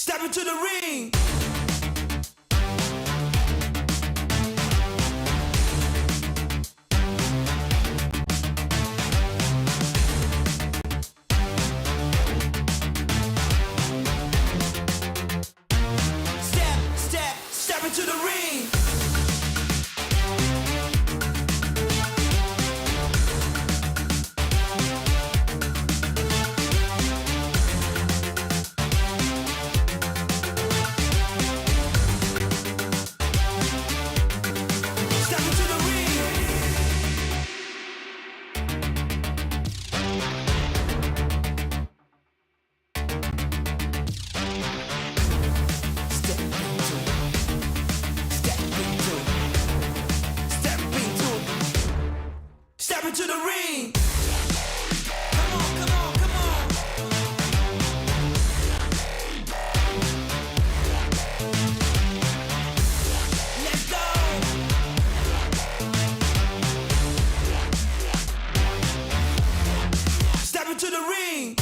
Step into the ring. Step into the ring. To the ring. Come on, come on, come on. Let's go. Step into the ring.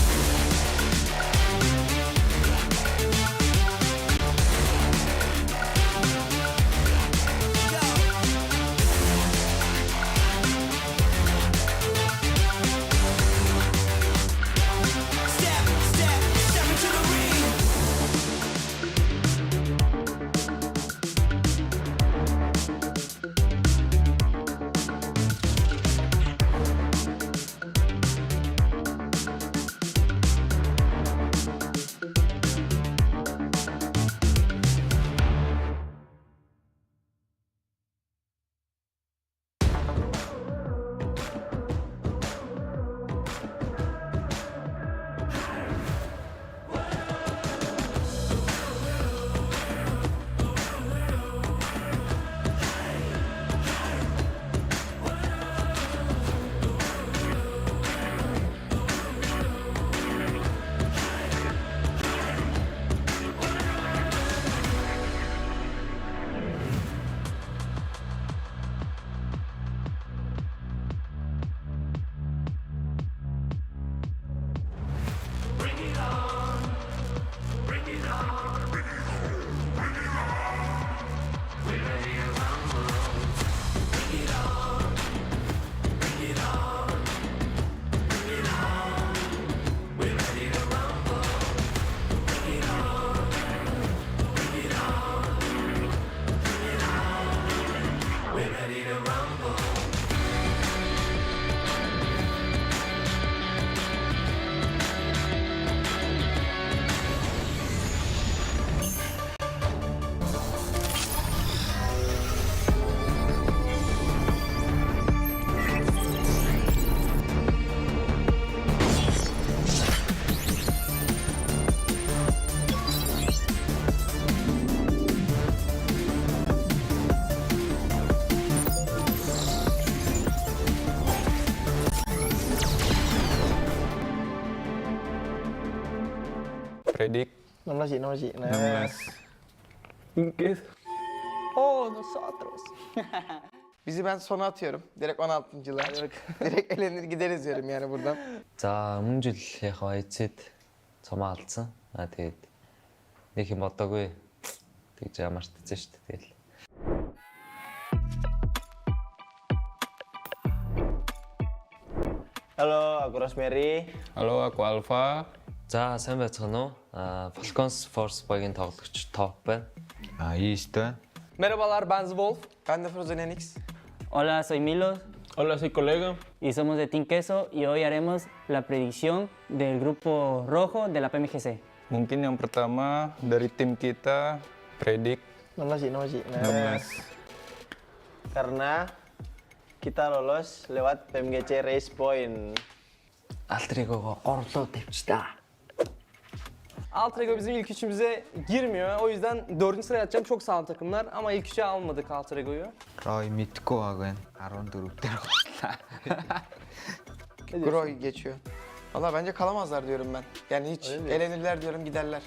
Predik 16 sih. 16. Mungkin. Oh, nosotros. Bizi ben sona atıyorum. Direkt 16.'lar. Direkt elenir gideriz diyorum yani buradan. За өмнө жилийнхаа эцэд цомоо алдсан. Тэгээд нэг юм бодоогүй тэгж ямартсан шүү дээ. Тэгэл. Halo, aku Rosemary. Halo, aku Alfa. За сайн байцгаана уу? Falcons Force багийн тоглогч Top байна. Easton. Merhabalar, ben Wolf. Ben de Frozen Enix. Hola, soy Milo Hola, soy colega. y somos de Team Queso y hoy haremos la predicción del grupo rojo de la PMGC. Mungkin yang pertama dari tim kita predik 16 sih. 16. Karena kita lolos lewat PMGC Race Point. Altrигого орлоо тавьчихлаа. Altrego bizim ilk üçümüze girmiyor. O yüzden 4. sıraya atacağım. Çok sağlam takımlar ama ilk üçe almadık Altrago'yu. Roy мэдгүй баг байна. 14 дээр готлаа. Groy geçiyor. Valla bence kalamazlar diyorum ben. Yani hiç elenirler diyorum, giderler.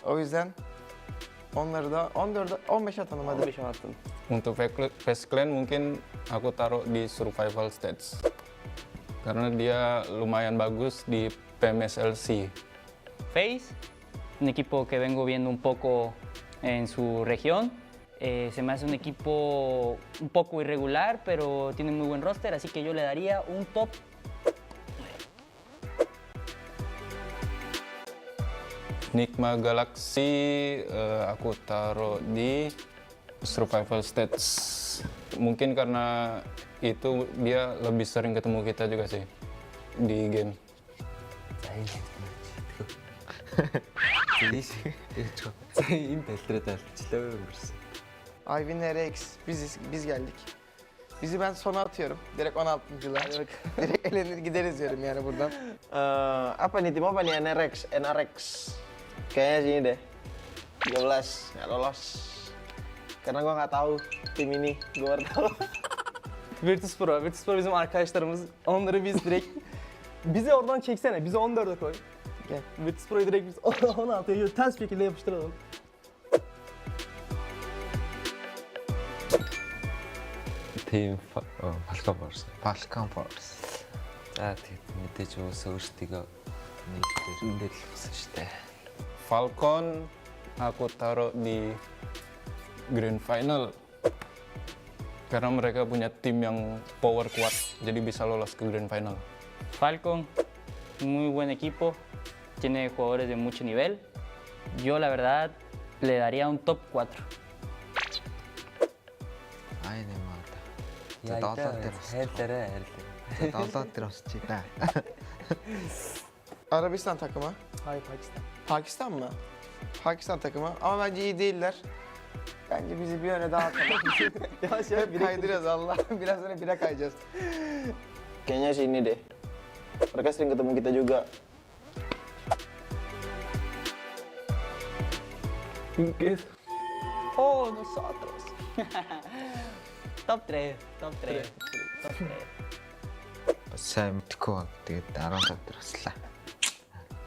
O yüzden onları da 14'e 15 atalım hadi. 15 attım. Untuk Face Clan mungkin aku taruh di survival stage. Karena dia lumayan bagus di PMSLC. Face, un equipo que vengo viendo un poco en su región. Se me hace un equipo un poco irregular, pero tiene muy buen roster, así que yo le daría un top. Enigma Galaxy aku taruh di survival stats. Mungkin karena itu dia lebih sering ketemu kita juga sih di game. Энэ дэлтрээд алчлаа гэсэн. Ivan RX biz geldik. Bizi ben sona atıyorum. Direkt 16.'lar. Direkt elenir gideriz diyorum yani buradan. Apa nih tim apa nih? NRX. Kayaknya sini deh. 13 nggak lolos. Karena gua nggak tahu tim ini. Gua baru tahu. Virtus Pro bizim arkadaşlarımız. Onları biz direkt... Bizi oradan çeksene, bizi 14'e koy. Gel. Virtus Pro'yu direkt biz 16'ya şöyle ters şekilde yapıştıralım. Team Falcon Force. Balkan Force. За тэгээд мэдээж өөсөө өөртөө нэг дээр хэлсэн шүү дээ. Falcon aku taruh di Grand Final. Karena mereka punya tim yang power kuat, jadi bisa lolos ke Grand Final. Falcon, muy buen equipo, tiene jugadores de mucho nivel. Yo la verdad le daría un top 4. Ай нэмээд. За Яа, долоо дээр бас. хайлаарай. За долоо дээр бас чи да. Arabistan takımı. Hayır Pakistan. Pakistan mı? Pakistan takımı ama bence iyi değiller. Bence bizi bir yöne daha atalım. Yavaş Hep kaydırıyoruz Allah. Biraz sonra bire kayacağız. Kayaknya sini deh. Mereka sering ketemu kita juga. Oh, nosotros. Top 3, top 3. Top 3. Сайн мэдхгүй баг. Тэгээд 15 дээр баслаа.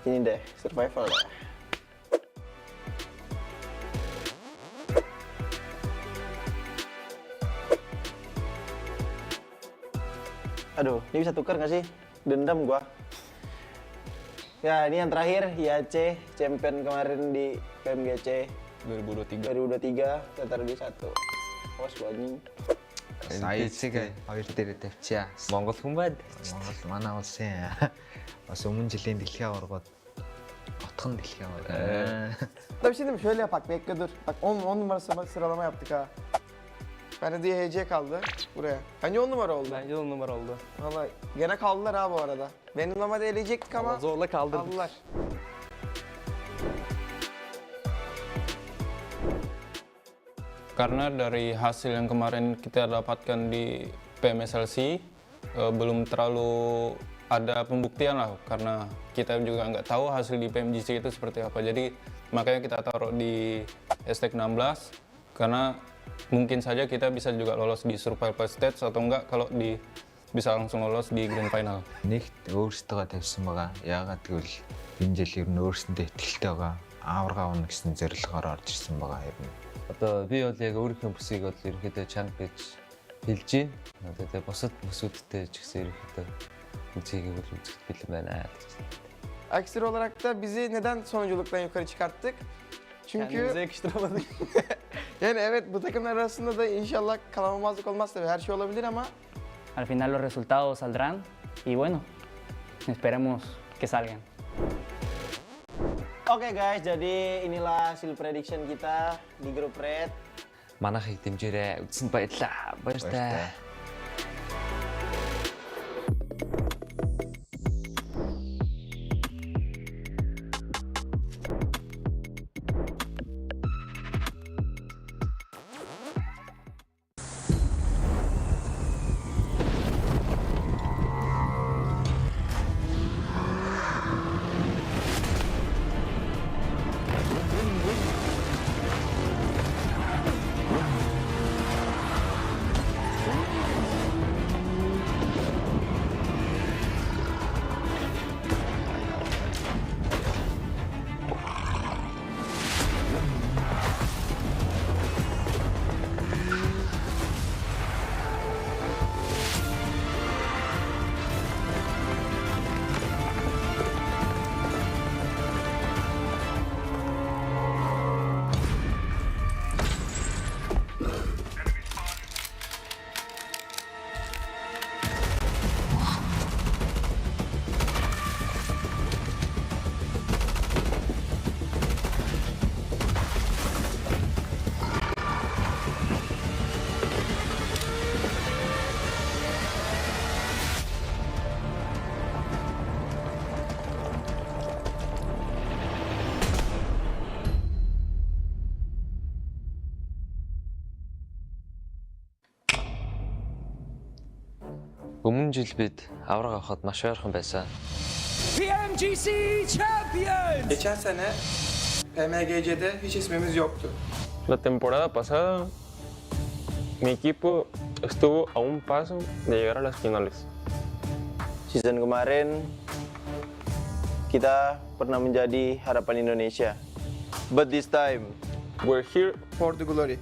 Ini deh, survival deh. Aduh, ini bisa tukar nggak sih? Dendam gua. Ya, ini yang terakhir, IAC, champion kemarin di PMGC 2023. 2023, kita taruh di 1. Awas gua anjing. Саяцыг хоёр дээр тавьчаа. Монгол хүн байд. Монгол манай улсын бас өмнө жилийн дэлхийн аваргууд отхон дэлхийн аварга. Da bir şey diyeyim mi? Şöyle yapak bekle dur. Bak 10 numarası sıralama yaptık ha. Bende diye HC kaldı buraya. Bence 10 numara oldu. Bence de 10 numara oldu. Vallahi gene kaldılar ha bu arada. Beni normalde eleyecektik ama Ama zorla kaldırdık. kaldılar. Karena dari hasil yang kemarin kita dapatkan di PMSLC belum terlalu ada pembuktian lah, karena kita juga nggak tahu hasil di PMGC itu seperti apa. Jadi makanya kita taruh di hashtag 16 karena mungkin saja kita bisa juga lolos di survival stage atau enggak kalau di bisa langsung lolos di grand final. Нэгт өөрсдөө тавьсан байгаа. Яагаад гэвэл энэ жил ер нь өөрсөндөө ихтэй байгаа. Аварга авна гэсэн зорилгоор орж ирсэн байгаа ер нь. Одоо би бол яг өөрийнхөө бүсийг бол ерөнхийдөө чанга гэж хэлж байна. Одоо тэгээ бусад бүсүүдтэй ч гэсэн ерөнхийдөө үзье бол үзэх бэлэн байна гэж. Aksiri olarak da bizi neden sonunculuktan yukarı çıkarttık? Çünkü Kendimize yakıştıramadık. yani evet bu takımlar arasında da inşallah kalamamazlık olmaz tabii her şey olabilir ama Al final los resultados saldrán y bueno, esperemos que salgan. Oke guys, jadi inilah hasil prediction kita di grup Red. Манайхыг дэмжээрэй. Үзсэнд баярлалаа. Баяртай. Өмнө жил бид авраг авахад маш ойрхон байсан. PMGC Champions! Geçen sene PMGC'de hiç ismimiz yoktu. La temporada pasada, mi equipo estuvo a un paso de llegar a las finales. Season kemarin kita pernah menjadi harapan Indonesia. But this time, We're here. For the glory.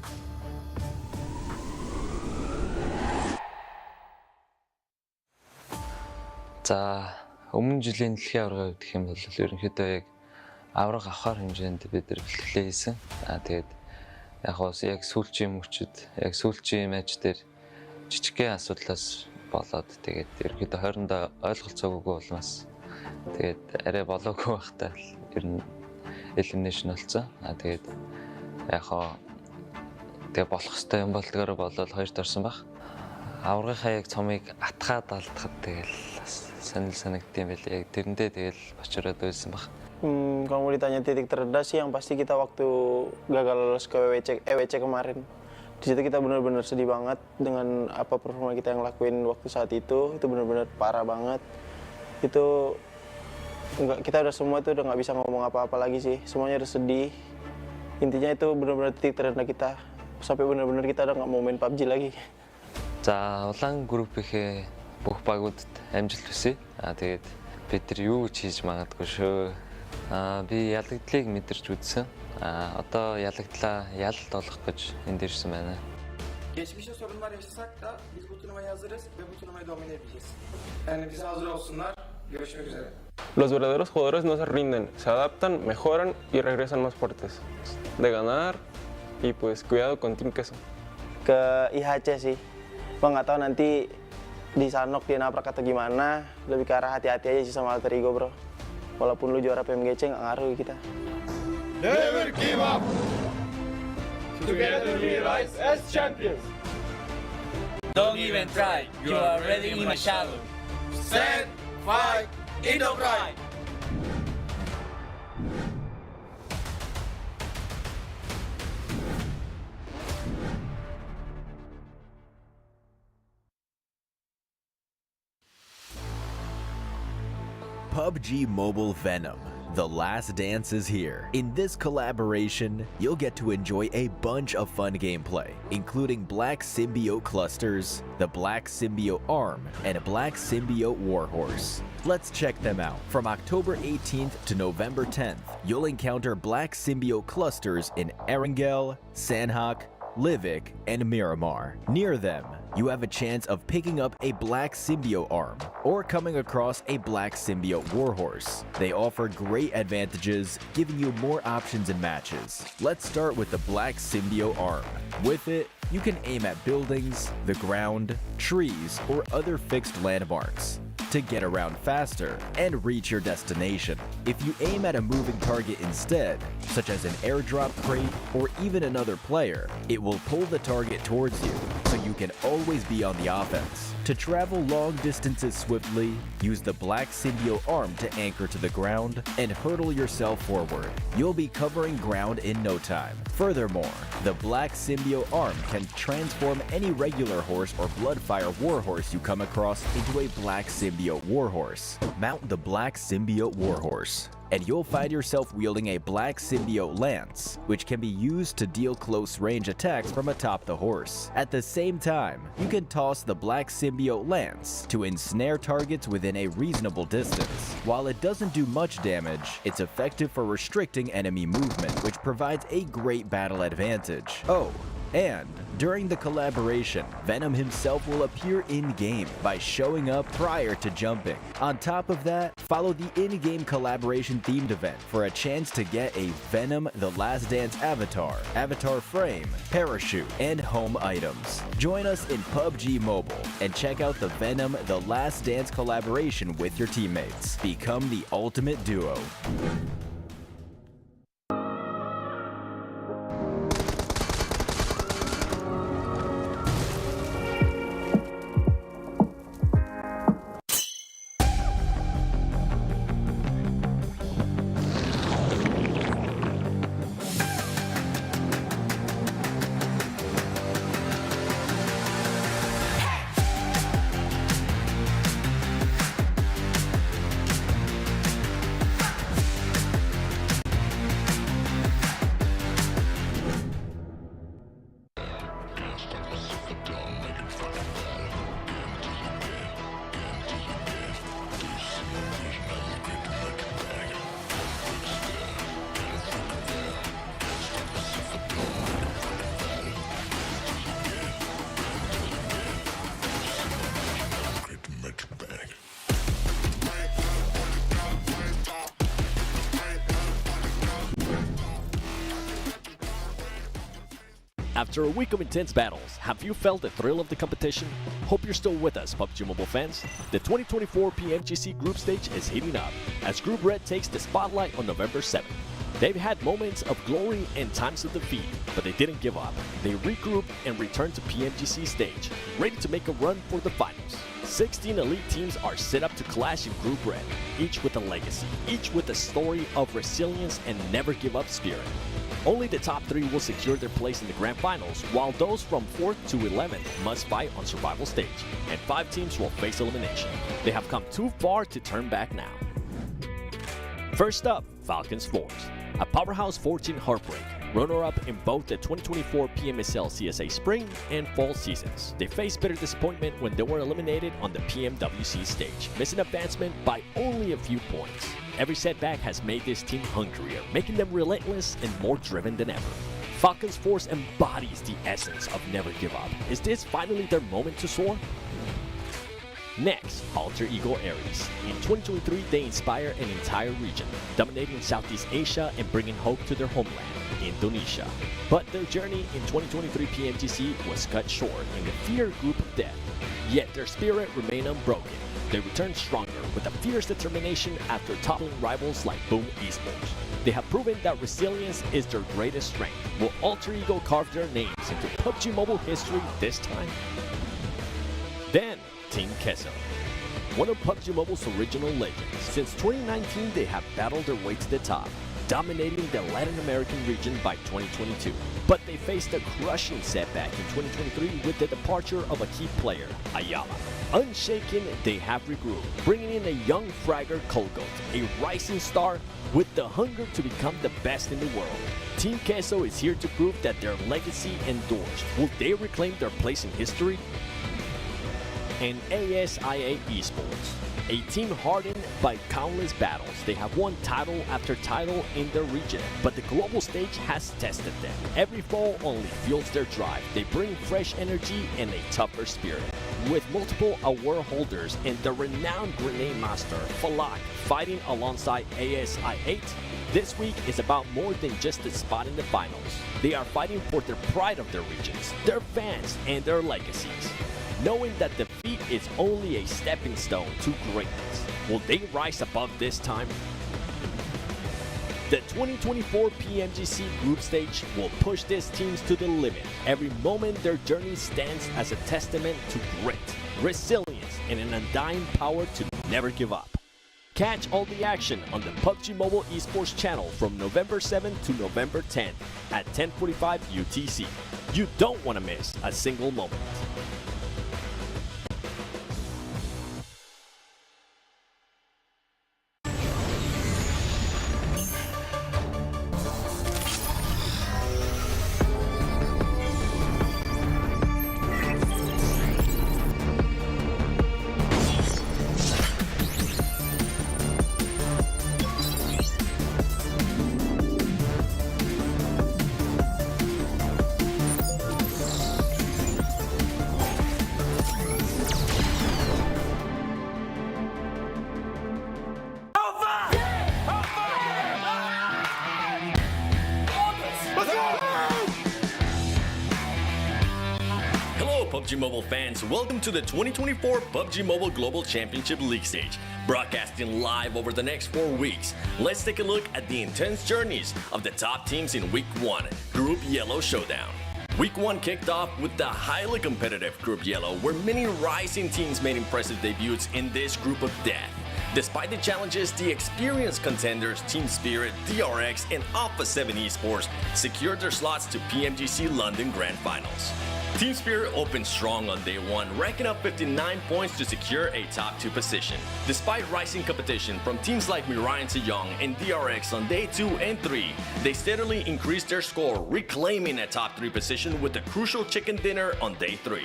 За өмнө жилийн дэлхийн аврагыг гэх юм бол ерөнхийдөө яг авраг авахар хэмжээнд бид бэлтгэлээ хийсэн. Тэгээд яг сүүлчийн мөчөд яг сүүлчийн матч дээр жижигхэн асуудлаас болоод тэгээд ерөнхийдөө хоорондоо ойлголцоогүй улмаас тэгээд арай болоогүй байхдаа ер нь elimination болсон. Тэгээд тэгээд болох хэвээр юм болдгоор болоод хоёрт орсон баг. Аврагынхаа яг цомыг атгаад алдахад тэгэл санал санагдсан байлээ. Яг тэрэндээ тэгэл очироод байсан баг. kalau mau ditanya titik terendah sih, yang pasti kita waktu gagal lolos ke EWC kemarin. Di situ kita benar-benar sedih banget dengan apa performa kita yang lakuin waktu saat itu benar-benar parah banget. Itu kita udah semua tuh udah nggak bisa ngomong apa-apa lagi sih. Semuanya udah sedih. Intinya itu benar-benar titik terendah kita. Sampai benar-benar kita udah nggak mau main PUBG lagi. За улаан группийнхээ бүх багуудад амжилт хүсье. Тэгээд бид нар юу ч хийж магадгүй шүү. Би ялагдлыг мэдэрч үзсэн. Одоо ялагдлаа ялалт олох гэж энд ирсэн байна. Geçmişte sorunlar yaşasak da biz bu turnuvaya hazırız ve bu turnuvayı domine edeceğiz. Yani bize hazır olsunlar. Görüşmek üzere. Los verdaderos jugadores no se rinden, se adaptan, mejoran y regresan más fuertes. De ganar y pues cuidado con Team Queso. Ke IHC sih. Gua nggak tahu nanti di Sanok dia nabrak atau gimana. Lebih ke arah hati-hati aja sih sama alter ego, bro. Walaupun lu juara PMGC nggak ngaruh kita. Never give up. Together we rise as champions. Don't even try, you are already in my shadow. Stand, fight, in the pride. PUBG Mobile Venom. The last dance is here. In this collaboration, you'll get to enjoy a bunch of fun gameplay, including Black Symbiote Clusters, the Black Symbiote Arm, and a Black Symbiote Warhorse. Let's check them out. From October 18th to November 10th, you'll encounter Black Symbiote Clusters in Erangel, Sanhok, Livik, and Miramar. Near them, you have a chance of picking up a Black Symbiote Arm or coming across a Black Symbiote Warhorse. They offer great advantages, giving you more options in matches. Let's start with the Black Symbiote Arm. With it, you can aim at buildings, the ground, trees, or other fixed landmarks to get around faster and reach your destination. If you aim at a moving target instead, such as an airdrop crate or even another player, it will pull the target towards you, so you can always be on the offense. To travel long distances swiftly, use the Black Symbiote Arm to anchor to the ground and hurtle yourself forward. You'll be covering ground in no time. Furthermore, the Black Symbiote Arm can transform any regular horse or Bloodfire Warhorse you come across into a Black Symbiote Warhorse. Mount the Black Symbiote Warhorse, and you'll find yourself wielding a Black Symbiote Lance, which can be used to deal close-range attacks from atop the horse. At the same time, you can toss the Black Symbiote Lance to ensnare targets within a reasonable distance. While it doesn't do much damage, it's effective for restricting enemy movement, which provides a great battle advantage. Oh, and during the collaboration, Venom himself will appear in-game by showing up prior to jumping. On top of that, follow the in-game collaboration themed event for a chance to get a Venom The Last Dance avatar, avatar frame, parachute, and home items. Join us in PUBG Mobile and check out the Venom The Last Dance collaboration with your teammates. Become the ultimate duo. After a week of intense battles, have you felt the thrill of the competition? Hope you're still with us, PUBG Mobile fans. The 2024 PMGC Group Stage is heating up as Group Red takes the spotlight on November 7th. They've had moments of glory and times of defeat, but they didn't give up. They regrouped and returned to PMGC stage, ready to make a run for the finals. 16 elite teams are set up to clash in Group Red, each with a legacy, each with a story of resilience and never give up spirit. Only the top 3 will secure their place in the Grand Finals, while those from 4th to 11th must fight on survival stage, and 5 teams will face elimination. They have come too far to turn back now. First up, Falcons Force, a powerhouse 14 heartbreak, runner-up in both the 2024 PMSL CSA Spring and Fall seasons. They faced bitter disappointment when they were eliminated on the PMWC stage, missing advancement by only a few points. Every setback has made this team hungrier, making them relentless and more driven than ever. Falcons Force embodies the essence of never give up. Is this finally their moment to soar? Next, Alter Ego Aries. In 2023, they inspire an entire region, dominating Southeast Asia and bringing hope to their homeland, Indonesia. But their journey in 2023 PMGC was cut short in the fear group of death. Yet their spirit remained unbroken. They returned stronger with a fierce determination after toppling rivals like Boom Esports. They have proven that resilience is their greatest strength. Will Alter Ego carve their names into PUBG Mobile history this time? Then, Team Queso, one of PUBG Mobile's original legends. Since 2019, they have battled their way to the top, dominating the Latin American region by 2022. But they faced a crushing setback in 2023 with the departure of a key player, Ayala. Unshaken, they have regrouped, bringing in a young fragger Colgoat, a rising star with the hunger to become the best in the world. Team Queso is here to prove that their legacy endures. Will they reclaim their place in history? And ASIA Esports, a team hardened by countless battles. They have won title after title in their region, but the global stage has tested them. Every fall only fuels their drive. They bring fresh energy and a tougher spirit. With multiple award holders and the renowned grenade master, Falak, fighting alongside ASI 8, this week is about more than just a spot in the finals. They are fighting for the pride of their regions, their fans, and their legacies. Knowing that defeat is only a stepping stone to greatness. Will they rise above this time? The 2024 PMGC Group Stage will push these teams to the limit. Every moment their journey stands as a testament to grit, resilience, and an undying power to never give up. Catch all the action on the PUBG Mobile Esports channel from November 7th to November 10th at 10:45 UTC. You don't want to miss a single moment. PUBG Mobile fans, welcome to the 2024 PUBG Mobile Global Championship League Stage, broadcasting live over the next 4 weeks. Let's take a look at the intense journeys of the top teams in Week 1, Group Yellow Showdown. Week 1 kicked off with the highly competitive Group Yellow, where many rising teams made impressive debuts in this group of death. Despite the challenges, the experienced contenders Team Spirit, DRX, and Alpha 7 Esports secured their slots to PMGC London Grand Finals. Team Spirit opened strong on day 1, racking up 59 points to secure a top 2 position. Despite rising competition from teams like Mirai and Sejong and DRX on day 2 and 3, they steadily increased their score, reclaiming a top 3 position with a crucial chicken dinner on day 3.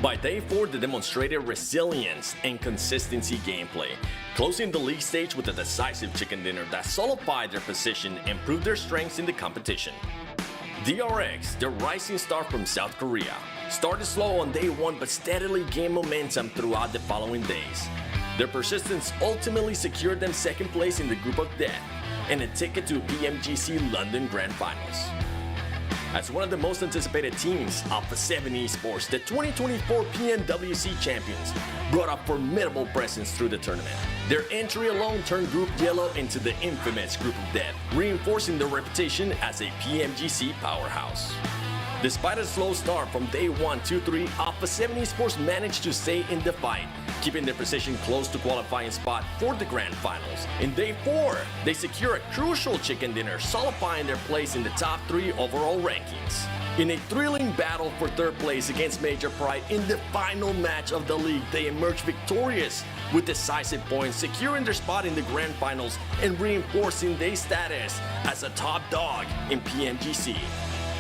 By day 4, they demonstrated resilience and consistency gameplay, closing the league stage with a decisive chicken dinner that solidified their position and proved their strengths in the competition. DRX, the rising star from South Korea, started slow on day 1 but steadily gained momentum throughout the following days. Their persistence ultimately secured them 2nd place in the group of death and a ticket to PMGC London Grand Finals. As one of the most anticipated teams, Alpha 7 Esports, the 2024 PMWC champions, brought a formidable presence through the tournament. Their entry alone turned Group Yellow into the infamous Group of Death, reinforcing their reputation as a PMGC powerhouse. Despite a slow start from day 1, 2, 3, Alpha 7 Esports managed to stay in the fight, keeping their position close to qualifying spot for the Grand Finals. In day 4, they secure a crucial chicken dinner, solidifying their place in the top 3 overall rankings. In a thrilling battle for third place against Major Pride in the final match of the league, they emerged victorious with decisive points, securing their spot in the Grand Finals and reinforcing their status as a top dog in PMGC.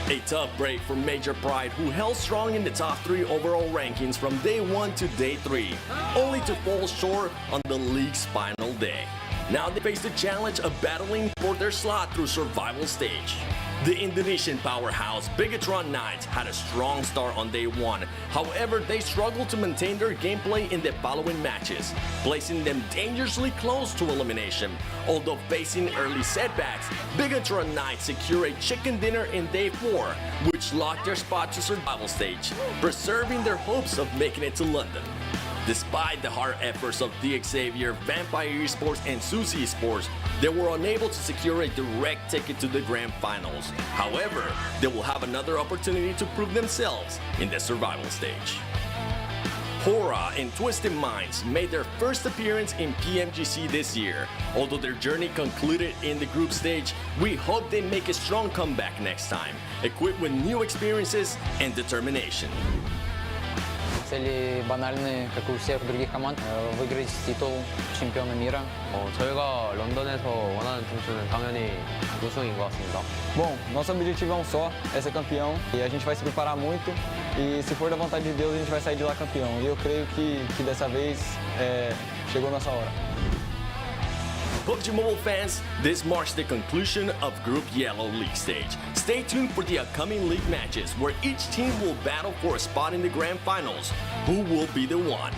A tough break for Major Pride, who held strong in the top 3 overall rankings from day 1 to day 3, only to fall short on the league's final day. Now they face the challenge of battling for their slot through survival stage. The Indonesian powerhouse Bigatron Knights had a strong start on day 1. However, they struggled to maintain their gameplay in the following matches, placing them dangerously close to elimination. Although facing early setbacks, Bigatron Knights secure a chicken dinner in day 4, which locked their spot to survival stage, preserving their hopes of making it to London. Despite the hard efforts of DXavier, Vampire Esports, and Susi Esports, they were unable to secure a direct ticket to the Grand Finals. However, they will have another opportunity to prove themselves in the survival stage. Hora and Twisted Minds made their first appearance in PMGC this year. Although their journey concluded in the group stage, we hope they make a strong comeback next time, equipped with new experiences and determination. Цели банальные, как у всех других команд, выиграть титул чемпиона мира. 저희가 런던에서 원하는 점수는 당연히 우승인 것 같습니다. Bom, nosso objetivo é um só, é ser campeão. E a gente vai se preparar muito. E se for da vontade de Deus, a gente vai sair de lá campeão. E eu creio que dessa vez chegou nossa hora. PUBG Mobile fans, this marks the conclusion of Group Yellow League stage. Stay tuned for the upcoming league matches where each team will battle for a spot in the Grand Finals. Who will be the one?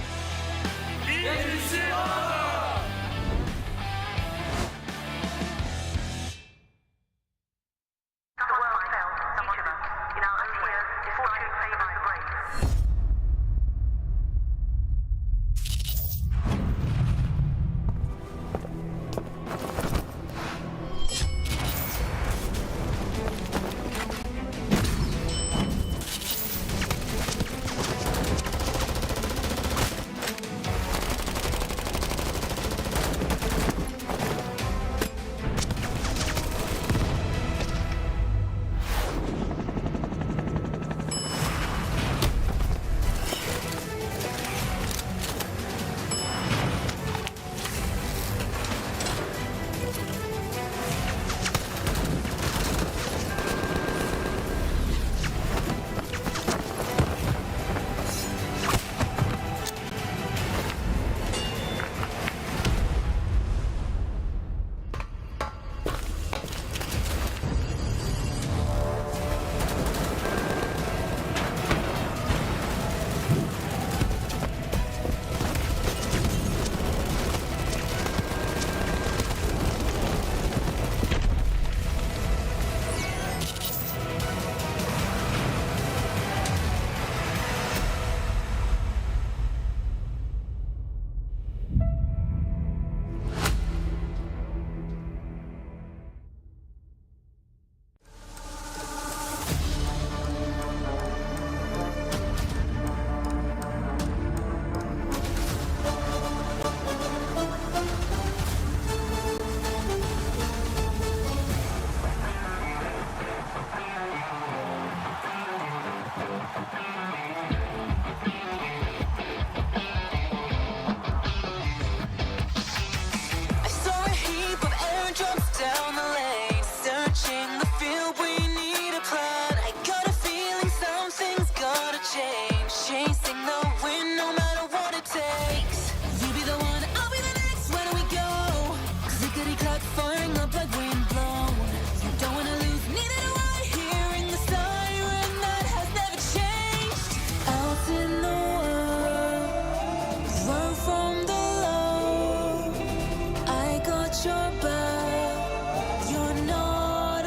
Your back, you're not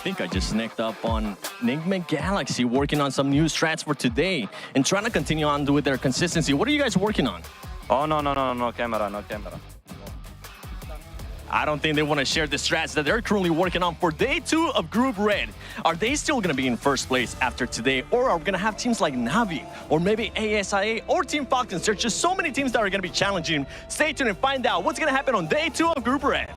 think I just sneaked up on Enigma Galaxy working on some new strats for today and trying to continue on with their consistency. What are you guys working on? Oh, no camera, no camera. I don't think they want to share the strats that they're currently working on for day 2 of Group Red. Are they still going to be in first place after today? Or are we going to have teams like Navi or maybe ASIA or Team Falcons? There's just so many teams that are going to be challenging. Stay tuned and find out what's going to happen on day 2 of Group Red.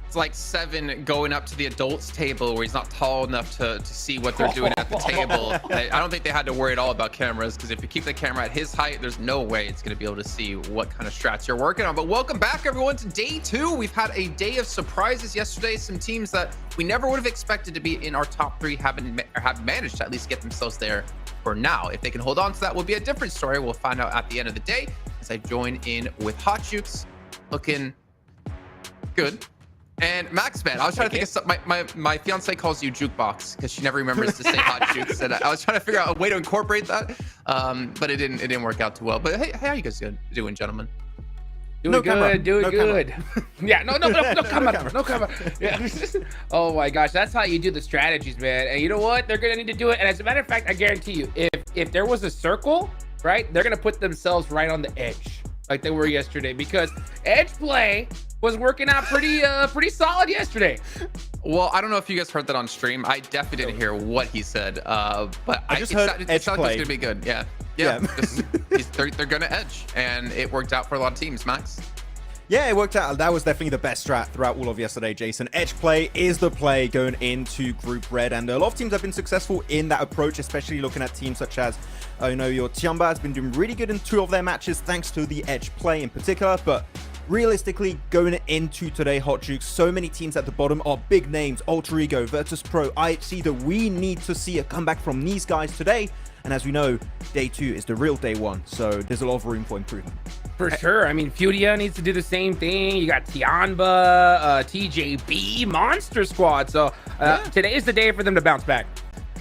It's like Seven going up to the adults table where he's not tall enough to see what they're doing at the table. I don't think they had to worry at all about cameras, because if you keep the camera at his height, there's no way it's going to be able to see what kind of strats you're working on. But welcome back, everyone, to day 2. We've had a day of surprises yesterday. Some teams that we never would have expected to be in our top 3 have managed to at least get themselves there for now. If they can hold on to that, will be a different story. We'll find out at the end of the day as I join in with Hot Jukes, looking good. And Max, man, I was trying to think of something. My fiance calls you Jukebox because she never remembers to say Hot Jukes, and I was trying to figure out a way to incorporate that, but it didn't work out too well. But hey, how you guys doing, gentlemen? Doing good. Yeah, no camera. Yeah. Oh my gosh, that's how you do the strategies, man. And you know what? They're gonna need to do it. And as a matter of fact, I guarantee you, if there was a circle, right, they're gonna put themselves right on the edge, like they were yesterday, because edge play was working out pretty solid yesterday. Well, I don't know if you guys heard that on stream. I definitely didn't hear what he said, but I just heard it sounded like edge it's gonna be good. Yeah. They're gonna edge, and it worked out for a lot of teams. Max. Yeah, it worked out. That was definitely the best strat throughout all of yesterday, Jason. Edge play is the play going into Group Red, and a lot of teams have been successful in that approach, especially looking at teams such as, your Tiamba has been doing really good in 2 of their matches thanks to the edge play in particular, but realistically, going into today, Hot Jukes, so many teams at the bottom are big names, Alter Ego, Virtus Pro, IHC, that we need to see a comeback from these guys today. And as we know, day 2 is the real day 1, so there's a lot of room for improvement. For sure. I mean, Furia needs to do the same thing. You got Tiamba, TJB, Monster Squad. So today is the day for them to bounce back.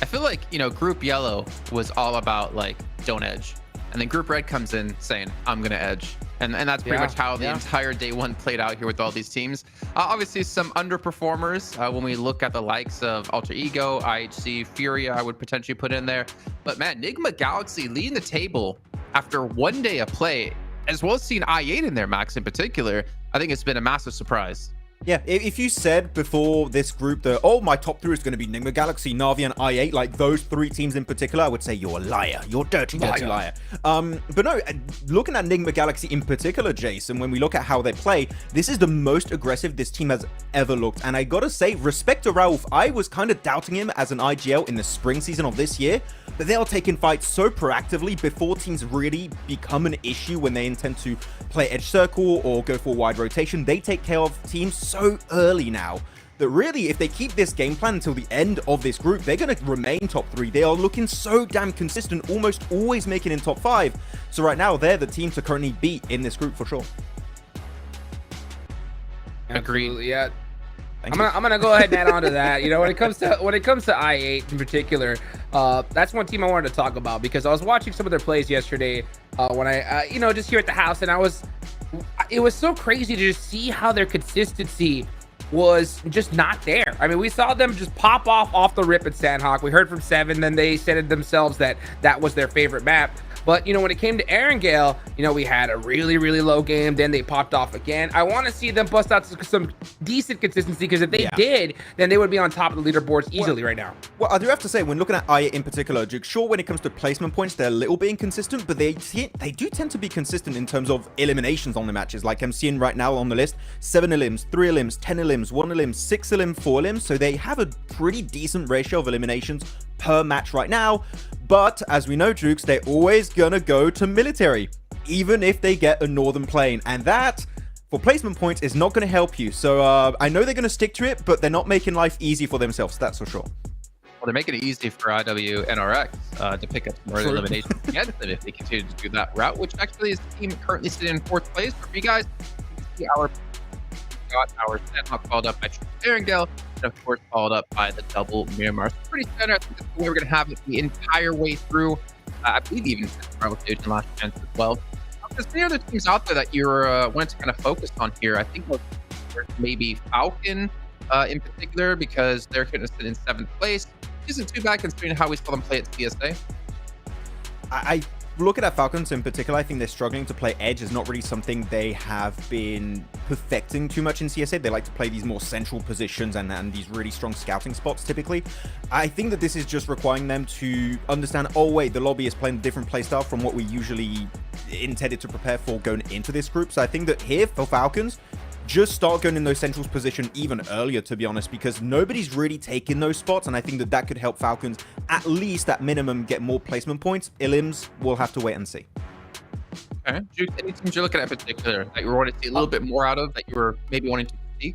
I feel like, Group Yellow was all about, like, don't edge. And then Group Red comes in saying, I'm going to edge. And that's pretty much how the entire day 1 played out here with all these teams. Obviously, some underperformers when we look at the likes of Alter Ego, IHC, Furia, I would potentially put in there. But man, Enigma Galaxy leading the table after 1 day of play, as well as seeing I8 in there, Max, in particular. I think it's been a massive surprise. Yeah, if you said before this group that, oh, my top 3 is going to be Enigma Galaxy, Na'Vi, and I8, like those 3 teams in particular, I would say you're a liar. You're a dirty liar. But no, looking at Enigma Galaxy in particular, Jason, when we look at how they play, this is the most aggressive this team has ever looked. And I gotta say, respect to Rauf, I was kind of doubting him as an IGL in the spring season of this year, but they are taking fights so proactively before teams really become an issue when they intend to play edge circle or go for wide rotation. They take care of teams so early now that really, if they keep this game plan until the end of this group, they're going to remain top 3. They are looking so damn consistent, almost always making in top 5. So right now, they're the team to currently beat in this group for sure. Agreed. Yeah. I'm gonna go ahead and add on to that. When it comes to I8 in particular, that's one team I wanted to talk about, because I was watching some of their plays yesterday when I just here at the house, and it was so crazy to just see how their consistency was just not there. I mean, we saw them just pop off the rip at Sandhawk. We heard from Seven, then they said it themselves that was their favorite map. But, when it came to Erangel, we had a really, really low game. Then they popped off again. I want to see them bust out some decent consistency, because if they did, then they would be on top of the leaderboards easily right now. Well, I do have to say, when looking at I in particular, Duke, sure, when it comes to placement points, they're a little bit inconsistent, but they do tend to be consistent in terms of eliminations on the matches. Like I'm seeing right now on the list, 7 elims, 3 elims, 10 elims, 1 elim, 6 elim, 4 elims. So they have a pretty decent ratio of eliminations per match right now. But as we know, Jukes, they're always gonna go to military, even if they get a northern plane, and that, for placement points, is not gonna help you. So I know they're gonna stick to it, but they're not making life easy for themselves, that's for sure. Well, they're making it easy for IW and RX to pick up more eliminations against them if they continue to do that route, which actually is the team currently sitting in 4th place. For you guys, our Sandhawk followed up by Erangel, and of course followed up by the double Miramar. So pretty standard. I think that's the way we're going to have it the entire way through. I believe even rotation last chance as well. there's any other teams out there that you're wanting to kind of focus on here? I think maybe Falcon in particular, because they're going to sit in 7th place. Isn't too bad considering how we saw them play at CSA. I looking at Falcons in particular, I think they're struggling to play edge. Is not really something they have been perfecting too much in CSA. They like to play these more central positions and these really strong scouting spots typically. I think that this is just requiring them to understand, oh wait, the lobby is playing a different playstyle from what we usually intended to prepare for going into this group. So I think that here for Falcons, just start going in those centrals position even earlier, to be honest, because nobody's really taking those spots, and I think that that could help Falcons at least at minimum get more placement points. Ilims, we'll have to wait and see. Okay. Juke, any teams you're looking at in particular that you wanted to see a little bit more out of, that you were maybe wanting to see?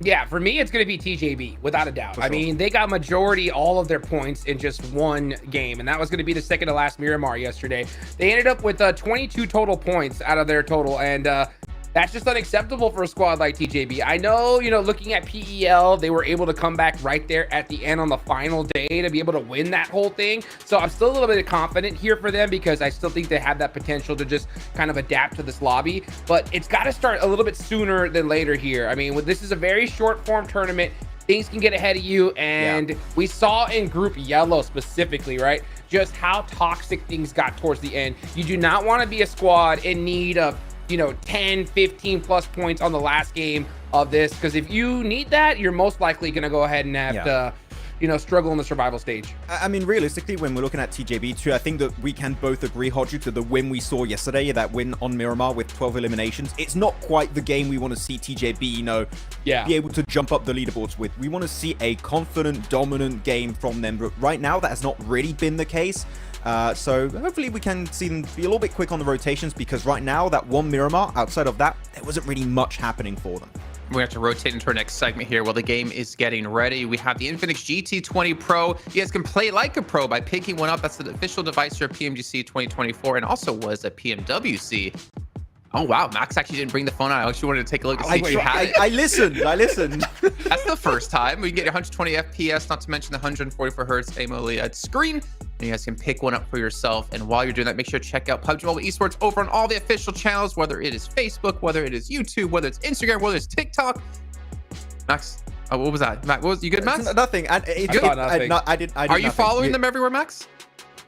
Yeah, for me, it's going to be TJB, without a doubt. I mean, they got majority all of their points in just one game, and that was going to be the second to last Miramar yesterday. They ended up with 22 total points out of their total, and that's just unacceptable for a squad like TJB. I know, looking at PEL, they were able to come back right there at the end on the final day to be able to win that whole thing. So I'm still a little bit confident here for them because I still think they have that potential to just kind of adapt to this lobby. But it's got to start a little bit sooner than later here. I mean, this is a very short form tournament. Things can get ahead of you. And we saw in Group Yellow specifically, right? Just how toxic things got towards the end. You do not want to be a squad in need of 10, 15 plus points on the last game of this, because if you need that, you're most likely going to go ahead and have to struggle in the survival stage. I mean, realistically, when we're looking at TJB too, I think that we can both agree, Hodju, to the win we saw yesterday, that win on Miramar with 12 eliminations. It's not quite the game we want to see TJB, be able to jump up the leaderboards with. We want to see a confident, dominant game from them. But right now, that has not really been the case. So hopefully we can see them be a little bit quick on the rotations, because right now that one Miramar, outside of that, there wasn't really much happening for them. We have to rotate into our next segment here while the game is getting ready. We have the Infinix GT20 Pro. You guys can play like a pro by picking one up. That's the official device for PMGC 2024 and also was at PMWC. Oh, wow. Max actually didn't bring the phone out. I actually wanted to take a look to see if you had it. I listened. That's the first time. We get 120 FPS, not to mention the 144 hertz AMOLED screen. And you guys can pick one up for yourself. And while you're doing that, make sure to check out PUBG Mobile Esports over on all the official channels, whether it is Facebook, whether it is YouTube, whether it's Instagram, whether it's TikTok. Max, what was that? Max, you good, Max? Nothing. I did. Are you following them everywhere, Max?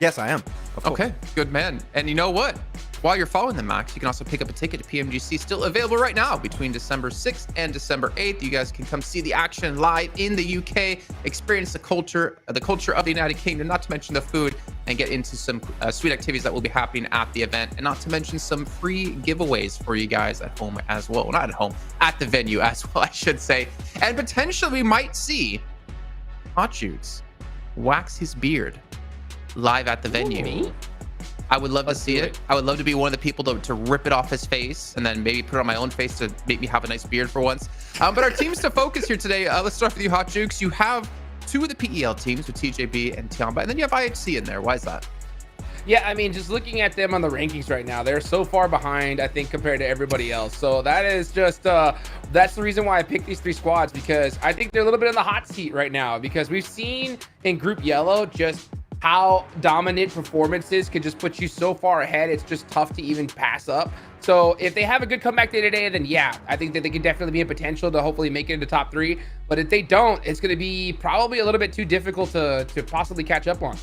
Yes, I am. Okay, good man. And you know what? While you're following them, Max, you can also pick up a ticket to PMGC, still available right now between December 6th and December 8th. You guys can come see the action live in the UK, experience the culture of the United Kingdom, not to mention the food, and get into some sweet activities that will be happening at the event, and not to mention some free giveaways for you guys at home as well. Well, not at home, at the venue as well, I should say. And potentially we might see Hot Shoots wax his beard live at the venue. I would love to see it. I would love to be one of the people to rip it off his face and then maybe put it on my own face to make me have a nice beard for once. But our teams to focus here today. Let's start with you, Hot Jukes. You have two of the PEL teams with TJB and Tiamba, and then you have IHC in there. Why is that? Yeah, I mean, just looking at them on the rankings right now, they're so far behind, I think, compared to everybody else. So that is just, that's the reason why I picked these three squads, because I think they're a little bit in the hot seat right now, because we've seen in Group Yellow just how dominant performances can just put you so far ahead. It's just tough to even pass up. So if they have a good comeback day today, then yeah, I think that they can definitely be a potential to hopefully make it into top 3. But if they don't, it's going to be probably a little bit too difficult to possibly catch up on.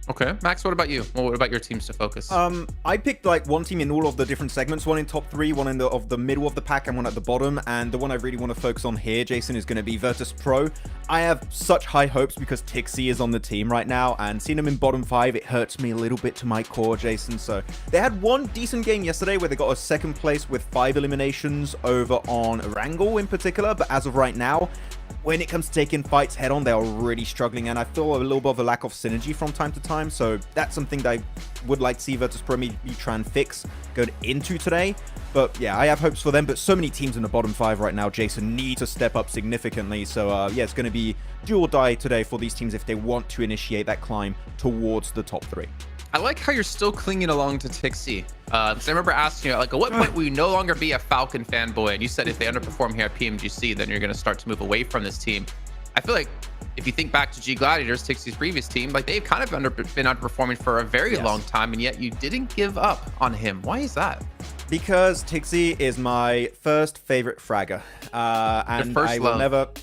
Okay, Max, what about you? Well, what about your teams to focus? I picked like one team in all of the different segments, one in top 3, one in the middle of the pack, and one at the bottom. And the one I really want to focus on here, Jason, is going to be Virtus Pro. I have such high hopes because Tixie is on the team right now, and seeing them in bottom 5, it hurts me a little bit to my core, Jason. So they had one decent game yesterday where they got a second place with 5 eliminations over on Wrangle in particular, but as of right now, when it comes to taking fights head on, they are really struggling, and I feel a little bit of a lack of synergy from time to time. So that's something that I would like to see Virtus Pro maybe try and fix going into today. But yeah, I have hopes for them, but so many teams in the bottom 5 right now, Jason, need to step up significantly. So yeah, it's going to be do or die today for these teams if they want to initiate that climb towards the top 3. I like how you're still clinging along to Tixie. Because I remember asking you, like, at what point will you no longer be a Falcon fanboy? And you said if they underperform here at PMGC, then you're going to start to move away from this team. I feel like if you think back to G Gladiators, Tixie's previous team, like they've kind of been underperforming for a very long time, and yet you didn't give up on him. Why is that? Because Tixi is my first favorite fragger. And first I will love.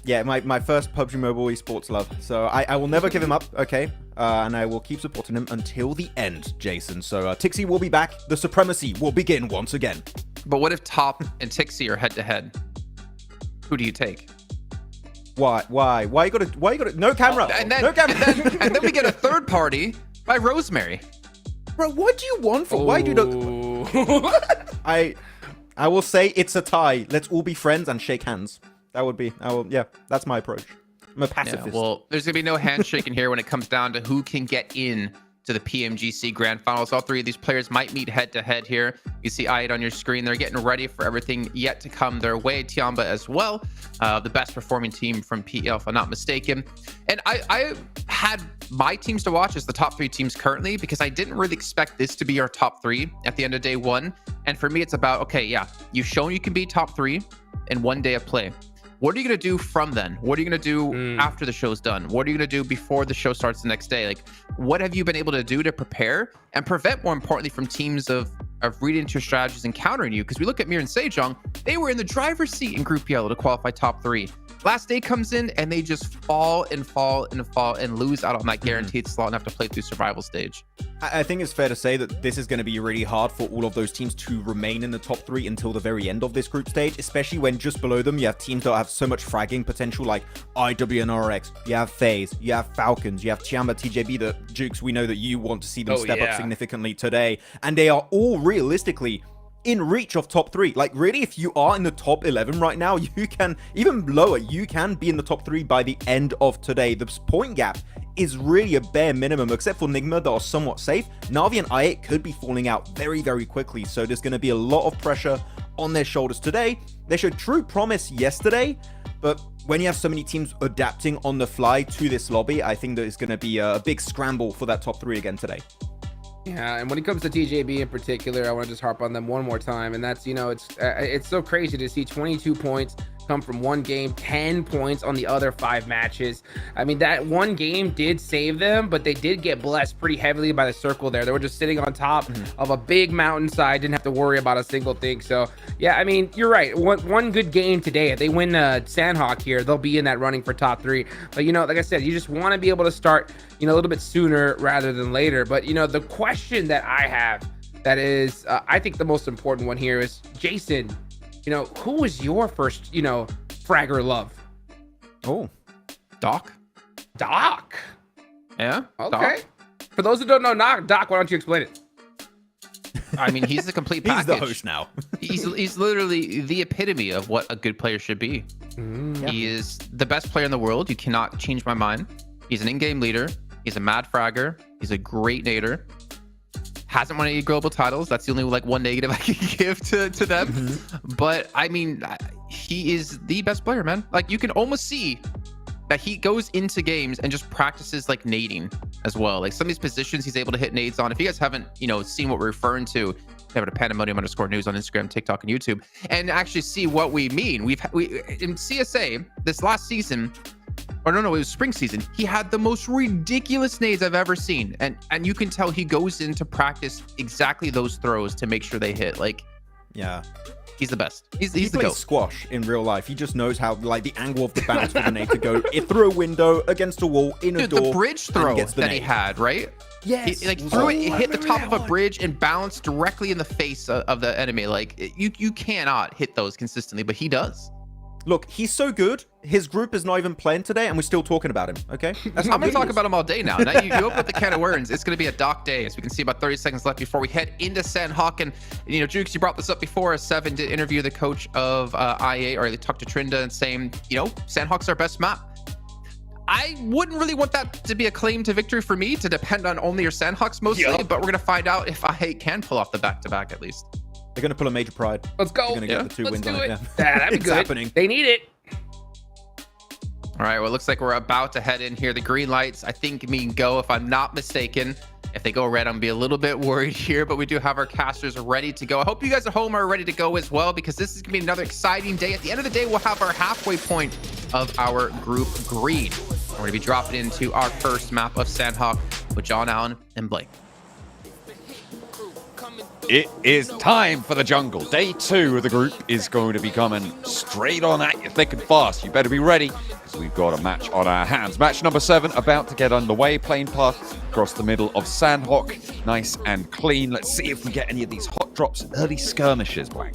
never, my first PUBG Mobile esports love. So I will never give him up, okay? And I will keep supporting him until the end, Jason. So Tixi will be back. The supremacy will begin once again. But what if Top and Tixi are head to head? Who do you take? Why you gotta, no camera, no camera. And then we get a third party by Rosemary. Bro, what do you want for? Why do you I will say it's a tie. Let's all be friends and shake hands. That would be. That's my approach. I'm a pacifist. Yeah, well, there's gonna be no handshaking here when it comes down to who can get in to the PMGC Grand Finals. All three of these players might meet head to head here. You see I8 on your screen. They're getting ready for everything yet to come their way. Tiamba as well, the best performing team from PL, if I'm not mistaken. And I had my teams to watch as the top three teams currently, because I didn't really expect this to be our top three at the end of day one. And for me, it's about, okay, yeah, you've shown you can be top three in one day of play. What are you going to do from then? What are you going to do after the show's done? What are you going to do before the show starts the next day? Like, what have you been able to do to prepare and prevent, more importantly, from teams of reading into your strategies and countering you? Because we look at Mir and Sejong, they were in the driver's seat in Group Yellow to qualify top three. Last day comes in and they just fall and lose out on that guaranteed slot and have to play through survival stage. I think it's fair to say that this is going to be really hard for all of those teams to remain in the top three until the very end of this group stage, especially when just below them you have teams that have so much fragging potential, like IW and RX, you have FaZe, you have Falcons, you have Tiamba, TJB, that Jukes, we know that you want to see them step up significantly today, and they are all realistically in reach of top three. Like, really, if you are in the top 11 right now, you can, even lower, you can be in the top three by the end of today. The point gap is really a bare minimum, except for Nigma that are somewhat safe. Na'Vi and i8 could be falling out very, very quickly, so there's going to be a lot of pressure on their shoulders today. They showed true promise yesterday, but when you have so many teams adapting on the fly to this lobby, I think that it's going to be a big scramble for that top three again today. Yeah, and when it comes to TJB in particular, I want to just harp on them one more time, and that's, you know, it's so crazy to see 22 points come from one game, 10 points on the other 5 matches. I mean, that one game did save them, but they did get blessed pretty heavily by the circle there. They were just sitting on top of a big mountainside, didn't have to worry about a single thing. So yeah, I mean, you're right. One good game today, if they win Sandhawk here, they'll be in that running for top 3. But, you know, like I said, you just want to be able to start, you know, a little bit sooner rather than later. But, you know, the question that I have that is, I think the most important one here is, Jason, you know, who was your first, you know, fragger love? Oh, Doc. Doc. Yeah. Okay. Doc. For those who don't know Doc, why don't you explain it? I mean, he's the complete package. He's the host now. he's literally the epitome of what a good player should be. He is the best player in the world. You cannot change my mind. He's an in-game leader. He's a mad fragger. He's a great nader. Hasn't won any global titles. That's the only like one negative I can give to them. But I mean, he is the best player, man. Like, you can almost see that he goes into games and just practices like nading as well. Like, some of these positions he's able to hit nades on. If you guys haven't, you know, seen what we're referring to, have it at Pandemonium_news on Instagram, TikTok, and YouTube, and actually see what we mean. We in CSA this last season. Or no, it was spring season. He had the most ridiculous nades I've ever seen. And you can tell he goes in to practice exactly those throws to make sure they hit. Like, yeah, he's the best. He's he the plays GOAT. squash in real life. He just knows how, like, the angle of the bounce for the nade to go through a window, against a wall, in a door. The bridge throw that he had, right? Yes. He, like, threw it, hit the top of a bridge and bounced directly in the face of the enemy. Like, you cannot hit those consistently, but he does. Look, he's so good. His group is not even playing today, and we're still talking about him, okay? I'm going to talk about him all day now. Now you open up the can of worms. It's going to be a Doc day, as we can see about 30 seconds left before we head into Sandhawk. And, you know, Jukes, you brought this up before. Seven did interview the coach of IA, or they talked to Trinda and saying, you know, Sandhawk's our best map. I wouldn't really want that to be a claim to victory for me, to depend on only your Sandhawks mostly, but we're going to find out if IA can pull off the back-to-back at least. They're going to pull a major pride. Let's go. They're going to get the 2 wins on it. Yeah, that'd be it's good. happening. They need it. All right, well, it looks like we're about to head in here. The green lights, I think, mean go, if I'm not mistaken. If they go red, I'm gonna be a little bit worried here, but we do have our casters ready to go. I hope you guys at home are ready to go as well, because this is gonna be another exciting day. At the end of the day, we'll have our halfway point of our group green. We're gonna be dropping into our first map of Sandhawk with John Allen and Blake. It is time for the jungle. Day 2 of the group is going to be coming straight on at you thick and fast. You better be ready, because we've got a match on our hands. Match number 7 about to get underway. Plane path across the middle of Sandhawk. Nice and clean. Let's see if we get any of these hot drops, early skirmishes, Black.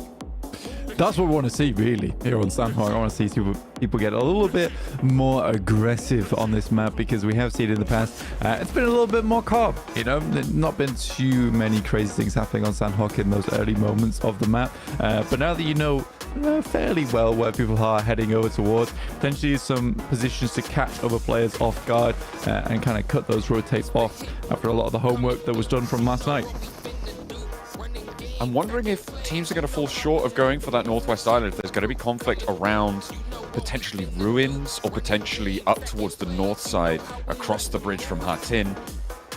That's what we want to see, really, here on Sandhawk. I want to see people get a little bit more aggressive on this map, because we have seen it in the past. It's been a little bit more calm, you know. There's not been too many crazy things happening on Sandhawk in those early moments of the map. But now that you know fairly well where people are heading over towards, potentially some positions to catch other players off guard and kind of cut those rotates off after a lot of the homework that was done from last night. I'm wondering if teams are going to fall short of going for that Northwest Island, if there's going to be conflict around potentially ruins or potentially up towards the north side across the bridge from Hatin.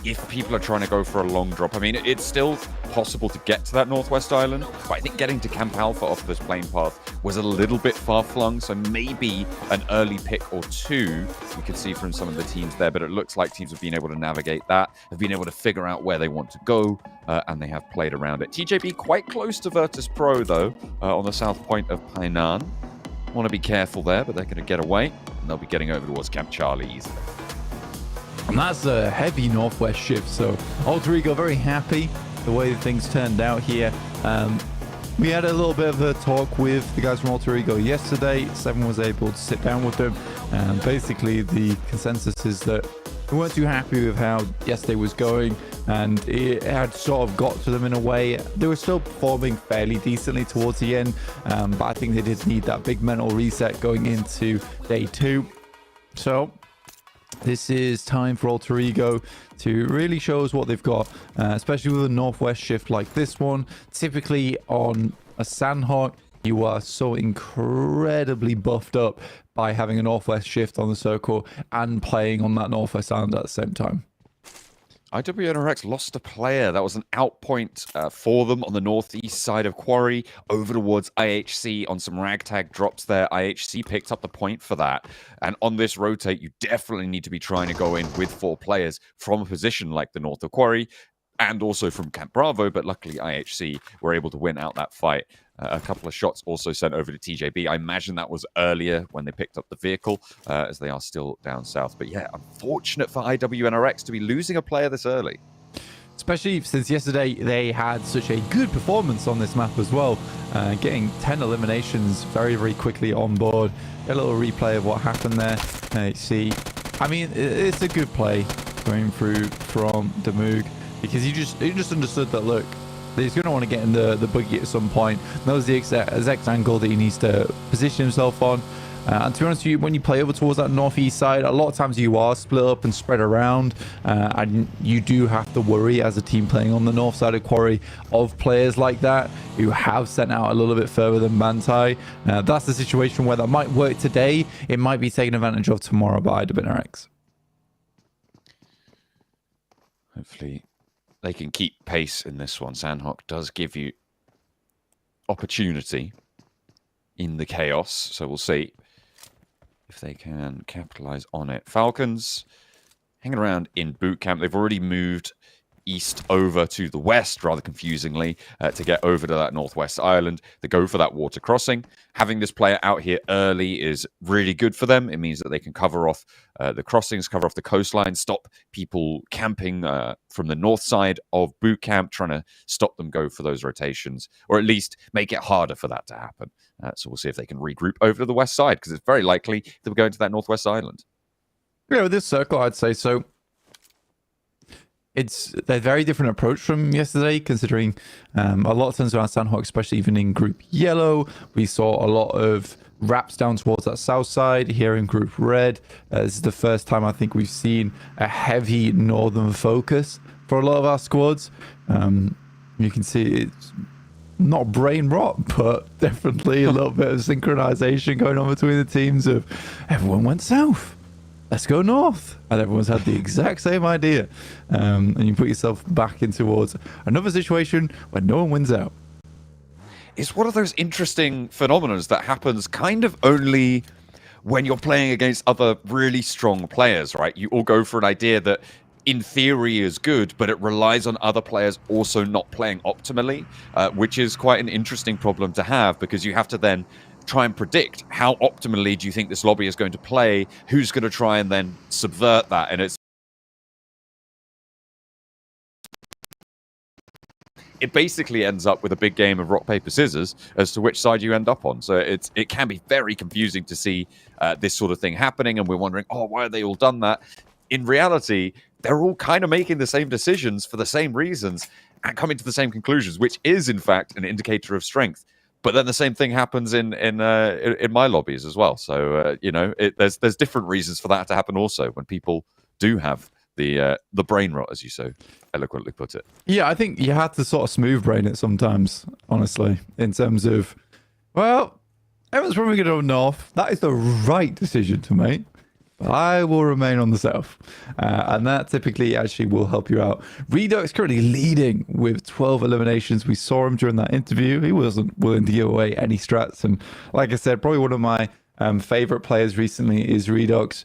If people are trying to go for a long drop, I mean, it's still possible to get to that Northwest Island, but I think getting to Camp Alpha off this plane path was a little bit far-flung, so maybe an early pick or two we could see from some of the teams there, but it looks like teams have been able to navigate that, have been able to figure out where they want to go, and they have played around it. TJB quite close to Virtus Pro, though, on the south point of Painan. Want to be careful there, but they're going to get away, and they'll be getting over towards Camp Charlie easily. And that's a heavy northwest shift, so Alter Ego very happy the way things turned out here. We had a little bit of a talk with the guys from Alter Ego yesterday. Seven was able to sit down with them, and basically the consensus is that we weren't too happy with how yesterday was going, and it had sort of got to them in a way. They were still performing fairly decently towards the end, but I think they did need that big mental reset going into day 2. So this is time for Alter Ego to really show us what they've got, especially with a northwest shift like this one. Typically on a Sandhawk, you are so incredibly buffed up by having a northwest shift on the circle and playing on that northwest island at the same time. IWNRX lost a player. That was an outpoint for them on the northeast side of Quarry, over towards IHC on some ragtag drops there. IHC picked up the point for that. And on this rotate, you definitely need to be trying to go in with 4 players from a position like the north of Quarry and also from Camp Bravo, but luckily IHC were able to win out that fight. A couple of shots also sent over to TJB. I imagine that was earlier when they picked up the vehicle, as they are still down south. But yeah, unfortunate for IWNRX to be losing a player this early. Especially since yesterday they had such a good performance on this map as well, getting 10 eliminations very, very quickly on board. A little replay of what happened there. You see, I mean, it's a good play going through from Demoog, because he just understood that, look, he's going to want to get in the buggy at some point. Knows the exact angle that he needs to position himself on. And to be honest with you, when you play over towards that northeast side, a lot of times you are split up and spread around. And you do have to worry as a team playing on the north side of Quarry of players like that who have sent out a little bit further than Bantai. That's the situation where that might work today. It might be taken advantage of tomorrow by IWNRX. Hopefully they can keep pace in this one. Sandhawk does give you opportunity in the chaos, so we'll see if they can capitalize on it. Falcons hanging around in boot camp. They've already moved east over to the west, rather confusingly, to get over to that northwest island. They go for that water crossing. Having this player out here early is really good for them. It means that they can cover off the crossings, cover off the coastline, stop people camping from the north side of boot camp, trying to stop them go for those rotations, or at least make it harder for that to happen. So we'll see if they can regroup over to the west side, because it's very likely that we're going to that northwest island. Yeah, with this circle, I'd say so. It's a very different approach from yesterday, considering a lot of times around Sandhawk, especially even in Group Yellow, we saw a lot of wraps down towards that south side. Here in Group Red, this is the first time I think we've seen a heavy northern focus for a lot of our squads. You can see it's not brain rot, but definitely a little bit of synchronization going on between the teams of everyone went south. Let's go north. And everyone's had the exact same idea. And you put yourself back in towards another situation where no one wins out. It's one of those interesting phenomena that happens kind of only when you're playing against other really strong players, right? You all go for an idea that in theory is good, but it relies on other players also not playing optimally, which is quite an interesting problem to have, because you have to then try and predict how optimally do you think this lobby is going to play, who's going to try and then subvert that, and it basically ends up with a big game of rock, paper, scissors as to which side you end up on. So it can be very confusing to see this sort of thing happening, and we're wondering, oh, why have they all done that? In reality, they're all kind of making the same decisions for the same reasons and coming to the same conclusions, which is, in fact, an indicator of strength. But then the same thing happens in my lobbies as well. So, there's different reasons for that to happen also when people do have the brain rot, as you so eloquently put it. Yeah, I think you have to sort of smooth brain it sometimes, honestly, in terms of, well, everyone's probably going to go north. That is the right decision to make. But I will remain on the south. And that typically actually will help you out. Redux currently leading with 12 eliminations. We saw him during that interview. He wasn't willing to give away any strats. And like I said, probably one of my favorite players recently is Redux.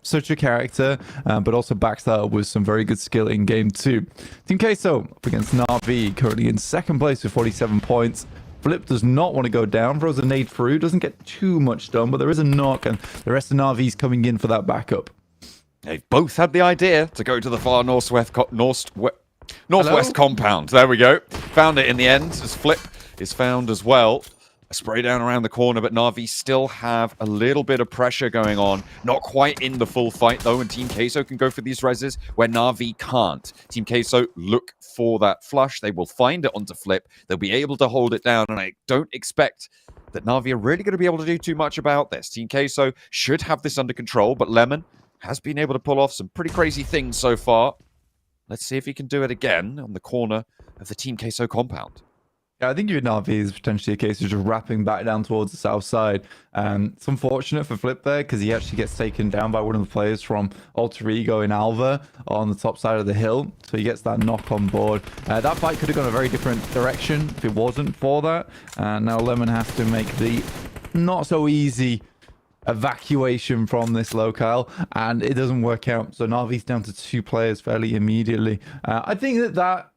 Such a character, but also backs that up with some very good skill in game 2. Team Queso up against Na'Vi, currently in second place with 47 points. Flip does not want to go down, throws a nade through, doesn't get too much done, but there is a knock, and the rest of Na'Vi's coming in for that backup. They've both had the idea to go to the far northwest compound. There we go. Found it in the end, as Flip is found as well. A spray down around the corner, but Na'Vi still have a little bit of pressure going on. Not quite in the full fight, though, and Team Queso can go for these reses where Na'Vi can't. Team Queso look for that flush. They will find it onto Flip. They'll be able to hold it down, and I don't expect that Na'Vi are really going to be able to do too much about this. Team Queso should have this under control, but Lemon has been able to pull off some pretty crazy things so far. Let's see if he can do it again on the corner of the Team Queso compound. Yeah, I think even Na'Vi is potentially a case of just wrapping back down towards the south side. It's unfortunate for Flip there because he actually gets taken down by one of the players from Alter Ego in Alva on the top side of the hill. So he gets that knock on board. That fight could have gone a very different direction if it wasn't for that. Now Lemon has to make the not so easy evacuation from this locale, and it doesn't work out. So Na'Vi's down to 2 players fairly immediately. I think that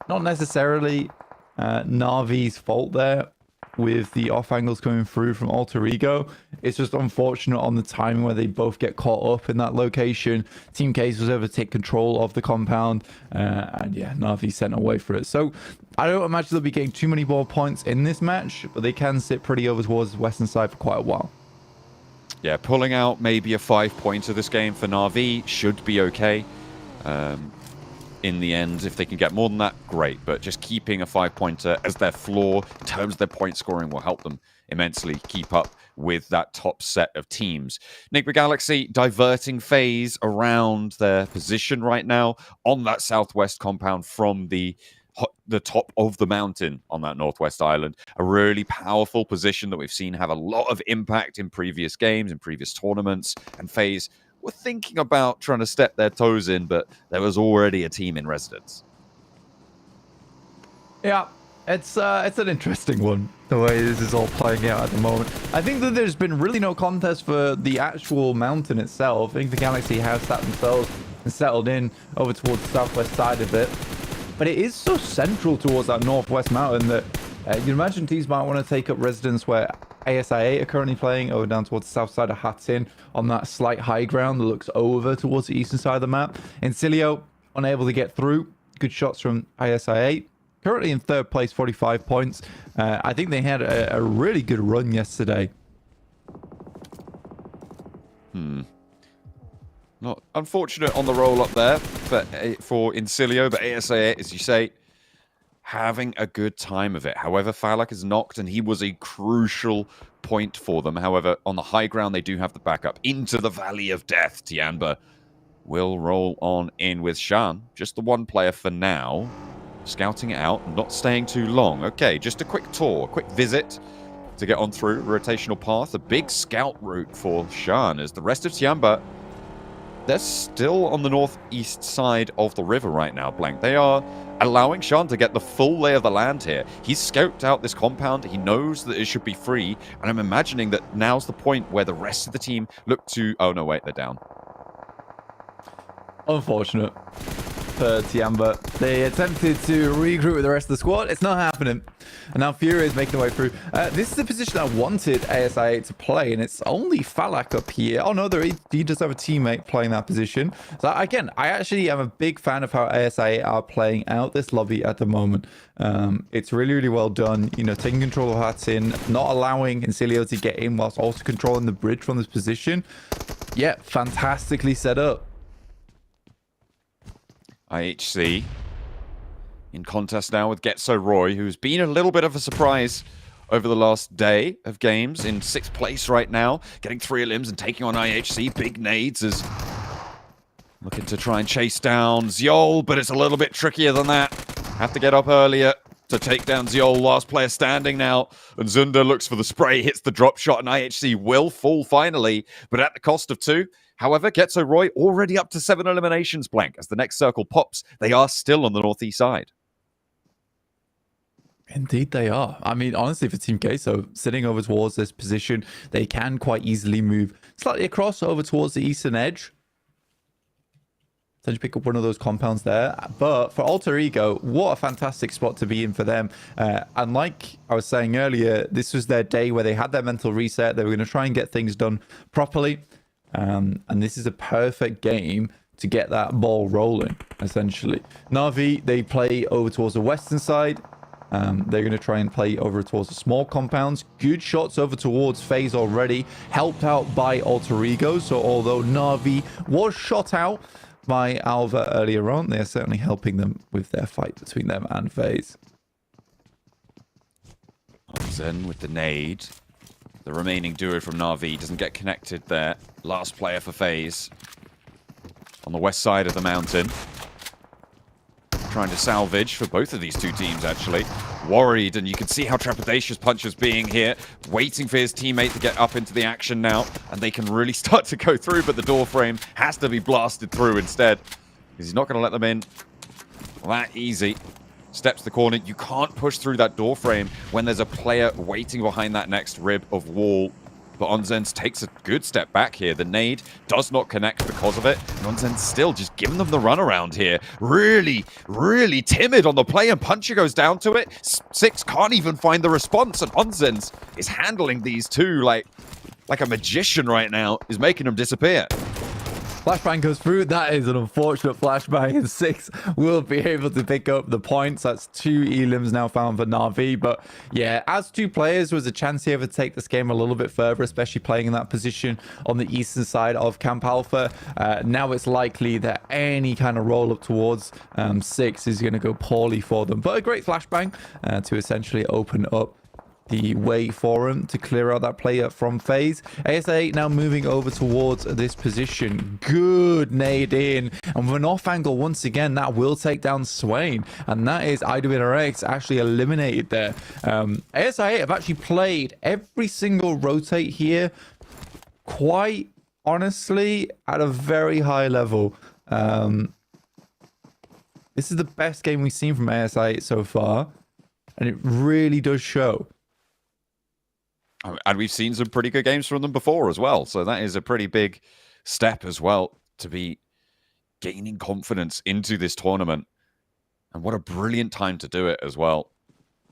not necessarily Na'Vi's fault there with the off angles coming through from Alter Ego. It's just unfortunate on the timing where they both get caught up in that location. Team Case was able to take control of the compound, and yeah, Na'Vi sent away for it. So I don't imagine they'll be getting too many more points in this match, but they can sit pretty over towards the western side for quite a while. Yeah, pulling out maybe a 5-pointer this game for Na'Vi should be okay. In the end, if they can get more than that, great. But just keeping a 5-pointer as their floor in terms of their point scoring will help them immensely keep up with that top set of teams. Enigma Galaxy diverting phase around their position right now on that southwest compound from the top of the mountain on that northwest island. A really powerful position that we've seen have a lot of impact in previous games, in previous tournaments, and phase were thinking about trying to step their toes in, but there was already a team in residence. Yeah, it's an interesting one, the way this is all playing out at the moment. I think that there's been really no contest for the actual mountain itself. I think the Galaxy have sat themselves and settled in over towards the southwest side of it. But it is so central towards that northwest mountain that you imagine teams might want to take up residence where ASI8 are currently playing over down towards the south side of Hatin on that slight high ground that looks over towards the eastern side of the map. Incilio unable to get through. Good shots from ASI8. Currently in third place, 45 points. I think they had a really good run yesterday. Not unfortunate on the roll up there for Incilio, but ASI8, as you say, having a good time of it. However, Falak is knocked, and he was a crucial point for them. However, on the high ground, they do have the backup into the Valley of Death. Tianba will roll on in with Shan. Just the one player for now. Scouting it out, not staying too long. Okay, just a quick tour, a quick visit to get on through. Rotational path, a big scout route for Shan, as the rest of Tianba, they're still on the northeast side of the river right now, Blank. They are allowing Shan to get the full lay of the land here. He's scoped out this compound. He knows that it should be free. And I'm imagining that now's the point where the rest of the team look to... Oh, no, wait, they're down. Unfortunate for Tiamba. They attempted to regroup with the rest of the squad. It's not happening. And now Fury is making their way through. This is the position I wanted ASI to play, and it's only Falak up here. Oh no, he does have a teammate playing that position. So again, I actually am a big fan of how ASI are playing out this lobby at the moment. It's really, really well done. You know, taking control of Hatin, not allowing Incilio to get in whilst also controlling the bridge from this position. Yeah, fantastically set up. IHC in contest now with Getso Roy, who's been a little bit of a surprise over the last day of games, in 6th place right now, getting 3 limbs and taking on IHC. Big nades is looking to try and chase down Ziol, but it's a little bit trickier than that. Have to get up earlier to take down Ziol. Last player standing now, and Zunda looks for the spray, hits the drop shot, and IHC will fall finally, but at the cost of 2. However, Getso Roy already up to 7 eliminations, Blank. As the next circle pops, they are still on the northeast side. Indeed they are. I mean, honestly, for Team Queso, sitting over towards this position, they can quite easily move slightly across over towards the eastern edge. So you pick up one of those compounds there. But for Alter Ego, what a fantastic spot to be in for them. And like I was saying earlier, this was their day where they had their mental reset. They were going to try and get things done properly. And this is a perfect game to get that ball rolling, essentially. Na'Vi, they play over towards the western side. They're going to try and play over towards the small compounds. Good shots over towards FaZe already, helped out by Alter Ego. So although Na'Vi was shot out by Alva earlier on, they're certainly helping them with their fight between them and FaZe. Zen with the nade. The remaining duo from Na'Vi doesn't get connected there. Last player for FaZe on the west side of the mountain. Trying to salvage for both of these two teams, actually. Worried, and you can see how trepidatious Puncher's being here. Waiting for his teammate to get up into the action now, and they can really start to go through, but the door frame has to be blasted through instead, because he's not going to let them in that easy. Steps the corner. You can't push through that door frame when there's a player waiting behind that next rib of wall. But Onzen's takes a good step back here. The nade does not connect because of it. And Onzen's still just giving them the runaround here. Really, really timid on the play, and Puncher goes down to it. Six can't even find the response, and Onzen's is handling these two like a magician right now. Is making them disappear. Flashbang goes through. That is an unfortunate flashbang, and 6 will be able to pick up the points. That's 2 elims now found for Na'Vi. But yeah, as 2 players, there was a chance here to take this game a little bit further, especially playing in that position on the eastern side of Camp Alpha. Now it's likely that any kind of roll up towards 6 is going to go poorly for them. But a great flashbang to essentially open up the way for him to clear out that player from FaZe. ASA now moving over towards this position. Good nade in, and with an off angle once again, that will take down Swain, and that is IWNRX actually eliminated there. ASI have actually played every single rotate here quite honestly at a very high level. This is the best game we've seen from ASI so far, and it really does show. And we've seen some pretty good games from them before as well. So that is a pretty big step as well to be gaining confidence into this tournament. And what a brilliant time to do it as well.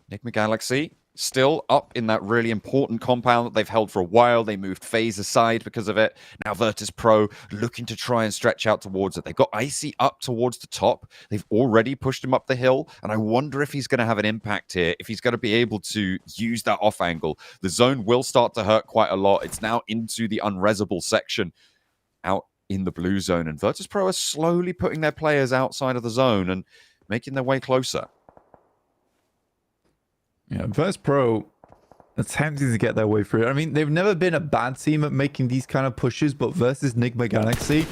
Enigma Galaxy still up in that really important compound that they've held for a while. They moved FaZe aside because of it. Now Virtus Pro looking to try and stretch out towards it. They've got Icy up towards the top. They've already pushed him up the hill, and I wonder if he's going to have an impact here, if he's going to be able to use that off angle. The zone will start to hurt quite a lot. It's now into the unresable section out in the blue zone, and Virtus Pro are slowly putting their players outside of the zone and making their way closer. Yeah, Virtus Pro attempting to get their way through. I mean, they've never been a bad team at making these kind of pushes, but versus Enigma Galaxy,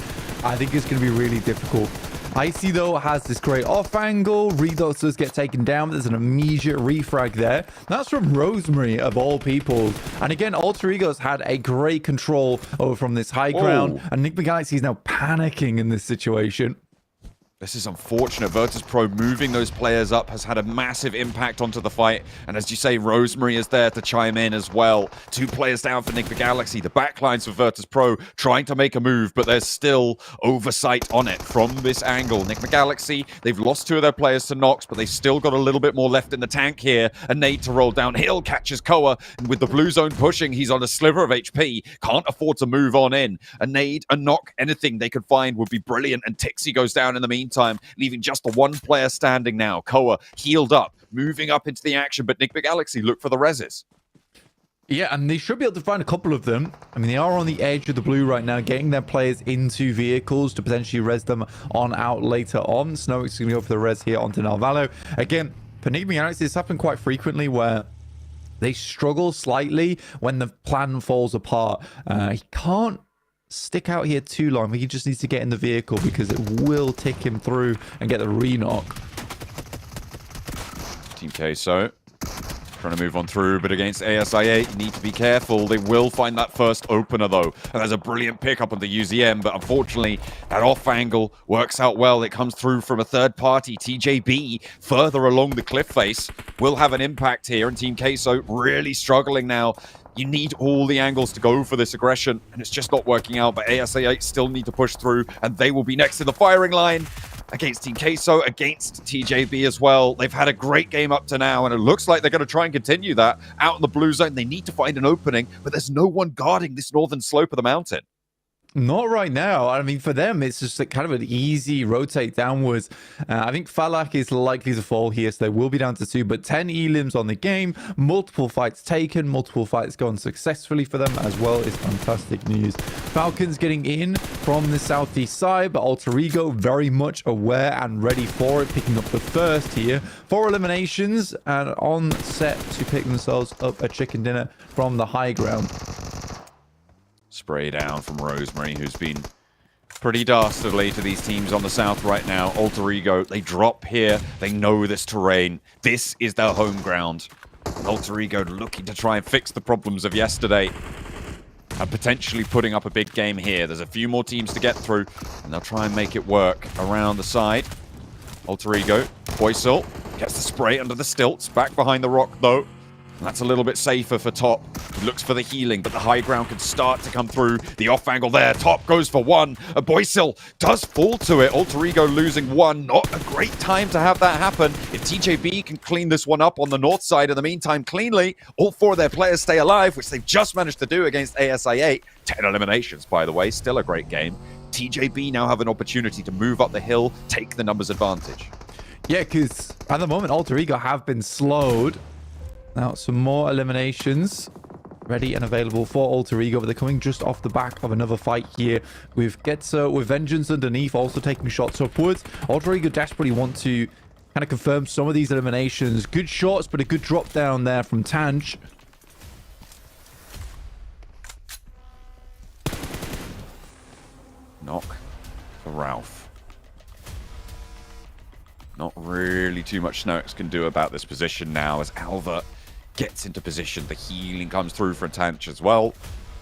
I think it's going to be really difficult. Icy, though, has this great off angle. Redox does get taken down, but there's an immediate refrag there. That's from Rosemary, of all people. And again, Alter Ego's had a great control over from this high ground, and Enigma Galaxy is now panicking in this situation. This is unfortunate. Virtus.pro moving those players up has had a massive impact onto the fight. And as you say, Rosemary is there to chime in as well. 2 players down for Nick the Galaxy. The backlines for Virtus.pro trying to make a move, but there's still oversight on it from this angle. Nick the Galaxy, they've lost 2 of their players to Nox, but they've still got a little bit more left in the tank here. A nade to roll downhill, catches Koa. And with the blue zone pushing, he's on a sliver of HP. Can't afford to move on in. A nade, a knock, anything they could find would be brilliant. And Tixie goes down in the meantime, leaving just the 1 player standing now. Koa healed up, moving up into the action, but Nick the Galaxy look for the reses. Yeah, and they should be able to find a couple of them. I mean, they are on the edge of the blue right now, getting their players into vehicles to potentially res them on out later on. Snowick's going to go for the res here onto Narvalo. Again, for Nick the Galaxy, it's happened quite frequently where they struggle slightly when the plan falls apart. He can't stick out here too long. He just needs to get in the vehicle because it will tick him through and get the re-knock. Team Queso trying to move on through, but against ASIA, you need to be careful. They will find that first opener, though. And there's a brilliant pickup on the UZM, but unfortunately, that off angle works out well. It comes through from a third party. TJB, further along the cliff face, will have an impact here, and Team Queso really struggling now. You need all the angles to go for this aggression, and it's just not working out, but ASA8 still need to push through, and they will be next to the firing line against Team Queso, against TJB as well. They've had a great game up to now, and it looks like they're going to try and continue that. Out in the blue zone, they need to find an opening, but there's no one guarding this northern slope of the mountain. Not right now. I mean, for them, it's just kind of an easy rotate downwards. I think Falak is likely to fall here, so they will be down to 2, but 10 elims on the game, multiple fights taken, multiple fights gone successfully for them as well is fantastic news. Falcons getting in from the southeast side, but Alter Ego very much aware and ready for it, picking up the first here. 4 eliminations and on set to pick themselves up a chicken dinner from the high ground. Spray down from Rosemary, who's been pretty dastardly to these teams on the south right now. Alter Ego, they drop here. They know this terrain. This is their home ground. Alter Ego looking to try and fix the problems of yesterday and potentially putting up a big game here. There's a few more teams to get through, and they'll try and make it work around the side. Alter Ego, Boysil gets the spray under the stilts. Back behind the rock, though. And that's a little bit safer for Top. He looks for the healing, but the high ground can start to come through. The off angle there. Top goes for 1. A Boysil does fall to it. Alter Ego losing 1. Not a great time to have that happen. If TJB can clean this one up on the north side in the meantime cleanly, all 4 of their players stay alive, which they've just managed to do against ASI8. 10 eliminations, by the way. Still a great game. TJB now have an opportunity to move up the hill, take the numbers advantage. Yeah, because at the moment, Alter Ego have been slowed. Now, some more eliminations ready and available for Alter Ego, but they're coming just off the back of another fight here with Getzo, with Vengeance underneath, also taking shots upwards. Alter Ego desperately want to kind of confirm some of these eliminations. Good shots, but a good drop down there from Tanj. Knock for Ralph. Not really too much Snox can do about this position now as Alva gets into position. The healing comes through for Tanch as well.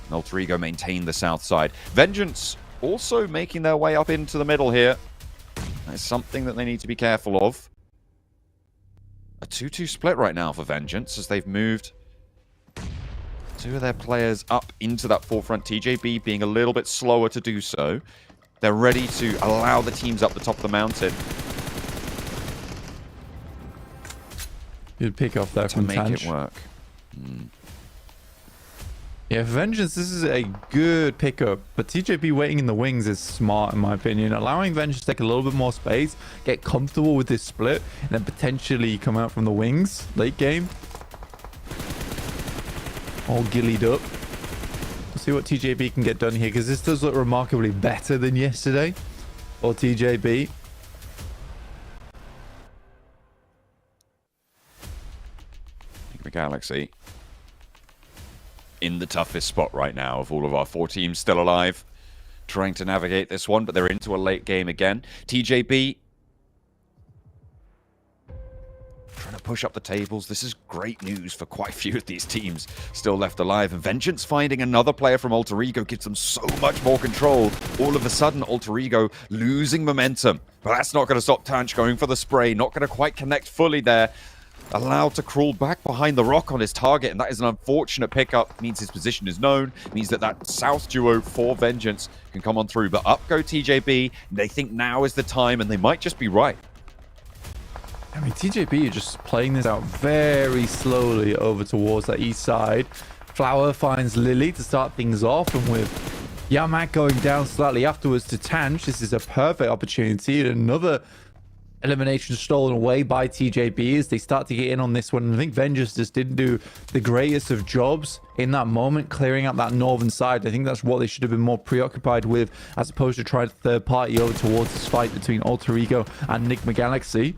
And Alter Ego maintain the south side. Vengeance also making their way up into the middle here. That's something that they need to be careful of. A 2-2 split right now for Vengeance as they've moved 2 of their players up into that forefront. TJB being a little bit slower to do so. They're ready to allow the teams up the top of the mountain. Good pick off there from Tanch. To make it work. Yeah, for Vengeance, this is a good pickup, but TJP waiting in the wings is smart in my opinion. Allowing Vengeance to take a little bit more space, get comfortable with this split, and then potentially come out from the wings late game. All gillied up. We'll see what TJB can get done here, because this does look remarkably better than yesterday. Or TJB. The Galaxy in the toughest spot right now of all of our 4 teams still alive, trying to navigate this one, but they're into a late game again. TJB trying to push up the tables. This is great news for quite a few of these teams still left alive. And Vengeance finding another player from Alter Ego gives them so much more control. All of a sudden, Alter Ego losing momentum. But that's not going to stop Tanch going for the spray. Not going to quite connect fully there. Allowed to crawl back behind the rock on his target, and that is an unfortunate pickup. Means his position is known, means that south duo for Vengeance can come on through. But up go TJB, they think now is the time, and they might just be right. I mean, TJB are just playing this out very slowly over towards that east side. Flower finds Lily to start things off, and with Yamak going down slightly afterwards to Tanch, this is a perfect opportunity. And another elimination stolen away by TJB as they start to get in on this one. And I think Vengeance just didn't do the greatest of jobs in that moment, clearing out that northern side. I think that's what they should have been more preoccupied with, as opposed to trying to third party over towards this fight between Alter Ego and Enigma Galaxy.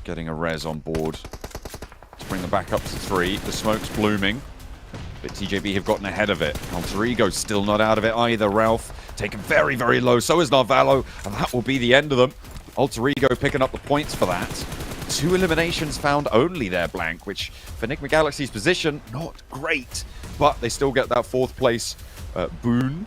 Getting a res on board to bring the back up to 3. The smoke's blooming, but TJB have gotten ahead of it. Alter Ego's still not out of it either. Ralph taken very, very low. So is Narvalo, and that will be the end of them. Alter Ego picking up the points for that. 2 eliminations found only there, Blank, which for Enigma Galaxy's position, not great. But they still get that 4th place boon.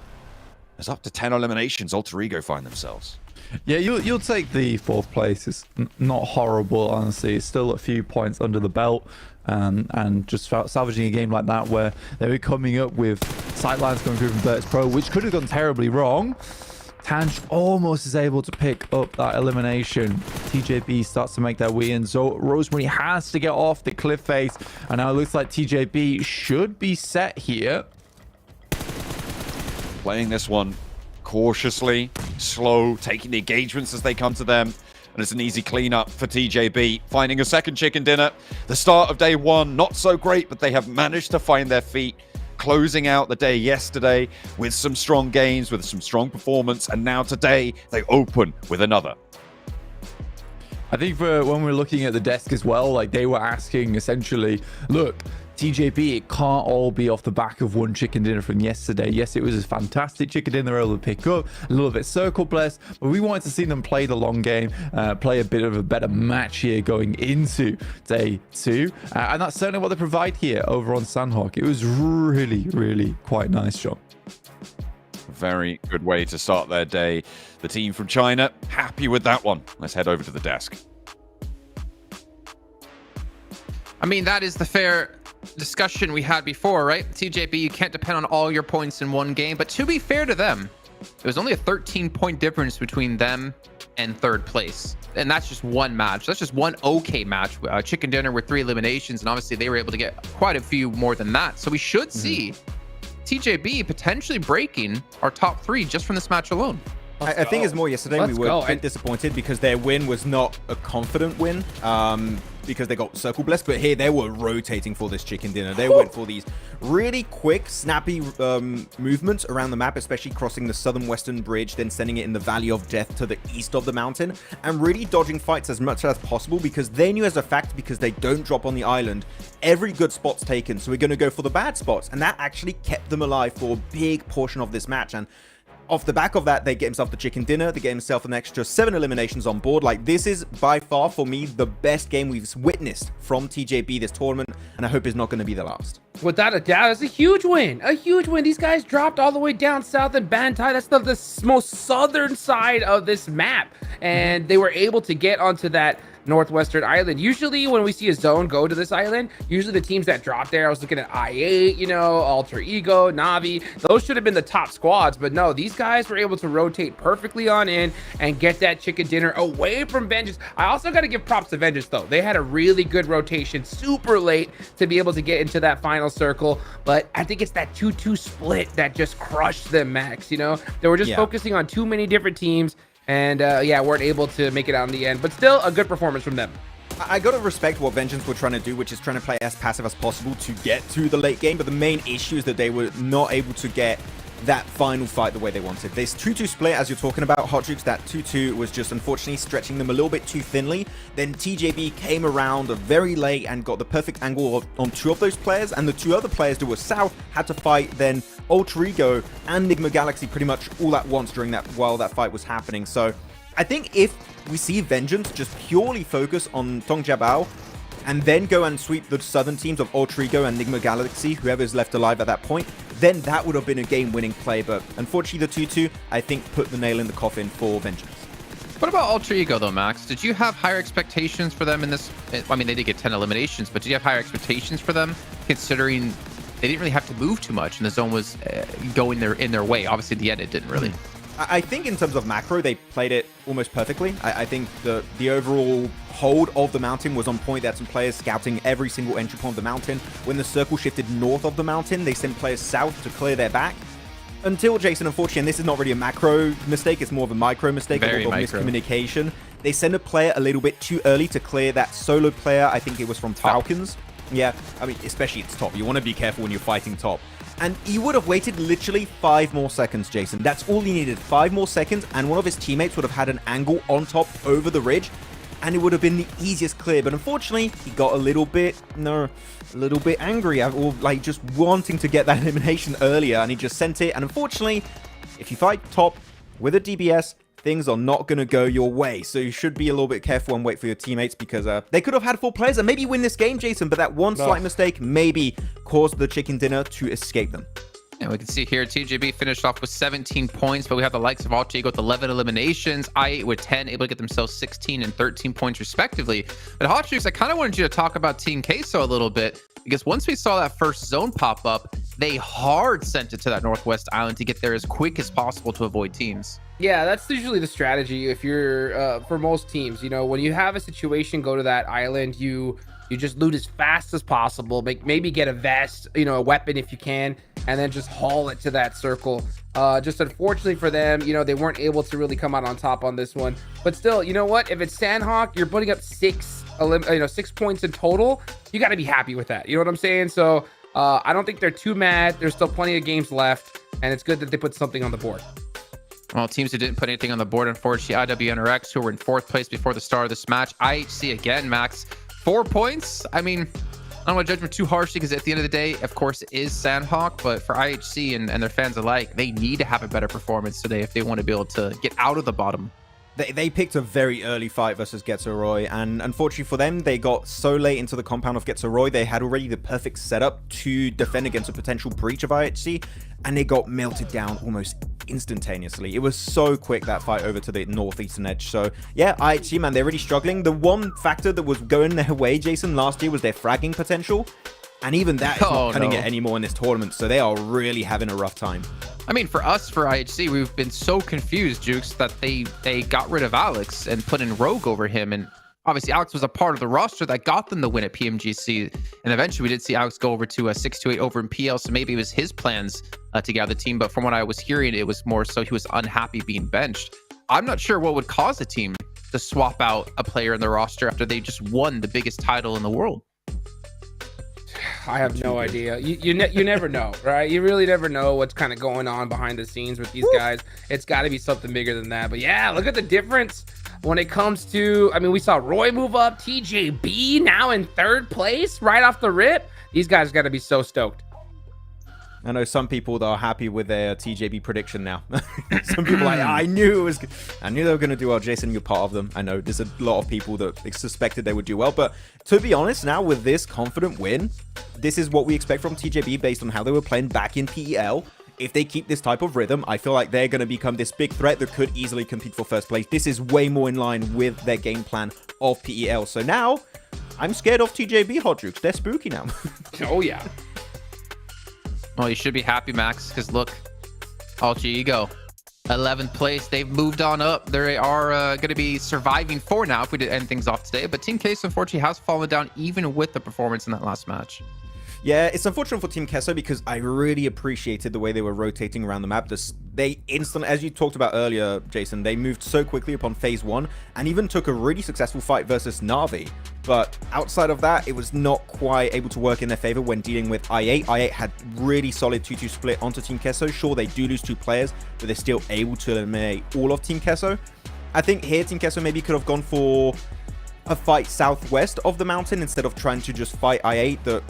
There's up to 10 eliminations Alter Ego find themselves. Yeah, you'll take the 4th place. It's not horrible, honestly. It's still a few points under the belt. And just salvaging a game like that where they were coming up with sightlines going through from Virtus Pro, which could have gone terribly wrong. Tanch almost is able to pick up that elimination. TJB starts to make their way in, so Rosemary has to get off the cliff face, and now it looks like TJB should be set here. Playing this one cautiously, slow, taking the engagements as they come to them. And it's an easy cleanup for TJB. Finding a second chicken dinner. The start of day 1, not so great, but they have managed to find their feet. Closing out the day yesterday with some strong games, with some strong performance. And now today, they open with another. I think when we're looking at the desk as well, like they were asking essentially, look, TJB, it can't all be off the back of one chicken dinner from yesterday. Yes, it was a fantastic chicken dinner they were able to pick up, a little bit circle blessed, but we wanted to see them play the long game, play a bit of a better match here going into day 2. And that's certainly what they provide here over on Sandhawk. It was really, really quite nice, John. Very good way to start their day. The team from China, happy with that one. Let's head over to the desk. I mean, that is the fair discussion we had before, right? TJB, you can't depend on all your points in one game, but to be fair to them, it was only a 13-point difference between them and 3rd place, and that's just one match. That's just one okay match. Chicken dinner with 3 eliminations, and obviously they were able to get quite a few more than that, so we should see TJB potentially breaking our top 3 just from this match alone. I think it's more yesterday we were a bit disappointed because their win was not a confident win, because they got circle blessed, but here they were rotating for this chicken dinner. They went for these really quick, snappy movements around the map, especially crossing the southern western bridge, then sending it in the Valley of Death to the east of the mountain, and really dodging fights as much as possible because they knew as a fact, because they don't drop on the island, every good spot's taken, so we're going to go for the bad spots, and that actually kept them alive for a big portion of this match. And off the back of that, they get himself the chicken dinner. They get himself an extra 7 eliminations on board. Like, this is by far, for me, the best game we've witnessed from TJB this tournament, and I hope it's not going to be the last. Without a doubt, it's a huge win. A huge win. These guys dropped all the way down south in Bantai. That's the most southern side of this map, and they were able to get onto that northwestern island. Usually when we see a zone go to this island, usually the teams that drop there, I was looking at I8, you know, Alter Ego, Navi, those should have been the top squads, but no, these guys were able to rotate perfectly on in and get that chicken dinner away from Vengeance. I also got to give props to Vengeance though. They had a really good rotation super late to be able to get into that final circle, but I think it's that 2-2 split that just crushed them, Max. You know, they were just focusing on too many different teams, and yeah, weren't able to make it out in the end, but still a good performance from them. I gotta respect what Vengeance were trying to do, which is trying to play as passive as possible to get to the late game, but the main issue is that they were not able to get that final fight the way they wanted. This 2-2 split, as you're talking about, Hot Jukes, that 2-2 was just unfortunately stretching them a little bit too thinly. Then TJB came around very late and got the perfect angle on 2 of those players, and the 2 other players that were south had to fight then Alter Ego and Enigma Galaxy pretty much all at once during that, while that fight was happening. So I think if we see Vengeance just purely focus on Tong Jiabao and then go and sweep the southern teams of Ultrigo and Enigma Galaxy, whoever's left alive at that point, then that would have been a game-winning play. But unfortunately, the 2-2, I think, put the nail in the coffin for Vengeance. What about Alter Ego, though, Max? Did you have higher expectations for them in this? I mean, they did get 10 eliminations, but did you have higher expectations for them, considering they didn't really have to move too much and the zone was going in their way? Obviously, at the end, it didn't really. I think in terms of macro, they played it almost perfectly. I think the overall hold of the mountain was on point. They had some players scouting every single entry point of the mountain. When the circle shifted north of the mountain, they sent players south to clear their back. Until Jason, unfortunately, and this is not really a macro mistake, it's more of a micro mistake, Very of micro. miscommunication. They sent a player a little bit too early to clear that solo player. I think it was from Falcons. Yeah, I mean, especially it's top. You want to be careful when you're fighting top. And he would have waited literally 5 more seconds, Jason. That's all he needed. 5 more seconds, and one of his teammates would have had an angle on top over the ridge, and it would have been the easiest clear. But unfortunately, he got a little bit angry, or like just wanting to get that elimination earlier, and he just sent it. And unfortunately, if you fight top with a DBS, things are not going to go your way. So you should be a little bit careful and wait for your teammates, because they could have had 4 players and maybe win this game, Jason, but that one slight mistake maybe caused the chicken dinner to escape them. And we can see here, TJB finished off with 17 points, but we have the likes of Alter Ego with 11 eliminations, I8 with 10, able to get themselves 16 and 13 points respectively. But Hot Juice, I kind of wanted you to talk about Team Queso a little bit, because once we saw that first zone pop up, they hard sent it to that northwest island to get there as quick as possible to avoid teams. Yeah, that's usually the strategy if you're for most teams. You know, when you have a situation go to that island, you just loot as fast as possible, maybe get a vest, you know, a weapon if you can, and then just haul it to that circle. Just unfortunately for them, you know, they weren't able to really come out on top on this one. But still, you know what? If it's Sandhawk, you're putting up 6 points in total. You got to be happy with that. You know what I'm saying? So I don't think they're too mad. There's still plenty of games left, and it's good that they put something on the board. Well, teams who didn't put anything on the board, unfortunately, IWNRX, who were in 4th place before the start of this match. IHC again, Max, 4 points. I mean, I don't want to judge them too harshly, because at the end of the day, of course, it is Sandhawk, but for IHC and their fans alike, they need to have a better performance today if they want to be able to get out of the bottom. They picked a very early fight versus Getzeroy, and unfortunately for them, they got so late into the compound of Getzeroy, they had already the perfect setup to defend against a potential breach of IHC, and they got melted down almost instantaneously. It was so quick, that fight over to the northeastern edge. So yeah, IHC, man, they're really struggling. The one factor that was going their way, Jason, last year was their fragging potential, and even that is not cutting it anymore in this tournament, so they are really having a rough time. I mean, for us, for IHC, we've been so confused, Jukes, that they got rid of Alex and put in Rogue over him. And obviously, Alex was a part of the roster that got them the win at PMGC. And eventually, we did see Alex go over to a 628 over in PL. So maybe it was his plans to gather the team. But from what I was hearing, it was more so he was unhappy being benched. I'm not sure what would cause a team to swap out a player in the roster after they just won the biggest title in the world. I have no idea. You never know, right? You really never know what's kind of going on behind the scenes with these guys. It's got to be something bigger than that. But yeah, look at the difference when it comes to, I mean, we saw Roy move up, TJB now in 3rd place right off the rip. These guys got to be so stoked. I know some people that are happy with their TJB prediction now. Some people are like, I knew they were going to do well. Jason, you're part of them. I know there's a lot of people that suspected they would do well. But to be honest, now with this confident win, this is what we expect from TJB based on how they were playing back in PEL. If they keep this type of rhythm, I feel like they're going to become this big threat that could easily compete for 1st place. This is way more in line with their game plan of PEL. So now, I'm scared of TJB, Hot Jukes. They're spooky now. Oh, yeah. Well, you should be happy, Max, because look, Alter Ego, 11th place. They've moved on up. They are going to be surviving 4 now if we did end things off today. But Team Case, unfortunately, has fallen down even with the performance in that last match. Yeah, it's unfortunate for Team Kesso because I really appreciated the way they were rotating around the map. They instantly, as you talked about earlier, Jason, they moved so quickly upon phase 1 and even took a really successful fight versus Na'Vi. But outside of that, it was not quite able to work in their favor when dealing with I8. I8 had really solid 2-2 split onto Team Kesso. Sure, they do lose 2 players, but they're still able to eliminate all of Team Kesso. I think here Team Kesso maybe could have gone for a fight southwest of the mountain instead of trying to just fight I8 that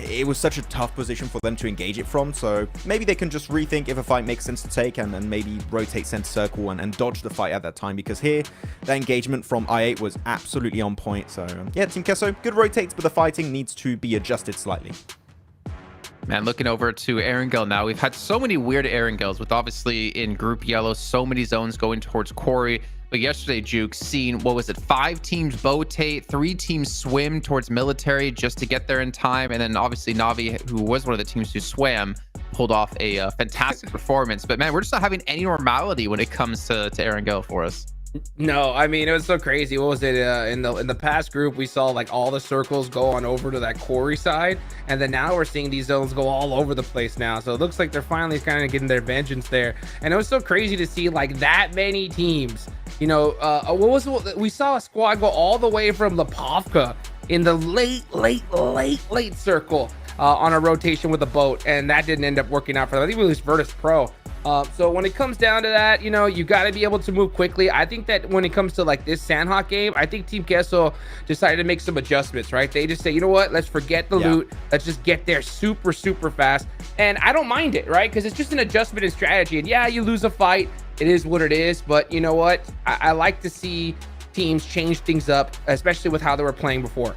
it was such a tough position for them to engage it from, so maybe they can just rethink if a fight makes sense to take and then maybe rotate center circle and dodge the fight at that time, because here, that engagement from I8 was absolutely on point. So yeah, Team Kesso, good rotates, but the fighting needs to be adjusted slightly. Man, looking over to Erangel now. We've had so many weird Erangels with obviously in Group Yellow, so many zones going towards Quarry. But yesterday, Juke, seen, what was it, 5 teams botate, 3 teams swim towards military just to get there in time. And then obviously Navi, who was one of the teams who swam, pulled off a fantastic performance. But man, we're just not having any normality when it comes to Erangel for us. No, I mean, it was so crazy. What was it in the past group? We saw like all the circles go on over to that Quarry side, and then now we're seeing these zones go all over the place now. So it looks like they're finally kind of getting their vengeance there. And it was so crazy to see like that many teams. You know, we saw a squad go all the way from Lipovka in the late circle on a rotation with a boat, and that didn't end up working out for them. I think we lose Virtus Pro. So when it comes down to that, you know, you got to be able to move quickly. I think that when it comes to like this Sandhawk game, I think Team Kesso decided to make some adjustments, right? They just say, you know what, let's forget the loot. Let's just get there super fast. And I don't mind it, right? Because it's just an adjustment in strategy. And yeah, you lose a fight. It is what it is. But you know what? I like to see teams change things up, especially with how they were playing before.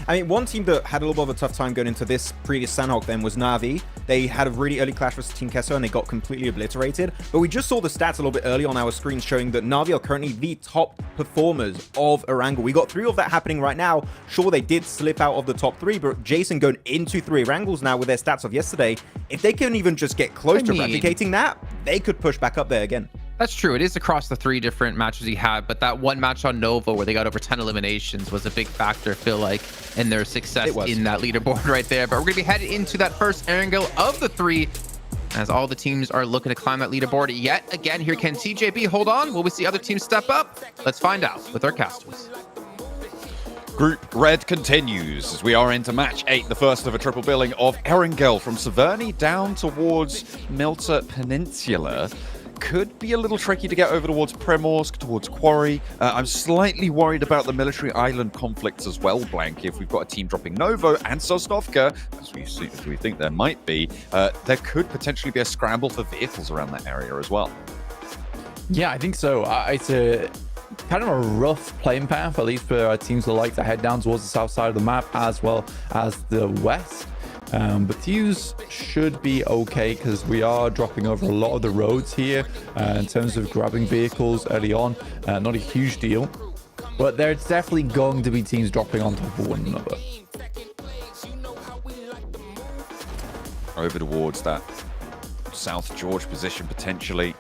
I mean, one team that had a little bit of a tough time going into this previous Sandhawk then was Navi. They had a really early clash with Team Kesso and they got completely obliterated. But we just saw the stats a little bit early on our screen showing that Navi are currently the top performers of Erangel. We got 3 of that happening right now. Sure, they did slip out of the top 3, but Jason going into 3 Erangels now with their stats of yesterday. If they can even just get close to replicating that, they could push back up there again. That's true. It is across the 3 different matches he had, but that one match on Nova where they got over 10 eliminations was a big factor, I feel like, in their success in that leaderboard right there. But we're going to be headed into that first Erangel of the 3 as all the teams are looking to climb that leaderboard yet again. Here can CJB hold on. Will we see other teams step up? Let's find out with our casters. Group Red continues as we are into match 8, the first of a triple billing of Erangel from Severny down towards Milta Peninsula. Could be a little tricky to get over towards Primorsk, towards Quarry. I'm slightly worried about the military island conflicts as well, Blank. If we've got a team dropping Novo and Sosnovka, as we think there might be, there could potentially be a scramble for vehicles around that area as well. Yeah, I think so. It's a kind of a rough playing path, at least for teams that like to head down towards the south side of the map as well as the west. But teams should be okay because we are dropping over a lot of the roads here in terms of grabbing vehicles early on. Not a huge deal, but there's definitely going to be teams dropping on top of one another. Over towards that South George position potentially.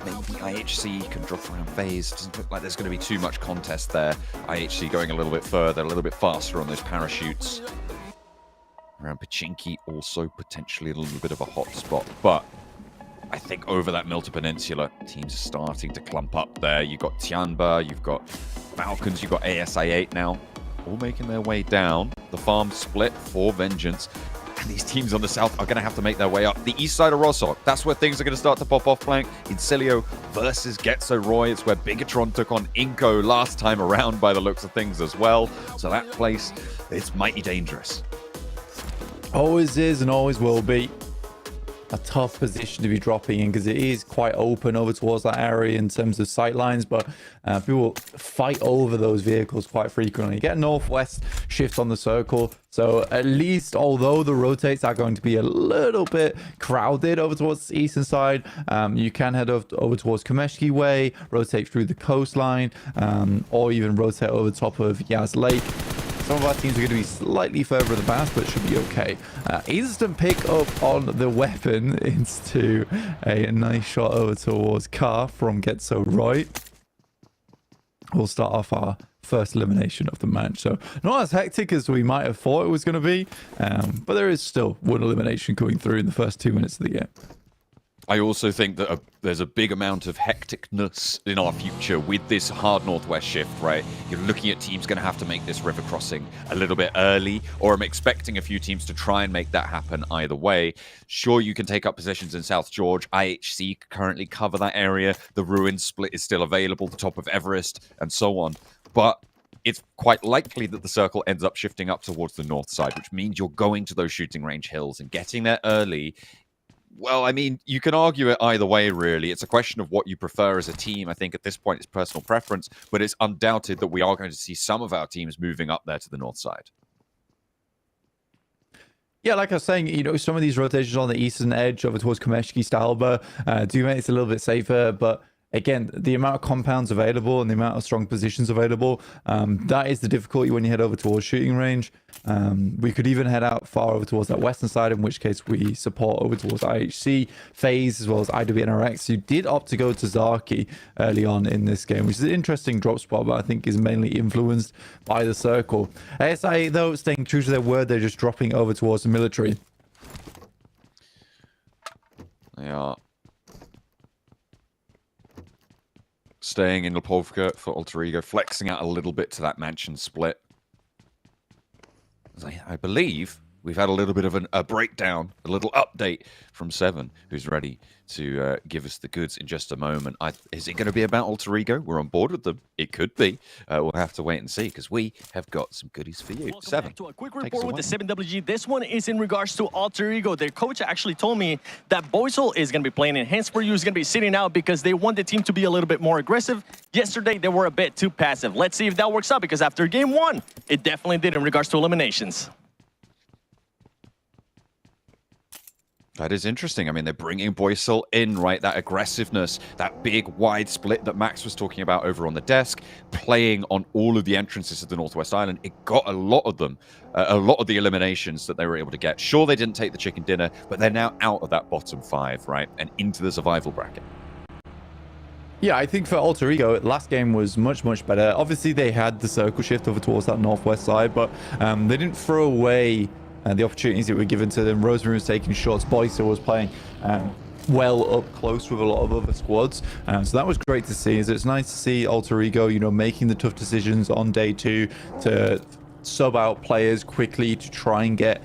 Maybe IHC can drop around phase. Doesn't look like there's going to be too much contest there. IHC going a little bit further, a little bit faster on those parachutes. Around Pachinki, also potentially a little bit of a hot spot, but I think over that Milta Peninsula, teams are starting to clump up there. You've got Tianba, you've got Falcons, you've got ASI8 now, all making their way down. The farm split for Vengeance, and these teams on the south are going to have to make their way up. The east side of Rossok, that's where things are going to start to pop off, Blank. Incilio versus Getso Roy, it's where Bigatron took on Inko last time around by the looks of things as well. So that place, it's mighty dangerous. Always is and always will be a tough position to be dropping in because it is quite open over towards that area in terms of sight lines, but people fight over those vehicles quite frequently. You get a northwest shift on the circle, so at least although the rotates are going to be a little bit crowded over towards the eastern side, you can head over towards Komeshki Way, rotate through the coastline, or even rotate over the top of Yaz Lake. Some of our teams are going to be slightly further in the past, but should be okay. Instant pick up on the weapon into a nice shot over towards Car from Getso Roy. We'll start off our first elimination of the match. So not as hectic as we might have thought it was going to be, but there is still one elimination coming through in the first 2 minutes of the game. I also think that there's a big amount of hecticness in our future with this hard northwest shift, right? You're looking at teams going to have to make this river crossing a little bit early, or I'm expecting a few teams to try and make that happen either way. Sure, you can take up positions in South George. IHC currently cover that area. The Ruin split is still available, the top of Everest, and so on. But it's quite likely that the circle ends up shifting up towards the north side, which means you're going to those shooting range hills and getting there early. Well, I mean, you can argue it either way, really. It's a question of what you prefer as a team. I think at this point it's personal preference, but it's undoubted that we are going to see some of our teams moving up there to the north side. Yeah, like I was saying, you know, some of these rotations on the eastern edge over towards Komeshki, Stalber do make it a little bit safer, but again, the amount of compounds available and the amount of strong positions available, that is the difficulty when you head over towards shooting range. We could even head out far over towards that western side, in which case we support over towards IHC, FaZe, as well as IWNRX, who did opt to go to Zaki early on in this game, which is an interesting drop spot, but I think is mainly influenced by the circle. ASI, though, staying true to their word, they're just dropping over towards the military. They are staying in Lipovka for Alter Ego, flexing out a little bit to that mansion split. I believe we've had a little bit of a breakdown, a little update from Seven, who's ready to give us the goods in just a moment. Is it going to be about Alter Ego? We're on board with them. It could be. We'll have to wait and see, because we have got some goodies for you. Seven, to a quick report with the 7WG. This one is in regards to Alter Ego. Their coach actually told me that Boysel is going to be playing Enhanced for You, is going to be sitting out because they want the team to be a little bit more aggressive. Yesterday, they were a bit too passive. Let's see if that works out, because after game one, it definitely did in regards to eliminations. That is interesting. I mean, they're bringing Boysel in, right? That aggressiveness, that big wide split that Max was talking about over on the desk, playing on all of the entrances of the Northwest Island. It got a lot of them, a lot of the eliminations that they were able to get. Sure, they didn't take the chicken dinner, but they're now out of that bottom five, right? And into the survival bracket. Yeah, I think for Alter Ego, last game was much, much better. Obviously, they had the circle shift over towards that northwest side, but they didn't throw away the opportunities that were given to them. Rosemary was taking shots. Boycer was playing well up close with a lot of other squads. So that was great to see. It's nice to see Alter Ego, you know, making the tough decisions on day two to sub out players quickly to try and get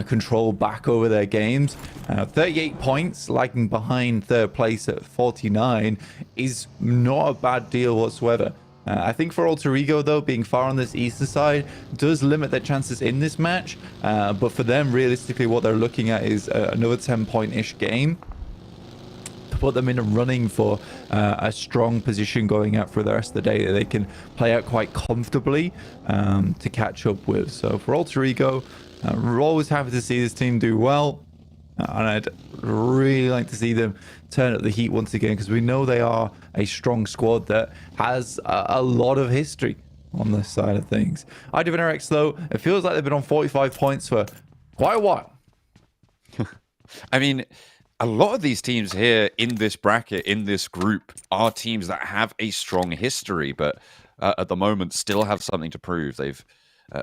control back over their games. 38 points, lagging behind third place at 49, is not a bad deal whatsoever. I think for Alter Ego, though, being far on this eastern side does limit their chances in this match. But for them, realistically, what they're looking at is another 10-point-ish game to put them in a running for a strong position going out for the rest of the day that they can play out quite comfortably to catch up with. So for Alter Ego, we're always happy to see this team do well. And I'd really like to see them turn up the heat once again, because we know they are a strong squad that has a lot of history on this side of things. IWNRX, though, it feels like they've been on 45 points for quite a while. I mean, a lot of these teams here in this bracket, in this group, are teams that have a strong history, but at the moment still have something to prove. They've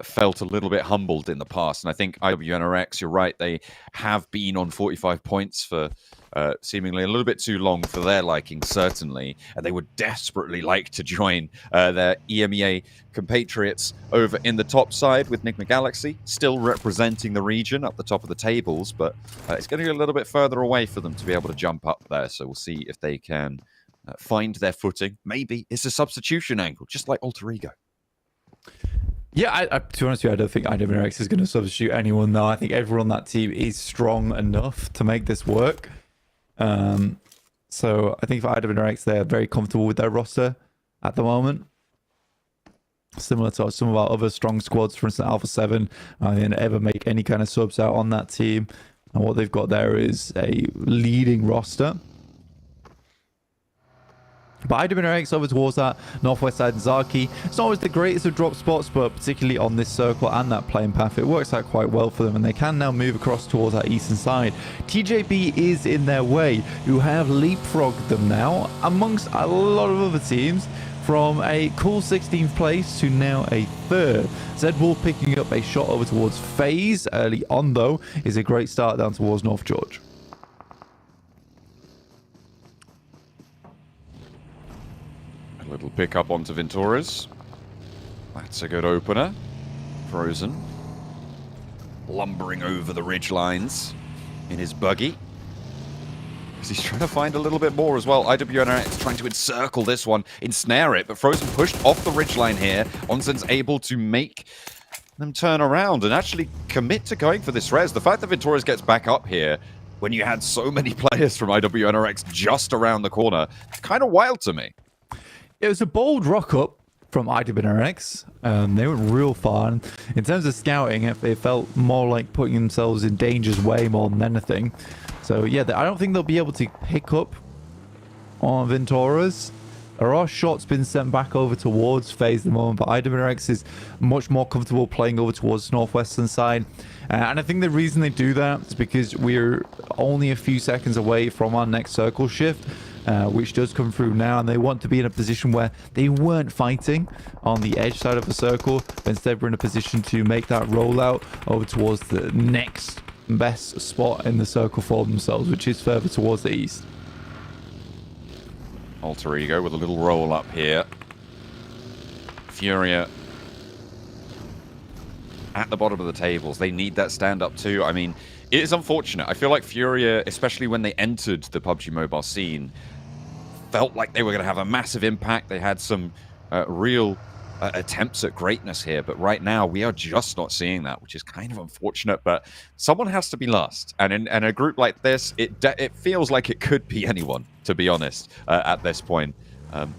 felt a little bit humbled in the past. And I think IWNRX, you're right, they have been on 45 points for seemingly a little bit too long for their liking, certainly. And they would desperately like to join their EMEA compatriots over in the top side with Nigma Galaxy, still representing the region up the top of the tables, but it's going to be a little bit further away for them to be able to jump up there. So we'll see if they can find their footing. Maybe it's a substitution angle, just like Alter Ego. Yeah, to be honest with you, I don't think IWNRX is going to substitute anyone, though. I think everyone on that team is strong enough to make this work. So I think for IWNRX, they're very comfortable with their roster at the moment. Similar to some of our other strong squads, for instance, Alpha 7. I didn't ever make any kind of subs out on that team. And what they've got there is a leading roster. But IWNRX over towards that northwest side, Zaki. It's not always the greatest of drop spots, but particularly on this circle and that playing path, it works out quite well for them, and they can now move across towards that eastern side. TJB is in their way, who have leapfrogged them now amongst a lot of other teams, from a cool 16th place to now a 3rd. Zed Wolf picking up a shot over towards FaZe early on, though, is a great start down towards North George. Little pick up onto Venturas. That's a good opener. Frozen. Lumbering over the ridge lines in his buggy. because he's trying to find a little bit more as well. IWNRX trying to encircle this one, ensnare it, but Frozen pushed off the ridgeline here. Onsen's able to make them turn around and actually commit to going for this res. The fact that Victorious gets back up here when you had so many players from IWNRX just around the corner, it's kind of wild to me. It was a bold rock up from IWNRX. They went real far. In terms of scouting, it felt more like putting themselves in danger's way more than anything. So yeah, I don't think they'll be able to pick up on Venturas. There are shots been sent back over towards FaZe at the moment, but IWNRX is much more comfortable playing over towards the northwestern side. And I think the reason they do that is because we're only a few seconds away from our next circle shift, which does come through now, and they want to be in a position where they weren't fighting on the edge side of the circle, but instead we're in a position to make that rollout over towards the next best spot in the circle for themselves, which is further towards the east. Alter Ego with a little roll up here. Furia at the bottom of the tables. They need that stand up too. I mean, it is unfortunate. I feel like Furia, especially when they entered the PUBG Mobile scene, felt like they were going to have a massive impact. They had some real attempts at greatness here, but right now we are just not seeing that, which is kind of unfortunate. But someone has to be last, and in a group like this, it feels like it could be anyone, to be honest, at this point.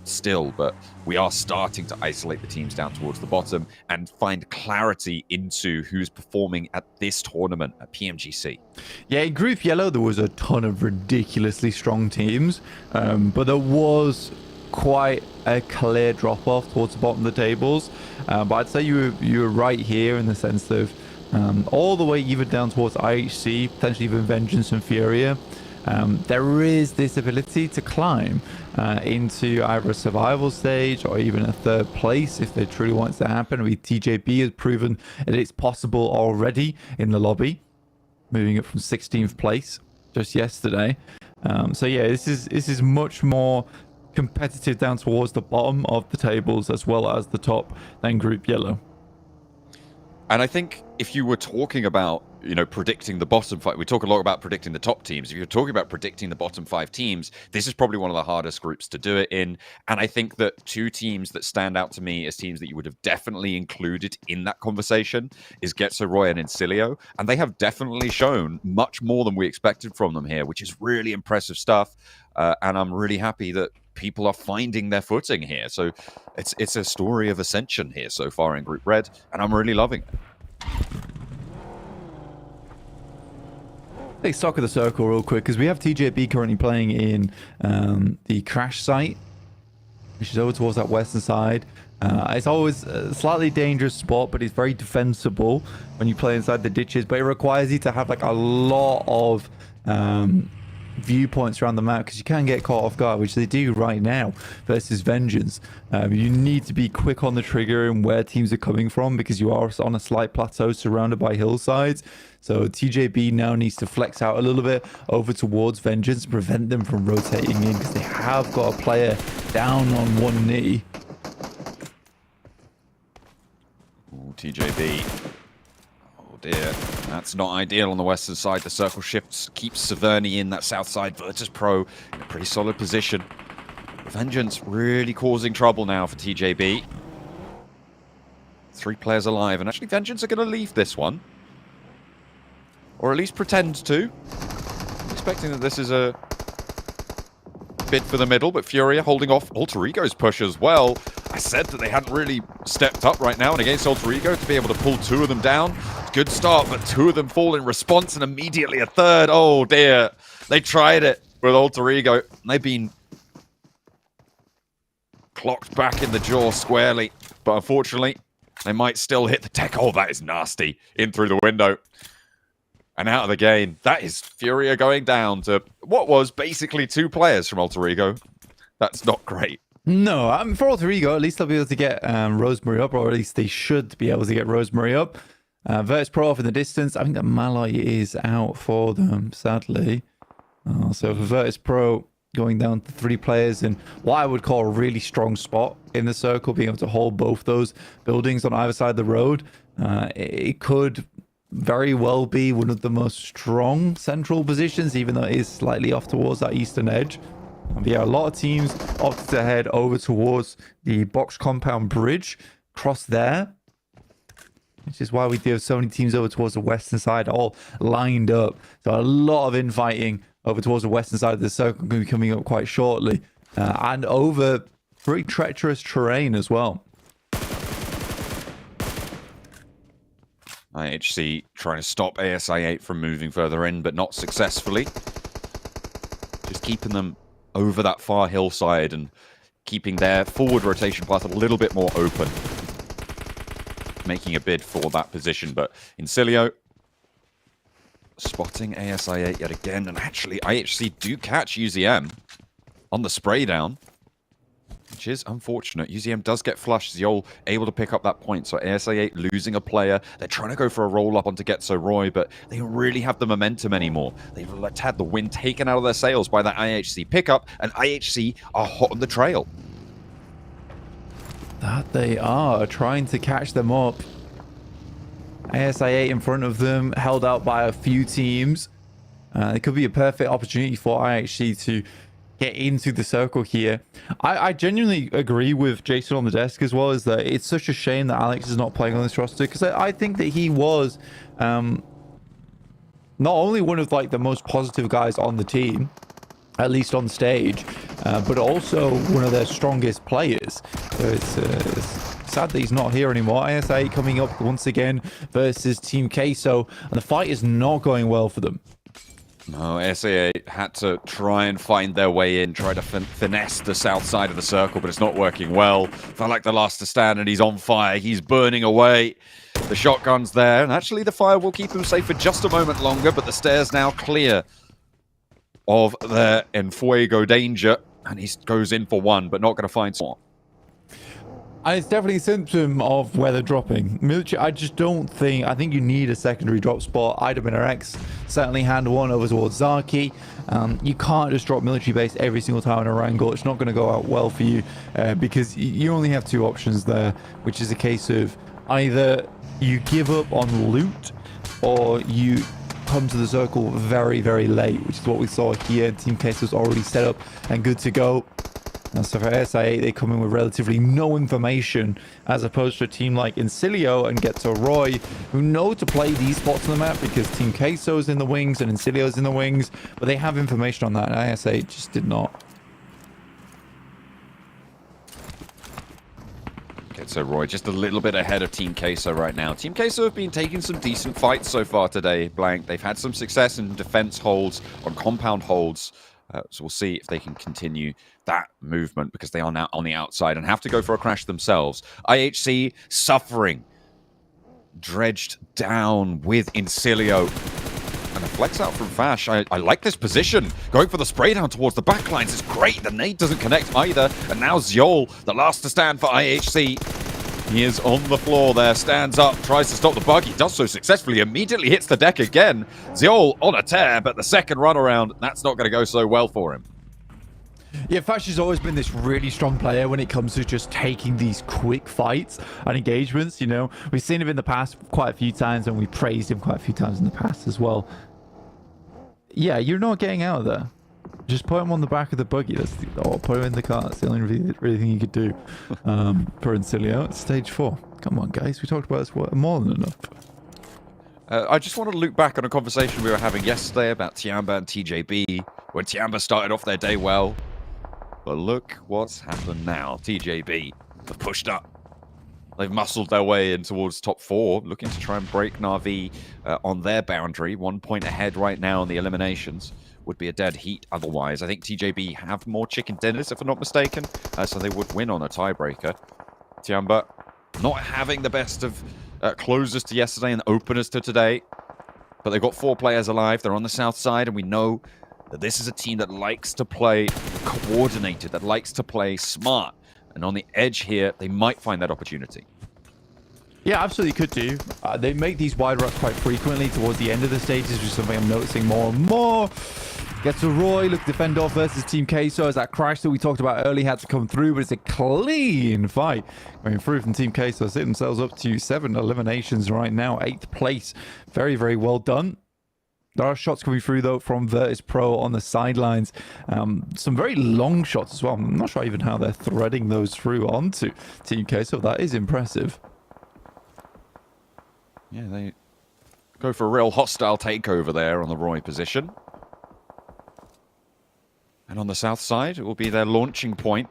Still, but we are starting to isolate the teams down towards the bottom and find clarity into who's performing at this tournament at PMGC. Yeah, in Group Yellow, there was a ton of ridiculously strong teams, but there was quite a clear drop-off towards the bottom of the tables. But I'd say you were right here in the sense of all the way even down towards IHC, potentially even Vengeance and Furia. There is this ability to climb into either a survival stage or even a third place if they truly want it to happen. I mean, TJB has proven that it's possible already in the lobby, moving it from 16th place just yesterday. So yeah, this is much more competitive down towards the bottom of the tables as well as the top than Group Yellow. And I think if you were talking about, predicting the bottom five, we talk a lot about predicting the top teams. If you're talking about predicting the bottom 5 teams, this is probably one of the hardest groups to do it in. And I think that 2 teams that stand out to me as teams that you would have definitely included in that conversation is Getso Roy and Incilio. And they have definitely shown much more than we expected from them here, which is really impressive stuff. And I'm really happy that people are finding their footing here. So it's a story of ascension here so far in Group Red, and I'm really loving it. Take stock of the circle real quick, because we have TJB currently playing in the crash site, which is over towards that western side. It's always a slightly dangerous spot, but it's very defensible when you play inside the ditches, but it requires you to have like a lot of viewpoints around the map, because you can get caught off guard, which they do right now versus Vengeance. You need to be quick on the trigger and where teams are coming from, because you are on a slight plateau surrounded by hillsides. So TJB now needs to flex out a little bit over towards Vengeance and prevent them from rotating in, because they have got a player down on one knee. Ooh, TJB. Oh dear, that's not ideal on the western side. The circle shifts keeps Severny in that south side. Virtus Pro in a pretty solid position. Vengeance really causing trouble now for TJB. 3 players alive, and actually Vengeance are going to leave this one. Or at least pretend to. I'm expecting that this is a bid for the middle, but Furia holding off Alter Ego's push as well. I said that they hadn't really stepped up right now, and against Alter Ego to be able to pull 2 of them down. Good start, but 2 of them fall in response, and immediately a third. Oh dear. They tried it with Alter Ego, and they've been clocked back in the jaw squarely. But unfortunately, they might still hit the tech. Oh, that is nasty. In through the window. And out of the game. That is Furia going down to what was basically 2 players from Alter Ego. That's not great. No, for Alter Ego, at least they'll be able to get Rosemary up, or at least they should be able to get Rosemary up. Virtus Pro off in the distance. I think that Malloy is out for them, sadly. So for Virtus Pro, going down to 3 players in what I would call a really strong spot in the circle, being able to hold both those buildings on either side of the road. It could very well be one of the most strong central positions, even though it is slightly off towards that eastern edge. But yeah, a lot of teams opted to head over towards the box compound bridge, cross there, which is why we do have so many teams over towards the western side, all lined up. So a lot of infighting over towards the western side of the circle going to be coming up quite shortly, and over pretty treacherous terrain as well. IHC trying to stop ASI8 from moving further in, but not successfully. Just keeping them over that far hillside and keeping their forward rotation path a little bit more open. Making a bid for that position, but Incilio spotting ASI8 yet again, and actually IHC do catch UZM on the spray down, which is unfortunate. UZM does get flushed. Ziol able to pick up that point, so ASI8 losing a player. They're trying to go for a roll-up onto Getso Roy, but they don't really have the momentum anymore. They've had the wind taken out of their sails by that IHC pickup, and IHC are hot on the trail. That they are, trying to catch them up. ASI8 in front of them, held out by a few teams. It could be a perfect opportunity for IHC to get into the circle here. I genuinely agree with Jason on the desk as well, is that it's such a shame that Alex is not playing on this roster, because I think that he was not only one of like the most positive guys on the team, at least on stage, but also one of their strongest players. So it's sad that he's not here anymore. ISA coming up once again versus Team Queso, and the fight is not going well for them. No, SAA had to try and find their way in, try to finesse the south side of the circle, but it's not working well. Felt like the last to stand, and he's on fire. He's burning away. The shotgun's there, and actually the fire will keep him safe for just a moment longer, but the stairs now clear of their Enfuego danger, and he goes in for one, but not going to find more. It's definitely a symptom of where they're dropping. Military, I just don't think... I think you need a secondary drop spot. IWNRX certainly hand one over towards Zaki. You can't just drop military base every single time in a wrangle. It's not going to go out well for you because you only have two options there, which is a case of either you give up on loot or you come to the circle very, very late, which is what we saw here. Team Case was already set up and good to go. And so for SIA, they come in with relatively no information, as opposed to a team like Incilio and Getso Roy, who know to play these spots on the map because Team Queso's in the wings and Incilio's in the wings, but they have information on that, and ISA just did not. Getso Roy just a little bit ahead of Team Queso right now. Team Queso have been taking some decent fights so far today, Blank. They've had some success in defense holds, on compound holds. So we'll see if they can continue that movement, because they are now on the outside and have to go for a crash themselves. IHC suffering. Dredged down with Incilio. And a flex out from Fash. I like this position. Going for the spray down towards the backlines is great. The nade doesn't connect either. And now Ziol, the last to stand for IHC. He is on the floor there, stands up, tries to stop the bug. He does so successfully, immediately hits the deck again. Ziol on a tear, but the second run around, that's not going to go so well for him. Yeah, Fash has always been this really strong player when it comes to just taking these quick fights and engagements, you know. We've seen him in the past quite a few times, and we praised him quite a few times in the past as well. Yeah, you're not getting out of there. Just put him on the back of the buggy. Or put him in the car. That's the only really thing you could do. For Incilio, it's stage 4. Come on, guys. We talked about this more than enough. I just want to look back on a conversation we were having yesterday about Tiamba and TJB, when Tiamba started off their day well. But look what's happened now. TJB have pushed up. They've muscled their way in towards top 4, looking to try and break Na'Vi on their boundary. 1 point ahead right now in the eliminations. Would be a dead heat otherwise. I think TJB have more chicken dinners, if I'm not mistaken, so they would win on a tiebreaker. Tiamba not having the best of closers to yesterday and openers to today, but they've got 4 players alive. They're on the south side, and we know that this is a team that likes to play coordinated, that likes to play smart. And on the edge here, they might find that opportunity. Yeah, absolutely could do. They make these wide ruts quite frequently towards the end of the stages, which is something I'm noticing more and more. Gets to Roy. Look, defend off versus Team Queso as that crash that we talked about earlier had to come through, but it's a clean fight going through from Team Queso. Setting themselves up to 7 eliminations right now. 8th place. Very, very well done. There are shots coming through, though, from Virtus Pro on the sidelines. Some very long shots as well. I'm not sure even how they're threading those through onto Team Queso. That is impressive. Yeah, they go for a real hostile takeover there on the Roy position. And on the south side, it will be their launching point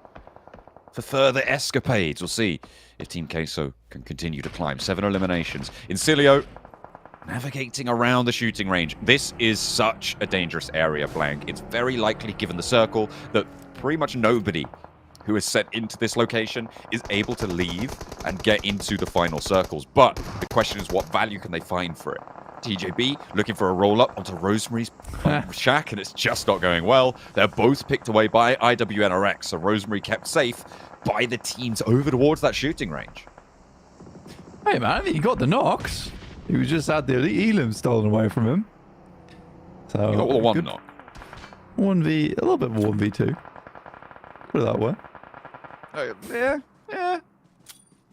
for further escapades. We'll see if Team Queso can continue to climb. 7 eliminations. Incilio navigating around the shooting range. This is such a dangerous area, Blank. It's very likely, given the circle, that pretty much nobody who is set into this location is able to leave and get into the final circles. But the question is, what value can they find for it? TJB looking for a roll-up onto Rosemary's shack, and it's just not going well. They're both picked away by IWNRX, so Rosemary kept safe by the teams over towards that shooting range. Hey, man, I think he got the knocks. He was just had the Elam stolen away from him. So he got the one knock. 1v, a little bit of 1v2. Put it that way. Yeah.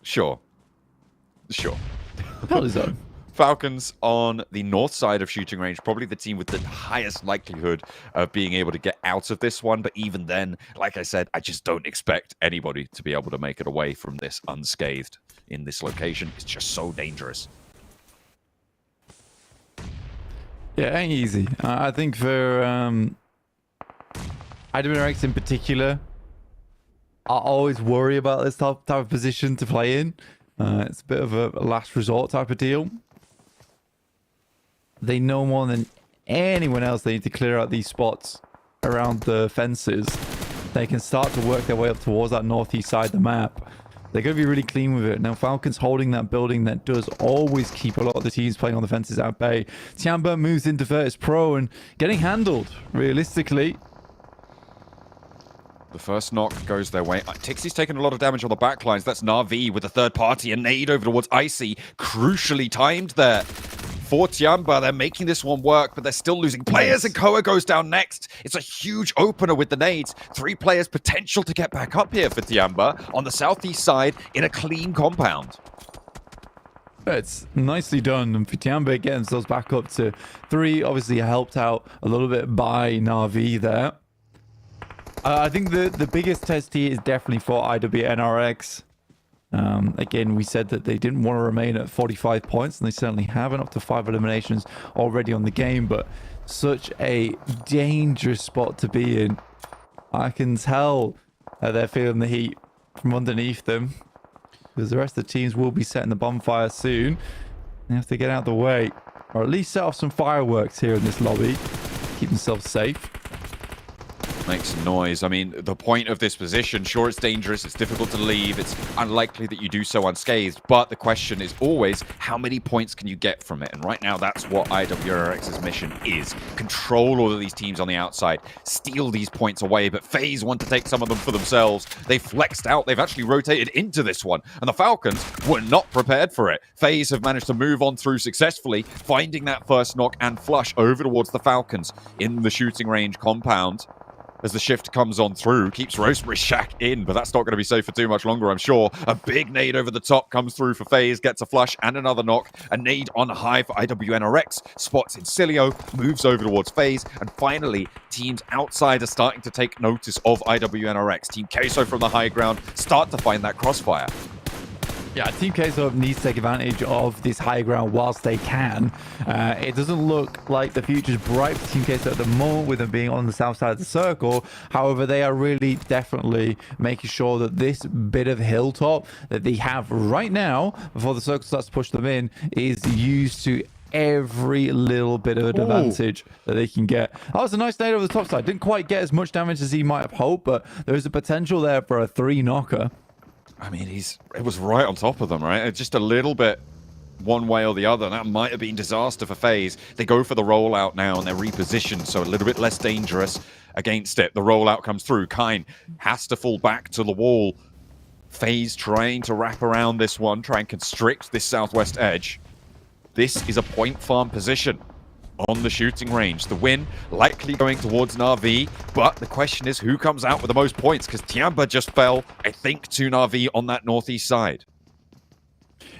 Sure. Hell is that? Falcons on the north side of shooting range, probably the team with the highest likelihood of being able to get out of this one. But even then, like I said, I just don't expect anybody to be able to make it away from this unscathed in this location. It's just so dangerous. Yeah, it ain't easy. I think for IWNRX in particular, I always worry about this type of position to play in. It's a bit of a last resort type of deal. They know more than anyone else they need to clear out these spots around the fences. They can start to work their way up towards that northeast side of the map. They're going to be really clean with it. Now, Falcons holding that building that does always keep a lot of the teams playing on the fences at bay. Tiamba moves into Virtus Pro and getting handled, realistically. The first knock goes their way. Tixie's taken a lot of damage on the backlines. That's Na'Vi with a third party. A nade over towards Icy. Crucially timed there. For Tiamba, they're making this one work, but they're still losing players, and Koa goes down next. It's a huge opener with the nades. 3 players potential to get back up here for Tiamba on the southeast side in a clean compound. It's nicely done. And for Tiamba getting themselves back up to 3, obviously helped out a little bit by Na'Vi there. I think the biggest test here is definitely for IWNRX. Again, we said that they didn't want to remain at 45 points, and they certainly haven't, up to 5 eliminations already on the game, but such a dangerous spot to be in. I can tell they're feeling the heat from underneath them, because the rest of the teams will be setting the bonfire soon. They have to get out of the way, or at least set off some fireworks here in this lobby, keep themselves safe. Make some noise. I mean, the point of this position, sure, it's dangerous, it's difficult to leave, it's unlikely that you do so unscathed, but the question is always, how many points can you get from it? And right now, that's what IWRX's mission is. Control all of these teams on the outside, steal these points away, but FaZe want to take some of them for themselves. They flexed out, they've actually rotated into this one, and the Falcons were not prepared for it. FaZe have managed to move on through successfully, finding that first knock and flush over towards the Falcons in the shooting range compound. As the shift comes on through, keeps Rosemary Shack in, but that's not going to be safe for too much longer, I'm sure. A big nade over the top comes through for FaZe, gets a flush and another knock. A nade on high for IWNRX, spots Incilio, moves over towards FaZe, and finally, teams outside are starting to take notice of IWNRX. Team Queso from the high ground start to find that crossfire. Yeah, Team Queso needs to take advantage of this high ground whilst they can. It doesn't look like the future's bright for Team Queso at the moment with them being on the south side of the circle. However, they are really definitely making sure that this bit of hilltop that they have right now, before the circle starts to push them in, is used to every little bit of advantage that they can get. That was a nice nade over the top side. Didn't quite get as much damage as he might have hoped, but there's a potential there for a 3 knocker. I mean, it was right on top of them, right? Just a little bit one way or the other. That might have been disaster for FaZe. They go for the rollout now, and they're repositioned, so a little bit less dangerous against it. The rollout comes through. Kine has to fall back to the wall. FaZe trying to wrap around this one, try and constrict this southwest edge. This is a point farm position on the shooting range. The win likely going towards Na'Vi, but the question is who comes out with the most points, because Tiamba just fell, I think, to Na'Vi on that northeast side.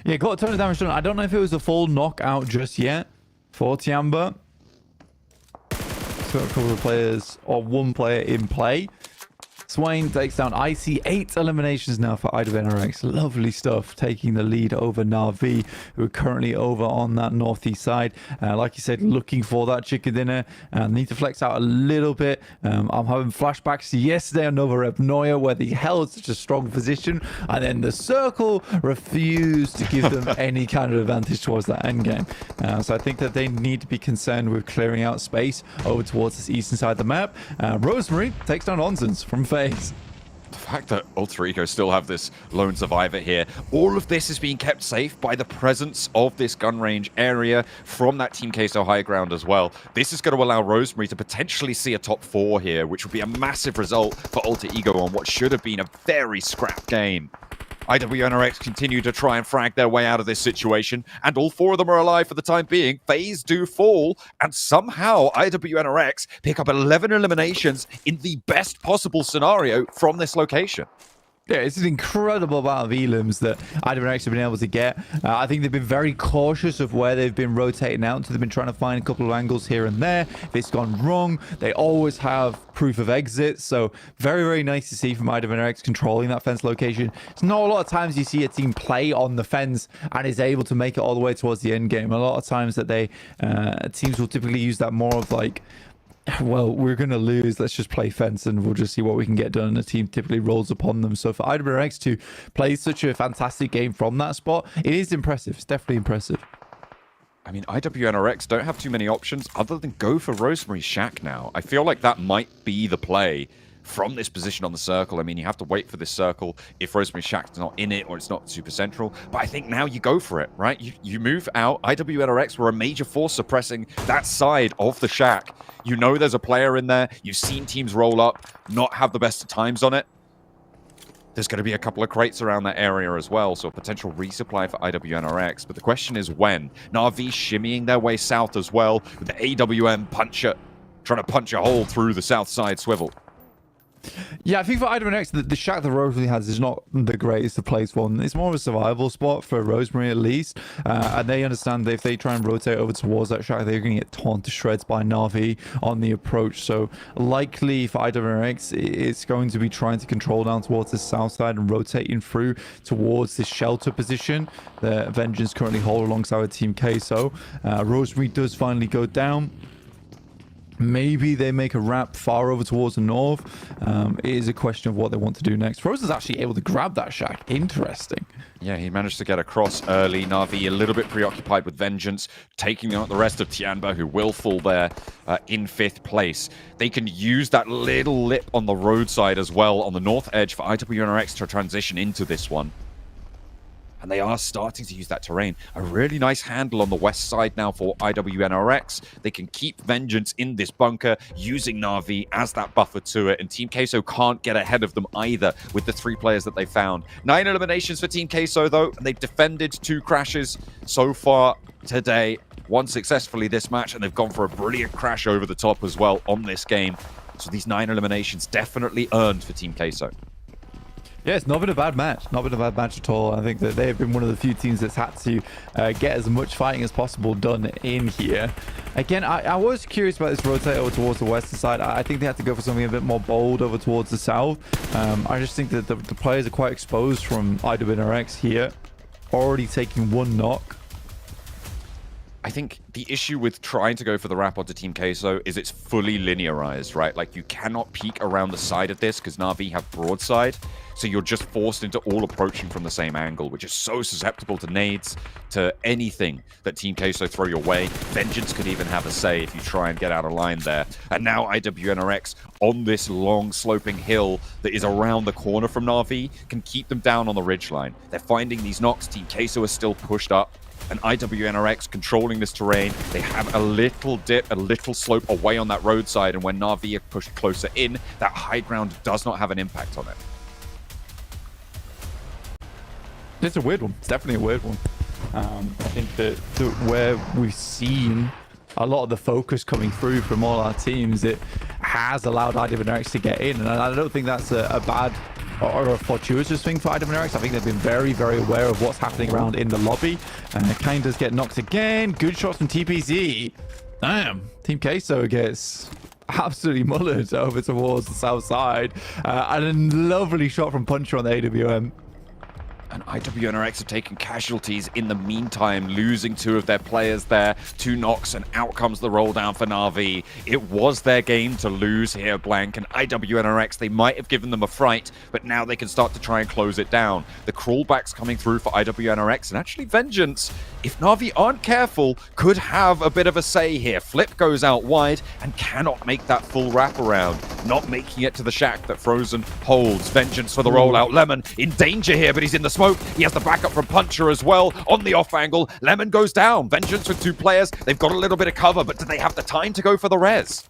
Yeah, got a ton of damage done. I don't know if it was a full knockout just yet for Tiamba. Got a couple of players, or one player in play. Swain takes down Icy. 8 eliminations now for IWNRX. Lovely stuff, taking the lead over Na'Vi, who are currently over on that northeast side. Like you said, looking for that chicken dinner. Need to flex out a little bit. I'm having flashbacks to yesterday on Nova Rep Noya, where they held such a strong position, and then the circle refused to give them any kind of advantage towards that end game. So I think that they need to be concerned with clearing out space over towards this eastern side of the map. Rosemary takes down Onsens from FaZe. The fact that Alter Ego still have this lone survivor here, all of this is being kept safe by the presence of this gun range area from that Team Queso high ground as well. This is going to allow Rosemary to potentially see a top 4 here, which would be a massive result for Alter Ego on what should have been a very scrap game. IWNRX continue to try and frag their way out of this situation, and all 4 of them are alive for the time being. FaZe do fall, and somehow IWNRX pick up 11 eliminations in the best possible scenario from this location. Yeah, it's an incredible amount of elims that IWNRX have been able to get. I think they've been very cautious of where they've been rotating out. So they've been trying to find a couple of angles here and there. If it's gone wrong, they always have proof of exit. So very, very nice to see from IWNRX controlling that fence location. It's not a lot of times you see a team play on the fence and is able to make it all the way towards the end game. A lot of times that they teams will typically use that more of like, well, we're going to lose, let's just play fence and we'll just see what we can get done. And the team typically rolls upon them. So for IWNRX to play such a fantastic game from that spot, it is impressive. It's definitely impressive. I mean, IWNRX don't have too many options other than go for Rosemary's Shack now. I feel like that might be the play from this position on the circle. I mean, you have to wait for this circle if Rosemary's Shack's not in it or it's not super central. But I think now you go for it, right? You move out. IWNRX were a major force suppressing that side of the Shack. You know there's a player in there. You've seen teams roll up, not have the best of times on it. There's going to be a couple of crates around that area as well, so a potential resupply for IWNRX. But the question is when. Na'Vi shimmying their way south as well, with the AWM puncher trying to punch a hole through the south side swivel. Yeah, I think for IWNRX, the shack that Rosemary has is not the greatest to place one. It's more of a survival spot for Rosemary, at least. And they understand that if they try and rotate over towards that shack, they're going to get torn to shreds by Na'Vi on the approach. So likely for IWNRX, it's going to be trying to control down towards the south side and rotating through towards this shelter position that Vengeance currently hold alongside with Team Queso. Rosemary does finally go down. Maybe they make a wrap far over towards the north. It is a question of what they want to do next. Rose is actually able to grab that shack. Interesting. Yeah, he managed to get across early. Na'Vi a little bit preoccupied with Vengeance, taking out the rest of Tianba, who will fall there in 5th place. They can use that little lip on the roadside as well on the north edge for IWNRX to transition into this one. And they are starting to use that terrain. A really nice handle on the west side now for IWNRX. They can keep Vengeance in this bunker, using Na'Vi as that buffer to it. And Team Queso can't get ahead of them either with the 3 players that they found. 9 eliminations for Team Queso, though. And they've defended 2 crashes so far today. 1 successfully this match. And they've gone for a brilliant crash over the top as well on this game. So these 9 eliminations definitely earned for Team Queso. Yeah, it's not been a bad match. Not been a bad match at all. I think that they've been one of the few teams that's had to get as much fighting as possible done in here. Again, I was curious about this rotate over towards the western side. I think they had to go for something a bit more bold over towards the south. I just think that the players are quite exposed from IWNRX here. Already taking 1 knock. I think the issue with trying to go for the wrap onto Team Queso is it's fully linearized, right? Like, you cannot peek around the side of this because Na'Vi have broadside. So you're just forced into all approaching from the same angle, which is so susceptible to nades, to anything that Team Queso throw your way. Vengeance could even have a say if you try and get out of line there. And now IWNRX on this long sloping hill that is around the corner from Na'Vi can keep them down on the ridgeline. They're finding these knocks. Team Queso is still pushed up. And IWNRX controlling this terrain. They have a little dip, a little slope away on that roadside. And when Na'Vi are pushed closer in, that high ground does not have an impact on it. It's a weird one. It's definitely a weird one. I think that where we've seen a lot of the focus coming through from all our teams, it has allowed IWNRX to get in. And I don't think that's a bad or a fortuitous thing for IWNRX. I think they've been very, very aware of what's happening around in the lobby. Kane does get knocked again. Good shots from TPZ. Damn. Team Queso gets absolutely mullered over towards the south side. And a lovely shot from Puncher on the AWM. And IWNRX have taken casualties in the meantime, losing 2 of their players there. 2 knocks, and out comes the roll down for Na'Vi. It was their game to lose here, Blank, and IWNRX, they might have given them a fright, but now they can start to try and close it down. The crawlbacks coming through for IWNRX, and actually Vengeance, if Na'Vi aren't careful, could have a bit of a say here. Flip goes out wide and cannot make that full wraparound. Not making it to the shack that Frozen holds. Vengeance for the rollout. Lemon in danger here, but he's in the smoke. He has the backup from Puncher as well on the off angle. Lemon goes down. Vengeance with 2 players. They've got a little bit of cover, but do they have the time to go for the res?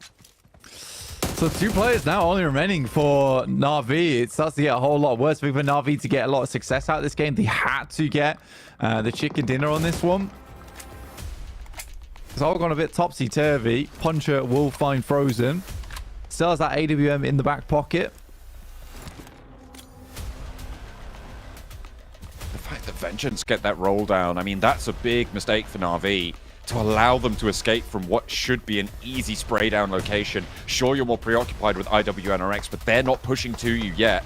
So 2 players now only remaining for Na'Vi. It starts to get a whole lot worse for Na'Vi to get a lot of success out of this game. They had to get the chicken dinner on this one. It's all gone a bit topsy-turvy. Puncher will find Frozen. Still has that AWM in the back pocket. The fact that Vengeance get that roll down, I mean, that's a big mistake for Na'Vi to allow them to escape from what should be an easy spray down location. Sure, you're more preoccupied with IWNRX, but they're not pushing to you yet.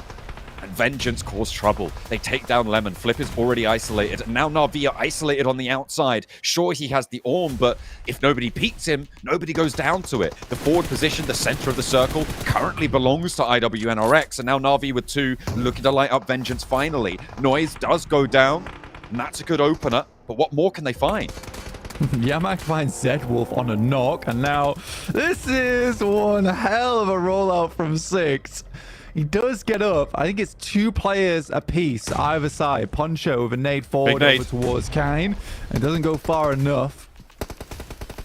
And Vengeance cause trouble. They take down Lemon. Flip is already isolated. And now Na'Vi are isolated on the outside. Sure, he has the Orm, but if nobody peeks him, nobody goes down to it. The forward position, the center of the circle, currently belongs to IWNRX. And now Na'Vi with 2 looking to light up Vengeance finally. Noise does go down, and that's a good opener. But what more can they find? Yamak finds Zedwolf on a knock, and now this is one hell of a rollout from 6. He does get up. I think it's 2 players apiece either side. Poncho with a nade forward over towards Kane. It doesn't go far enough.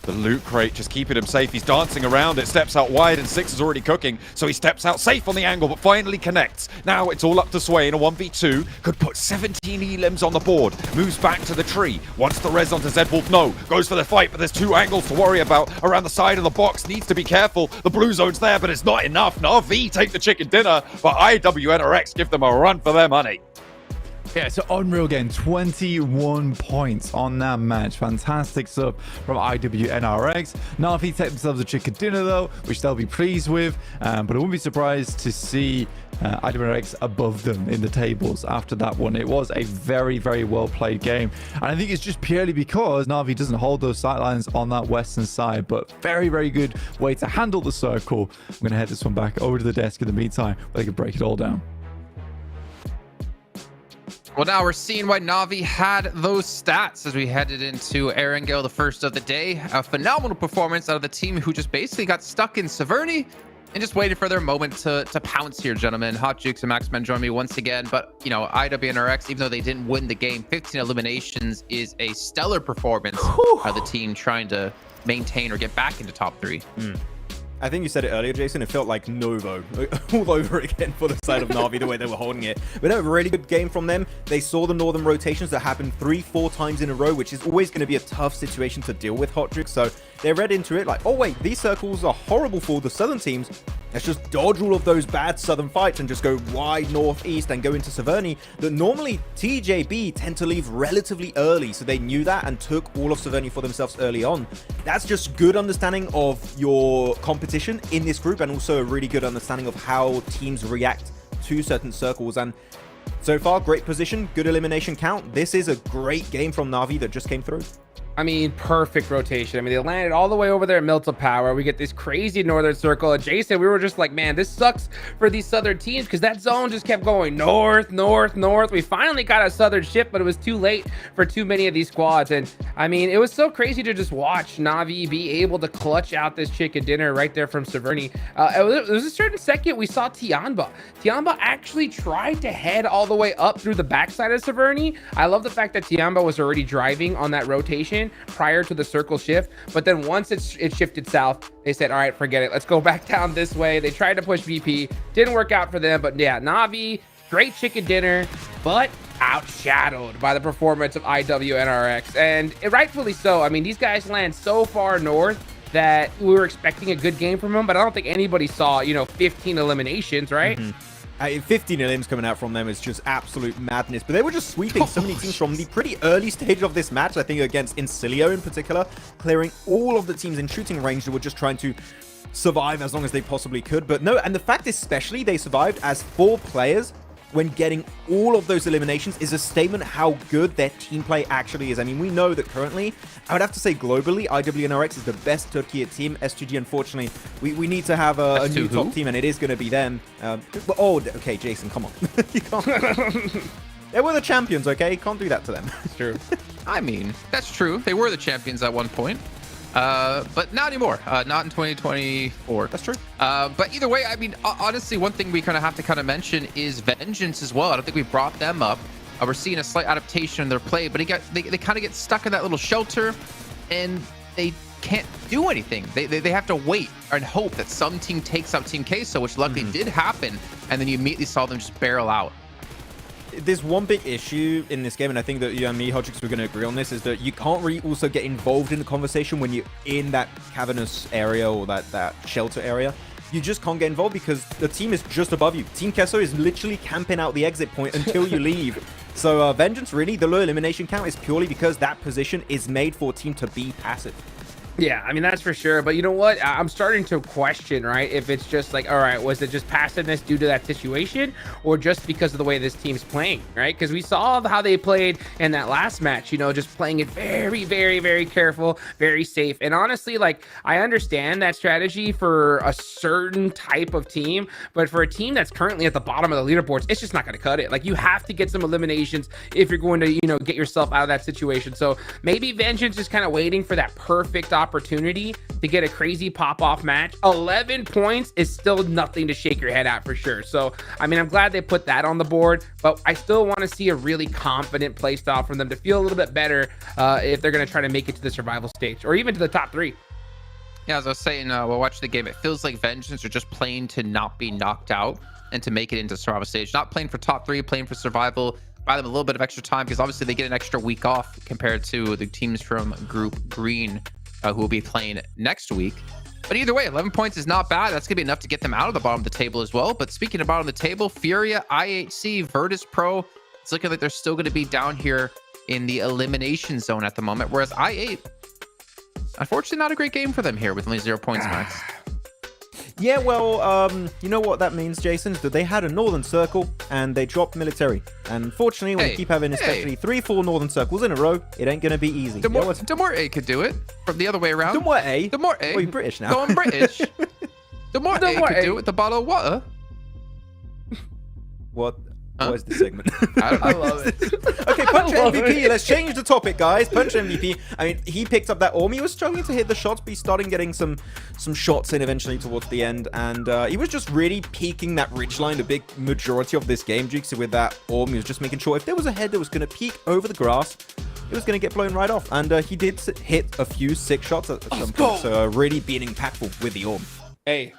The loot crate just keeping him safe. He's dancing around it, steps out wide, and 6 is already cooking. So he steps out safe on the angle, but finally connects. Now it's all up to Swain. A 1v2 could put 17 elims on the board. Moves back to the tree. Wants the res onto Zedwolf. No. Goes for the fight, but there's 2 angles to worry about. Around the side of the box. Needs to be careful. The blue zone's there, but it's not enough. Na'Vi take the chicken dinner, but IWNRX give them a run for their money. Yeah, it's an unreal game. 21 points on that match. Fantastic stuff from IWNRX. Na'Vi take themselves a chicken dinner, though, which they'll be pleased with. But I wouldn't be surprised to see IWNRX above them in the tables after that one. It was a very, very well-played game. And I think it's just purely because Na'Vi doesn't hold those sightlines on that western side. But very, very good way to handle the circle. I'm going to head this one back over to the desk in the meantime, where they can break it all down. Well, now we're seeing why Na'Vi had those stats as we headed into Erangel, the first of the day. A phenomenal performance out of the team who just basically got stuck in Severny and just waited for their moment to pounce here, gentlemen. Hot Jukes and Maxman join me once again. But, you know, IWNRX, even though they didn't win the game, 15 eliminations is a stellar performance of the team trying to maintain or get back into top 3. I think you said it earlier, Jason. It felt like Novo all over again for the side of Na'Vi, the way they were holding it. But a really good game from them. They saw the northern rotations that happened 3-4 times in a row, which is always going to be a tough situation to deal with, Hot Jukes. So they read into it like, oh wait, these circles are horrible for the southern teams. Let's just dodge all of those bad southern fights and just go wide northeast and go into Severny. That normally TJB tend to leave relatively early, so they knew that and took all of Severny for themselves early on. That's just good understanding of your competition in this group, and also a really good understanding of how teams react to certain circles. And so far, great position, good elimination count. This is a great game from Na'Vi that just came through. I mean, perfect rotation. I mean, they landed all the way over there at Milta Power. We get this crazy northern circle. Jason, we were just like, man, this sucks for these southern teams because that zone just kept going north, north, north. We finally got a southern ship, but it was too late for too many of these squads. And I mean, it was so crazy to just watch Na'Vi be able to clutch out this chicken dinner right there from Severny. It was a certain second we saw Tianba. Tianba actually tried to head all the way up through the backside of Severny. I love the fact that Tianba was already driving on that rotation prior to the circle shift, but then once it shifted south, they said, all right, forget it, let's go back down this way. They tried to push VP, didn't work out for them. But yeah, Na'Vi, great chicken dinner, but outshadowed by the performance of IWNRX, and rightfully so. I mean, these guys land so far north that we were expecting a good game from them, but I don't think anybody saw, 15 eliminations, right? 15 elims coming out from them is just absolute madness. But they were just sweeping so many teams from the pretty early stage of this match, I think against Incilio in particular, clearing all of the teams in shooting range that were just trying to survive as long as they possibly could. But no, and the fact especially they survived as 4 players when getting all of those eliminations is a statement how good their team play actually is. I mean, we know that currently, I would have to say globally, IWNRX is the best Turkey team. S2G, unfortunately, we need to have a new top team, and it is going to be them. Okay, Jason, come on. You can't. They were the champions, okay? Can't do that to them. It's true. I mean, that's true. They were the champions at one point. But not anymore. Not in 2024. That's true. But either way, I mean, honestly, one thing we kind of have to kind of mention is Vengeance as well. I don't think we brought them up. We're seeing a slight adaptation in their play, but they kind of get stuck in that little shelter, and they can't do anything. They have to wait and hope that some team takes out Team Queso, which luckily did happen, and then you immediately saw them just barrel out. There's one big issue in this game, and I think that you and me, Hodgix, we're going to agree on this, is that you can't really also get involved in the conversation when you're in that cavernous area or that shelter area. You just can't get involved because the team is just above you. Team Queso is literally camping out the exit point until you leave. So Vengeance, really, the low elimination count is purely because that position is made for a team to be passive. Yeah, I mean, that's for sure. But you know what? I'm starting to question, right? If it's just like, all right, was it just passiveness due to that situation or just because of the way this team's playing, right? Because we saw how they played in that last match, just playing it very, very, very careful, very safe. And honestly, like, I understand that strategy for a certain type of team, but for a team that's currently at the bottom of the leaderboards, it's just not going to cut it. Like, you have to get some eliminations if you're going to, get yourself out of that situation. So maybe Vengeance is kind of waiting for that perfect opportunity to get a crazy pop-off match. 11 points is still nothing to shake your head at for sure. So, I mean, I'm glad they put that on the board, but I still want to see a really confident play style from them to feel a little bit better if they're going to try to make it to the survival stage or even to the top 3. Yeah, as I was saying, while watching the game, it feels like Vengeance are just playing to not be knocked out and to make it into survival stage. Not playing for top 3, playing for survival. Buy them a little bit of extra time because obviously they get an extra week off compared to the teams from Group Green who will be playing next week. But either way, 11 points is not bad. That's going to be enough to get them out of the bottom of the table as well. But speaking of bottom of the table, Furia, IHC, Virtus Pro, it's looking like they're still going to be down here in the elimination zone at the moment. Whereas I8, unfortunately, not a great game for them here with only 0 points max. Yeah, well, you know what that means, Jason? That they had a Northern Circle and they dropped military. And unfortunately, when you keep having especially 3-4 Northern Circles in a row, it ain't going to be easy. Demore A could do it from the other way around. Demore A? Demore A. Oh, you're British now. Going British. Demore A could do it with the bottle of water. What? What is the segment? I love it. Okay, Punch MVP. Let's change the topic, guys. Punch MVP. I mean, he picked up that orm. He was struggling to hit the shots, but he started getting some shots in eventually towards the end. And he was just really peeking that ridgeline the big majority of this game, Jukes, with that orm. He was just making sure if there was a head that was going to peek over the grass, it was going to get blown right off. And he did hit a few sick shots at some point. So really being impactful with the orm. Hey.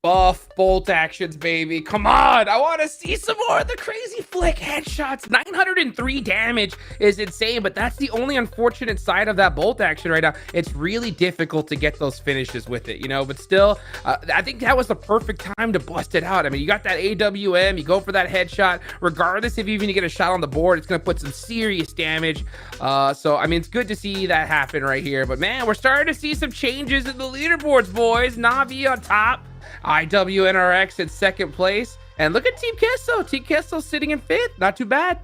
Buff bolt actions, baby. Come on. I want to see some more of the crazy flick headshots. 903 damage is insane, but that's the only unfortunate side of that bolt action right now. It's really difficult to get those finishes with it, but still, I think that was the perfect time to bust it out. I mean, you got that AWM, you go for that headshot. Regardless if you even get a shot on the board, it's going to put some serious damage. So, I mean, it's good to see that happen right here. But, man, we're starting to see some changes in the leaderboards, boys. Navi on top. IWNRX in second place. And look at Team Queso. Team Queso sitting in 5th. Not too bad.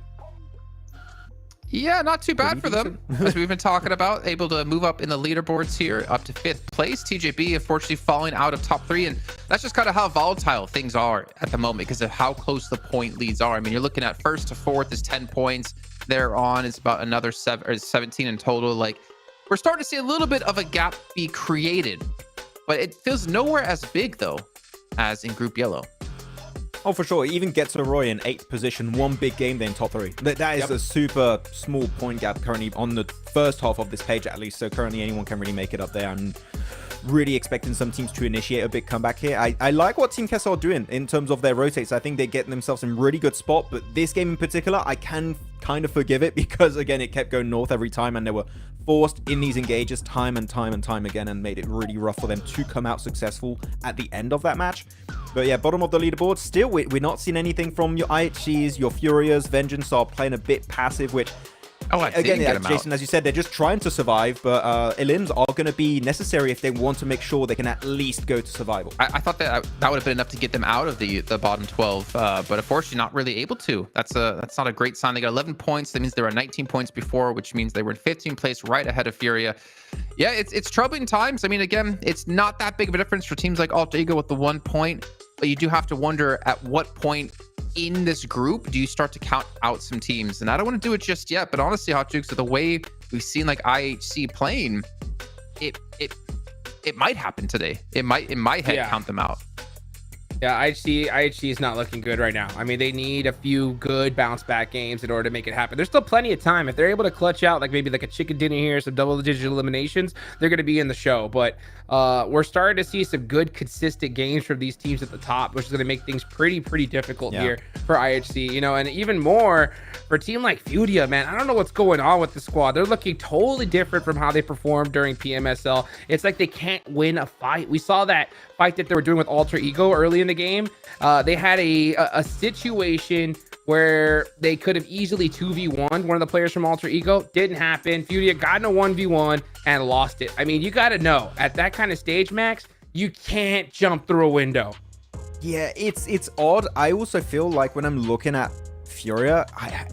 Yeah, not too bad for them. As we've been talking about, able to move up in the leaderboards here up to 5th place. TJB, unfortunately, falling out of top 3. And that's just kind of how volatile things are at the moment because of how close the point leads are. I mean, you're looking at 1st to 4th is 10 points. Thereon is about another 17 in total. Like, we're starting to see a little bit of a gap be created. But it feels nowhere as big, though, as in Group Yellow. Oh, for sure. It even gets a Roy in 8th position. One big game, then top 3. That is a super small point gap currently on the first half of this page, at least. So currently anyone can really make it up there. And really expecting some teams to initiate a big comeback here. I like what Team Kessel are doing in terms of their rotates. I think they're getting themselves in really good spot, but this game in particular, I can kind of forgive it because, again, it kept going north every time, and they were forced in these engages time and time and time again, and made it really rough for them to come out successful at the end of that match. But yeah, bottom of the leaderboard, still, we're not seeing anything from your IHCs, your Furias. Vengeance are playing a bit passive, which... again, yeah, Jason, as you said, they're just trying to survive, but elims are going to be necessary if they want to make sure they can at least go to survival. I thought that would have been enough to get them out of the bottom 12, but unfortunately not really able to. That's not a great sign. They got 11 points. That means they were 19 points before, which means they were in 15th place, right ahead of Furia. Yeah, it's troubling times. I mean, again, it's not that big of a difference for teams like Alter Ego with the 1 point, but you do have to wonder at what point in this group do you start to count out some teams. And I don't want to do it just yet, but honestly, Hot Jukes, the way we've seen like IHC playing, it might happen today. It might in my head count them out. Yeah, IHC is not looking good right now. I mean, they need a few good bounce back games in order to make it happen. There's still plenty of time. If they're able to clutch out like maybe like a chicken dinner here, some double-digit eliminations, they're going to be in the show. But we're starting to see some good, consistent games from these teams at the top, which is going to make things pretty difficult here for IHC. You know, and even more for a team like Furia, man. I don't know what's going on with the squad. They're looking totally different from how they performed during PMSL. It's like they can't win a fight. We saw that fight that they were doing with Alter Ego early in the game. They had a situation where they could have easily 2v1 one of the players from Alter Ego. Didn't happen. Furia got in a 1v1 and lost it. I mean, you got to know at that kind of stage, Max, you can't jump through a window. Yeah, it's odd. I also feel like when I'm looking at Furia,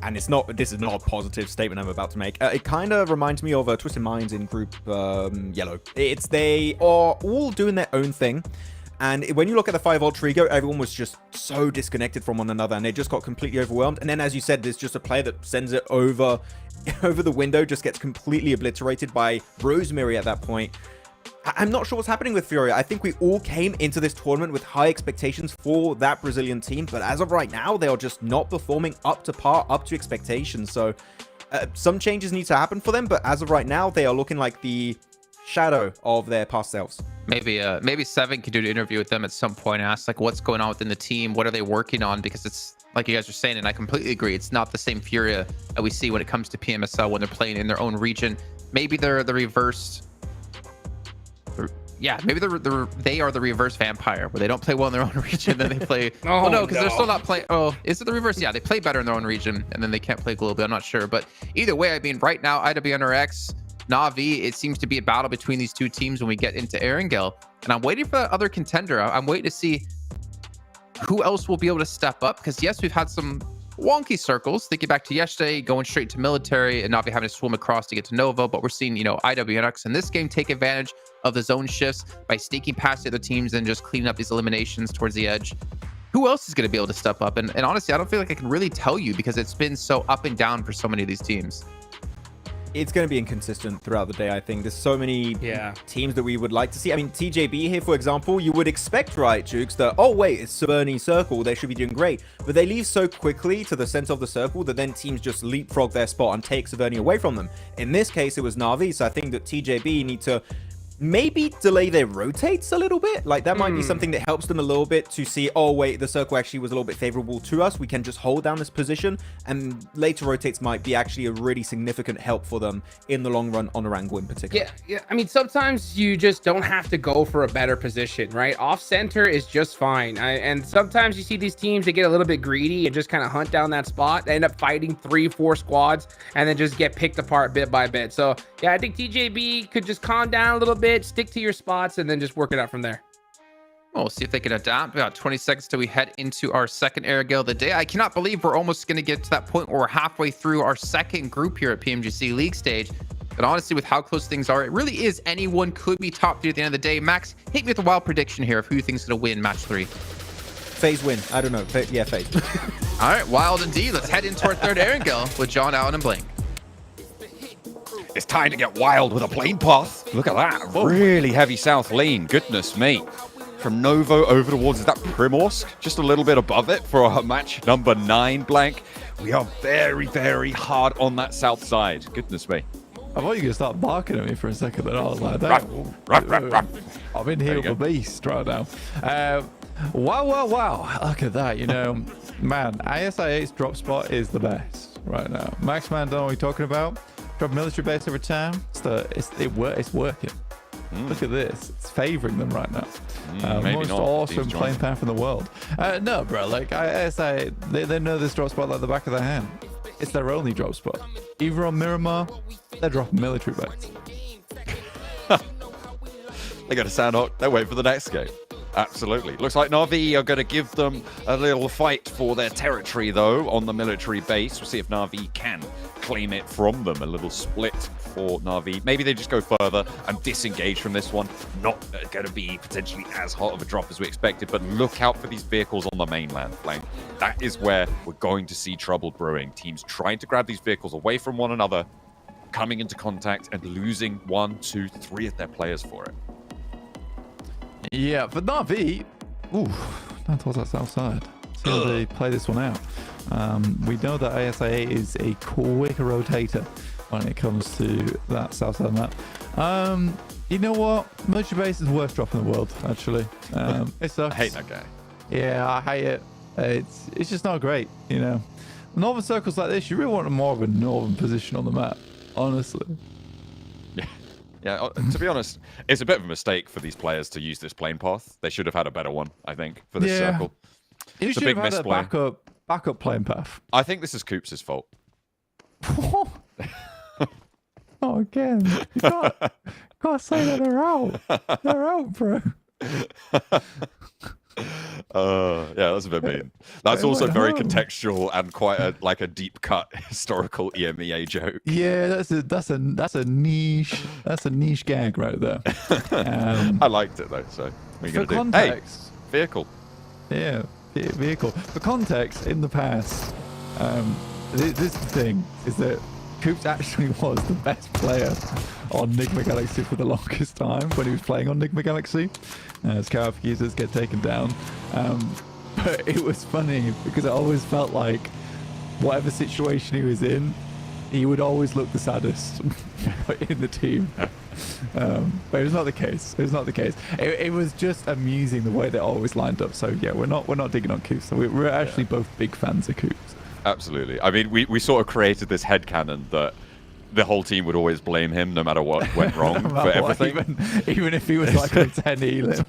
and this is not a positive statement I'm about to make. It kind of reminds me of Twisted Minds in Group Yellow. They are all doing their own thing. And when you look at the 5 Alter Ego, everyone was just so disconnected from one another, and they just got completely overwhelmed. And then, as you said, there's just a player that sends it over the window, just gets completely obliterated by Rosemary at that point. I'm not sure what's happening with Furia. I think we all came into this tournament with high expectations for that Brazilian team, but as of right now, they are just not performing up to par, up to expectations. So some changes need to happen for them, but as of right now, they are looking like the shadow of their past selves. Maybe Seven could do an interview with them at some point and ask like what's going on within the team, what are they working on, because it's like you guys are saying, and I completely agree, it's not the same Furia that we see when it comes to PMSL when they're playing in their own region. Maybe they're the reverse. Yeah, maybe they are the reverse vampire, where they don't play well in their own region, then they play. Oh no, because they're still not playing. Oh, is it the reverse? Yeah, they play better in their own region, and then they can't play globally. I'm not sure, but either way, I mean, right now, IWNRX, Na'Vi, it seems to be a battle between these two teams when we get into Erangel, and I'm waiting for that other contender. I'm waiting to see who else will be able to step up, because yes, we've had some wonky circles. Thinking back to yesterday, going straight to military and Na'Vi having to swim across to get to Nova, but we're seeing, you know, IWNX in this game take advantage of the zone shifts by sneaking past the other teams and just cleaning up these eliminations towards the edge. Who else is going to be able to step up? And honestly, I don't feel like I can really tell you, because it's been so up and down for so many of these teams. It's going to be inconsistent throughout the day, I think. There's so many teams that we would like to see. I mean, TJB here, for example, you would expect, right, Jukes, that, oh, wait, it's Saverny Circle. They should be doing great. But they leave so quickly to the center of the circle that then teams just leapfrog their spot and take Saverny away from them. In this case, it was Na'Vi, so I think that TJB need to maybe delay their rotates a little bit. Like, that might be something that helps them a little bit to see, oh wait, the circle actually was a little bit favorable to us, we can just hold down this position, and later rotates might be actually a really significant help for them in the long run on Erangel in particular. Yeah, I mean, sometimes you just don't have to go for a better position, right? Off center is just fine. And sometimes you see these teams, they get a little bit greedy and just kind of hunt down that spot. They end up fighting 3-4 squads and then just get picked apart bit by bit. So yeah, I think TJB could just calm down a little bit, stick to your spots, and then just work it out from there. We'll see if they can adapt. About 20 seconds till we head into our second Erangel of the day. I cannot believe we're almost going to get to that point where we're halfway through our second group here at PMGC League stage. But honestly, with how close things are, it really is anyone could be top 3 at the end of the day. Max, hit me with a wild prediction here of who you think is going to win match 3. FaZe win. I don't know. Yeah, FaZe. All right, wild indeed. Let's head into our third Erangel with John, Allen, and Blank. It's time to get wild with a plane pass. Look at that. Really heavy south lane. Goodness me. From Novo over towards, is that Primorsk? Just a little bit above it for our match number 9, Blank. We are very, very hard on that south side. Goodness me. I thought you were going to start barking at me for a second, and I was like, I'm in here with a beast right now. Wow. Look at that, you know. Man, ASI8's drop spot is the best right now. Max Man, don't know what you're talking about. Drop military base every time. It's working. Look at this. It's favoring them right now. Most awesome playing path in the world. No, bro. Like, ASI, they know this drop spot like the back of their hand. It's their only drop spot. Either on Miramar, they're dropping military base. They got a Sandhawk. They're waiting for the next game. Absolutely. Looks like Na'Vi are going to give them a little fight for their territory, though, on the military base. We'll see if Na'Vi can claim it from them. A little split for Na'Vi. Maybe they just go further and disengage from this one. Not going to be potentially as hot of a drop as we expected, but look out for these vehicles on the mainland flank. That is where we're going to see trouble brewing. Teams trying to grab these vehicles away from one another, coming into contact and losing 1, 2, 3 of their players for it. Yeah, for Na'Vi, down towards that south side. See how they play this one out. We know that ASA is a quick rotator when it comes to that south side map. You know what? Military base is the worst drop in the world, actually. It sucks. I hate that guy. Yeah, I hate it. It's just not great, you know. Northern circles like this, you really want more of a northern position on the map, honestly. Yeah, to be honest, it's a bit of a mistake for these players to use this plane path. They should have had a better one, I think, for this circle. You should have had a backup plane path. I think this is Coops' fault. Oh, again. You can't say that they're out. They're out, bro. Yeah, that's a bit mean. That's also very contextual and quite a deep cut historical EMEA joke. Yeah, that's a niche gag right there. I liked it though. So what are you for gonna context, do? Hey, vehicle. Yeah, vehicle. For context, in the past, this thing is that Coops actually was the best player on Nigma Galaxy for the longest time when he was playing on Nigma Galaxy. As Carif users get taken down. But it was funny because it always felt like whatever situation he was in, he would always look the saddest in the team. But it was not the case. It was not the case. It was just amusing the way they always lined up. So yeah, we're not digging on Coops. So we're actually both big fans of Coops. Absolutely. I mean, we sort of created this headcanon that the whole team would always blame him no matter what went wrong for everything. Even if he was like a 10 elim.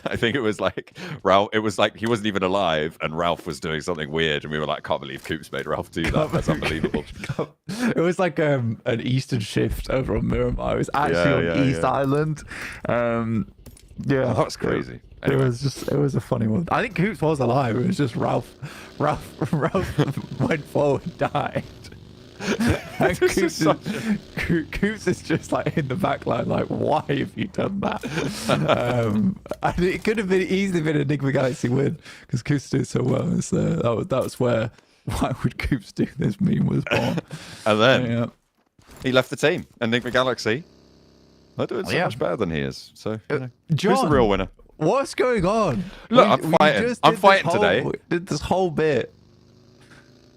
I think it was like Ralph. It was like he wasn't even alive, and Ralph was doing something weird, and we were like, "Can't believe Coops made Ralph do that. That's unbelievable." It was like an Eastern shift over on Miramar. It was actually on East Island. Yeah, that was crazy. Anyway. It was a funny one. I think Coops was alive. It was just Ralph went forward and died. And Coops is just like in the back line, like, why have you done that? And it could have easily been a Nigma Galaxy win because Coops did so well. That was where why would Coops do this meme was born. And then he left the team, and Nigma Galaxy they're doing so much better than he is. So John, who's the real winner? What's going on? Look, I'm fighting. I'm fighting today. Did this whole bit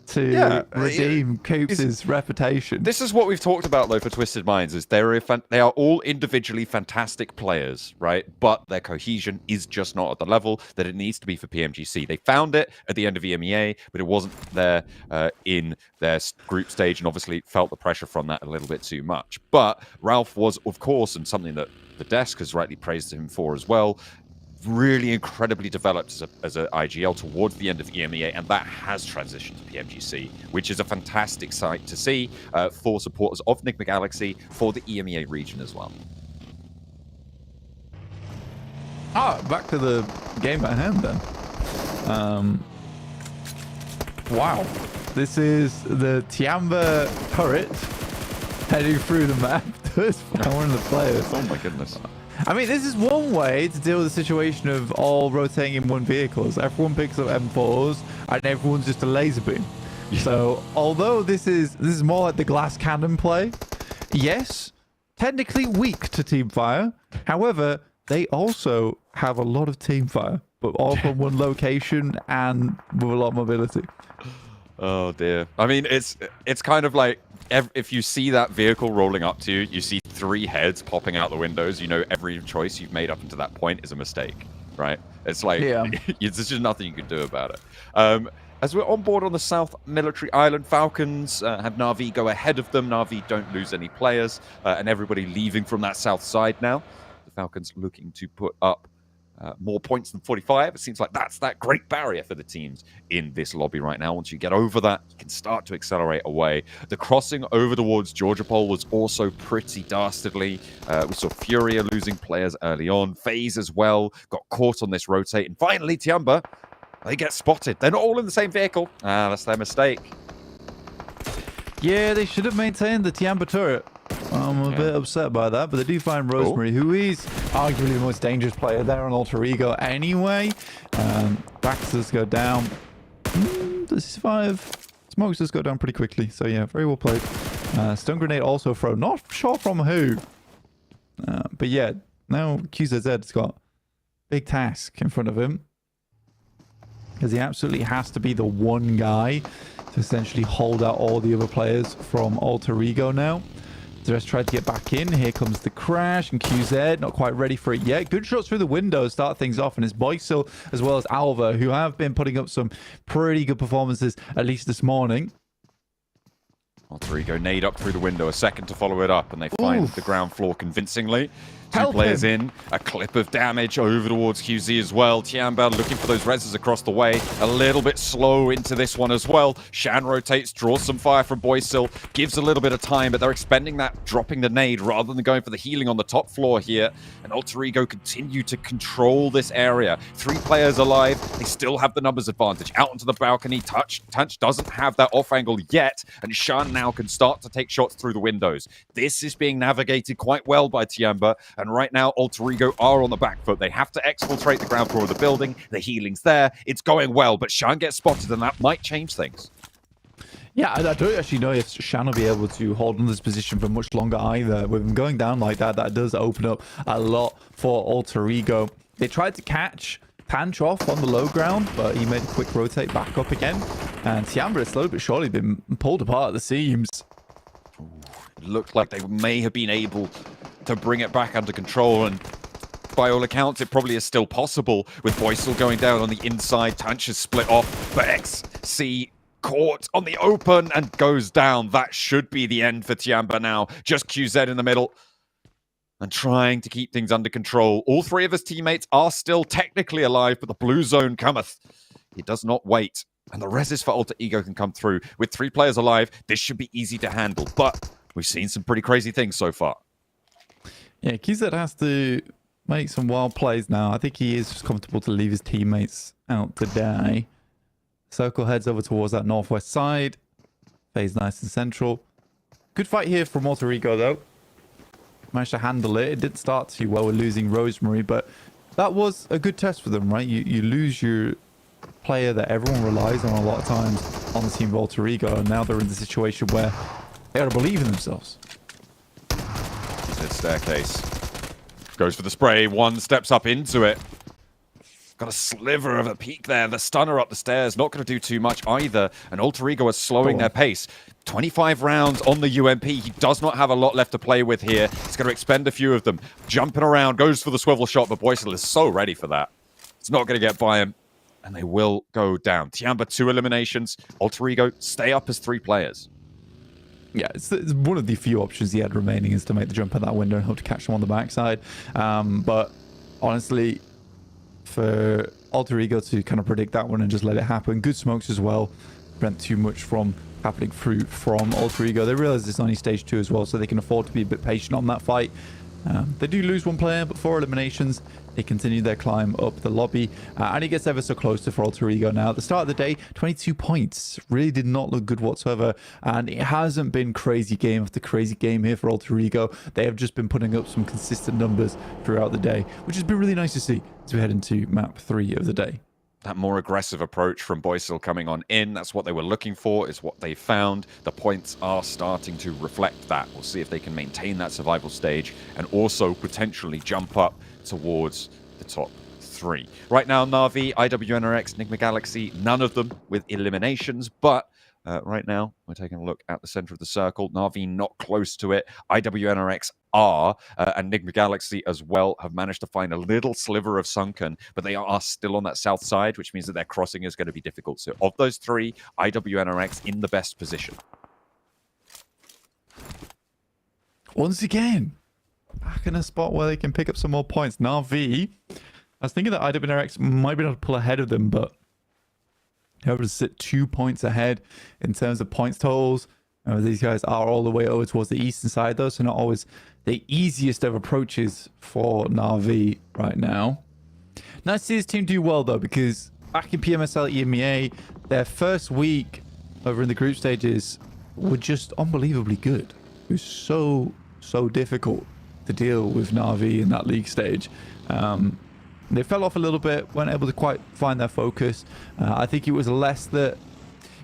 to redeem Coops' reputation. This is what we've talked about, though, for Twisted Minds, is they are all individually fantastic players, right? But their cohesion is just not at the level that it needs to be for PMGC. They found it at the end of EMEA, but it wasn't there in their group stage, and obviously felt the pressure from that a little bit too much. But Ralph was, of course, and something that the desk has rightly praised him for as well, really incredibly developed as a IGL towards the end of EMEA, and that has transitioned to PMGC, which is a fantastic sight to see for supporters of Nigma Galaxy for the EMEA region as well. Back to the game at hand then. Wow. This is the Tiamba turret heading through the map. There's one of the players. Oh my goodness. I mean, this is one way to deal with the situation of all rotating in one vehicle. Everyone picks up M4s and everyone's just a laser beam. So, although this is more like the glass cannon play, yes, technically weak to team fire. However, they also have a lot of team fire, but all from one location and with a lot of mobility. Oh dear. I mean, it's kind of like if you see that vehicle rolling up to you, you see 3 heads popping out the windows. You know every choice you've made up until that point is a mistake, right? It's like there's just nothing you can do about it. As we're on board on the South Military Island, Falcons have Na'Vi go ahead of them. Na'Vi don't lose any players, and everybody leaving from that south side now. The Falcons looking to put up more points than 45. It seems like that's that great barrier for the teams in this lobby right now. Once you get over that, you can start to accelerate away. The crossing over towards Georgia Pole was also pretty dastardly. We saw Furia losing players early on. FaZe as well got caught on this rotate. And finally, Tiamba, they get spotted. They're not all in the same vehicle. That's their mistake. Yeah, they should have maintained the Tiamba turret. I'm a bit upset by that, but they do find Rosemary, who is arguably the most dangerous player there on Alter Ego anyway. Baxters go down. Does he survive? Smokes does go down pretty quickly, so yeah, very well played. Stun grenade also thrown, not sure from who. But yeah, now QZZ's got a big task in front of him, because he absolutely has to be the one guy to essentially hold out all the other players from Alter Ego now. Dress tried to get back in. Here comes the crash, and QZ not quite ready for it yet. Good shots through the window start things off, and it's Boysil as well as Alva, who have been putting up some pretty good performances, at least this morning. Alter Ego nade up through the window, a second to follow it up, and they find the ground floor convincingly. Two players in, a clip of damage over towards QZ as well. Tiamba looking for those reses across the way. A little bit slow into this one as well. Shan rotates, draws some fire from Boysil, gives a little bit of time, but they're expending that, dropping the nade rather than going for the healing on the top floor here. And Alter Ego continue to control this area. 3 players alive. They still have the numbers advantage. Out onto the balcony. Tunch doesn't have that off angle yet, and Shan now can start to take shots through the windows. This is being navigated quite well by Tiamba. And right now, Alter Ego are on the back foot. They have to exfiltrate the ground floor of the building. The healing's there. It's going well, but Shan gets spotted, and that might change things. Yeah, I don't actually know if Shan will be able to hold on this position for much longer either. With him going down like that, that does open up a lot for Alter Ego. They tried to catch Tanch off on the low ground, but he made a quick rotate back up again. And Tiamba has slowly but surely been pulled apart at the seams. It looked like they may have been able to bring it back under control, and by all accounts, it probably is still possible with Boysil going down on the inside. Tanch is split off, but XC caught on the open and goes down. That should be the end for Tiamba now. Just QZ in the middle and trying to keep things under control. All 3 of his teammates are still technically alive, but the blue zone cometh. He does not wait, and the reses for Alter Ego can come through. With 3 players alive, this should be easy to handle, but we've seen some pretty crazy things so far. Yeah, QZ has to make some wild plays now. I think he is just comfortable to leave his teammates out to die. Circle heads over towards that northwest side. FaZe nice and central. Good fight here from Alter Ego, though. Managed to handle it. It didn't start too well with losing Rosemary, but that was a good test for them, right? You lose your player that everyone relies on a lot of times on the team of Alter Ego, and now they're in the situation where they gotta believe in themselves. Staircase. Goes for the spray. One steps up into it. Got a sliver of a peek there. The stunner up the stairs. Not going to do too much either. And Alter Ego is slowing their pace. 25 rounds on the UMP. He does not have a lot left to play with here. He's going to expend a few of them. Jumping around. Goes for the swivel shot. But Boysil is so ready for that. It's not going to get by him. And they will go down. Tiamba 2 eliminations. Alter Ego stay up as 3 players. Yeah, it's one of the few options he had remaining is to make the jump at that window and hope to catch him on the backside. But honestly, for Alter Ego to kind of predict that one and just let it happen, good smokes as well, prevent too much from happening through from Alter Ego. They realize it's only stage 2 as well, so they can afford to be a bit patient on that fight. They do lose 1 player, but 4 eliminations. They continue their climb up the lobby, and it gets ever so close to Alter Ego now. At the start of the day, 22 points. Really did not look good whatsoever, and it hasn't been crazy game after crazy game here for Alter Ego. They have just been putting up some consistent numbers throughout the day, which has been really nice to see as we head into map 3 of the day. That more aggressive approach from Boysil coming on in, that's what they were looking for, is what they found. The points are starting to reflect that. We'll see if they can maintain that survival stage and also potentially jump up towards the top 3. Right now, Na'Vi, IWNRX, Enigma Galaxy, none of them with eliminations, but right now. We're taking a look at the center of the circle. Na'Vi not close to it. IWNRX are, and Enigma Galaxy as well, have managed to find a little sliver of Sunken, but they are still on that south side, which means that their crossing is going to be difficult. So of those three, IWNRX in the best position. Once again, back in a spot where they can pick up some more points. Na'Vi, I was thinking that IWNRX might be able to pull ahead of them, but they're able to sit 2 points ahead in terms of points totals. These guys are all the way over towards the eastern side, though, so not always the easiest of approaches for Na'Vi right now. Nice to see this team do well, though, because back in PMSL EMEA, their first week over in the group stages were just unbelievably good. It was so difficult to deal with Na'Vi in that league stage. They fell off a little bit, weren't able to quite find their focus. I think it was less that...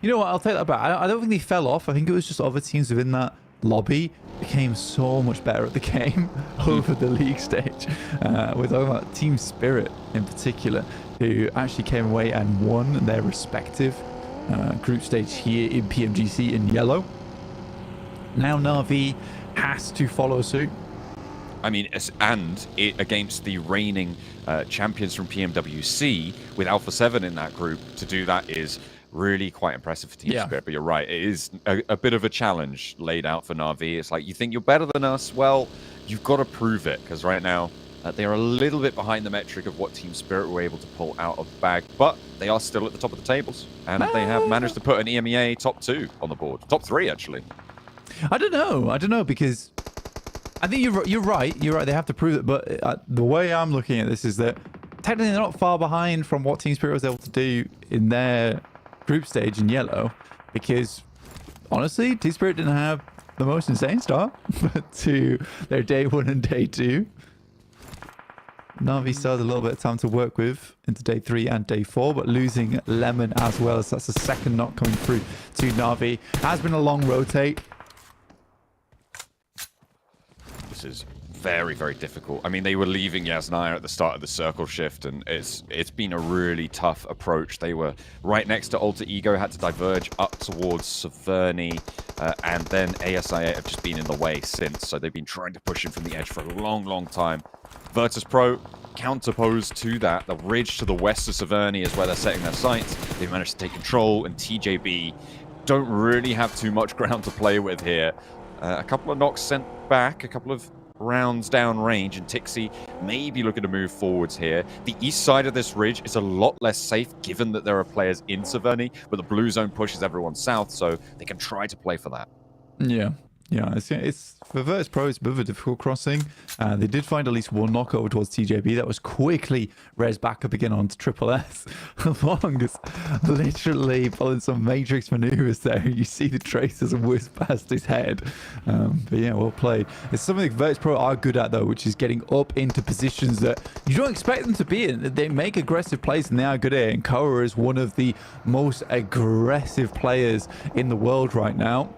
You know what, I'll take that back. I don't think they fell off. I think it was just other teams within that lobby became so much better at the game over the league stage. We're talking about Team Spirit in particular, who actually came away and won their respective group stage here in PMGC in yellow. Now Na'Vi has to follow suit. I mean, and it against the reigning champions from PMWC with Alpha 7 in that group, to do that is really quite impressive for Team Spirit. But you're right, it is a bit of a challenge laid out for Na'Vi. It's like, you think you're better than us? Well, you've got to prove it, because right now they are a little bit behind the metric of what Team Spirit were able to pull out of the bag, but they are still at the top of the tables, and they have managed to put an EMEA top 2 on the board. Top 3, actually. I don't know, because I think you're right. They have to prove it, but the way I'm looking at this is that technically they're not far behind from what Team Spirit was able to do in their group stage in yellow, because honestly, Team Spirit didn't have the most insane start to their day 1 and day 2. Na'Vi still has a little bit of time to work with into day 3 and day 4, but losing Lemon as well, as that's the second knock coming through to Na'Vi. Has been a long rotate. This is very, very difficult. I mean, they were leaving Yasnaya at the start of the circle shift, and it's been a really tough approach. They were right next to Alter Ego, had to diverge up towards Severny, and then ASIA have just been in the way since, so they've been trying to push him from the edge for a long, long time. Virtus Pro counterposed to that. The ridge to the west of Severny is where they're setting their sights. They managed to take control, and TJB don't really have too much ground to play with here. A couple of knocks sent back, a couple of rounds down range, and Tixi may be looking to move forwards here. The east side of this ridge is a lot less safe given that there are players in Severny, but the blue zone pushes everyone south, so they can try to play for that. Yeah, it's for Virtus Pro, it's a bit of a difficult crossing. They did find at least one knock over towards TJB. That was quickly res back up again onto Triple S. Long as literally pulling some matrix maneuvers there. You see the traces whiz past his head. But yeah, well played. It's something that Virtus Pro are good at, though, which is getting up into positions that you don't expect them to be in. They make aggressive plays, and they are good at it. And Koa is one of the most aggressive players in the world right now.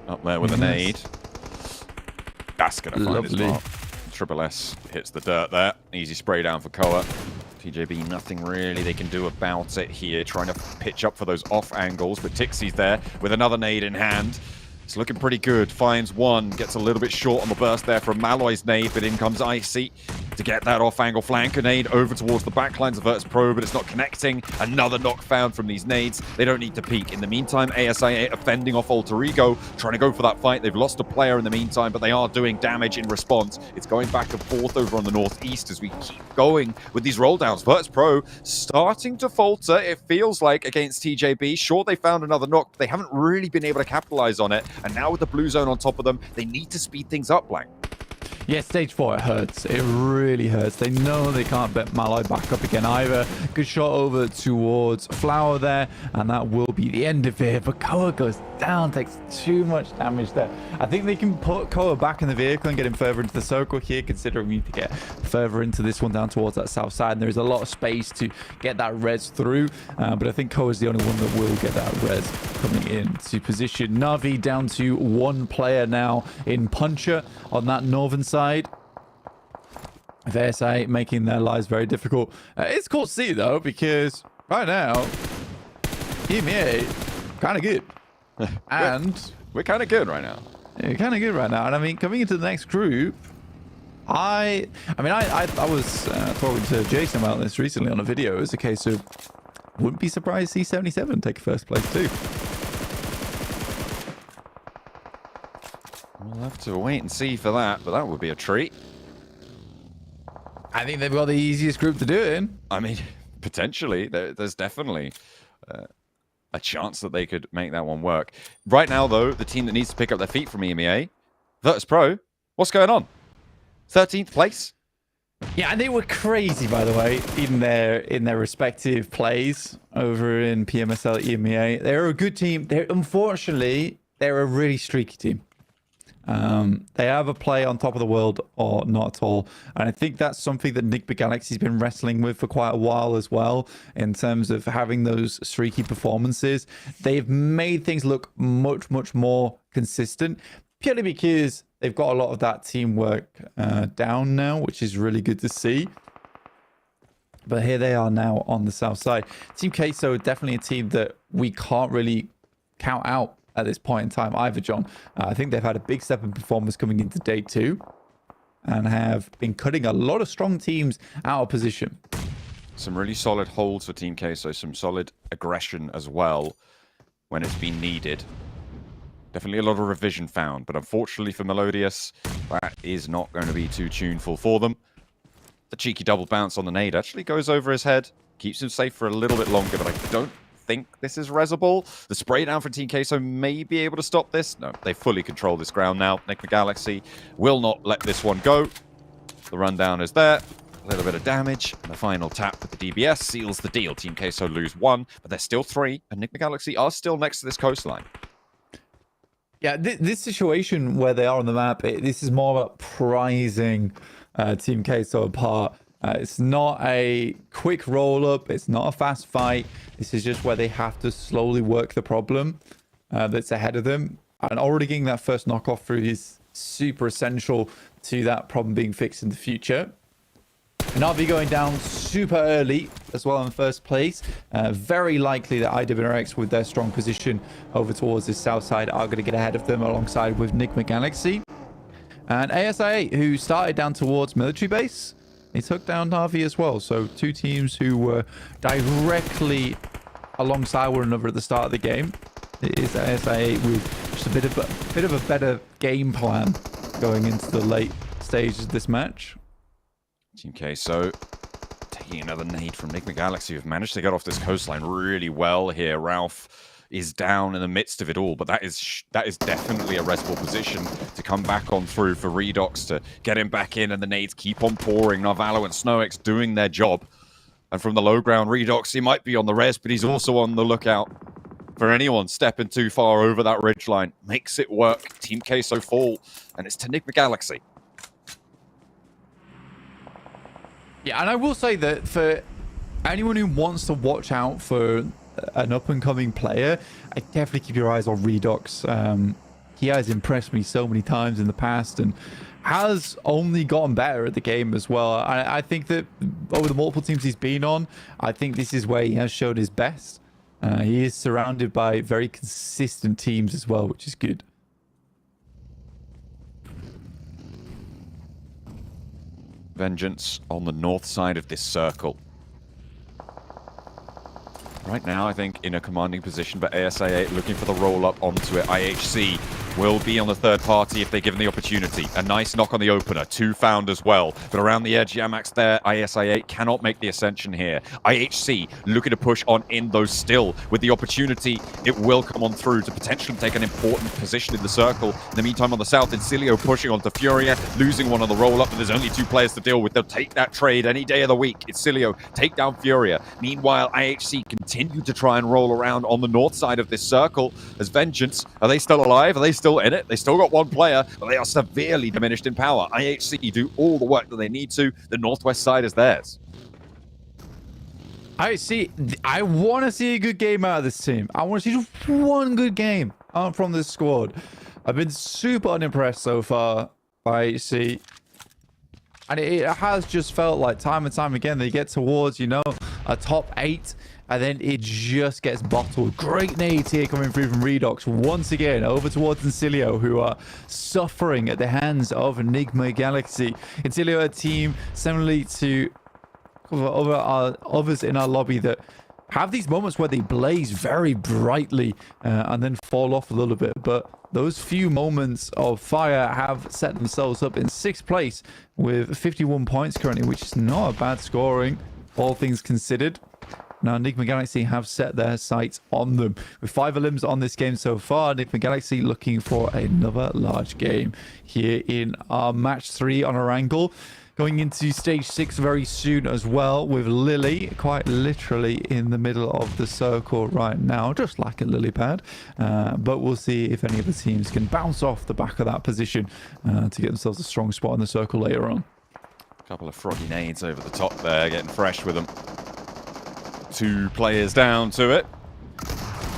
Up there with a nade. That's going to find his mark. Triple S hits the dirt there. Easy spray down for Koa. TJB, nothing really they can do about it here. Trying to pitch up for those off angles, but Tixi's there with another nade in hand. It's looking pretty good. Finds one, gets a little bit short on the burst there from Malloy's nade, but in comes Icy to get that off-angle flanker nade over towards the backlines of Virtus Pro, but it's not connecting. Another knock found from these nades. They don't need to peek. In the meantime, ASIA fending off Alter Ego, trying to go for that fight. They've lost a player in the meantime, but they are doing damage in response. It's going back and forth over on the northeast as we keep going with these roll downs. Virtus Pro starting to falter, it feels like, against TJB. Sure, they found another knock, but they haven't really been able to capitalize on it. And now with the blue zone on top of them, they need to speed things up, Blank. Yeah, stage 4, it hurts. It really hurts. They know they can't bet Malloy back up again either. Good shot over towards Flower there, and that will be the end of it. But Koa goes down, takes too much damage there. I think they can put Koa back in the vehicle and get him further into the circle here, considering we need to get further into this one down towards that south side. And there is a lot of space to get that res through, but I think Koa is the only one that will get that res coming into position. Na'Vi down to one player now in Puncher on that northern side. VSA making their lives very difficult. It's cool to see, though, because right now, EMEA kind of good. And we're kind of good right now. Yeah, kind of good right now. And I mean, coming into the next group, I was talking to Jason about this recently on a video. It's a case of wouldn't be surprised to see 77 take first place too. We'll have to wait and see for that, but that would be a treat. I think they've got the easiest group to do it in. I mean, potentially. There's definitely a chance that they could make that one work. Right now, though, the team that needs to pick up their feet from EMEA, Virtus Pro, what's going on? 13th place? Yeah, and they were crazy, by the way, in their respective plays over in PMSL EMEA. They're a good team. Unfortunately, they're a really streaky team. They have a play on top of the world or not at all. And I think that's something that Nick Galaxy's been wrestling with for quite a while as well, in terms of having those streaky performances. They've made things look much, much more consistent, purely because they've got a lot of that teamwork down now, which is really good to see. But here they are now on the south side. Team Queso, definitely a team that we can't really count out at this point in time either, John. I think they've had a big step in performance coming into day 2 and have been cutting a lot of strong teams out of position. Some really solid holds for Team Queso, some solid aggression as well when it's been needed. Definitely a lot of revision found, but unfortunately for Melodious, that is not going to be too tuneful for them. The cheeky double bounce on the nade actually goes over his head, keeps him safe for a little bit longer, but I don't think this is resable. The spray down for Team Queso may be able to stop this. No, they fully control this ground now. Nick Galaxy will not let this one go. The rundown is there. A little bit of damage. And the final tap with the DBS seals the deal. Team Queso lose 1, but they're still 3, and Nick Galaxy are still next to this coastline. Yeah, this situation where they are on the map, this is more about prizing Team Queso apart. It's not a quick roll-up. It's not a fast fight. This is just where they have to slowly work the problem that's ahead of them. And already getting that first knockoff through is super essential to that problem being fixed in the future. And RV going down super early as well in first place. Very likely that IWRX, with their strong position over towards the south side, are going to get ahead of them alongside with Nick Galaxy. And ASIA, who started down towards military base, he took down Navi as well. So 2 teams who were directly alongside one another at the start of the game. It is ASIA with just a bit of a better game plan going into the late stages of this match. Team Queso taking another nade from Nick Galaxy, who've managed to get off this coastline really well here. Ralph is down in the midst of it all, but that is definitely a restful position to come back on through for Redox to get him back in, and the nades keep on pouring. Narvalo and SnowX doing their job. And from the low ground, Redox, he might be on the res, but he's also on the lookout for anyone stepping too far over that ridgeline. Makes it work. Team Queso fall, and it's to Nick Galaxy. Yeah, and I will say that for anyone who wants to watch out for an up-and-coming player, I definitely keep your eyes on Redox. He has impressed me so many times in the past and has only gotten better at the game as well. I think that over the multiple teams he's been on, I think this is where he has showed his best. He is surrounded by very consistent teams as well, which is good. Vengeance on the north side of this circle. Right now, I think in a commanding position, but ASIA looking for the roll-up onto it. IHC will be on the third party if they're given the opportunity. A nice knock on the opener. 2 found as well. But around the edge, Yamax there. ISIA cannot make the ascension here. IHC looking to push on in, though still. With the opportunity, it will come on through to potentially take an important position in the circle. In the meantime, on the south, Incilio pushing onto Furia, losing one on the roll-up, but there's only 2 players to deal with. They'll take that trade any day of the week. Incilio take down Furia. Meanwhile, IHC continue to try and roll around on the north side of this circle as Vengeance. Are they still alive? Are they still in it? They still got 1 player, but they are severely diminished in power. IHC do all the work that they need to. The northwest side is theirs. I want to see a good game out of this team. I want to see just 1 good game from this squad. I've been super unimpressed so far by IHC. And it has just felt like time and time again they get towards, you know, a top 8 and then it just gets bottled. Great nades here coming through from Redox once again over towards Incilio, who are suffering at the hands of Enigma Galaxy. Incilio, a team similarly to others in our lobby that have these moments where they blaze very brightly and then fall off a little bit, but those few moments of fire have set themselves up in 6th place with 51 points currently, which is not a bad scoring, all things considered. Now, Enigma Galaxy have set their sights on them. With 5 elims on this game so far, Enigma Galaxy looking for another large game here in our match 3 on our angle. Going into stage 6 very soon as well, with Lily quite literally in the middle of the circle right now, just like a lily pad. But we'll see if any of the teams can bounce off the back of that position to get themselves a strong spot in the circle later on. A couple of froggy nades over the top there, getting fresh with them. 2 players down to it.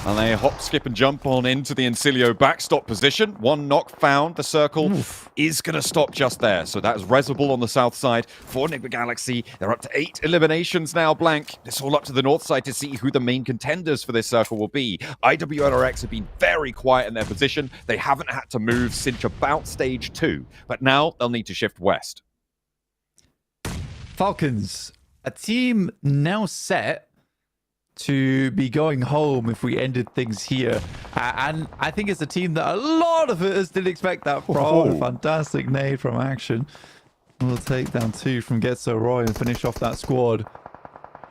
And they hop, skip, and jump on into the Incilio backstop position. 1 knock found. The circle is going to stop just there. So that's Reservoir on the south side for Enigma Galaxy. They're up to 8 eliminations now, Blank. It's all up to the north side to see who the main contenders for this circle will be. IWNRX have been very quiet in their position. They haven't had to move since about stage 2. But now they'll need to shift west. Falcons, a team now set to be going home if we ended things here, and I think it's a team that a lot of us didn't expect that from. Fantastic nade from Action. We'll take down 2 from Getso Roy and finish off that squad.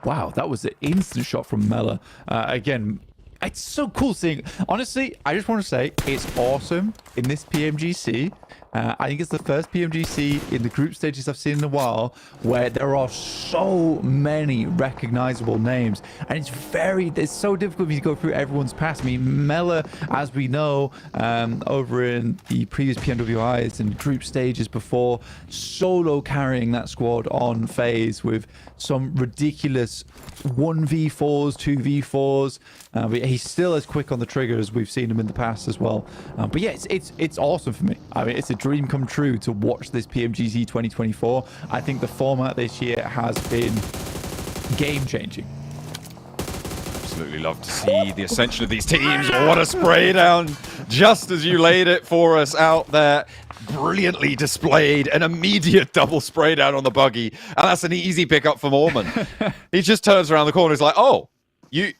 Wow, that was an instant shot from Mela. Again, it's so cool seeing. Honestly, I just want to say it's awesome in this PMGC. I think it's the first PMGC in the group stages I've seen in a while where there are so many recognizable names, and it's so difficult for you to go through everyone's past. I mean, Mela, as we know, over in the previous PMWIs and group stages before, solo carrying that squad on phase with some ridiculous 1v4s, 2v4s. But he's still as quick on the trigger as we've seen him in the past as well. But yeah, it's awesome for me. I mean, it's a dream come true to watch this PMGC 2024. I think the format this year has been game-changing. Absolutely love to see the ascension of these teams. What a spray down, just as you laid it for us out there. Brilliantly displayed, an immediate double spray down on the buggy, and that's an easy pickup for Mormon. He just turns around the corner. He's like, "Oh, you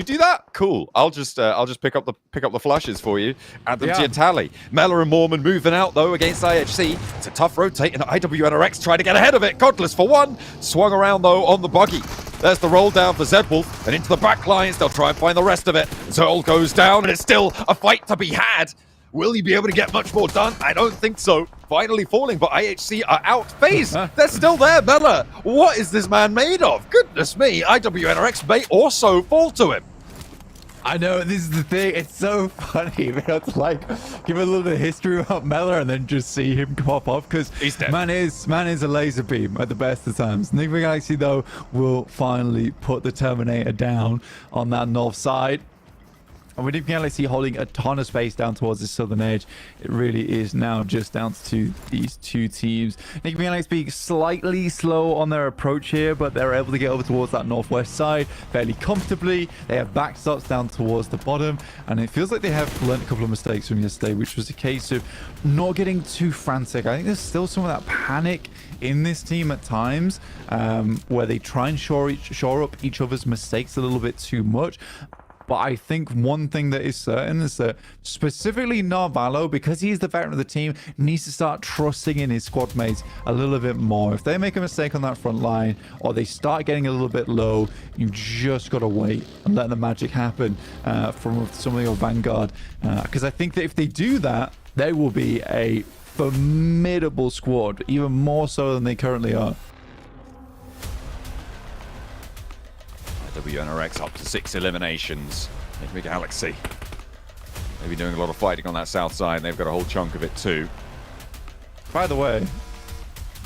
do that? Cool. I'll just pick up the flushes for you. Add them to your tally." Mela and Mormon moving out though against IHC. It's a tough rotate, and IWNRX trying to get ahead of it. Godless for 1. Swung around though on the buggy. There's the roll down for Zedwolf, and into the back lines. They'll try and find the rest of it. Zerl goes down, and it's still a fight to be had. Will he be able to get much more done? I don't think so. Finally falling, but IHC are outphased. They're still there, Mela. What is this man made of? Goodness me, IWNRX may also fall to him. I know, this is the thing. It's so funny. We have to like give a little bit of history about Mela and then just see him pop off, because man is a laser beam at the best of times. Enigma Galaxy though will finally put the Terminator down on that north side. And with Enigma Galaxy holding a ton of space down towards the southern edge, it really is now just down to these 2 teams. Enigma Galaxy being slightly slow on their approach here, but they're able to get over towards that northwest side fairly comfortably. They have backstops down towards the bottom, and it feels like they have learned a couple of mistakes from yesterday, which was a case of not getting too frantic. I think there's still some of that panic in this team at times, where they try and shore up each other's mistakes a little bit too much. But I think one thing that is certain is that specifically Narvalo, because he's the veteran of the team, needs to start trusting in his squad mates a little bit more. If they make a mistake on that front line, or they start getting a little bit low, you just got to wait and let the magic happen from some of your vanguard. Because I think that if they do that, they will be a formidable squad, even more so than they currently are. WNRX up to 6 eliminations. Enigma Galaxy. They've been doing a lot of fighting on that south side, and they've got a whole chunk of it too. By the way,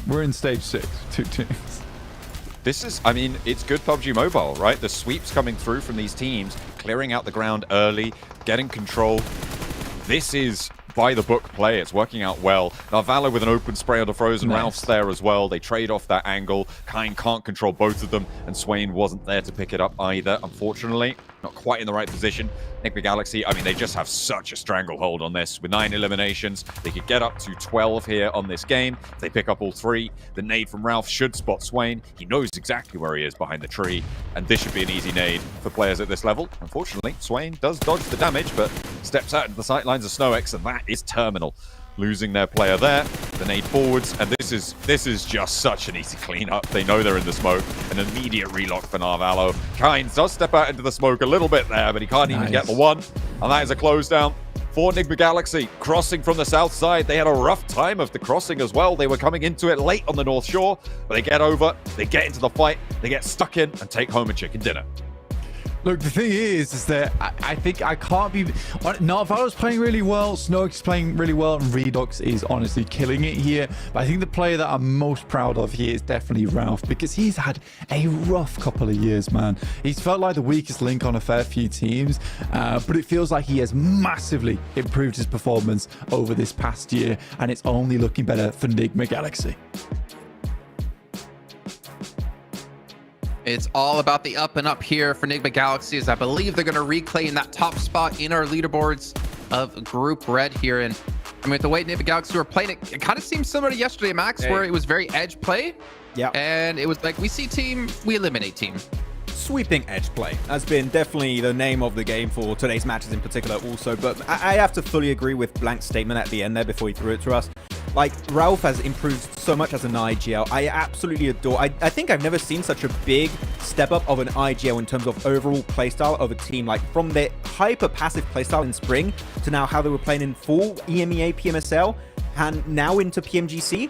we're in stage 6, 2 teams. This is, I mean, it's good PUBG Mobile, right? The sweeps coming through from these teams, clearing out the ground early, getting control. This is by-the-book play. It's working out well. Narvala with an open spray on the Frozen. Nice. Ralph's there as well. They trade off that angle. Kine can't control both of them, and Swain wasn't there to pick it up either, unfortunately. Not quite in the right position. Enigma Galaxy, I mean, they just have such a stranglehold on this. With 9 eliminations, they could get up to 12 here on this game. If they pick up all 3, the nade from Ralph should spot Swain. He knows exactly where he is behind the tree, and this should be an easy nade for players at this level. Unfortunately, Swain does dodge the damage, but steps out into the sightlines of SnowX, and that is terminal. Losing their player there, the nade forwards, and this is just such an easy cleanup. They know they're in the smoke. An immediate relock for Narvalo. Kynes does step out into the smoke a little bit there, but he can't even get the one. And that is a close down for Enigma Galaxy. Crossing from the south side. They had a rough time of the crossing as well. They were coming into it late on the North Shore, but they get over, they get into the fight, they get stuck in and take home a chicken dinner. Look, the thing is that I think I can't be... Narvalo's playing really well, SnowX is playing really well, and Redox is honestly killing it here. But I think the player that I'm most proud of here is definitely Ralph, because he's had a rough couple of years, man. He's felt like the weakest link on a fair few teams, but it feels like he has massively improved his performance over this past year, and it's only looking better for Enigma Galaxy. It's all about the up and up here for Enigma Galaxy, as I believe they're going to reclaim that top spot in our leaderboards of Group Red here. And I mean, with the way Enigma Galaxy were playing, it kind of seemed similar to yesterday, Max, where it was very edge play. Yeah. And it was like, we see team, we eliminate team. Sweeping edge play has been definitely the name of the game for today's matches in particular also, but I have to fully agree with Blank's statement at the end there before he threw it to us. Like, Ralph has improved so much as an IGL. I absolutely adore... I think I've never seen such a big step up of an IGL in terms of overall playstyle of a team. Like, from their hyper-passive playstyle in Spring to now how they were playing in full EMEA PMSL and now into PMGC.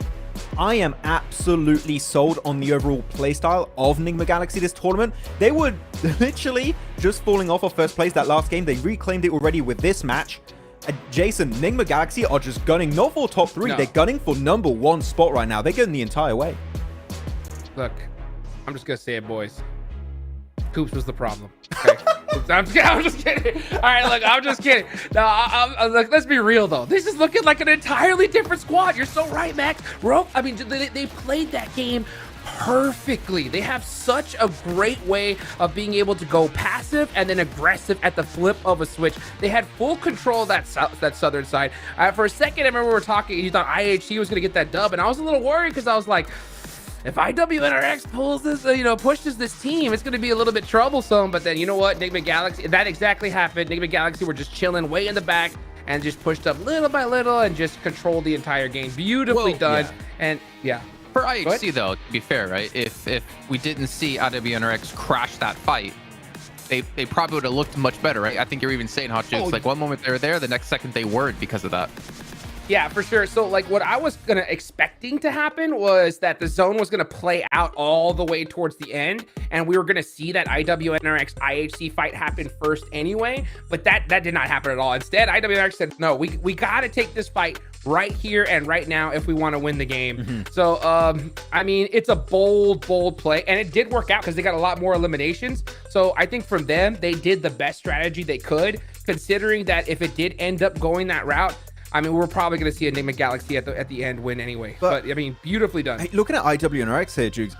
I am absolutely sold on the overall playstyle of Enigma Galaxy this tournament. They were literally just falling off of first place that last game. They reclaimed it already with this match. Jason, Enigma Galaxy are just gunning, not for top 3, they're gunning for #1 spot right now. They're going the entire way. Look, I'm just going to say it, boys. Coops was the problem. Okay? I'm just kidding. All right, look, I'm just kidding. No, look, let's be real, though. This is looking like an entirely different squad. You're so right, Max. I mean, they played that game perfectly. They have such a great way of being able to go passive and then aggressive at the flip of a switch. They had full control of that southern side. For a second, I remember we were talking, you thought IHC was going to get that dub, and I was a little worried because I was like, if IWNRX pulls this, pushes this team, it's going to be a little bit troublesome. But then, you know what, Enigma Galaxy, that exactly happened. Enigma Galaxy were just chilling way in the back and just pushed up little by little and just controlled the entire game. Beautifully done. Yeah. And yeah. For IHC, though, to be fair, right? If we didn't see IWNRX crash that fight, they probably would have looked much better, right? I think you're even saying, Hot Jukes, like one moment they were there, the next second they weren't because of that. Yeah, for sure. So like what I was expecting to happen was that the zone was gonna play out all the way towards the end, and we were gonna see that IWNRX IHC fight happen first anyway. But that did not happen at all. Instead, IWNRX said, no, we gotta take this fight right here and right now if we want to win the game. So I mean, it's a bold play, and it did work out because they got a lot more eliminations. So I think from them, they did the best strategy they could, considering that if it did end up going that route, I mean, we're probably going to see Enigma Galaxy at the end win anyway. But I mean, beautifully done. Hey, looking at IWNRX here, Jukes,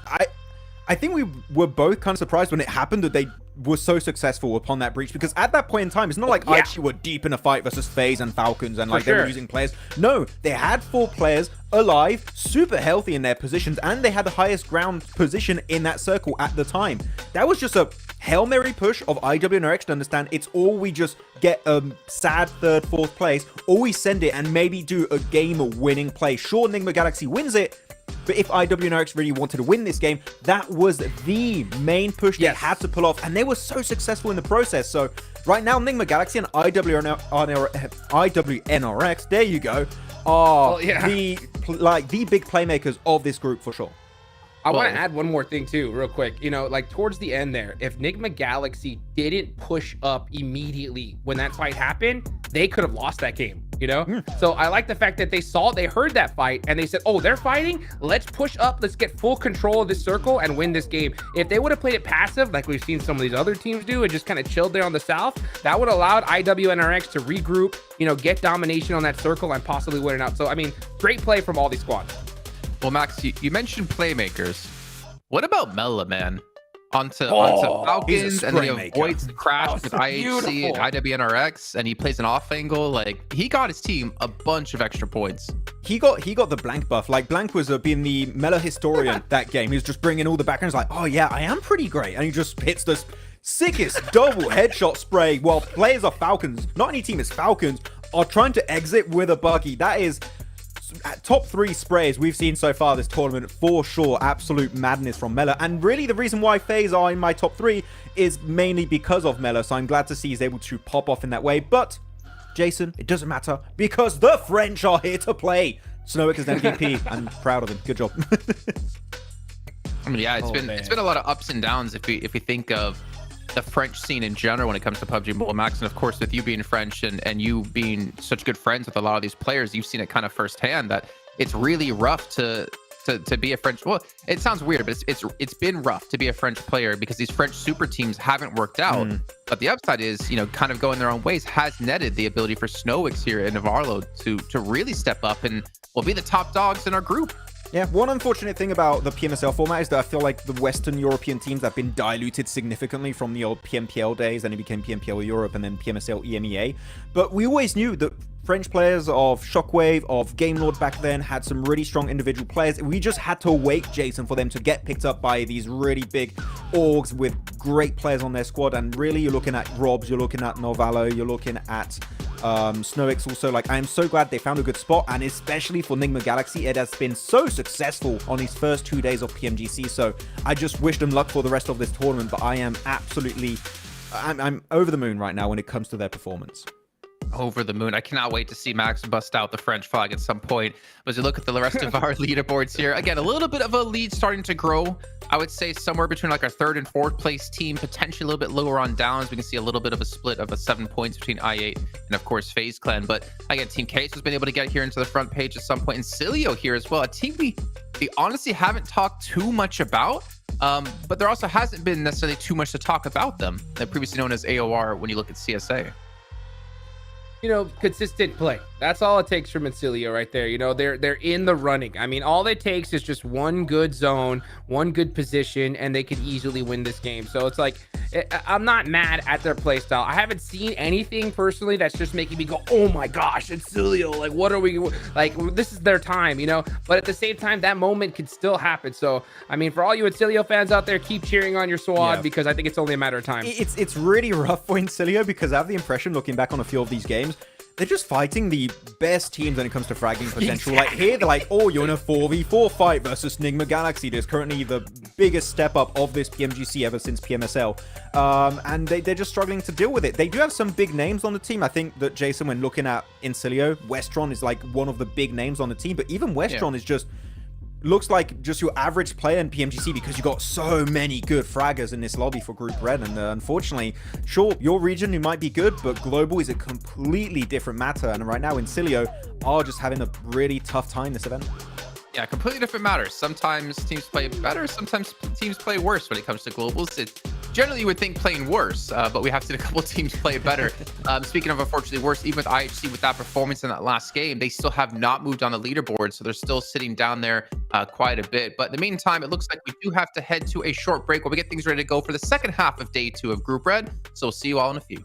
I think we were both kind of surprised when it happened that they were so successful upon that breach, because at that point in time, it's not like IHC were deep in a fight versus FaZe and Falcons and like they were losing players. No, they had 4 players alive, super healthy in their positions, and they had the highest ground position in that circle at the time. That was just a Hail Mary push of IWNRX to understand it's all we just get a sad 3rd, 4th place, or we send it and maybe do a game-winning play. Sure, Enigma Galaxy wins it, but if IWNRX really wanted to win this game, that was the main push they had to pull off, and they were so successful in the process. So right now, Enigma Galaxy and IWNRX, there you go, are the big playmakers of this group for sure. I want to add one more thing too, real quick. You know, like towards the end there, if Enigma Galaxy didn't push up immediately when that fight happened, they could have lost that game. you know? So I like the fact that they heard that fight and they said, oh, they're fighting, let's push up, let's get full control of this circle and win this game. If they would have played it passive like we've seen some of these other teams do and just kind of chilled there on the south, that would have allowed IWNRX to regroup, you know, get domination on that circle and possibly win it out. So I mean, great play from all these squads. Well, Max, you mentioned playmakers. What about Mela, man? Onto Falcons, and then he avoids the crash with IHC and IWNRX, and he plays an off angle. Like, he got his team a bunch of extra points. He got the Blank buff. Like, Blank was being the Mela historian that game. He was just bringing all the backgrounds like, oh yeah, I am pretty great. And he just hits this sickest double headshot spray while players of Falcons, not any team is Falcons, are trying to exit with a buggy. That is top 3 sprays we've seen so far this tournament, for sure. Absolute madness from Mela. And really the reason why FaZe are in my top 3 is mainly because of Mela. So I'm glad to see he's able to pop off in that way. But Jason, it doesn't matter because the French are here to play. Snowick is an MVP. I'm proud of him. Good job. I mean, yeah, it's been a lot of ups and downs if we think of the French scene in general when it comes to PUBG Mobile, Max. And of course, with you being French and you being such good friends with a lot of these players, you've seen it kind of firsthand that it's really rough to be a French. Well, it sounds weird, but it's been rough to be a French player because these French super teams haven't worked out. But the upside is, you know, kind of going their own ways has netted the ability for Snowix here and Navarlo to really step up and will be the top dogs in our group. Yeah, one unfortunate thing about the PMSL format is that I feel like the Western European teams have been diluted significantly from the old PMPL days, then it became PMPL Europe and then PMSL EMEA. But we always knew that French players of Shockwave, of Game Lord back then, had some really strong individual players. We just had to wait, Jason, for them to get picked up by these really big orgs with great players on their squad. And really, you're looking at Robs, you're looking at Novalo, you're looking at Snowix also. Like, I am so glad they found a good spot, and especially for Nigma Galaxy, it has been so successful on these first 2 days of PMGC. So I just wish them luck for the rest of this tournament, but I am absolutely, I'm over the moon right now when it comes to their performance. Over the moon. I cannot wait to see Max bust out the French flag at some point. But as you look at the rest of our leaderboards here, again, a little bit of a lead starting to grow. I would say somewhere between like our 3rd and 4th place team, potentially a little bit lower on downs. We can see a little bit of a split of 7 points between I8 and of course FaZe Clan. But again, Team Case has been able to get here into the front page at some point, and Cilio here as well, a team we honestly haven't talked too much about. But there also hasn't been necessarily too much to talk about them. They're previously known as AOR when you look at CSA. You know, consistent play. That's all it takes from Incilio right there. You know, they're in the running. I mean, all it takes is just one good zone, one good position, and they could easily win this game. So it's like, I'm not mad at their play style. I haven't seen anything personally that's just making me go, oh my gosh, Incilio, like, what are we, like, this is their time, you know? But at the same time, that moment could still happen. So, I mean, for all you Incilio fans out there, keep cheering on your squad, because I think it's only a matter of time. It's really rough for Incilio because I have the impression, looking back on a few of these games, they're just fighting the best teams when it comes to fragging potential. Like here, they're like, oh, you're in a 4v4 fight versus Nigma Galaxy. There's currently the biggest step up of this PMGC ever since PMSL. And they're just struggling to deal with it. They do have some big names on the team. I think that, Jason, when looking at Incilio, Westron is like one of the big names on the team. But even Westron is just... looks like just your average player in PMGC because you got so many good fraggers in this lobby for Group Red. And unfortunately, sure, your region, you might be good, but global is a completely different matter. And right now, Incilio are just having a really tough time this event. Yeah, completely different matters. Sometimes teams play better, sometimes teams play worse when it comes to globals. It's generally you would think playing worse, but we have seen a couple of teams play better. Speaking of unfortunately worse, even with IHC with that performance in that last game, they still have not moved on the leaderboard, so they're still sitting down there quite a bit. But in the meantime, it looks like we do have to head to a short break while we get things ready to go for the second half of day 2 of Group Red. So we'll see you all in a few.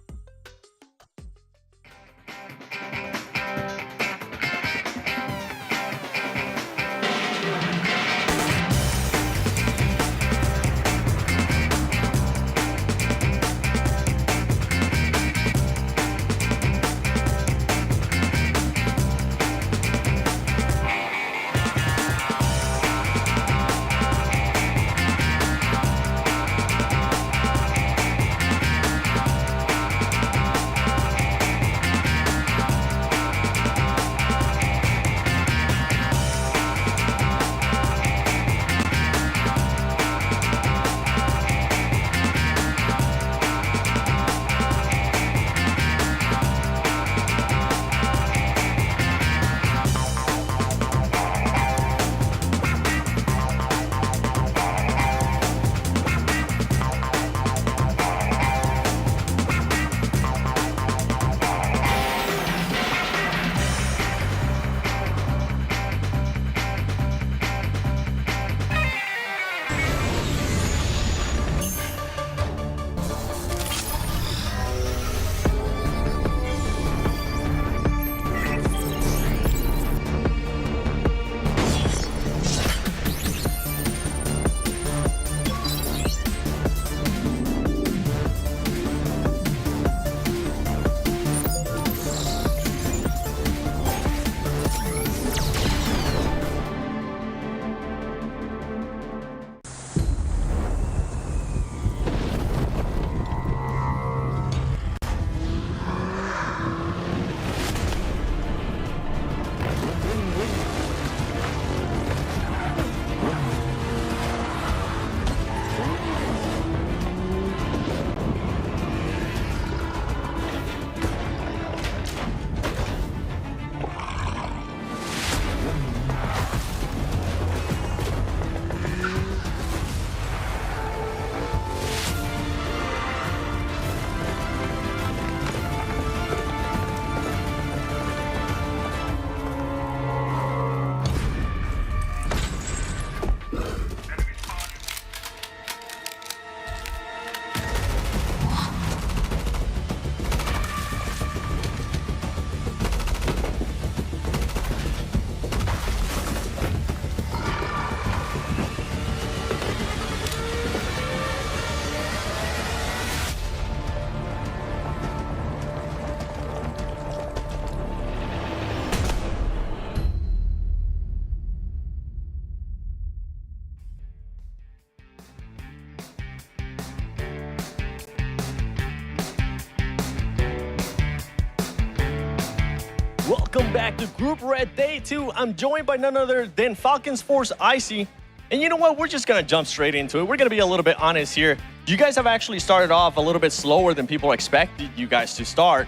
Welcome back to Group Red Day 2. I'm joined by none other than Falcons Force Icy. And you know what? We're just going to jump straight into it. We're going to be a little bit honest here. You guys have actually started off a little bit slower than people expected you guys to start.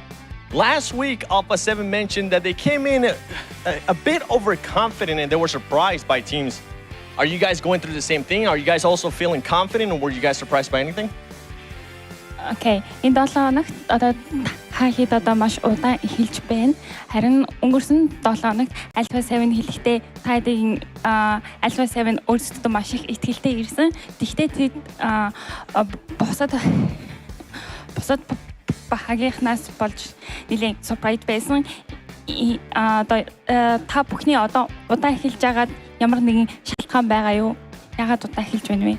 Last week, Alpha 7 mentioned that they came in a bit overconfident and they were surprised by teams. Are you guys going through the same thing? Are you guys also feeling confident, or were you guys surprised by anything? Okay, энэ 7 хоногт одоо хэд одоо маш удаан эхэлж байна. Харин өнгөрсөн 7 хоногт Alpha 7 хэлэхдээ таадын Alpha 7 өөрсдөө маш их итгэлтэй ирсэн. Тэгвэл тэд бусад багийнхнаас болж нэлээд surprise байсан. Одоо та бүхний одоо удаан эхэлж байгаад ямар нэгэн шалтгаан байгаа юу? Яагаад удаан эхэлж байна вэ?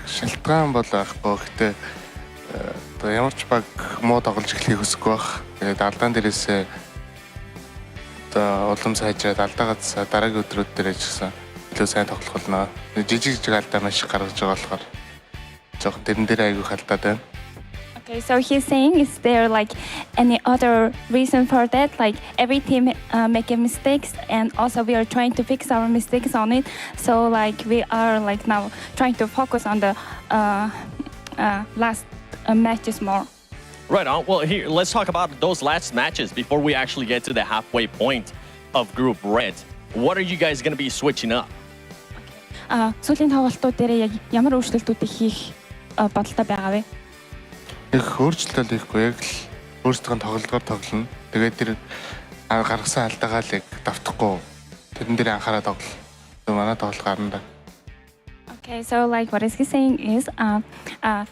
Шалтгаан бол байхгүй. Гэхдээ одоо ямар ч баг муу тоглож эхлэхийг хүсэхгүй байх. Тэгээд алдаан дээрээсээ одоо улам сайжраад алдаагаас дараагийн өдрүүд дээр ажилласан илүү сайн тоглох болно. Жижиг алдаа маш их гаргаж байгаа болохоор жоохон тэрэн дээр айгүй халдаад байна. Okay, so he's saying, is there like any other reason for that? Like every team making mistakes, and also we are trying to fix our mistakes on it. So like we are like now trying to focus on the last matches more. Right on. Well, here, let's talk about those last matches before we actually get to the halfway point of Group Red. What are you guys going to be switching up? Сүүлийн тоглолтууд дээр яг ямар өөрчлөлтүүдийг хийх бодолтой байгаа вэ? Их өөрчлөлт хийхгүй, яг л өөрсдөө тоглолтоор тоглоно. Тэгээд тэр гаргасан алдаагаа л яг давтахгүй тэрэн дээр анхаарал тоглол. Манай тоглолт гарна да. Okay, so like what is he saying is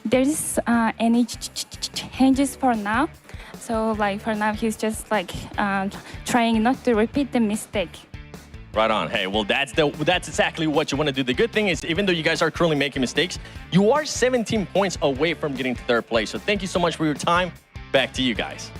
there's any changes for now. So like for now he's just like trying not to repeat the mistake. Right on. Hey, well, that's exactly what you want to do. The good thing is, even though you guys are currently making mistakes, you are 17 points away from getting to third place. So thank you so much for your time. Back to you guys.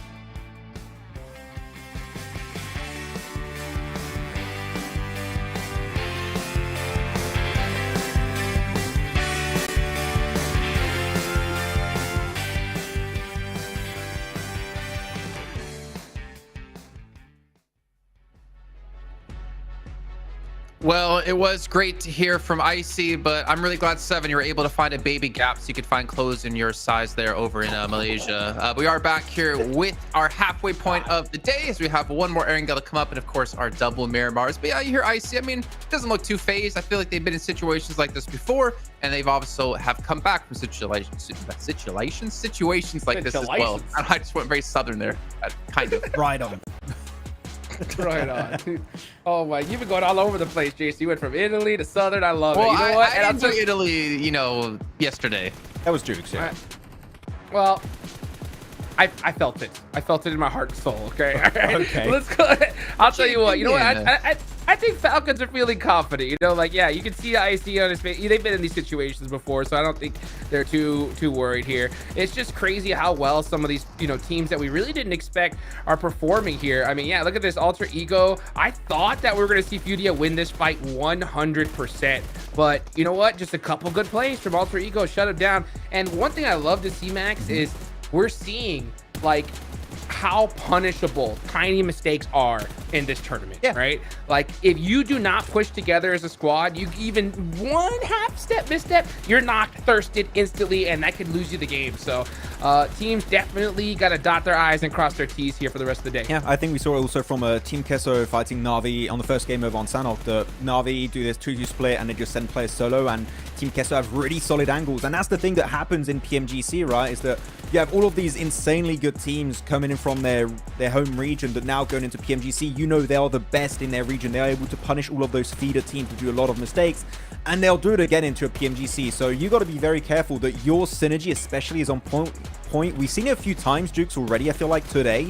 Well, it was great to hear from Icy, but I'm really glad, Seven, you were able to find a baby gap so you could find clothes in your size there over in Malaysia. We are back here with our halfway point of the day as we have one more Erangel to come up and, of course, our double Miramars. But yeah, you hear Icy. I mean, it doesn't look too phased. I feel like they've been in situations like this before, and they've also have come back from situations like this as well. I just went very southern there, kind of. Right on. Right on. Oh my, you've been going all over the place, JC. You went from Italy to Southern. I love it. Well, You know what? I went to Italy, yesterday. That was Jukes, yeah. Well, I felt it. I felt it in my heart and soul. Okay. All right. Okay. Let's go. I'll tell you what. You know what? I think Falcons are feeling confident. You know, like yeah, you can see IC on his face. They've been in these situations before, so I don't think they're too worried here. It's just crazy how well some of these teams that we really didn't expect are performing here. I mean, yeah, look at this Alter Ego. I thought that we were gonna see Fudia win this fight 100%, but you know what? Just a couple good plays from Alter Ego shut him down. And one thing I love to see, Max, is we're seeing like how punishable tiny mistakes are in this tournament, right? Like if you do not push together as a squad, you even one misstep, you're knocked thirsted instantly, and that could lose you the game. So teams definitely got to dot their I's and cross their T's here for the rest of the day. Yeah, I think we saw also from Team Kesso fighting Na'Vi on the first game over on Sanok that Na'Vi do this 2-2 split and they just send players solo, and Team Kesso have really solid angles. And that's the thing that happens in PMGC, right? Is that you have all of these insanely good teams coming in from their home region that now going into PMGC, they are the best in their region. They're able to punish all of those feeder teams who do a lot of mistakes, and they'll do it again into a PMGC. So you got to be very careful that your synergy especially is on point. We've seen it a few times, Jukes, already, I feel like today,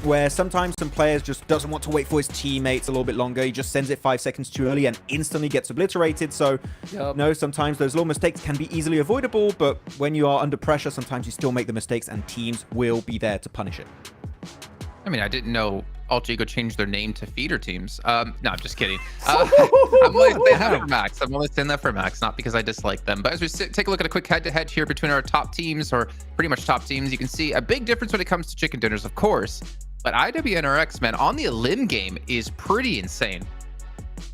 where sometimes some players just doesn't want to wait for his teammates a little bit longer. He just sends it 5 seconds too early and instantly gets obliterated. So, sometimes those little mistakes can be easily avoidable, but when you are under pressure, sometimes you still make the mistakes and teams will be there to punish it. I mean, I didn't know Alter Ego changed their name to feeder teams. No, I'm just kidding. I'm only saying that for Max. I'm only saying that for Max, not because I dislike them. But as we take a look at a quick head-to-head here between our top teams, or pretty much top teams, you can see a big difference when it comes to chicken dinners, of course. But IWNRX, man, on the Elim game is pretty insane.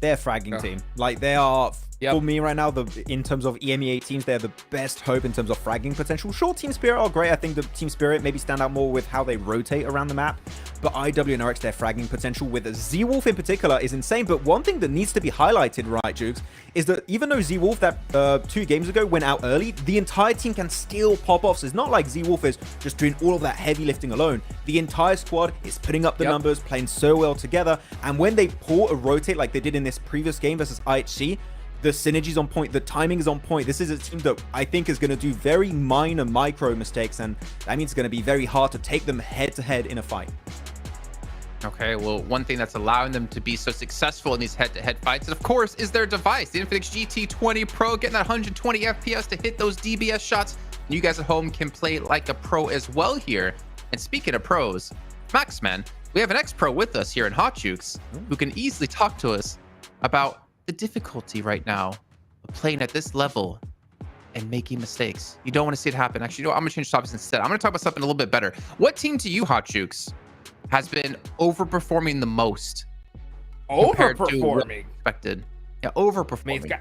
They're a fragging team. Like, they are, for me right now, in terms of EMEA teams, they're the best hope in terms of fragging potential. Sure, Team Spirit are great. I think the Team Spirit maybe stand out more with how they rotate around the map. But IWNRX, their fragging potential with Z-Wolf in particular is insane. But one thing that needs to be highlighted, right, Jukes, is that even though Z-Wolf that 2 games ago went out early, the entire team can still pop off. So it's not like Z-Wolf is just doing all of that heavy lifting alone. The entire squad is putting up the numbers, playing so well together. And when they pull a rotate like they did in this previous game versus IHC, the synergy's on point, the timing is on point. This is a team that I think is going to do very minor micro mistakes, and that means it's going to be very hard to take them head-to-head in a fight. Okay, well, one thing that's allowing them to be so successful in these head-to-head fights, of course, is their device, the Infinix GT20 Pro, getting that 120 FPS to hit those DBS shots. And you guys at home can play like a pro as well here. And speaking of pros, Max, man, we have an ex-pro with us here in Hot Jukes who can easily talk to us about the difficulty right now of playing at this level and making mistakes. You don't want to see it happen. Actually, you know what? I'm going to change topics instead. I'm going to talk about something a little bit better. What team to you, Hot Jukes, has been overperforming the most? Overperforming? Expected. Yeah, overperforming. I mean,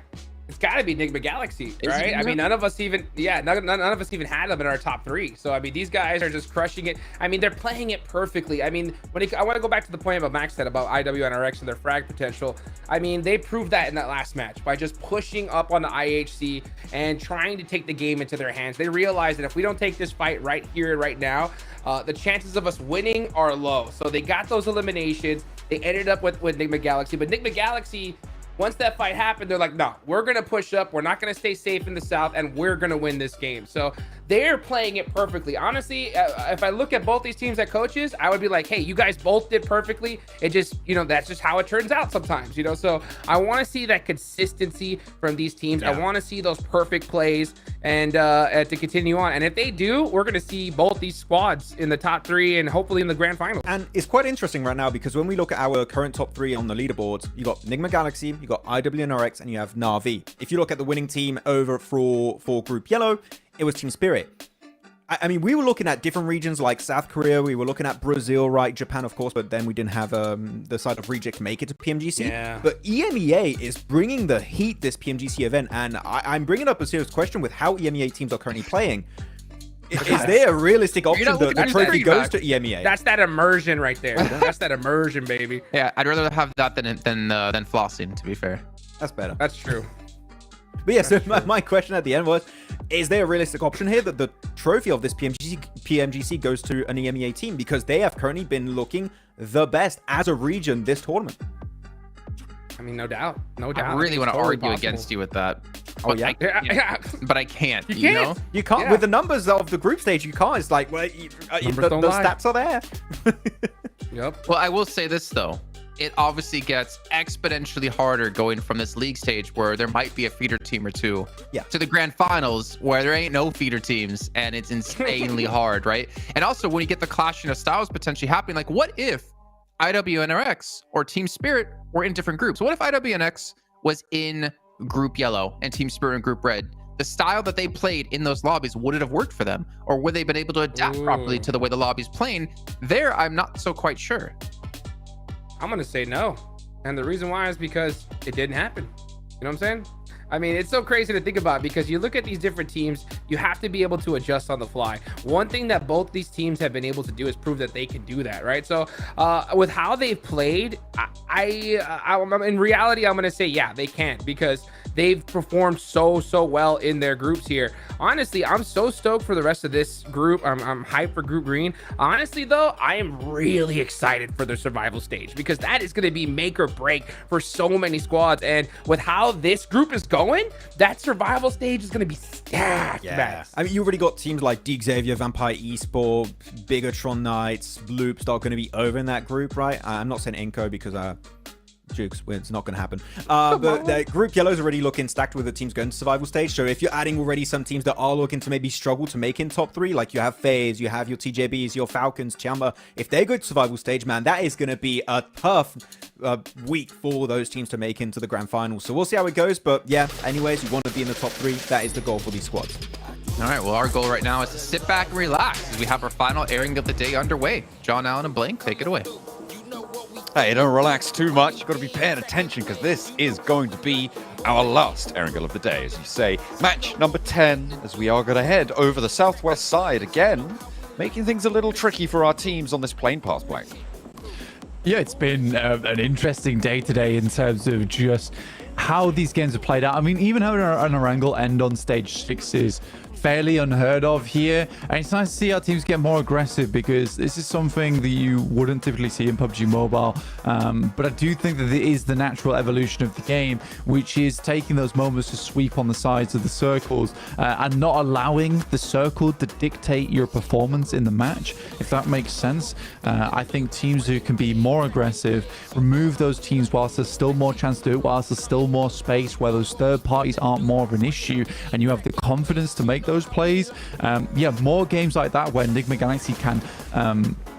it's got to be Enigma Galaxy, right? I mean, none of us even had them in our top 3. So, I mean, these guys are just crushing it. I mean, they're playing it perfectly. I mean, I want to go back to the point about Max said about IWNRX and their frag potential. I mean, they proved that in that last match by just pushing up on the IHC and trying to take the game into their hands. They realized that if we don't take this fight right here and right now, the chances of us winning are low. So they got those eliminations. They ended up with Enigma Galaxy, but Enigma Galaxy, once that fight happened, they're like, no, we're going to push up. We're not going to stay safe in the South, and we're going to win this game. So they're playing it perfectly. Honestly, if I look at both these teams as coaches, I would be like, hey, you guys both did perfectly. It just, that's just how it turns out sometimes, So I want to see that consistency from these teams. I want to see those perfect plays and to continue on. And if they do, we're going to see both these squads in the top 3 and hopefully in the grand finals. And it's quite interesting right now because when we look at our current top 3 on the leaderboards, you got Enigma Galaxy, you got IWNRX, and you have Na'Vi. If you look at the winning team over for Group Yellow, it was Team Spirit. I mean, we were looking at different regions like South Korea, we were looking at Brazil, right? Japan, of course, but then we didn't have the side of Reject make it to PMGC. Yeah. But EMEA is bringing the heat this PMGC event, and I'm bringing up a serious question with how EMEA teams are currently playing. Is there a realistic option that the trophy goes to EMEA? That's that immersion right there. That's that immersion, baby. Yeah, I'd rather have that than flossing, to be fair. That's better. That's true. But yeah, so my question at the end was, is there a realistic option here that the trophy of this PMGC goes to an EMEA team? Because they have currently been looking the best as a region this tournament. I mean, no doubt. No doubt. I really want to Totally argue possible. against you with that. Oh, yeah? But I can't, You you can't. know? You can't. Yeah. With the numbers of the group stage, you can't. It's like, well, the stats are there. Yep. Well, I will say this, though. It obviously gets exponentially harder going from this league stage where there might be a feeder team or two to the grand finals where there ain't no feeder teams and it's insanely hard, right? And also when you get the clashing of styles potentially happening, like what if IWNRX or Team Spirit were in different groups? What if IWNX was in Group Yellow and Team Spirit in Group Red? The style that they played in those lobbies, would it have worked for them? Or would they have been able to adapt properly to the way the lobby's playing? There, I'm not so quite sure. I'm going to say no. And the reason why is because it didn't happen. You know what I'm saying? I mean, it's so crazy to think about because you look at these different teams, you have to be able to adjust on the fly. One thing that both these teams have been able to do is prove that they can do that, right? So with how they've played, I'm in reality, I'm going to say, yeah, they can because they've performed so well in their groups here. Honestly, I'm so stoked for the rest of this group. I'm hyped for Group Green. Honestly, though, I am really excited for the survival stage because that is going to be make or break for so many squads. And with how this group is going, that survival stage is going to be stacked. Yeah. I mean, you already got teams like D Xavier, Vampire Esport, Bigatron Knights, Loops that are going to be over in that group, right? I'm not saying Enco because Jukes, it's not going to happen. But the group yellow is already looking stacked with the teams going to survival stage. So if you're adding already some teams that are looking to maybe struggle to make in top 3, like you have FaZe, you have your TJBs, your Falcons, Chamba, if they go to survival stage, man, that is going to be a tough week for those teams to make into the grand finals. So we'll see how it goes. But yeah, anyways, you want to be in the top 3. That is the goal for these squads. All right, well, our goal right now is to sit back and relax as we have our final airing of the day underway. John Allen and Blank, take it away. Hey, don't relax too much. You've got to be paying attention because this is going to be our last Erangel of the day, as you say. Match number 10, as we are going to head over the southwest side again, making things a little tricky for our teams on this plane pass, Blank. Yeah, it's been an interesting day today in terms of just how these games have played out. I mean, even having an Erangel end on stage 6 is fairly unheard of here, and it's nice to see our teams get more aggressive because this is something that you wouldn't typically see in PUBG Mobile, but I do think that it is the natural evolution of the game, which is taking those moments to sweep on the sides of the circles and not allowing the circle to dictate your performance in the match, if that makes sense. I think teams who can be more aggressive, remove those teams whilst there's still more chance to do it, whilst there's still more space where those third parties aren't more of an issue, and you have the confidence to make those plays. Yeah, more games like that where Enigma Galaxy can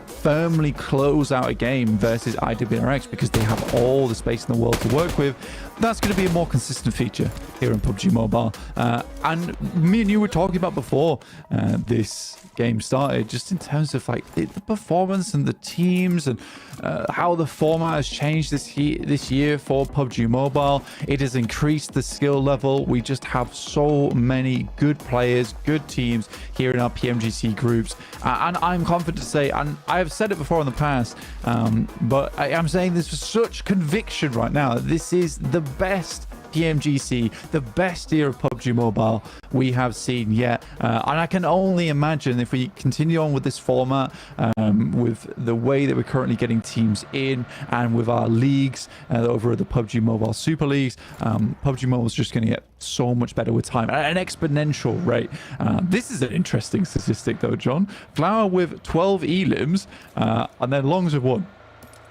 firmly close out a game versus IWRX because they have all the space in the world to work with. That's going to be a more consistent feature here in PUBG Mobile. And me and you were talking about before this game started, just in terms of like the performance and the teams and how the format has changed this year for PUBG Mobile. It has increased the skill level. We just have so many good players, good teams here in our PMGC groups. And I'm confident to say, and I have said it before in the past, but I am saying this with such conviction right now, this is the best PMGC, the best year of PUBG Mobile we have seen yet. And I can only imagine if we continue on with this format, with the way that we're currently getting teams in and with our leagues over at the PUBG Mobile Super Leagues, PUBG Mobile is just going to get so much better with time at an exponential rate. This is an interesting statistic though, John. Flower with 12 elims and then Longs with 1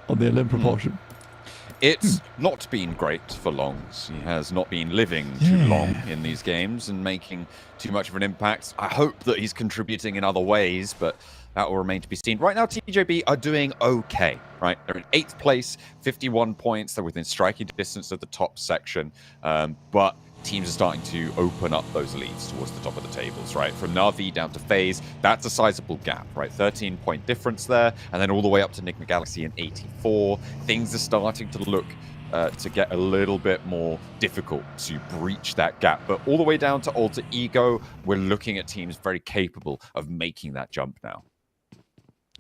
on the elim proportion. It's not been great for Longs. He has not been living too long in these games and making too much of an impact. I hope that he's contributing in other ways, but that will remain to be seen. Right now, TJB are doing okay, right? They're in 8th place, 51 points. They're within striking distance of the top section, but teams are starting to open up those leads towards the top of the tables, right? From Na'Vi down to FaZe, that's a sizable gap, right? 13-point difference there, and then all the way up to Enigma Galaxy in 84. Things are starting to look to get a little bit more difficult to breach that gap. But all the way down to Alter Ego, we're looking at teams very capable of making that jump now.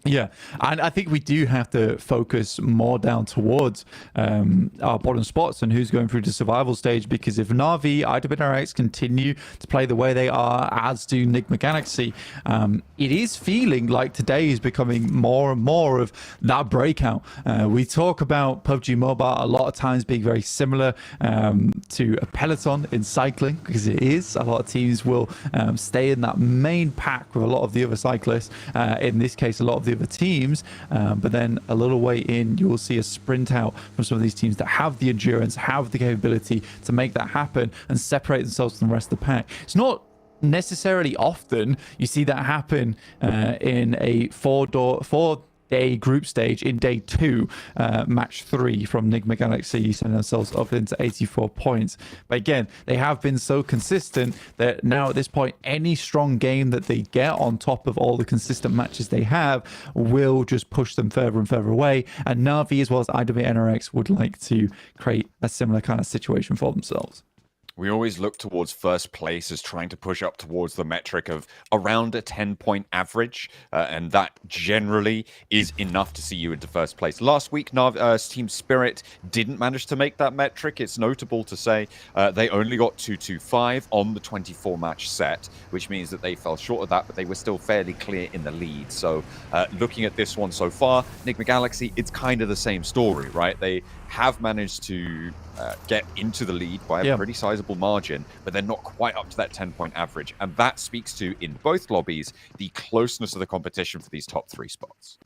Yeah, and I think we do have to focus more down towards our bottom spots and who's going through the survival stage, because if Na'Vi, IWRX continue to play the way they are, as do Enigma Galaxy, it is feeling like today is becoming more and more of that breakout. We talk about PUBG Mobile a lot of times being very similar to a peloton in cycling, because it is. A lot of teams will stay in that main pack with a lot of the other cyclists. In this case, a lot of the other teams, but then a little way in you will see a sprint out from some of these teams that have the endurance, have the capability to make that happen and separate themselves from the rest of the pack. It's not necessarily often you see that happen in a four-day group stage in day 2, match 3 from Enigma Galaxy, sending themselves up into 84 points. But again, they have been so consistent that now at this point, any strong game that they get on top of all the consistent matches they have will just push them further and further away. And Na'Vi as well as IWNRX would like to create a similar kind of situation for themselves. We always look towards first place as trying to push up towards the metric of around a 10-point average, and that generally is enough to see you into first place. Last week, Team Spirit didn't manage to make that metric. It's notable to say they only got 225 on the 24-match set, which means that they fell short of that, but they were still fairly clear in the lead. So looking at this one so far, Enigma Galaxy, it's kind of the same story, right? They have managed to get into the lead by a pretty sizable margin, but they're not quite up to that 10-point average. And that speaks to, in both lobbies, the closeness of the competition for these top 3 spots.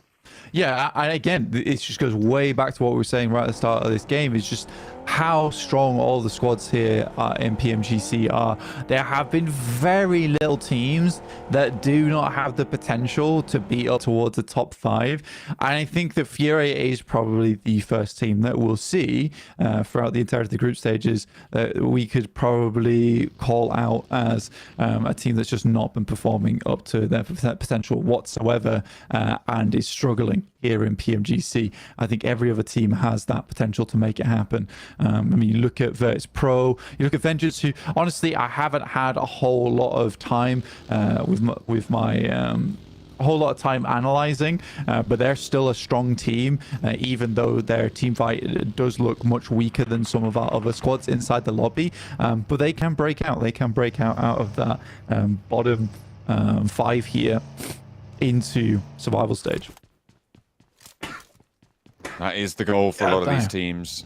Yeah, and again, it just goes way back to what we were saying right at the start of this game. It's just how strong all the squads here in PMGC are. There have been very little teams that do not have the potential to be up towards the top 5. And I think that Fury is probably the first team that we'll see throughout the entirety of the group stages that we could probably call out as a team that's just not been performing up to their potential whatsoever and is struggling here in PMGC. I think every other team has that potential to make it happen. I mean, you look at Virtus Pro, you look at Vengeance, who honestly I haven't had a whole lot of time with my a whole lot of time analyzing, but they're still a strong team, even though their team fight does look much weaker than some of our other squads inside the lobby. But they can break out. They can break out of that bottom 5 here into survival stage. That is the goal for a lot of these teams.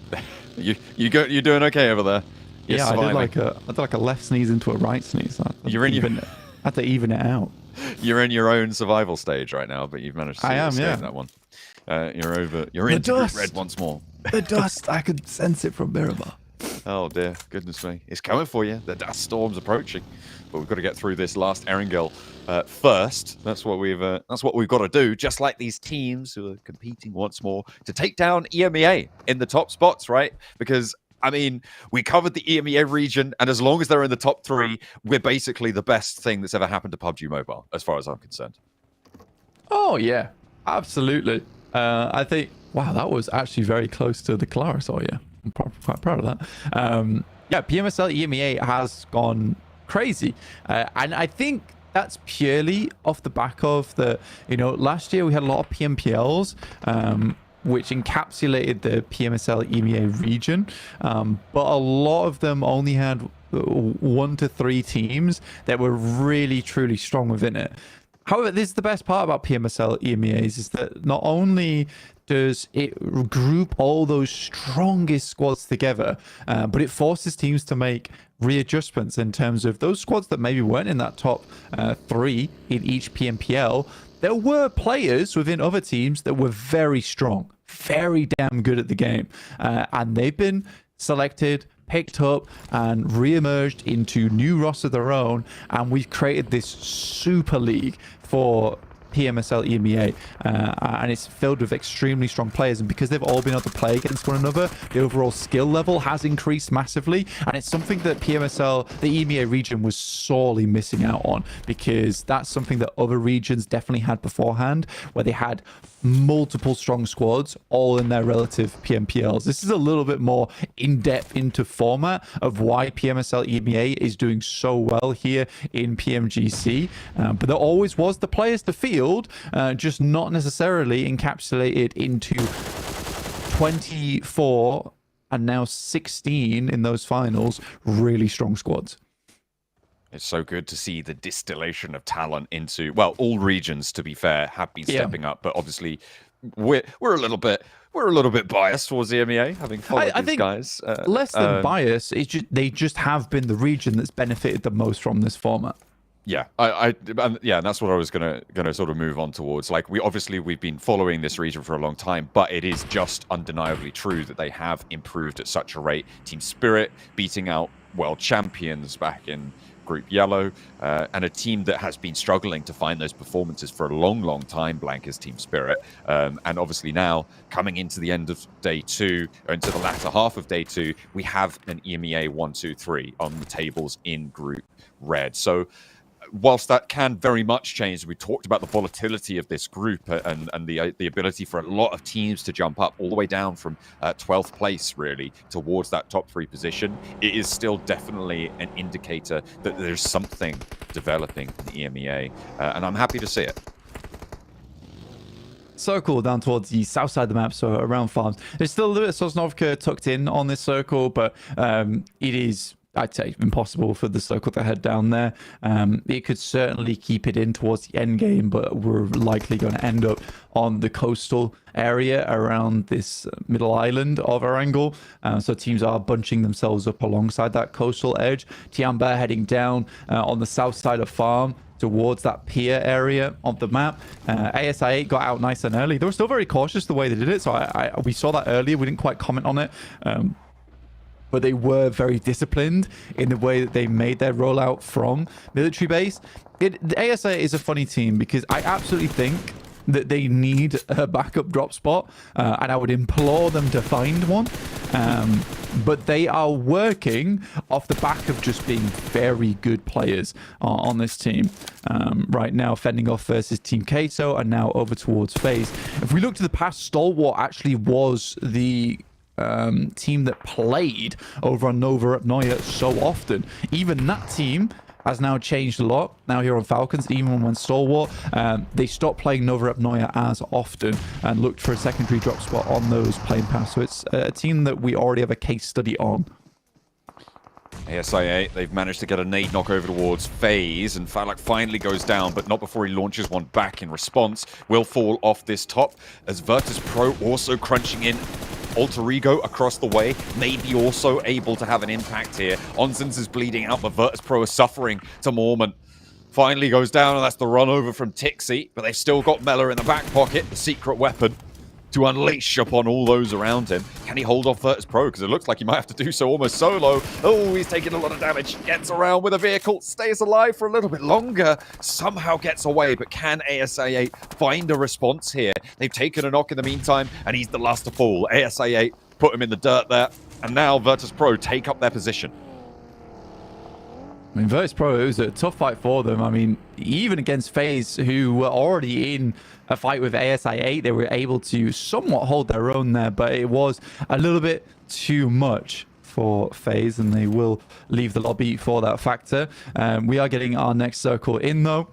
You're doing okay over there. You're surviving. I did like a left sneeze into a right sneeze. I had to even it out. You're in your own survival stage right now, but you've managed to escape that one. You're into Group Red once more. The dust, I could sense it from Miramar. Oh dear, goodness me. It's coming for you. The dust storm's approaching. But we've got to get through this last Erangel first. That's what we've got to do, just like these teams who are competing once more to take down EMEA in the top spots, right? Because I mean, we covered the EMEA region, and as long as they're in the top 3, we're basically the best thing that's ever happened to PUBG Mobile, as far as I'm concerned. Oh, yeah, absolutely. I think, wow, that was actually very close to the Clara, so yeah, I'm quite proud of that. Yeah, PMSL EMEA has gone crazy. And I think that's purely off the back of last year we had a lot of PMPLs, which encapsulated the PMSL EMEA region, but a lot of them only had 1 to 3 teams that were really truly strong within it. However, this is the best part about PMSL EMEAs, is that not only does it group all those strongest squads together, but it forces teams to make readjustments in terms of those squads that maybe weren't in that top 3 in each PMPL. There were players within other teams that were very strong, very damn good at the game. And they've been selected, picked up, and re-emerged into new rosters of their own. And we've created this super league for PMSL EMEA, and it's filled with extremely strong players, and because they've all been able to play against one another, the overall skill level has increased massively, and it's something that PMSL, the EMEA region, was sorely missing out on, because that's something that other regions definitely had beforehand, where they had multiple strong squads all in their relative PMPLs. This is a little bit more in-depth into format of why PMSL EMEA is doing so well here in PMGC, but there always was the players to field, just not necessarily encapsulated into 24 and now 16 in those finals really strong squads. It's so good to see the distillation of talent into, well, all regions, to be fair, have been stepping up, but obviously we're a little bit biased towards the EMEA, having followed these guys. Less than bias, it's just they just have been the region that's benefited the most from this format. Yeah, and that's what I was gonna sort of move on towards. Like, we've been following this region for a long time, but it is just undeniably true that they have improved at such a rate. Team Spirit beating out world champions back in Group Yellow, and a team that has been struggling to find those performances for a long time, Blanca's Team Spirit. And obviously now, coming into the end of day 2, or into the latter half of day 2, we have an EMEA 1-2-3 on the tables in Group Red. So whilst that can very much change, we talked about the volatility of this group and the ability for a lot of teams to jump up all the way down from 12th place, really, towards that top 3 position. It is still definitely an indicator that there's something developing in the EMEA, and I'm happy to see it. Circle down towards the south side of the map, so around farms. There's still a little bit of Sosnovka tucked in on this circle, but it is, I'd say, impossible for the circle to head down there. It could certainly keep it in towards the end game, but we're likely going to end up on the coastal area around this middle island of Erangel. So teams are bunching themselves up alongside that coastal edge. Tiamba heading down on the south side of farm. towards that pier area of the map. ASI8 got out nice and early. They were still very cautious the way they did it, so we saw that earlier. We didn't quite comment on it, but they were very disciplined in the way that they made their rollout from military base. The ASI is a funny team because I absolutely think that they need a backup drop spot, and I would implore them to find one. But they are working off the back of just being very good players on this team. Right now, fending off versus Team Queso, and now over towards FaZe. If we look to the past, Stalwart actually was the team that played over on Nova Apnoia so often. Even that team has now changed a lot. Now here on Falcons, even when Stalwart, they stopped playing Nova Apnoia as often and looked for a secondary drop spot on those playing paths. So it's a team that we already have a case study on. ASI8, they've managed to get a nade knock over towards FaZe, and Falak finally goes down, but not before he launches one back in response. Will fall off this top, as Virtus Pro also crunching in. Alter Ego across the way, maybe also able to have an impact here. Onsens is bleeding out, but Virtus Pro is suffering to Mormon. Finally goes down, and that's the run over from Tixie, but they've still got Mella in the back pocket, the secret weapon to unleash upon all those around him. Can he hold off Virtus Pro? Because it looks like he might have to do so almost solo. Oh, he's taking a lot of damage. Gets around with a vehicle, stays alive for a little bit longer, somehow gets away, but can ASI8 find a response here? They've taken a knock in the meantime, and he's the last to fall. ASI8 put him in the dirt there, and now Virtus Pro take up their position. I mean, Virtus Pro, it was a tough fight for them. I mean, even against FaZe, who were already in a fight with ASI8, they were able to somewhat hold their own there, but it was a little bit too much for FaZe, and they will leave the lobby for that factor. We are getting our next circle in, though.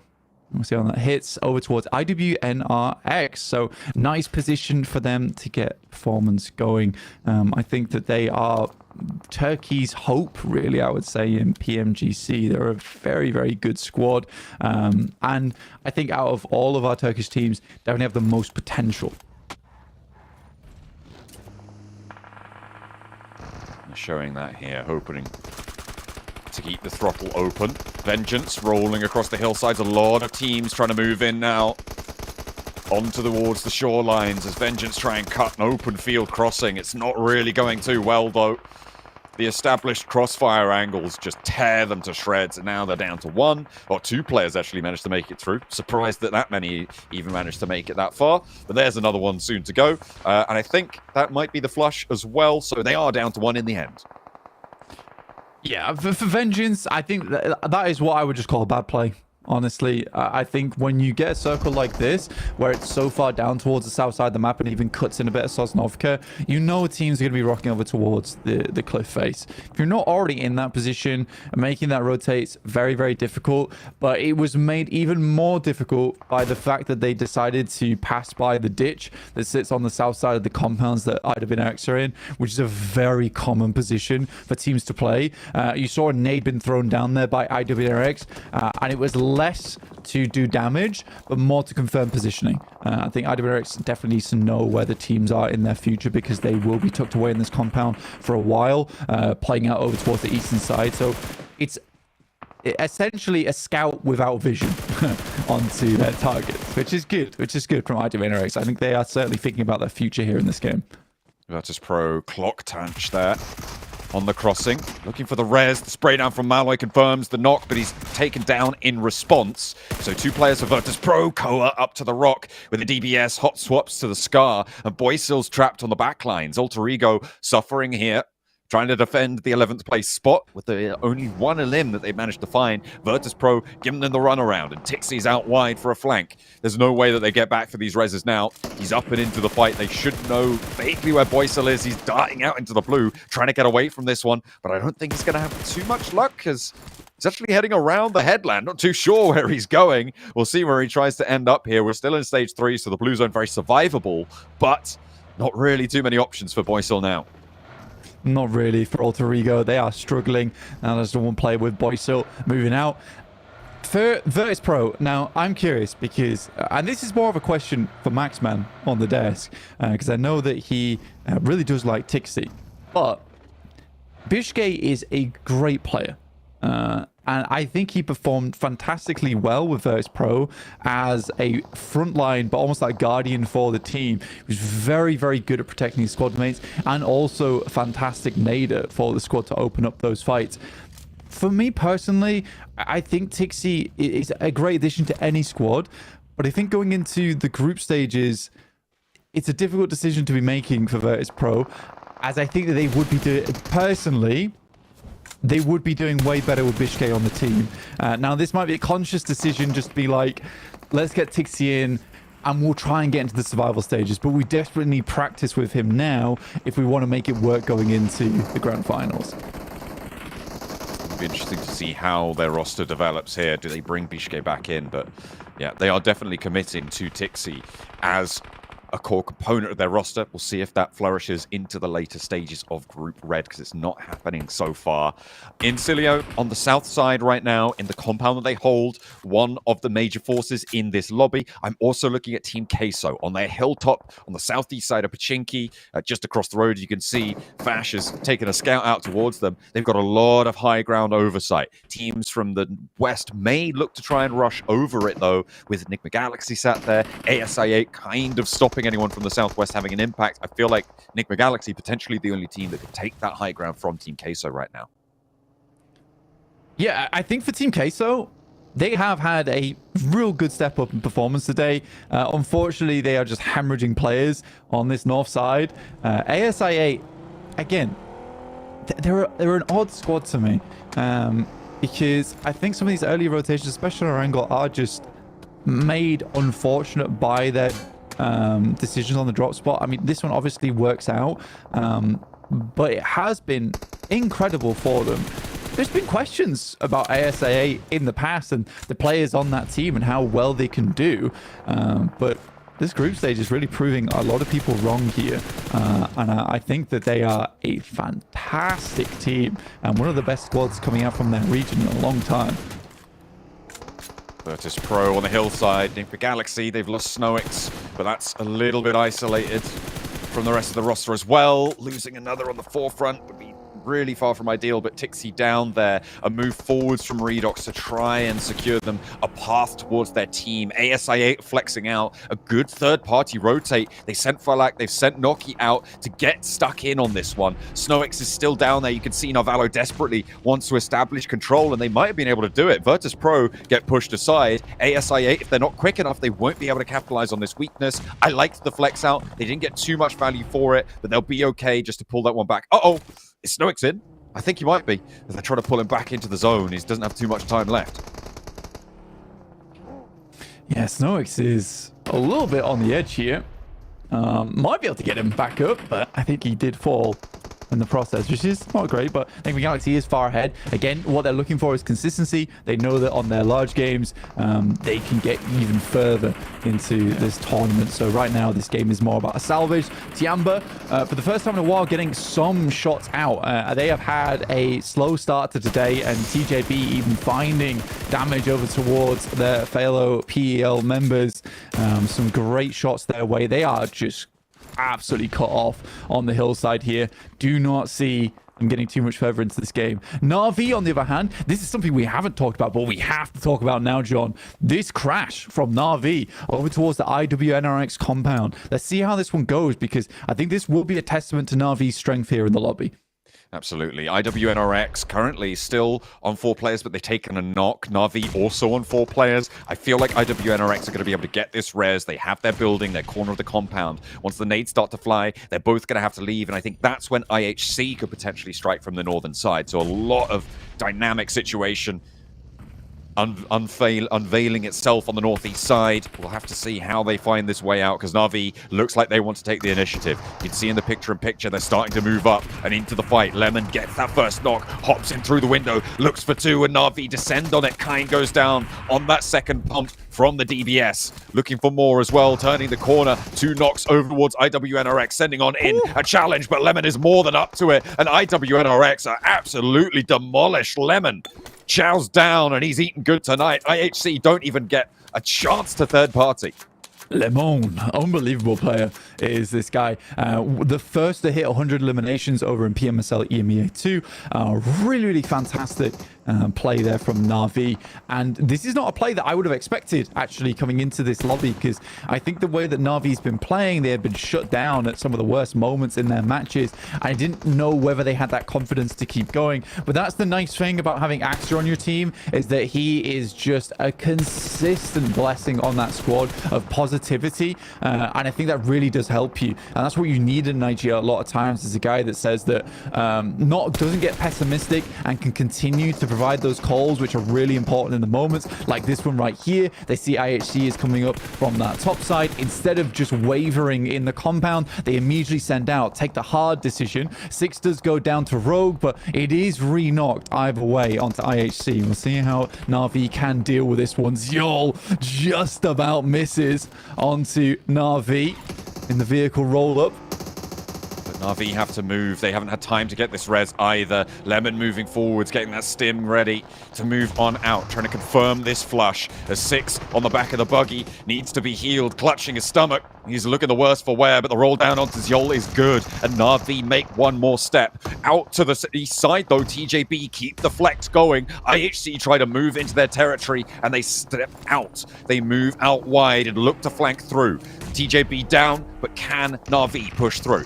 We'll see how that hits over towards IWNRX. So nice position for them to get performance going. I think that they are Turkey's hope, really, I would say, in PMGC. They're a very, very good squad. And I think out of all of our Turkish teams, definitely have the most potential. Showing that here, opening to keep the throttle open. Vengeance rolling across the hillsides. A lot of teams trying to move in now. Onto towards the shorelines as Vengeance try and cut an open field crossing. It's not really going too well, though. The established crossfire angles just tear them to shreds, and now they're down to one, or two players actually managed to make it through. Surprised that that many even managed to make it that far, but there's another one soon to go. And I think that might be the flush as well, so they are down to one in the end. Yeah, for Vengeance, I think that is what I would just call a bad play. Honestly, I think when you get a circle like this, where it's so far down towards the south side of the map and even cuts in a bit of Sosnovka, you know teams are going to be rocking over towards the cliff face. If you're not already in that position, making that rotate's very, very difficult, but it was made even more difficult by the fact that they decided to pass by the ditch that sits on the south side of the compounds that IWNRX are in, which is a very common position for teams to play. You saw a nade been thrown down there by IWNRX, and it was less to do damage, but more to confirm positioning. I think IWNRX definitely needs to know where the teams are in their future, because they will be tucked away in this compound for a while, playing out over towards the eastern side. So it's essentially a scout without vision onto their targets, which is good from IWNRX. I think they are certainly thinking about their future here in this game. Virtus Pro clock tanch there on the crossing, looking for the res. The spray down from Malloy confirms the knock, but he's taken down in response. So two players for Virtus Pro. Koa up to the rock with the DBS, hot swaps to the Scar, and Boysil's trapped on the backlines. Alter Ego suffering here, trying to defend the 11th place spot with the only one elim that they managed to find. Virtus Pro giving them the runaround, and Tixie's out wide for a flank. There's no way that they get back for these reses now. He's up and into the fight. They should know vaguely where Boysil is. He's darting out into the blue, trying to get away from this one, but I don't think he's going to have too much luck, because he's actually heading around the headland. Not too sure where he's going. We'll see where he tries to end up here. We're still in stage 3, so the blue zone very survivable, but not really too many options for Boysil now. Not really for Alter Ego. They are struggling. Now there's the one player with Boysil moving out. For Virtus Pro, now I'm curious because, and this is more of a question for Maxman on the desk, because I know that he really does like Tixie, but Bishke is a great player. And I think he performed fantastically well with Virtus Pro as a frontline, but almost like guardian for the team. He was very, very good at protecting his squad mates, and also a fantastic nader for the squad to open up those fights. For me personally, I think Tixi is a great addition to any squad, but I think going into the group stages, it's a difficult decision to be making for Virtus Pro, as I think that they would be doing, personally, they would be doing way better with Bishke on the team. Now, this might be a conscious decision, just to be like, let's get Tixi in and we'll try and get into the survival stages, but we desperately need practice with him now if we want to make it work going into the Grand Finals. It'll be interesting to see how their roster develops here. Do they bring Bishke back in? But yeah, they are definitely committing to Tixi as a core component of their roster. We'll see if that flourishes into the later stages of Group Red, because it's not happening so far. Incilio on the south side right now, in the compound that they hold, one of the major forces in this lobby. I'm also looking at Team Queso on their hilltop on the southeast side of Pachinki. Just across the road, you can see Fash has taken a scout out towards them. They've got a lot of high ground oversight. Teams from the west may look to try and rush over it, though, with Enigma Galaxy sat there. ASI8 kind of stopping anyone from the southwest having an impact. I feel like Enigma Galaxy potentially the only team that could take that high ground from Team Queso right now. Yeah, I think for Team Queso, they have had a real good step up in performance today. Unfortunately, they are just hemorrhaging players on this north side. ASI8, again, they're an odd squad to me, because I think some of these early rotations, especially on our angle, are just made unfortunate by their decisions on the drop spot. I mean, this one obviously works out, but it has been incredible for them. There's been questions about ASIA in the past and the players on that team and how well they can do, but this group stage is really proving a lot of people wrong here, and I think that they are a fantastic team and one of the best squads coming out from that region in a long time. Virtus Pro on the hillside. Enigma Galaxy, they've lost Snowix, but that's a little bit isolated from the rest of the roster as well. Losing another on the forefront would be really far from ideal, but Tixi down there, a move forwards from Redox to try and secure them a path towards their team. ASI8 flexing out, a good third-party rotate. They sent Falak, they've sent Noki out to get stuck in on this one. Snowix is still down there. You can see Narvalo desperately wants to establish control, and they might have been able to do it. Virtus Pro get pushed aside. ASI8, if they're not quick enough, they won't be able to capitalize on this weakness. I liked the flex out. They didn't get too much value for it, but they'll be okay just to pull that one back. Uh-oh! Is Snowix in? I think he might be, as they try to pull him back into the zone. He doesn't have too much time left. Yeah, Snowix is a little bit on the edge here. Might be able to get him back up, but I think he did fall in the process, which is not great, but Enigma Galaxy is far ahead. Again, what they're looking for is consistency. They know that on their large games, they can get even further into this tournament. So right now, this game is more about a salvage. Tiamba, for the first time in a while, getting some shots out. They have had a slow start to today, and TJB even finding damage over towards their fellow PEL members. Some great shots their way. They are just absolutely cut off on the hillside here. Do not see them getting too much further into this game. Na'Vi, on the other hand, this is something we haven't talked about, but we have to talk about now, John. This crash from Na'Vi over towards the IWNRX compound. Let's see how this one goes, because I think this will be a testament to Na'Vi's strength here in the lobby. Absolutely. IWNRX currently still on 4 players, but they've taken a knock. Na'Vi also on 4 players. I feel like IWNRX are going to be able to get this res. They have their building, their corner of the compound. Once the nades start to fly, they're both going to have to leave, and I think that's when IHC could potentially strike from the northern side. So a lot of dynamic situation unveiling itself on the northeast side. We'll have to see how they find this way out, because Na'Vi looks like they want to take the initiative. You can see in the picture-in-picture they're starting to move up and into the fight. Lemon gets that first knock, hops in through the window, looks for 2, and Na'Vi descend on it. Kine goes down on that second pump from the DBS. Looking for more as well, turning the corner. 2 knocks over towards IWNRX, sending on in a challenge, but Lemon is more than up to it, and IWNRX are absolutely demolished. Lemon chows down, and he's eaten good tonight. IHC don't even get a chance to third party. Lemon, unbelievable player is this guy. The first to hit 100 eliminations over in PMSL EMEA 2. Really, really fantastic play there from Na'Vi. And this is not a play that I would have expected actually coming into this lobby, because I think the way that Na'Vi's been playing, they have been shut down at some of the worst moments in their matches. I didn't know whether they had that confidence to keep going. But that's the nice thing about having Axter on your team, is that he is just a consistent blessing on that squad of positivity. And I think that really does help you. And that's what you need in Nigeria a lot of times, is a guy that says that doesn't get pessimistic and can continue to provide those calls, which are really important in the moments like this one right here. They see IHC is coming up from that top side. Instead of just wavering in the compound, they immediately send out, take the hard decision. Six does go down to Rogue, but it is re-knocked either way onto IHC. We'll see how Na'Vi can deal with this one. Zol just about misses onto Na'Vi in the vehicle roll-up. Na'Vi have to move. They haven't had time to get this res either. Lemon moving forwards, getting that stim ready to move on out, trying to confirm this flush. As Six on the back of the buggy needs to be healed, clutching his stomach. He's looking the worst for wear, but the roll down onto Zyol is good. And Na'Vi make one more step. Out to the east side, though, TJB keep the flex going. IHC try to move into their territory, and they step out. They move out wide and look to flank through. TJB down, but can Na'Vi push through?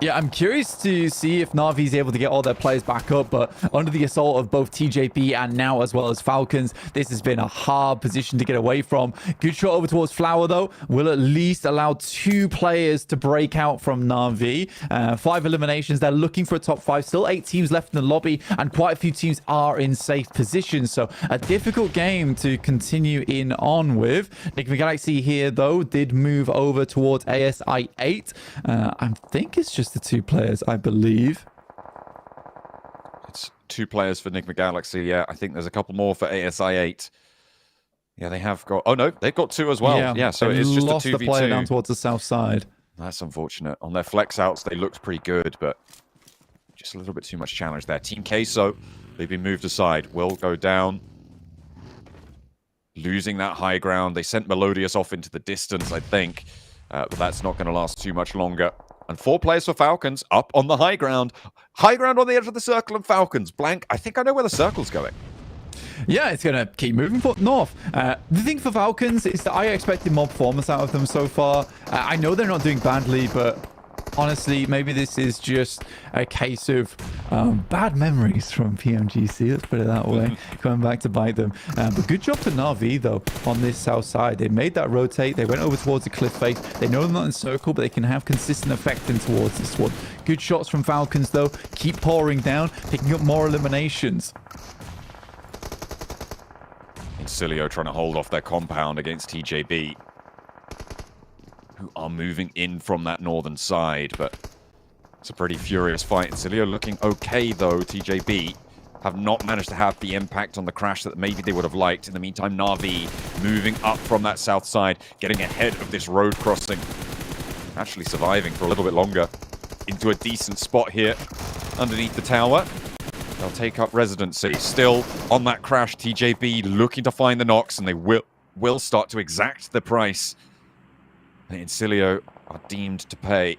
Yeah, I'm curious to see if Na'Vi is able to get all their players back up, but under the assault of both TJP and now as well as Falcons, this has been a hard position to get away from. Good shot over towards Flower, though. Will at least allow 2 players to break out from Na'Vi. 5 eliminations. They're looking for a top 5. Still 8 teams left in the lobby, and quite a few teams are in safe positions. So a difficult game to continue in on with. Enigma Galaxy here, though, did move over towards ASI 8. I think it's just the 2 players, I believe. It's 2 players for Enigma Galaxy. Yeah, I think there's a couple more for ASI 8. Yeah, they have got... Oh, no, they've got 2 as well. Yeah, so it's just a 2v2. The player down towards the south side. That's unfortunate. On their flex outs, they looked pretty good, but just a little bit too much challenge there. Team Queso, they've been moved aside. Will go down. Losing that high ground. They sent Melodious off into the distance, I think. But that's not going to last too much longer. And 4 players for Falcons up on the high ground. High ground on the edge of the circle and Falcons. Blank, I think I know where the circle's going. Yeah, it's going to keep moving north. The thing for Falcons is that I expected more performance out of them so far. I know they're not doing badly, but honestly, maybe this is just a case of bad memories from PMGC, let's put it that way, coming back to bite them. But good job to Na'Vi, though, on this south side. They made that rotate. They went over towards the cliff face. They know they're not in circle, but they can have consistent effect in towards this one. Good shots from Falcons, though. Keep pouring down, picking up more eliminations. Incilio trying to hold off their compound against TJB, who are moving in from that northern side, but it's a pretty furious fight. Incilio looking okay, though. TJB have not managed to have the impact on the crash that maybe they would have liked. In the meantime, Na'Vi moving up from that south side, getting ahead of this road crossing. Actually surviving for a little bit longer. Into a decent spot here underneath the tower. They'll take up residency. Still on that crash, TJB looking to find the knocks, and they will start to exact the price. And Incilio are deemed to pay.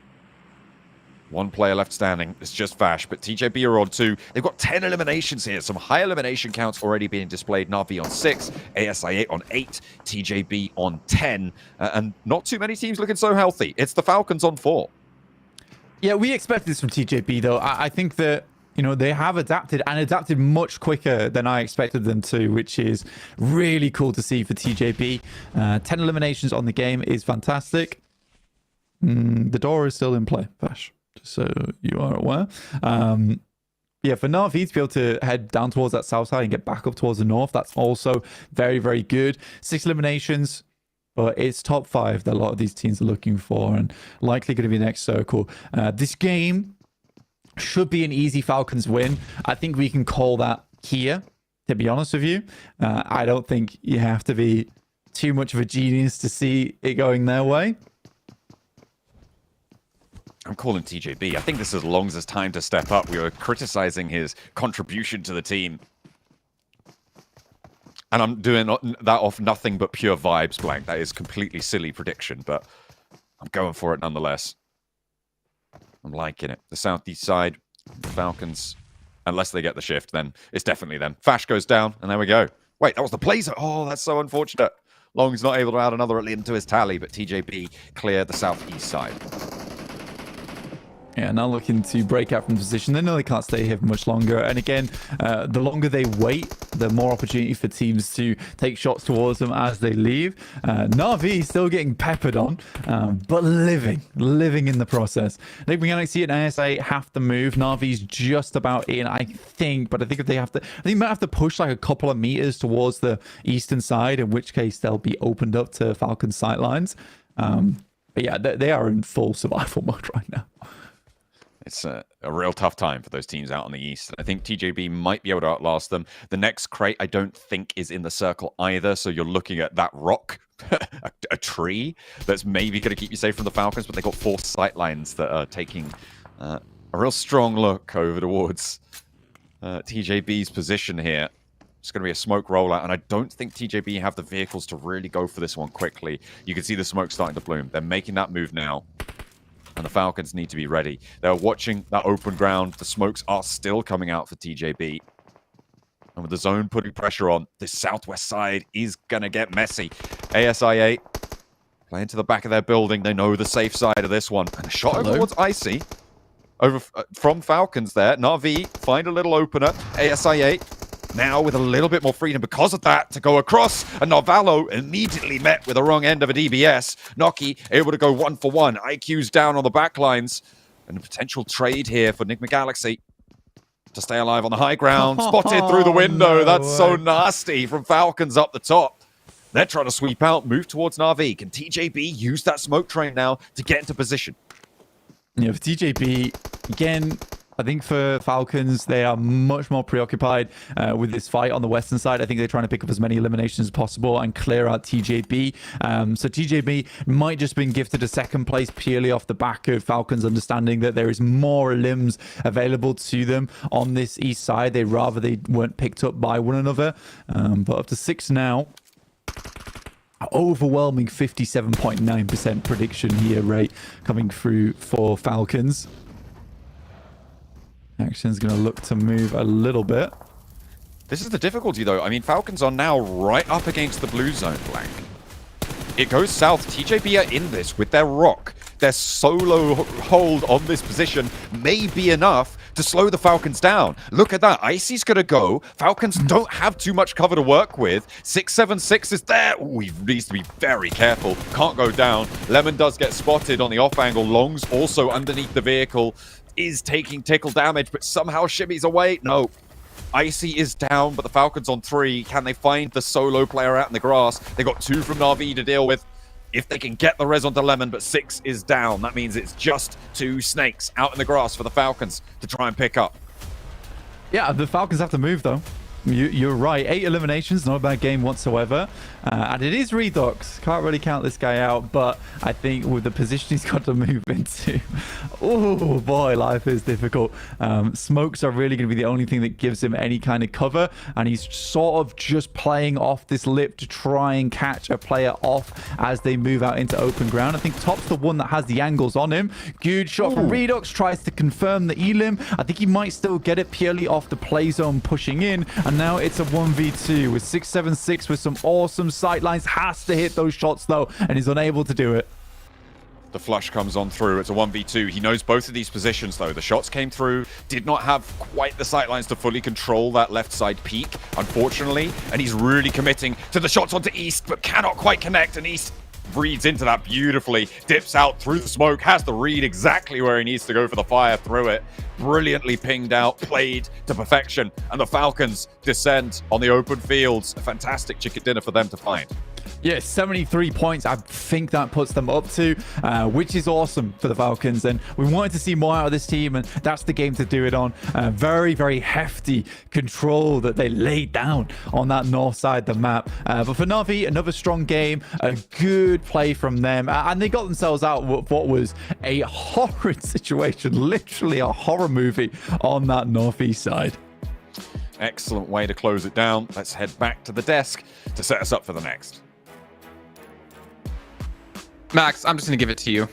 1 player left standing. It's just Vash, but TJB are on 2. They've got 10 eliminations here. Some high elimination counts already being displayed. Na'Vi on 6, ASI 8 on 8, TJB on 10. And not too many teams looking so healthy. It's the Falcons on 4. Yeah, we expected this from TJB, though. I think that, you know, they have adapted and adapted much quicker than I expected them to, which is really cool to see for TJB. 10 eliminations on the game is fantastic. The door is still in play, Vash, just so you are aware. Yeah, for Na'Vi to be able to head down towards that south side and get back up towards the north, that's also very, very good. 6 eliminations, but it's top 5 that a lot of these teams are looking for, and likely going to be next circle. This game should be an easy Falcons win. I think we can call that here, to be honest with you. I don't think you have to be too much of a genius to see it going their way. I'm calling TJB. I think this is Longs' time to step up. We were criticizing his contribution to the team. And I'm doing that off nothing but pure vibes, Blank. That is completely silly prediction, but I'm going for it nonetheless. I'm liking it. The southeast side, the Falcons unless they get the shift, then it's definitely them. Fash goes down, and there we go. Wait, that was the Blazer. Oh, that's so unfortunate. Long's not able to add another into his tally, but TJB cleared the southeast side. Yeah, now looking to break out from the position. They know they can't stay here for much longer. And again, the longer they wait, the more opportunity for teams to take shots towards them as they leave. Na'Vi still getting peppered on, but living in the process. Enigma Galaxy and ASA have to move. Na'Vi's just about in, I think, but I think if they have to, I think they might have to push like a couple of meters towards the eastern side, in which case they'll be opened up to Falcon sightlines. But yeah, they are in full survival mode right now. It's a real tough time for those teams out on the east. I think TJB might be able to outlast them. The next crate, I don't think, is in the circle either. So you're looking at that rock, a tree that's maybe going to keep you safe from the Falcons. But they've got 4 sightlines that are taking a real strong look over towards TJB's position here. It's going to be a smoke rollout, and I don't think TJB have the vehicles to really go for this one quickly. You can see the smoke starting to bloom. They're making that move now. And the Falcons need to be ready. They're watching that open ground. The smokes are still coming out for TJB. And with the zone putting pressure on, the southwest side is going to get messy. ASI8 playing to the back of their building. They know the safe side of this one. And a shot over towards Icy. Over from Falcons there. Na'Vi find a little opener. ASI8 now with a little bit more freedom because of that to go across, and Narvalo immediately met with the wrong end of a DBS. Noki able to go 1-for-1. IQ's down on the backlines, and a potential trade here for Enigma Galaxy to stay alive on the high ground. Spotted through the window. That's so nasty from Falcons up the top. They're trying to sweep out, move towards Na'Vi. Can TJB use that smoke train now to get into position? Yeah, for TJB, again, I think for Falcons, they are much more preoccupied with this fight on the western side. I think they're trying to pick up as many eliminations as possible and clear out TJB. So TJB might just been gifted a second place purely off the back of Falcons understanding that there is more limbs available to them on this east side. They weren't picked up by one another. But up to 6 now. Overwhelming 57.9% prediction here rate coming through for Falcons. Action's going to look to move a little bit. This is the difficulty, though. I mean, Falcons are now right up against the blue zone flank. It goes south. TJB are in this with their rock. Their solo hold on this position may be enough to slow the Falcons down. Look at that. Icy's going to go. Falcons don't have too much cover to work with. 676 is there. Ooh, he needs to be very careful. Can't go down. Lemon does get spotted on the off angle. Long's also underneath the vehicle. Is taking tickle damage, but somehow shimmies away. No. Icy is down, but the Falcons on 3. Can they find the solo player out in the grass? They got 2 from Na'Vi to deal with. If they can get the res onto Lemon, but 6 is down. That means it's just 2 snakes out in the grass for the Falcons to try and pick up. Yeah, the Falcons have to move, though. You're right. 8 eliminations, not a bad game whatsoever. And it is Redux. Can't really count this guy out, but I think with the position he's got to move into, oh boy, life is difficult. Smokes are really going to be the only thing that gives him any kind of cover, and he's sort of just playing off this lip to try and catch a player off as they move out into open ground. I think Top's the one that has the angles on him. Good shot from Redux, tries to confirm the elim. I think he might still get it purely off the play zone pushing in, and now it's a 1v2 with 676 with some awesome sightlines. Has to hit those shots though, and he's unable to do it. The flush comes on through. It's a 1v2. He knows both of these positions, though. The shots came through. Did not have quite the sightlines to fully control that left side peak, unfortunately. And he's really committing to the shots onto East, but cannot quite connect. And East reads into that beautifully. Dips out through the smoke. Has the read exactly where he needs to go for the fire through it. Brilliantly pinged out. Played to perfection. And the Falcons descend on the open fields. A fantastic chicken dinner for them to find. Yeah, 73 points. I think that puts them up to, which is awesome for the Falcons. And we wanted to see more out of this team, and that's the game to do it on. Very, very hefty control that they laid down on that north side of the map. But for Na'Vi, another strong game, a good play from them. And they got themselves out of what was a horrid situation, literally a horror movie on that northeast side. Excellent way to close it down. Let's head back to the desk to set us up for the next. Max, I'm just going to give it to you.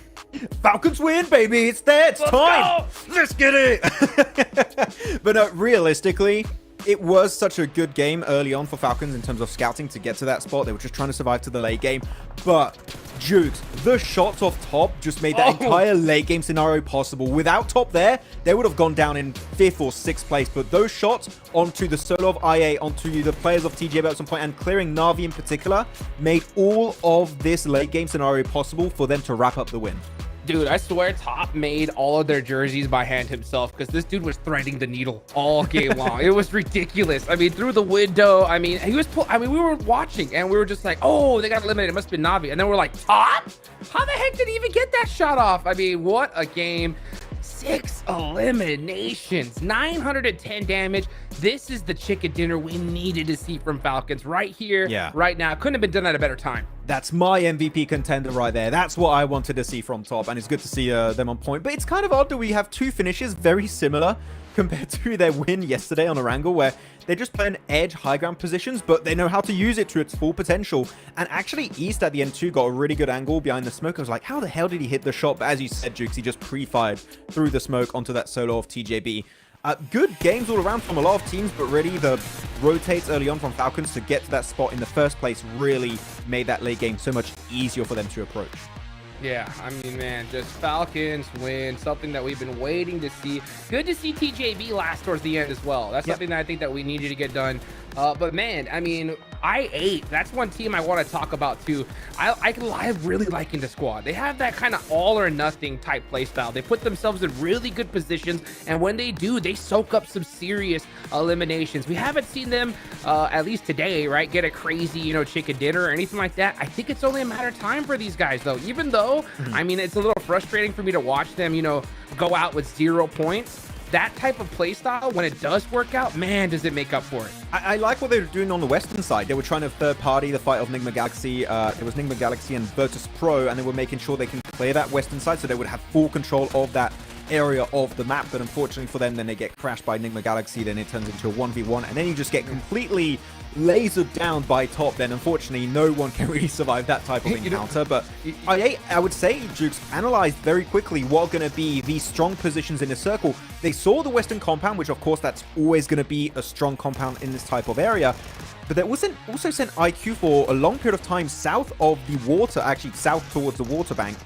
Falcons win, baby. It's there. It's time. Let's get it. But no, realistically, it was such a good game early on for Falcons in terms of scouting to get to that spot. They were just trying to survive to the late game. But Jukes, the shots off top just made that entire late game scenario possible. Without top there, they would have gone down in 5th or 6th place. But those shots onto the solo of IA, onto the players of TJB at some point, and clearing Na'Vi in particular, made all of this late game scenario possible for them to wrap up the win. Dude, I swear Top made all of their jerseys by hand himself because this dude was threading the needle all game long. It was ridiculous. I mean, through the window. I mean, we were watching and we were just like, oh, they got eliminated. It must have been Na'Vi. And then we're like, Top? How the heck did he even get that shot off? I mean, what a game. 6 eliminations, 910 damage. This is the chicken dinner we needed to see from Falcons right here, right now. Couldn't have been done at a better time. That's my MVP contender right there. That's what I wanted to see from Top, and it's good to see them on point. But it's kind of odd that we have 2 finishes very similar compared to their win yesterday on Erangel, where they just play an edge high ground positions, but they know how to use it to its full potential. And actually, East at the end too got a really good angle behind the smoke. I was like, how the hell did he hit the shot? But as you said, Jukes, he just pre-fired through the smoke onto that solo of TJB. Good games all around from a lot of teams, but really the rotates early on from Falcons to get to that spot in the first place really made that late game so much easier for them to approach. Yeah, I mean, man, just Falcons win, something that we've been waiting to see. Good to see TJB last towards the end as well. That's something that I think that we needed to get done. But man, I mean, I8, that's one team I want to talk about too. I really like in the squad. They have that kind of all or nothing type play style. They put themselves in really good positions, and when they do, they soak up some serious eliminations. We haven't seen them, at least today, right, get a crazy, you know, chicken dinner or anything like that. I think it's only a matter of time for these guys, though. Even though, I mean, it's a little frustrating for me to watch them, you know, go out with 0 points. That type of play style, when it does work out, man, does it make up for it. I like what they were doing on the Western side. They were trying to third party the fight of Nigma Galaxy. It was Nigma Galaxy and Virtus Pro, and they were making sure they can clear that Western side so they would have full control of that area of the map. But unfortunately for them, then they get crashed by Nigma Galaxy. Then it turns into a 1v1, and then you just get completely lasered down by Top. Then unfortunately no one can really survive that type of encounter. But I would say Jukes analyzed very quickly what are going to be the strong positions in the circle. They saw the Western compound, which of course that's always going to be a strong compound in this type of area, but they also sent IQ for a long period of time south of the water, actually south towards the water bank,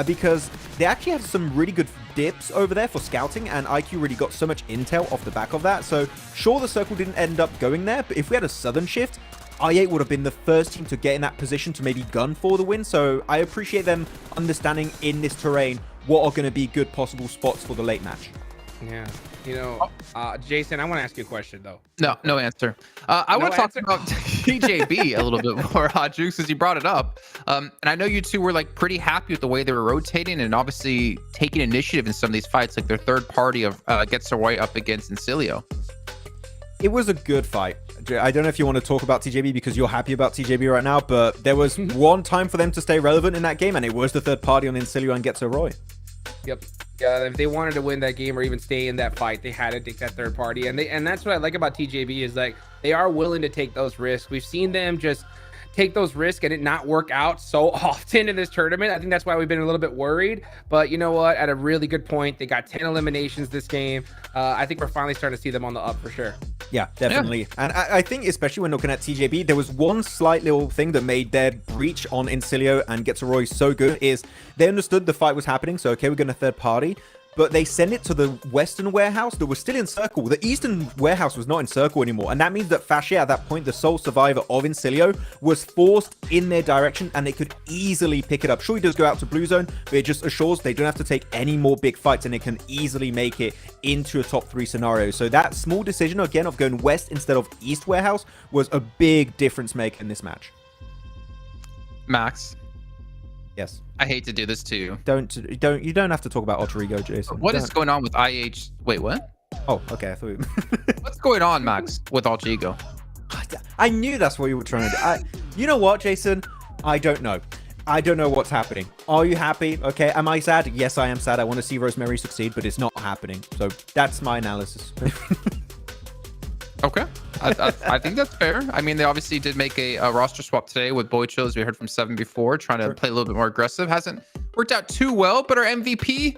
because they actually had some really good dips over there for scouting, and IQ really got so much intel off the back of that. So sure, the circle didn't end up going there, but if we had a southern shift, I8 would have been the first team to get in that position to maybe gun for the win. So I appreciate them understanding in this terrain what are going to be good possible spots for the late match. Yeah, you know, Jason, I want to ask you a question though. No answer. I want to talk about TJB a little bit more, Jukes, since you brought it up. And I know you two were like pretty happy with the way they were rotating and obviously taking initiative in some of these fights, like their third party of Gets Away up against Incilio. It was a good fight. I don't know if you want to talk about TJB because you're happy about TJB right now, but there was one time for them to stay relevant in that game, and it was the third party on Incilio and Gets Roy. Yep. Yeah, if they wanted to win that game or even stay in that fight, they had to take that third party. And that's what I like about TJB is like they are willing to take those risks. We've seen them just take those risks and it not work out so often in this tournament. I think that's why we've been a little bit worried. But you know what? At a really good point, they got 10 eliminations this game. I think we're finally starting to see them on the up for sure. Yeah, definitely. Yeah. And I think especially when looking at TJB, there was one slight little thing that made their breach on Incilio and Gets Roy so good is they understood the fight was happening. So, okay, we're going to third party. But they send it to the Western warehouse that was still in circle. The Eastern warehouse was not in circle anymore. And that means that Fascia, at that point, the sole survivor of Incilio, was forced in their direction and they could easily pick it up. Sure, he does go out to Blue Zone, but it just assures they don't have to take any more big fights and they can easily make it into a top 3 scenario. So that small decision, again, of going West instead of East warehouse was a big difference maker in this match. Max. Yes. I hate to do this to you. You don't have to talk about Alter Ego, Jason. What is going on with IH? Wait, what? Oh, okay. I thought What's going on, Max, with Alter Ego? I knew that's what you were trying to do. You know what, Jason? I don't know. I don't know what's happening. Are you happy? Okay. Am I sad? Yes, I am sad. I want to see Rosemary succeed, but it's not happening. So that's my analysis. Okay. I think that's fair. I mean, they obviously did make a roster swap today with Boycho, as we heard from Seven before, trying to play a little bit more aggressive. worked out too well, but our MVP,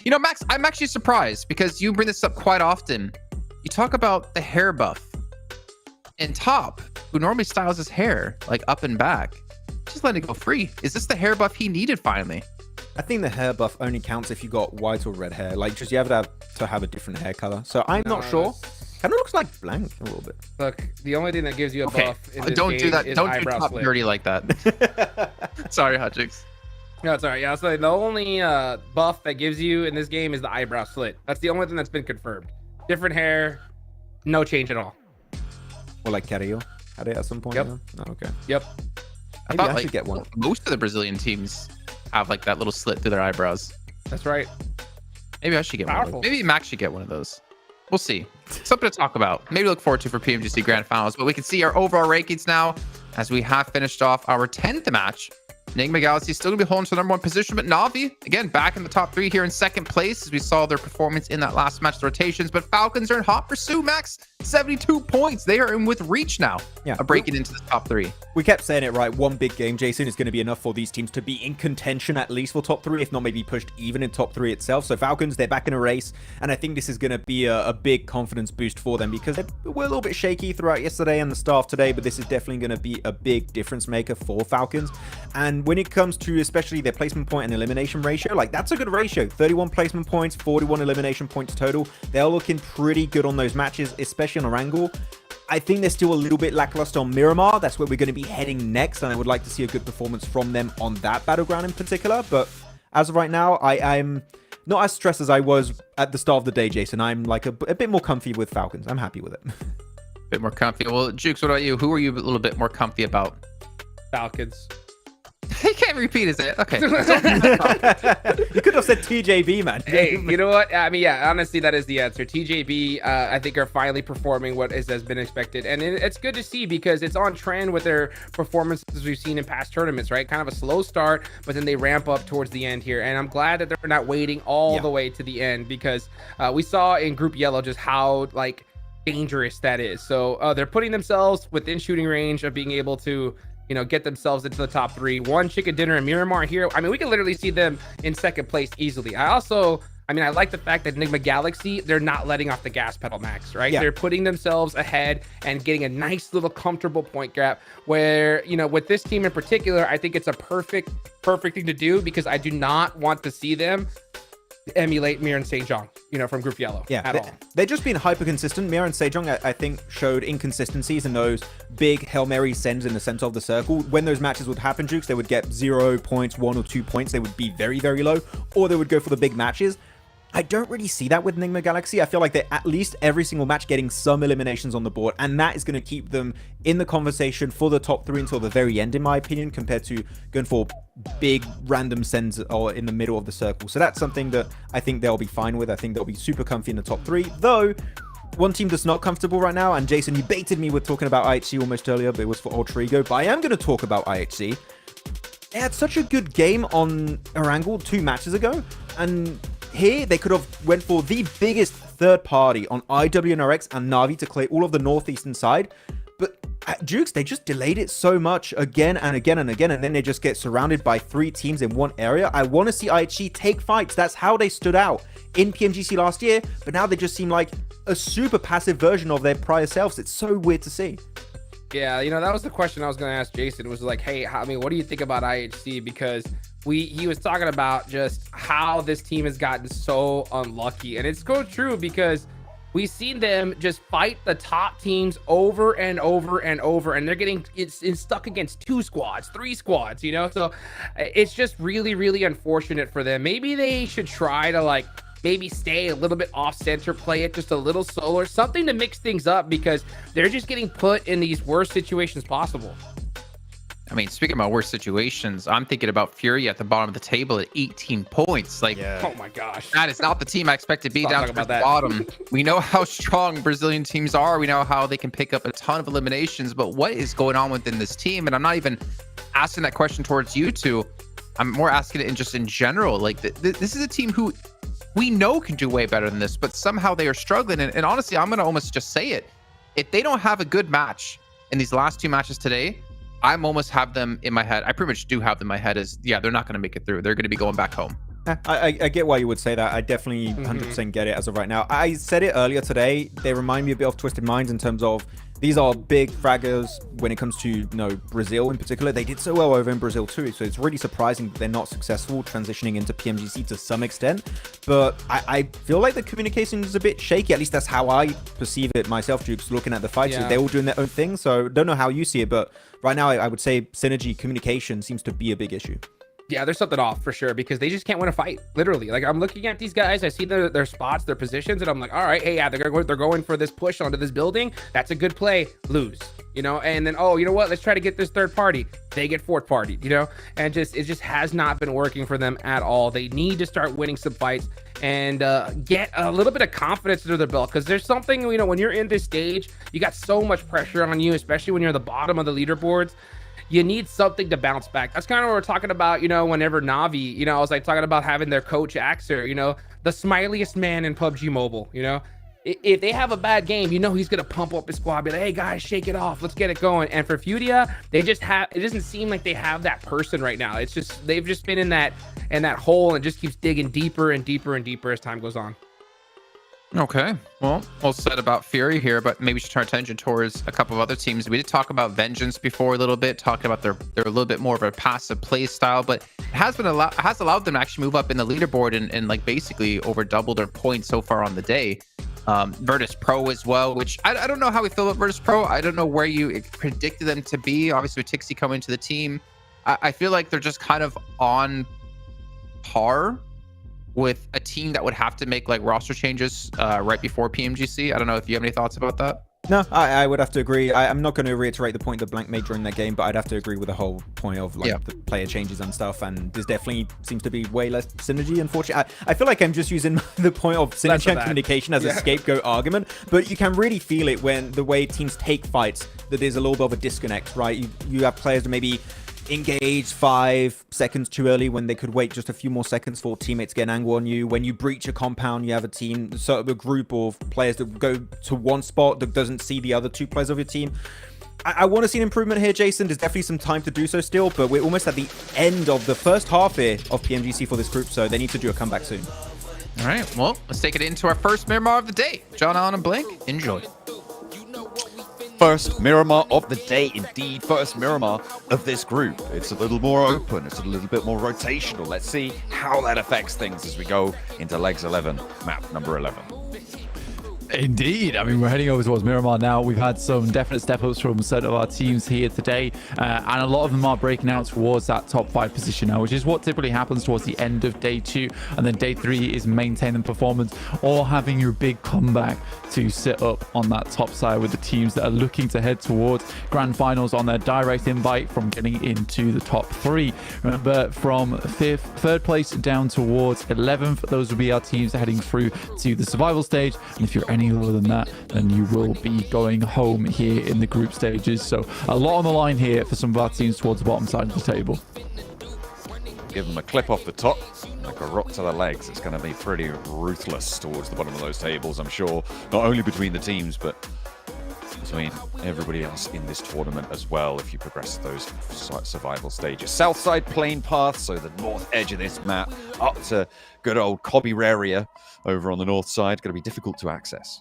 you know, Max, I'm actually surprised because you bring this up quite often. You talk about the hair buff and Top, who normally styles his hair like up and back, just letting it go free. Is this the hair buff he needed finally? I think the hair buff only counts if you got white or red hair. Like, just you have to have a different hair color. So I'm not sure. Kind of looks like blank a little bit. Look, the only thing that gives you a buff in this Don't game do that. is Don't do eyebrow Top slit. dirty like that. Sorry, Hutchings. No, it's all right. Yeah, so the only buff that gives you in this game is the eyebrow slit. That's the only thing that's been confirmed. Different hair, no change at all. Or like Carrillo had it at some point. Yep. Oh, okay. Yep. I Maybe thought I should get one. most of the Brazilian teams have like that little slit through their eyebrows. That's right. Maybe I should get one of Powerful. those. Maybe Max should get one of those. We'll see. Something to talk about. Maybe look forward to for PMGC Grand Finals. But we can see our overall rankings now as we have finished off our 10th match. Enigma Galaxy still going to be holding to the #1 position, but Na'Vi, again, back in the top 3 here in 2nd place as we saw their performance in that last match, the rotations. But Falcons are in hot pursuit, Max. 72 points. They are in with reach now of breaking into the top 3. We kept saying it, right? One big game, Jason, is going to be enough for these teams to be in contention at least for top 3, if not maybe pushed even in top 3 itself. So Falcons, they're back in a race, and I think this is going to be a big confidence boost for them because they were a little bit shaky throughout yesterday and the start of today, but this is definitely going to be a big difference maker for Falcons. And when it comes to especially their placement point and elimination ratio, like that's a good ratio. 31 placement points, 41 elimination points total. They're looking pretty good on those matches, especially on Orangul. I think they're still a little bit lackluster on Miramar. That's where we're going to be heading next, and I would like to see a good performance from them on that battleground in particular. But as of right now, I'm not as stressed as I was at the start of the day, Jason. I'm like a bit more comfy with Falcons. I'm happy with it. Bit more comfy. Well, Jukes, what about you? Who are you a little bit more comfy about? Falcons. He can't repeat his it. Okay. You could have said TJB, man. Hey, you know what? I mean, yeah, honestly, that is the answer. TJB, I think, are finally performing what has been expected. And it's good to see because it's on trend with their performances we've seen in past tournaments, right? Kind of a slow start, but then they ramp up towards the end here. And I'm glad that they're not waiting all the way to the end because we saw in Group Yellow just how, like, dangerous that is. So they're putting themselves within shooting range of being able to, you know, get themselves into the top 3. One chicken dinner and Miramar here. I mean, we can literally see them in 2nd place easily. I like the fact that Enigma Galaxy, they're not letting off the gas pedal, Max, right? Yeah. They're putting themselves ahead and getting a nice little comfortable point gap where, you know, with this team in particular, I think it's a perfect thing to do because I do not want to see them emulate Mir and Sejong, you know, from Group Yellow at all. They're just being hyper consistent. Mira and Sejong, I think, showed inconsistencies in those big Hail Mary sends in the center of the circle. When those matches would happen, Jukes, they would get 0 points, 1 or 2 points. They would be very, very low, or they would go for the big matches. I don't really see that with Enigma Galaxy. I feel like they're at least every single match getting some eliminations on the board, and that is going to keep them in the conversation for the top 3 until the very end, in my opinion, compared to going for big random sends or in the middle of the circle. So that's something that I think they'll be fine with. I think they'll be super comfy in the top 3, though. One team that's not comfortable right now, and Jason, you baited me with talking about IHC almost earlier, but it was for Alter Ego, but I am going to talk about IHC. They had such a good game on Orangul 2 matches ago, and here they could have went for the biggest third party on IWNRX and Na'Vi to clear all of the northeastern side. But at Jukes, they just delayed it so much again and again and again, and then they just get surrounded by 3 teams in one area. I want to see IHC take fights. That's how they stood out in PMGC last year, but now they just seem like a super passive version of their prior selves. It's so weird to see. Yeah, you know, that was the question I was going to ask Jason. It was like, hey, what do you think about IHC? Because he was talking about just how this team has gotten so unlucky. And it's so true because we've seen them just fight the top teams over and over and over. And they're getting it's stuck against 2 squads, 3 squads, you know? So it's just really, really unfortunate for them. Maybe they should try to maybe stay a little bit off center, play it just a little slower, something to mix things up because they're just getting put in these worst situations possible. I mean, speaking about worst situations, I'm thinking about Fury at the bottom of the table at 18 points. Oh my gosh. That is not the team I expect to be Let's down talk to the about that. bottom. We know how strong Brazilian teams are. We know how they can pick up a ton of eliminations, but what is going on within this team? And I'm not even asking that question towards you two. I'm more asking it in general. Like, this is a team who we know can do way better than this, but somehow they are struggling. And honestly, I'm going to almost just say it. If they don't have a good match in these last 2 matches today, I'm almost have them in my head. I pretty much do have them in my head as, yeah, they're not going to make it through. They're going to be going back home. I get why you would say that. I definitely 100% get it as of right now. I said it earlier today. They remind me a bit of Twisted Minds in terms of these are big fraggers when it comes to Brazil in particular. They did so well over in Brazil too, so it's really surprising that they're not successful transitioning into PMGC to some extent. But I feel like the communication is a bit shaky. At least that's how I perceive it myself, Jukes, looking at the fights. Yeah. They're all doing their own thing, so don't know how you see it, but right now I would say synergy communication seems to be a big issue. Yeah, there's something off for sure because they just can't win a fight. Literally, like I'm looking at these guys, I see their spots, their positions, and I'm like, all right, hey, yeah, they're going for this push onto this building. That's a good play. Lose, and then you know what? Let's try to get this third party. They get fourth party, and it just has not been working for them at all. They need to start winning some fights and get a little bit of confidence under their belt because there's something, when you're in this stage, you got so much pressure on you, especially when you're at the bottom of the leaderboards. You need something to bounce back. That's kind of what we're talking about, whenever Navi, I was like talking about having their coach Axer, the smiliest man in PUBG Mobile, If they have a bad game, he's going to pump up his squad, be like, hey guys, shake it off. Let's get it going. And for Fudia, it doesn't seem like they have that person right now. It's just, they've just been in that hole and just keeps digging deeper and deeper and deeper as time goes on. Okay, well said about Fury here, but maybe we should turn our attention towards a couple of other teams. We did talk about Vengeance before a little bit, talking about they're a little bit more of a passive play style, but it has allowed them to actually move up in the leaderboard and like basically over double their points so far on the day. Virtus Pro as well, which I don't know how we feel about Virtus Pro. I don't know where you predicted them to be. Obviously with Tixi coming to the team, I feel like they're just kind of on par with a team that would have to make like roster changes right before PMGC. I don't know if you have any thoughts about that. No, I would have to agree. I'm not going to reiterate the point that Blank made during that game, but I'd have to agree with the whole point of the player changes and stuff. And there's definitely seems to be way less synergy, unfortunately. I feel like I'm just using the point of synergy and communication as a scapegoat argument, but you can really feel it when the way teams take fights, that there's a little bit of a disconnect, right? You have players that maybe engage 5 seconds too early when they could wait just a few more seconds for teammates to get an angle on you. When you breach a compound, you have a team, sort of a group of players that go to one spot that doesn't see the other 2 players of your team. I want to see an improvement here, Jason. There's definitely some time to do so still, but we're almost at the end of the first half here of PMGC for this group, so they need to do a comeback soon. All right, well, let's take it into our first Miramar of the day. John Allen and Blink, enjoy. First Miramar of the day, indeed. First Miramar of this group. It's a little more open. It's a little bit more rotational. Let's see how that affects things as we go into legs 11, map number 11. Indeed. I mean, we're heading over towards Miramar now. We've had some definite step-ups from certain of our teams here today, and a lot of them are breaking out towards that top 5 position now, which is what typically happens towards the end of day 2, and then day 3 is maintaining performance or having your big comeback to sit up on that top side with the teams that are looking to head towards Grand Finals on their direct invite from getting into the top 3. Remember, from 3rd place down towards 11th, those will be our teams heading through to the survival stage, and if you're any lower than that, then you will be going home here in the group stages. So a lot on the line here for some of our teams towards the bottom side of the table. Give them a clip off the top, like a rock to the legs. It's going to be pretty ruthless towards the bottom of those tables, I'm sure. Not only between the teams, but between everybody else in this tournament as well, if you progress to those survival stages. Southside plane path, so the north edge of this map, up to good old Cobiraria over on the north side. Going to be difficult to access.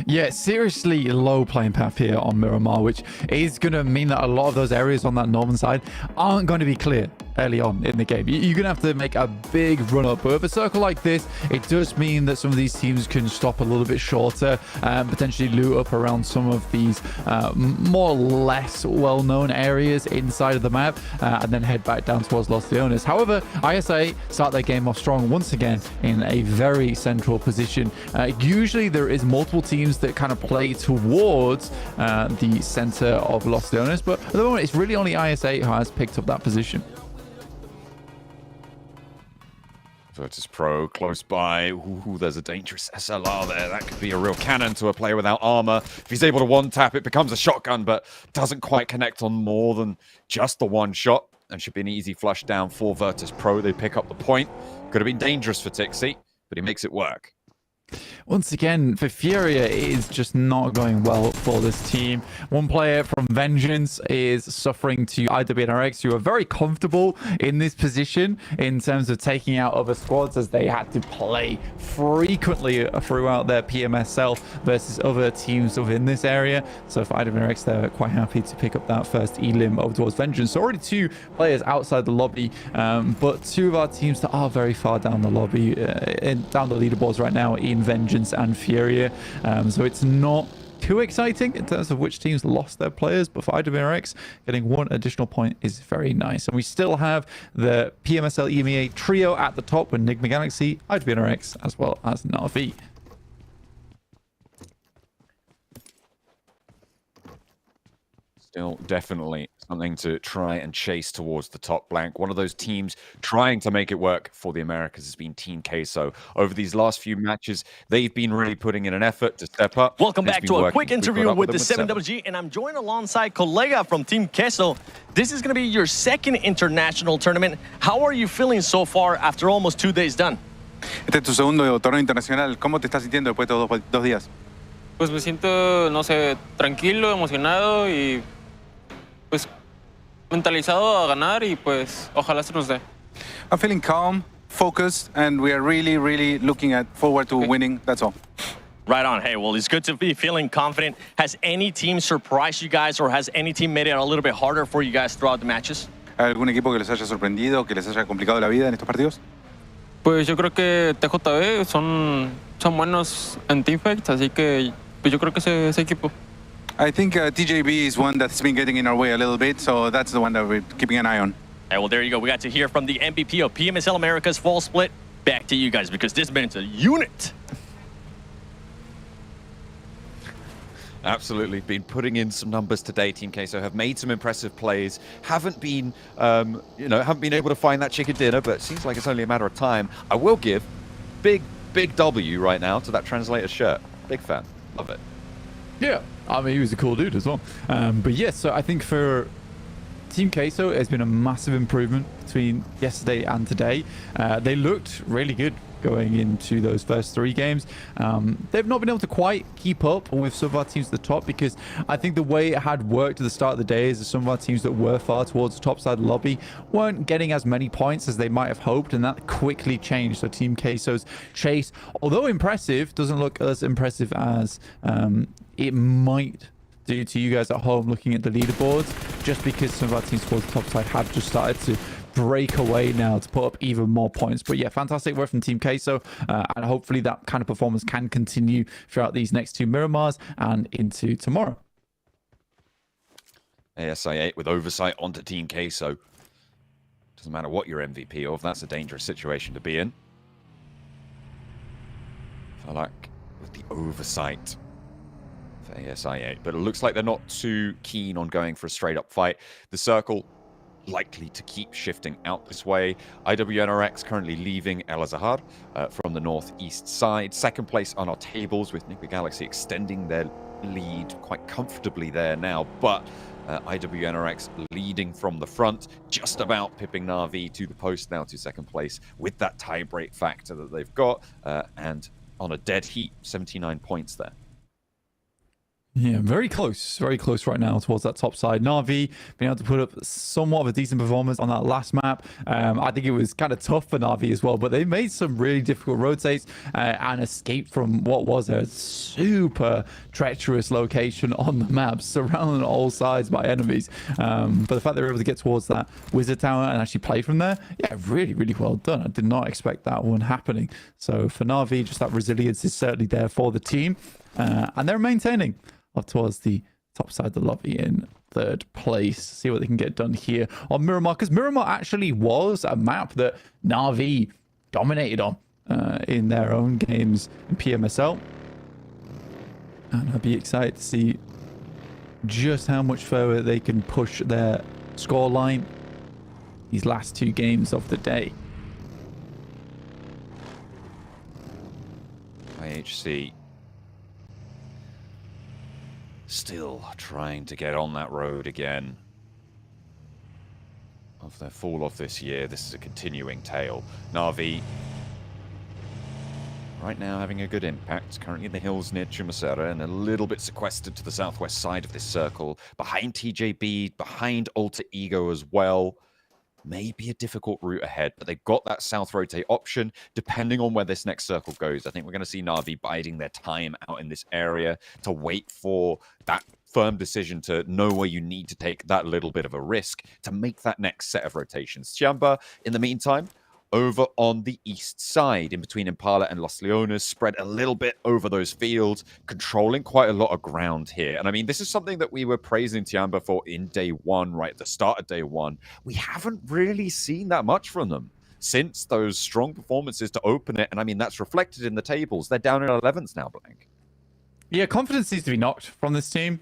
Yeah, seriously low playing path here on Miramar, which is going to mean that a lot of those areas on that northern side aren't going to be clear early on in the game. You're going to have to make a big run up, but with a circle like this, it does mean that some of these teams can stop a little bit shorter and potentially loot up around some of these more or less well-known areas inside of the map, and then head back down towards Los Leones. However, ISA start their game off strong once again in a very central position. Usually there is multiple teams that kind of play towards the center of Los Leones, but at the moment it's really only ISA who has picked up that position. Virtus Pro close by. Ooh, there's a dangerous SLR there. That could be a real cannon to a player without armor. If he's able to one-tap, it becomes a shotgun, but doesn't quite connect on more than just the one shot, and should be an easy flush down for Virtus Pro. They pick up the point. Could have been dangerous for Tixi, but he makes it work. once again, for Furia, it is just not going well for this team. One player from Vengeance is suffering to IWNRX, who are very comfortable in this position in terms of taking out other squads, as they had to play frequently throughout their PMSL versus other teams within this area. So for IWNRX, they're quite happy to pick up that first elim over towards Vengeance. So already 2 players outside the lobby, but 2 of our teams that are very far down the lobby, down the leaderboards right now in Vengeance and Furia. So it's not too exciting in terms of which teams lost their players, but for IWNRX, getting 1 additional point is very nice. And we still have the PMSL EMEA trio at the top with Enigma Galaxy, IWNRX, as well as Na'Vi. Still definitely something to try and chase towards the top blank. One of those teams trying to make it work for the Americas has been Team Queso. Over these last few matches, they've been really putting in an effort to step up. Welcome back to a quick interview with the 7WG, and I'm joined alongside Colega from Team Queso. This is going to be your second international tournament. How are you feeling so far after almost 2 days done? Este es tu segundo torneo internacional. ¿Cómo te estás sintiendo después de estos 2 días? Pues me siento, no sé, tranquilo, emocionado y pues mentalizado a ganar y pues ojalá se nos dé. I'm feeling calm, focused, and we are really looking forward to winning. That's all. Right on. Hey, well, it's good to be feeling confident. Has any team surprised you guys, or has any team made it a little bit harder for you guys throughout the matches? ¿Algún equipo que les haya sorprendido, que les haya complicado la vida en estos partidos? Pues yo creo que TJB son buenos en teamfights, así que pues yo creo que ese equipo. I think TJB is one that's been getting in our way a little bit, so that's the one that we're keeping an eye on. Hey, well, there you go. We got to hear from the MVP of PMSL America's fall split. Back to you guys, because this man's a unit. Absolutely, been putting in some numbers today. Team Queso have made some impressive plays. Haven't been, haven't been able to find that chicken dinner, but it seems like it's only a matter of time. I will give big W right now to that translator shirt. Big fan, love it. Yeah, I mean, he was a cool dude as well. But yes, so I think for Team Queso, it's been a massive improvement between yesterday and today. They looked really good going into those first 3 games. They've not been able to quite keep up with some of our teams at the top, because I think the way it had worked at the start of the day is that some of our teams that were far towards the top side of the lobby weren't getting as many points as they might have hoped, and that quickly changed. So Team Queso's chase, although impressive, doesn't look as impressive as it might do to you guys at home looking at the leaderboards, just because some of our teams towards the top side have just started to break away now to put up even more points. But yeah, fantastic work from Team Queso, and hopefully that kind of performance can continue throughout these next 2 Miramars and into tomorrow. ASI8 with oversight onto Team Queso. Doesn't matter what you're MVP of, that's a dangerous situation to be in. I like with the oversight for ASI8, but it looks like they're not too keen on going for a straight up fight. The circle likely to keep shifting out this way. IWNRX currently leaving El Azahar from the northeast side. Second place on our tables, with Enigma Galaxy extending their lead quite comfortably there now, but IWNRX leading from the front, just about pipping Na'Vi to the post now to second place with that tie-break factor that they've got, and on a dead heat, 79 points there. Yeah, very close right now towards that top side. Na'Vi being able to put up somewhat of a decent performance on that last map. I think it was kind of tough for Na'Vi as well, but they made some really difficult rotates and escaped from what was a super treacherous location on the map, surrounded on all sides by enemies. But the fact they were able to get towards that wizard tower and actually play from there, yeah, really well done. I did not expect that one happening. So for Na'Vi, just that resilience is certainly there for the team, and they're maintaining up towards the top side of the lobby in 3rd place. See what they can get done here on Miramar, because Miramar actually was a map that Na'Vi dominated on in their own games in PMSL. And I'd be excited to see just how much further they can push their scoreline these last 2 games of the day. IHC still trying to get on that road again. Of their fall off this year, this is a continuing tale. Na'Vi right now having a good impact. Currently in the hills near Chumasera and a little bit sequestered to the southwest side of this circle. Behind TJB, behind Alter Ego as well. Maybe a difficult route ahead, but they've got that south rotate option depending on where this next circle goes. I think we're going to see Na'Vi biding their time out in this area to wait for that firm decision to know where you need to take that little bit of a risk to make that next set of rotations. Chiamba, in the meantime, over on the east side, in between Impala and Los Leones, spread a little bit over those fields, controlling quite a lot of ground here. And I mean, this is something that we were praising Tiamba for in day one, right at the start of day one. We haven't really seen that much from them since those strong performances to open it. And I mean, that's reflected in the tables. They're down in 11th now, Blank. Yeah, confidence seems to be knocked from this team.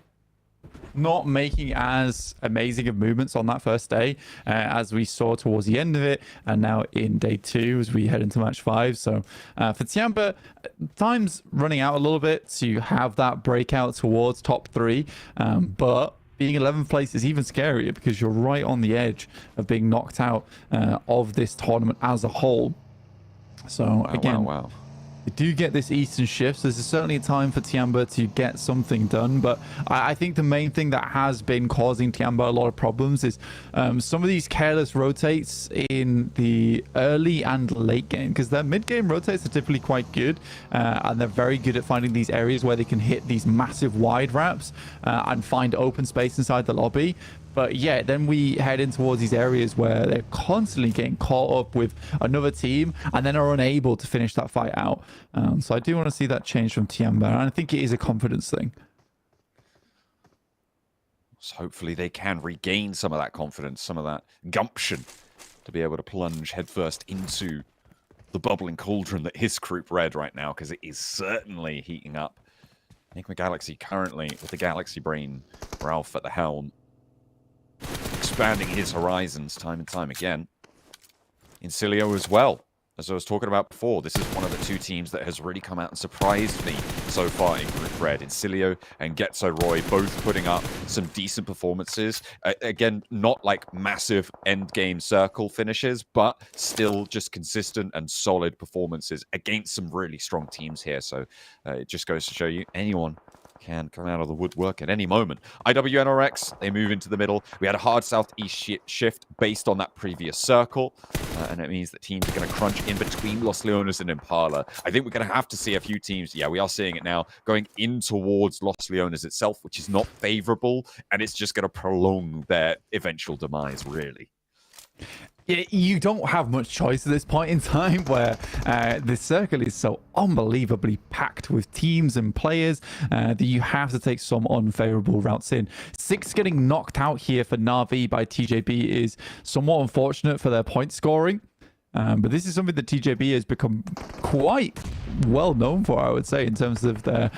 Not making as amazing of movements on that first day as we saw towards the end of it, and now in day 2 as we head into match 5. So for Tiamba, time's running out a little bit to have that breakout towards top 3, but being 11th place is even scarier because you're right on the edge of being knocked out of this tournament as a whole. So again, wow. We do get this Eastern shift, so this is certainly a time for Tiamba to get something done, but I think the main thing that has been causing Tiamba a lot of problems is some of these careless rotates in the early and late game, because their mid-game rotates are typically quite good, and they're very good at finding these areas where they can hit these massive wide wraps and find open space inside the lobby. But yeah, then we head in towards these areas where they're constantly getting caught up with another team and then are unable to finish that fight out. So I do want to see that change from Tiamba, and I think it is a confidence thing. So hopefully they can regain some of that confidence, some of that gumption to be able to plunge headfirst into the bubbling cauldron that is Group Red right now, because it is certainly heating up. Enigma Galaxy currently with the Galaxy Brain, Ralph at the helm, expanding his horizons time and time again. Incilio as well, as I was talking about before. This is one of the 2 teams that has really come out and surprised me so far in Group Red. Incilio and Getso Roy both putting up some decent performances. Again, not like massive end game circle finishes, but still just consistent and solid performances against some really strong teams here. So it just goes to show you anyone can come out of the woodwork at any moment. IWNRX, they move into the middle. We had a hard southeast shift based on that previous circle, and it means that teams are going to crunch in between Los Leones and Impala. I think we're going to have to see a few teams, yeah, we are seeing it now, going in towards Los Leones itself, which is not favorable, and it's just going to prolong their eventual demise, really. Yeah, you don't have much choice at this point in time where the circle is so unbelievably packed with teams and players that you have to take some unfavorable routes in. 6 getting knocked out here for Na'Vi by TJB is somewhat unfortunate for their point scoring. But this is something that TJB has become quite well known for, I would say, in terms of their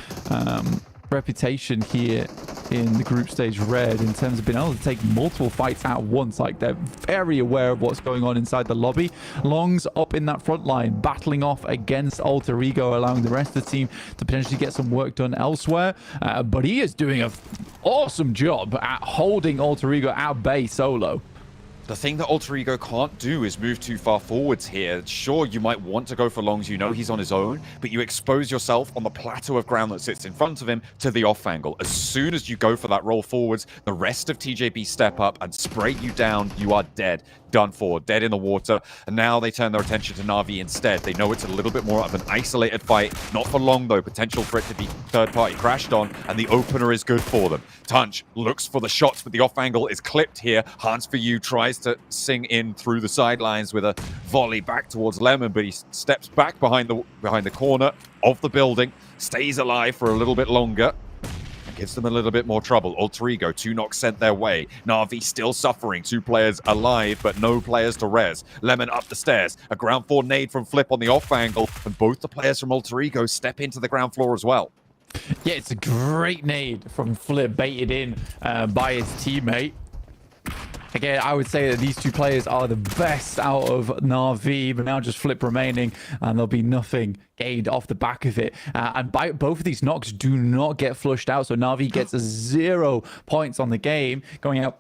reputation here in the group stage Red, in terms of being able to take multiple fights at once. Like, they're very aware of what's going on inside the lobby. Long's up in that front line, battling off against Alter Ego, allowing the rest of the team to potentially get some work done elsewhere. But he is doing an awesome job at holding Alter Ego at bay solo. The thing that Alter Ego can't do is move too far forwards here. Sure, you might want to go for longs, you know he's on his own, but you expose yourself on the plateau of ground that sits in front of him to the off angle. As soon as you go for that roll forwards, the rest of TJB step up and spray you down. You are dead. Done for. Dead in the water. And now they turn their attention to Na'Vi instead. They know it's a little bit more of an isolated fight. Not for long, though. Potential for it to be third-party crashed on, and the opener is good for them. Tunch looks for the shots, but the off angle is clipped here. Hans for You tries to sing in through the sidelines with a volley back towards Lemon, but he steps back behind the corner of the building, stays alive for a little bit longer, and gives them a little bit more trouble. Alter Ego, 2 knocks sent their way. Na'Vi still suffering. 2 players alive, but no players to res. Lemon up the stairs. A ground floor nade from Flip on the off angle, and both the players from Alter Ego step into the ground floor as well. Yeah, it's a great nade from Flip, baited in by his teammate. Again, I would say that these 2 players are the best out of Na'Vi, but now just Flip remaining, and there'll be nothing gained off the back of it. And both of these knocks do not get flushed out, so Na'Vi gets 0 points on the game, going out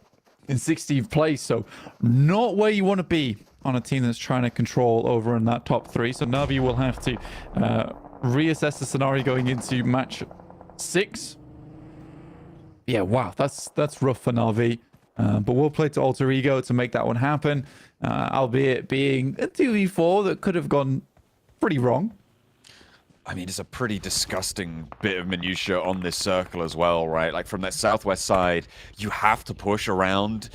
in 16th place. So not where you want to be on a team that's trying to control over in that top 3. So Na'Vi will have to reassess the scenario going into match 6. Yeah, wow, that's rough for Na'Vi. But we'll play to Alter Ego to make that one happen, albeit being a 2v4 that could have gone pretty wrong. I mean, it's a pretty disgusting bit of minutia on this circle as well, right? Like from that southwest side, you have to push around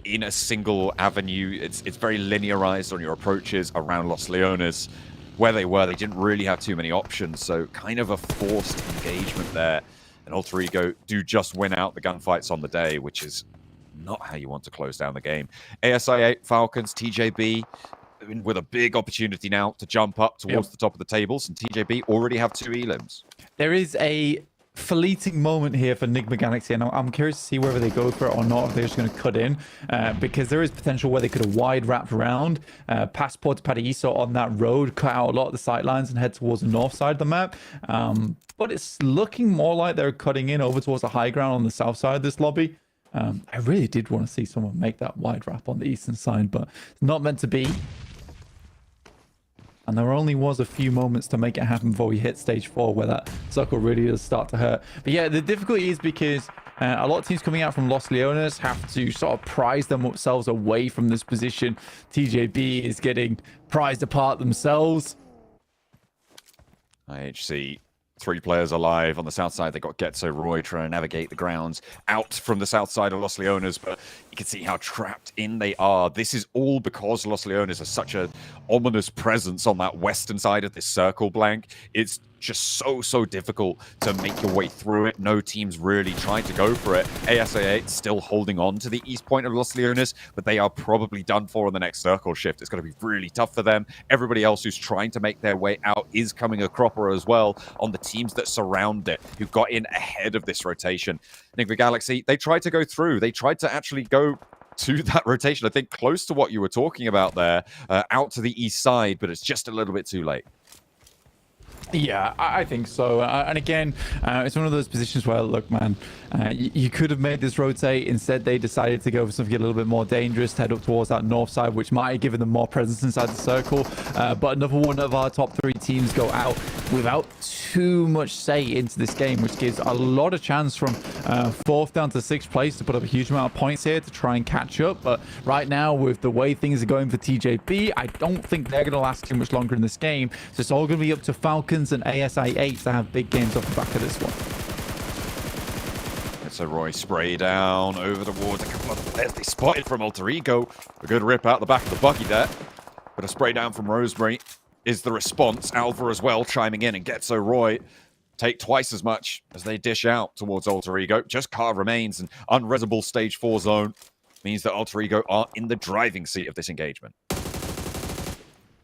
in a single avenue. It's very linearized on your approaches around Los Leones. Where they were, they didn't really have too many options, so kind of a forced engagement there. And Alter Ego do just win out the gunfights on the day, which is not how you want to close down the game. ASI8, Falcons, TJB, with a big opportunity now to jump up towards the top of the tables, and TJB already have 2 elims. There is a fleeting moment here for Enigma Galaxy, and I'm curious to see whether they go for it or not, if they're just going to cut in, because there is potential where they could have wide wrapped around, past Port Paraíso on that road, cut out a lot of the sight lines and head towards the north side of the map. But it's looking more like they're cutting in over towards the high ground on the south side of this lobby. I really did want to see someone make that wide wrap on the eastern side, but it's not meant to be. And there only was a few moments to make it happen before we hit stage 4, where that circle really does start to hurt. But yeah, the difficulty is because a lot of teams coming out from Los Leones have to sort of prize themselves away from this position. TJB is getting prized apart themselves. IHC, 3 players alive on the south side. They got Getzo Roy trying to navigate the grounds out from the south side of Los Leones, but you can see how trapped in they are. This is all because Los Leones are such an ominous presence on that western side of this circle, Blank. It's just so difficult to make your way through it. No team's really trying to go for it. ASA8 still holding on to the east point of Los Leones, but they are probably done for in the next circle shift. It's going to be really tough for them. Everybody else who's trying to make their way out is coming a cropper as well on the teams that surround it, who got in ahead of this rotation. Enigma Galaxy, they tried to go through. They tried to actually go to that rotation, I think close to what you were talking about there, out to the east side, but it's just a little bit too late. Yeah, I think so. And again, it's one of those positions where, look, man, you could have made this rotate. Instead, they decided to go for something a little bit more dangerous, head up towards that north side, which might have given them more presence inside the circle. But another one of our top 3 teams go out without too much say into this game, which gives a lot of chance from 4th down to 6th place to put up a huge amount of points here to try and catch up. But right now, with the way things are going for TJB, I don't think they're going to last too much longer in this game. So it's all going to be up to Falcons and ASI8 to have big games off the back of this one. So Roy spray down over towards a couple of the players they spotted from Alter Ego. A good rip out the back of the buggy there. But a spray down from Rosemary is the response. Alva as well chiming in, and Getzo Roy take twice as much as they dish out towards Alter Ego. Just car remains, and unresable stage 4 zone means that Alter Ego are in the driving seat of this engagement.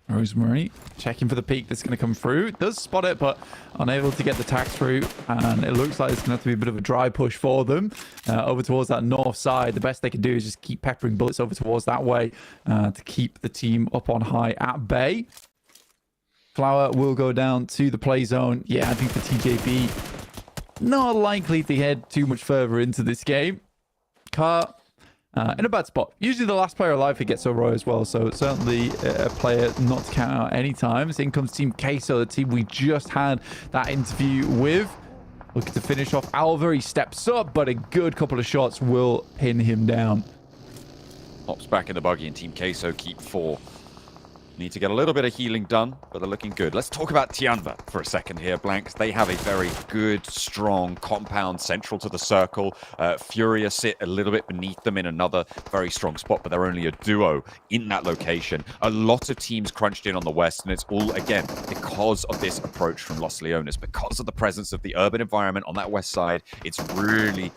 Rosemary checking for the peak that's going to come through. Does spot it, but unable to get the tax through. And it looks like it's going to have to be a bit of a dry push for them over towards that north side. The best they can do is just keep peppering bullets over towards that way to keep the team up on high at bay. Flower will go down to the play zone. Yeah, I think for TJB, not likely to head too much further into this game. Car in a bad spot. Usually the last player alive who gets so Roy as well, so certainly a player not to count out any times. In comes Team Queso, the team we just had that interview with. Looking to finish off Alva. He steps up, but a good couple of shots will pin him down. Hops back in the buggy, and Team Queso keep 4. Need to get a little bit of healing done, but they're looking good. Let's talk about Tianva for a second here, Blank. They have a very good, strong compound central to the circle. Furia sit a little bit beneath them in another very strong spot, but they're only a duo in that location. A lot of teams crunched in on the west, and it's all, again, because of this approach from Los Leones, because of the presence of the urban environment on that west side. It's really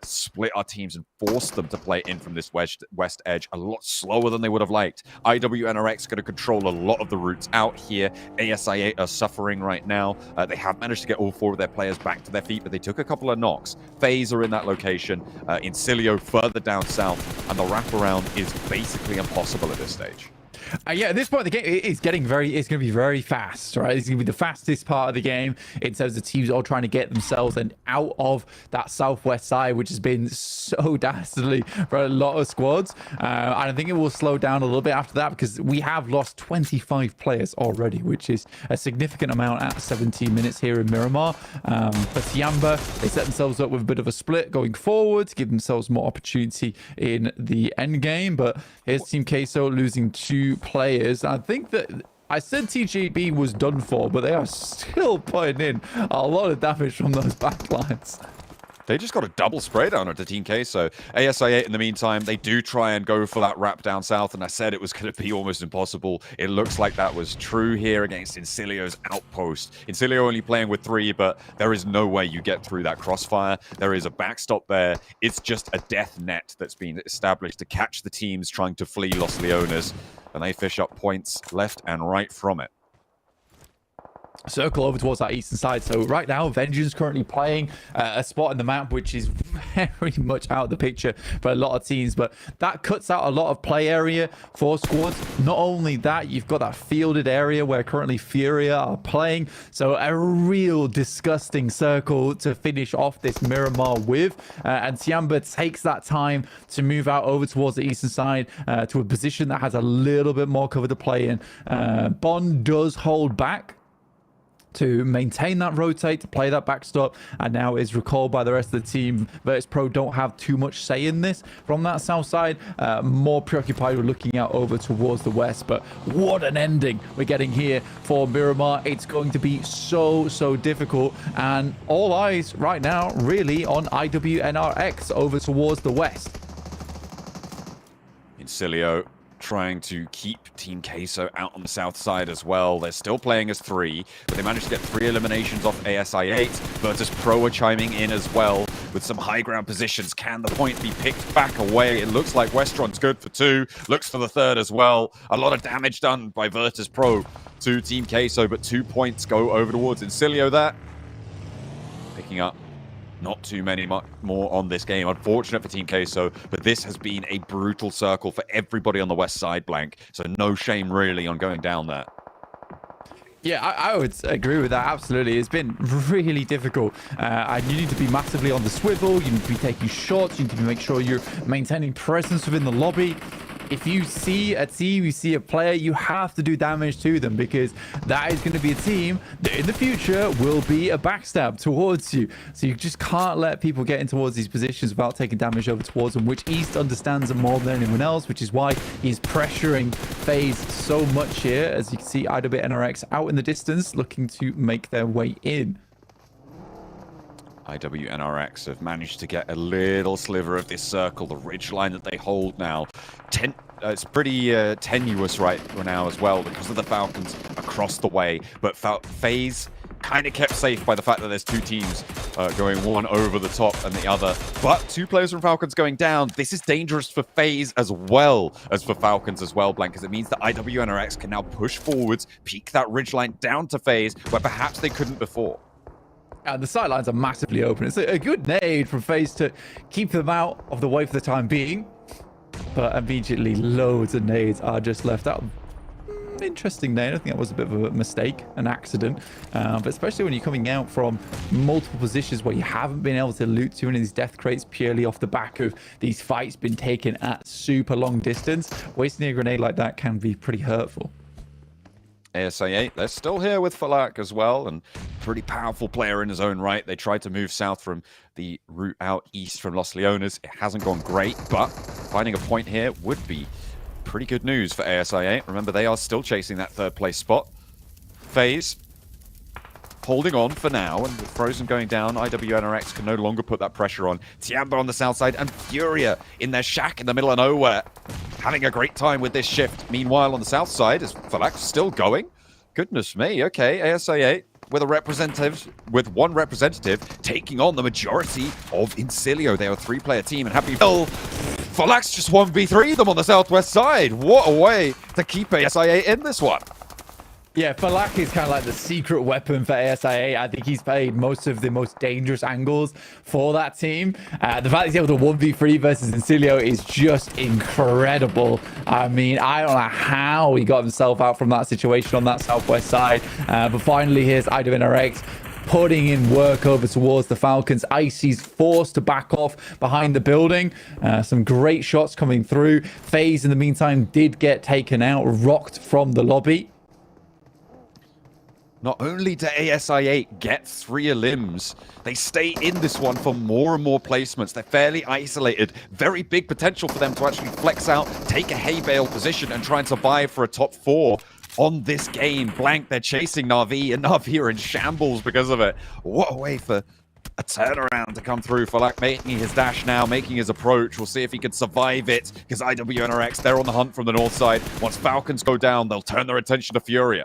split our teams and forced them to play in from this west edge a lot slower than they would have liked. IWNRX going to control a lot of the routes out here. ASI8 are suffering right now. They have managed to get all 4 of their players back to their feet, but they took a couple of knocks. FaZe are in that location. Incilio further down south, and the wraparound is basically impossible at this stage. Yeah, at this point, the game is getting it's going to be very fast, right? It's going to be the fastest part of the game in terms of teams all trying to get themselves and out of that southwest side, which has been so dastardly for a lot of squads. I think it will slow down a little bit after that because we have lost 25 players already, which is a significant amount at 17 minutes here in Miramar. But Tiamba, they set themselves up with a bit of a split going forward to give themselves more opportunity in the end game. But here's Team Queso losing 2 players. I think that I said TGB was done for, but they are still putting in a lot of damage from those backlines. They just got a double spray down onto Team Queso. ASI8, in the meantime, they do try and go for that wrap down south, and I said it was going to be almost impossible. It looks like that was true here against Incilio's outpost. Incilio only playing with 3, but there is no way you get through that crossfire. There is a backstop there. It's just a death net that's been established to catch the teams trying to flee Los Leones, and they fish up points left and right from it. Circle over towards that eastern side. So right now, Vengeance currently playing a spot in the map which is very much out of the picture for a lot of teams, but that cuts out a lot of play area for squads. Not only that, you've got that fielded area where currently Furia are playing, so a real disgusting circle to finish off this Miramar with. And Tiamba takes that time to move out over towards the eastern side to a position that has a little bit more cover to play in. Bond does hold back to maintain that rotate, to play that backstop, and now is recalled by the rest of the team. Virtus Pro don't have too much say in this from that south side, more preoccupied with looking out over towards the west. But what an ending we're getting here for Miramar. It's going to be so difficult, and all eyes right now really on IWNRX over towards the west. Incilio trying to keep Team Queso out on the south side as well. They're still playing as 3, but they managed to get 3 eliminations off ASI8. Virtus Pro are chiming in as well with some high ground positions. Can the point be picked back away? It looks like Westron's good for 2. Looks for the 3rd as well. A lot of damage done by Virtus Pro to Team Queso, but 2 points go over towards Incilio there. Picking up not too many more on this game. Unfortunate for Team Queso, but this has been a brutal circle for everybody on the west side, Blank. So no shame really on going down there. Yeah, I would agree with that, absolutely. It's been really difficult. And you need to be massively on the swivel, you need to be taking shots, you need to make sure you're maintaining presence within the lobby. If you see a team, you see a player, you have to do damage to them, because that is going to be a team that in the future will be a backstab towards you. So you just can't let people get in towards these positions without taking damage over towards them, which East understands them more than anyone else, which is why he's pressuring FaZe so much here. As you can see, IWNRX out in the distance looking to make their way in. IWNRX have managed to get a little sliver of this circle, the ridgeline that they hold now. It's pretty tenuous right now as well because of the Falcons across the way, but FaZe kind of kept safe by the fact that there's 2 teams going one over the top and the other. But 2 players from Falcons going down. This is dangerous for FaZe as well as for Falcons as well, Blank, because it means that IWNRX can now push forwards, peak that ridgeline down to FaZe where perhaps they couldn't before. And the sidelines are massively open. It's a good nade from FaZe to keep them out of the way for the time being. But immediately, loads of nades are just left out. Interesting nade. I think that was a bit of a mistake, an accident. But especially when you're coming out from multiple positions where you haven't been able to loot too many of these death crates purely off the back of these fights being taken at super long distance. Wasting a grenade like that can be pretty hurtful. ASI8, they're still here with Falak as well, and pretty powerful player in his own right. They tried to move south from the route out east from Los Leones. It hasn't gone great, but finding a point here would be pretty good news for ASI8. Remember, they are still chasing that 3rd place spot. FaZe holding on for now, and with Frozen going down, IWNRX can no longer put that pressure on. Tiamba on the south side, and Furia in their shack in the middle of nowhere, having a great time with this shift. Meanwhile, on the south side, is Falak still going? Goodness me, okay, ASI8 with one representative taking on the majority of Incilio. They are a 3-player team, and happy Falak's just 1v3 them on the southwest side. What a way to keep ASI8 in this one. Yeah, Falak is kind of like the secret weapon for ASIA. I think he's played most of the most dangerous angles for that team. The fact he's able to 1v3 versus Encilio is just incredible. I mean, I don't know how he got himself out from that situation on that southwest side. But finally, here's IWNRX putting in work over towards the Falcons. Icy's forced to back off behind the building. Some great shots coming through. FaZe, in the meantime, did get taken out, rocked from the lobby. Not only do ASI8 get 3 elims, they stay in this one for more and more placements. They're fairly isolated. Very big potential for them to actually flex out, take a hay bale position, and try and survive for a top 4 on this game. Blank, they're chasing Na'Vi, and Na'Vi are in shambles because of it. What a way for a turnaround to come through. Falak making his dash now, making his approach. We'll see if he can survive it, because IWNRX, they're on the hunt from the north side. Once Falcons go down, they'll turn their attention to Furia.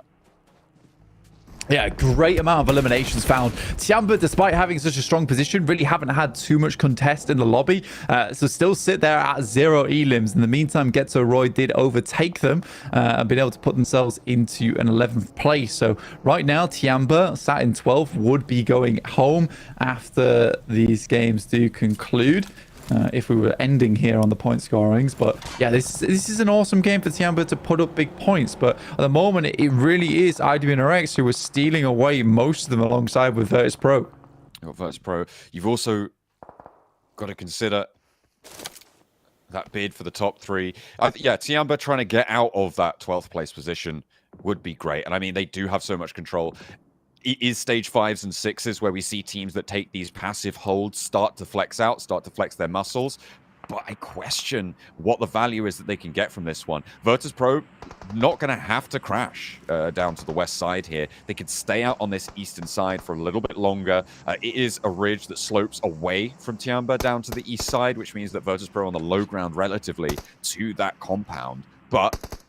Yeah, great amount of eliminations found. Tiamba, despite having such a strong position, really haven't had too much contest in the lobby. So still sit there at 0 elims. In the meantime, Ghetto Roy did overtake them and been able to put themselves into an 11th place. So right now, Tiamba, sat in 12th, would be going home after these games do conclude. If we were ending here on the point scorings. But yeah, this is an awesome game for Tiamba to put up big points. But at the moment, it really is IWNRX who was stealing away most of them alongside with Virtus Pro. You've got Virtus Pro. You've also got to consider that bid for the top 3. Yeah, Tiamba trying to get out of that 12th place position would be great. And I mean, they do have so much control. It is stage 5s and 6s where we see teams that take these passive holds start to flex out, start to flex their muscles. But I question what the value is that they can get from this one. Virtus Pro not going to have to crash down to the west side here. They can stay out on this eastern side for a little bit longer. It is a ridge that slopes away from Tiamba down to the east side, which means that Virtus Pro on the low ground relatively to that compound. But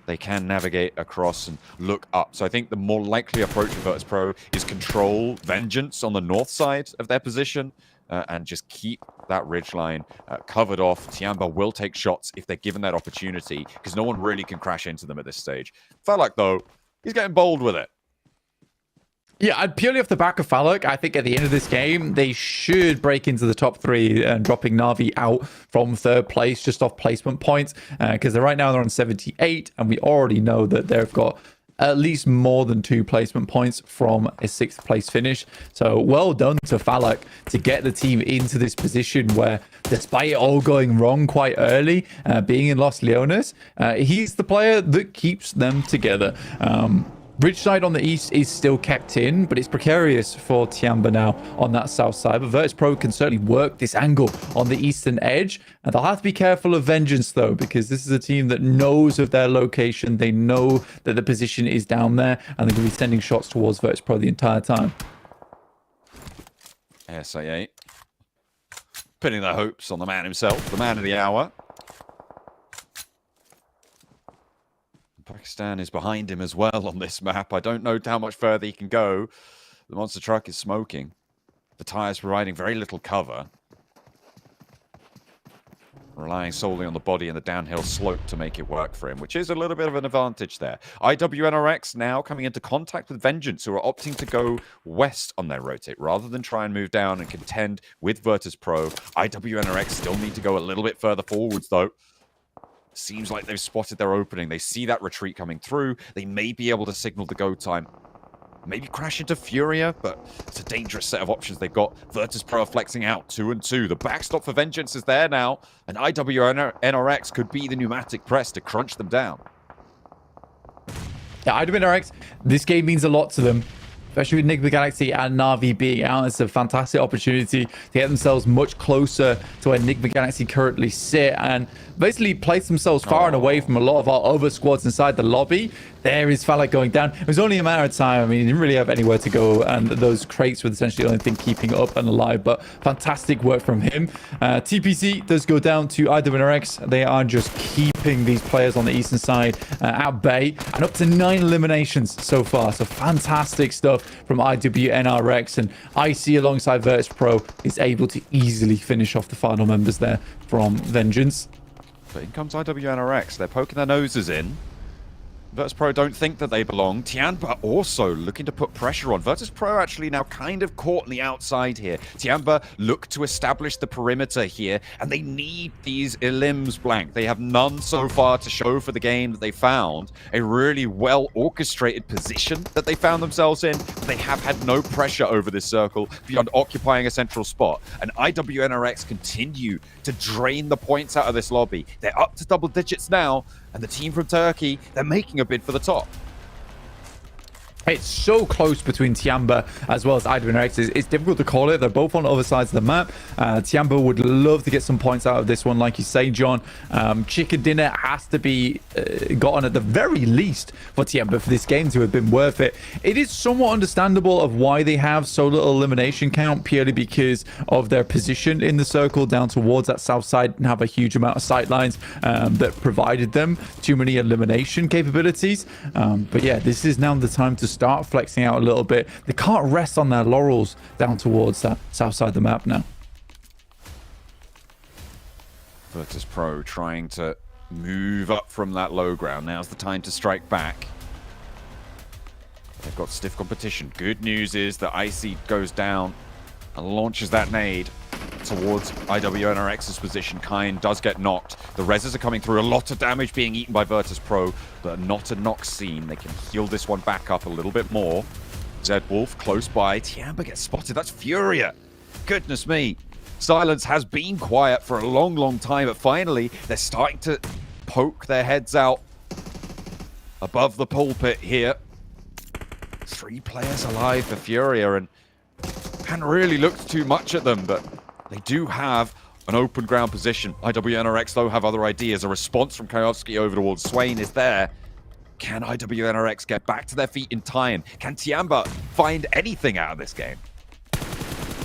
they can navigate across and look up. So I think the more likely approach for Virtus Pro is control Vengeance on the north side of their position and just keep that ridgeline covered off. Tiamba will take shots if they're given that opportunity, because no one really can crash into them at this stage. Falak, though, he's getting bold with it. Yeah, purely off the back of Falak, I think at the end of this game, they should break into the top 3 and dropping Na'Vi out from 3rd place just off placement points, because right now they're on 78, and we already know that they've got at least more than 2 placement points from a 6th place finish. So well done to Falak to get the team into this position where, despite it all going wrong quite early, being in Los Leones, he's the player that keeps them together. Ridgeside on the east is still kept in, but it's precarious for Tiamba now on that south side. But Virtus Pro can certainly work this angle on the eastern edge. And they'll have to be careful of Vengeance, though, because this is a team that knows of their location. They know that the position is down there, and they're going to be sending shots towards Virtus Pro the entire time. ASI8 putting their hopes on the man himself, the man of the hour. Pakistan is behind him as well on this map. I don't know how much further he can go. The monster truck is smoking. The tires providing very little cover. Relying solely on the body and the downhill slope to make it work for him, which is a little bit of an advantage there. IWNRX now coming into contact with Vengeance, who are opting to go west on their rotate rather than try and move down and contend with Virtus Pro. IWNRX still need to go a little bit further forwards, though. Seems like they've spotted their opening. They see that retreat coming through. They may be able to signal the go time. Maybe crash into Furia, but it's a dangerous set of options they've got. Virtus Pro are flexing out 2 and 2. The backstop for Vengeance is there now, and IWNRX could be the pneumatic press to crunch them down. Yeah, IWNRX, this game means a lot to them. Especially with Enigma Galaxy and Na'Vi being out, it's a fantastic opportunity to get themselves much closer to where Enigma Galaxy currently sit and basically place themselves far and away from a lot of our other squads inside the lobby. There is Falak going down. It was only a matter of time. I mean, he didn't really have anywhere to go, and those crates were essentially the only thing keeping up and alive, but fantastic work from him. TPC does go down to IWNRX. They are just keeping these players on the eastern side at bay, and up to 9 eliminations so far. So fantastic stuff from IWNRX, and IC alongside Virtus Pro is able to easily finish off the final members there from Vengeance. But in comes IWNRX. They're poking their noses in. Virtus.pro don't think that they belong. Tiamba also looking to put pressure on. Virtus.pro actually now kind of caught on the outside here. Tiamba look to establish the perimeter here, and they need these elims blank. They have none so far to show for the game that they found. A really well-orchestrated position that they found themselves in. They have had no pressure over this circle beyond occupying a central spot. And IWNRX continue to drain the points out of this lobby. They're up to double digits now, and the team from Turkey, they're making a bid for the top. It's so close between Tiamba as well as IWNRX. It's difficult to call it. They're both on other sides of the map. Tiamba would love to get some points out of this one, like you say, John. Chicken dinner has to be gotten at the very least for Tiamba for this game to have been worth it. It is somewhat understandable of why they have so little elimination count, purely because of their position in the circle down towards that south side and have a huge amount of sightlines that provided them too many elimination capabilities. But yeah, this is now the time to start flexing out a little bit. They can't rest on their laurels down towards that south side of the map now. Virtus.pro trying to move up from that low ground. Now's the time to strike back. They've got stiff competition. Good news is that Icy goes down and launches that nade towards IWNRX's position. Kine does get knocked. The reses are coming through. A lot of damage being eaten by Virtus.pro, but not a knock seen. They can heal this one back up a little bit more. Zed Wolf close by. Tiamba gets spotted. That's Furia. Goodness me. Silence has been quiet for a long, long time, but finally they're starting to poke their heads out above the pulpit here. 3 players alive for Furia, and hadn't really looked too much at them, but they do have an open ground position. IWNRX, though, have other ideas. A response from Kayovsky over towards Swain is there. Can IWNRX get back to their feet in time? Can Tiamba find anything out of this game?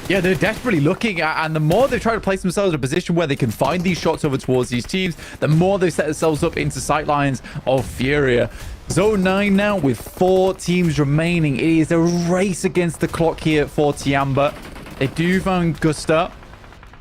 Yeah, they're desperately looking, and the more they try to place themselves in a position where they can find these shots over towards these teams, the more they set themselves up into sightlines of Furia. Zone 9 now with 4 teams remaining. It is a race against the clock here for Tiamba. They do find Gusta.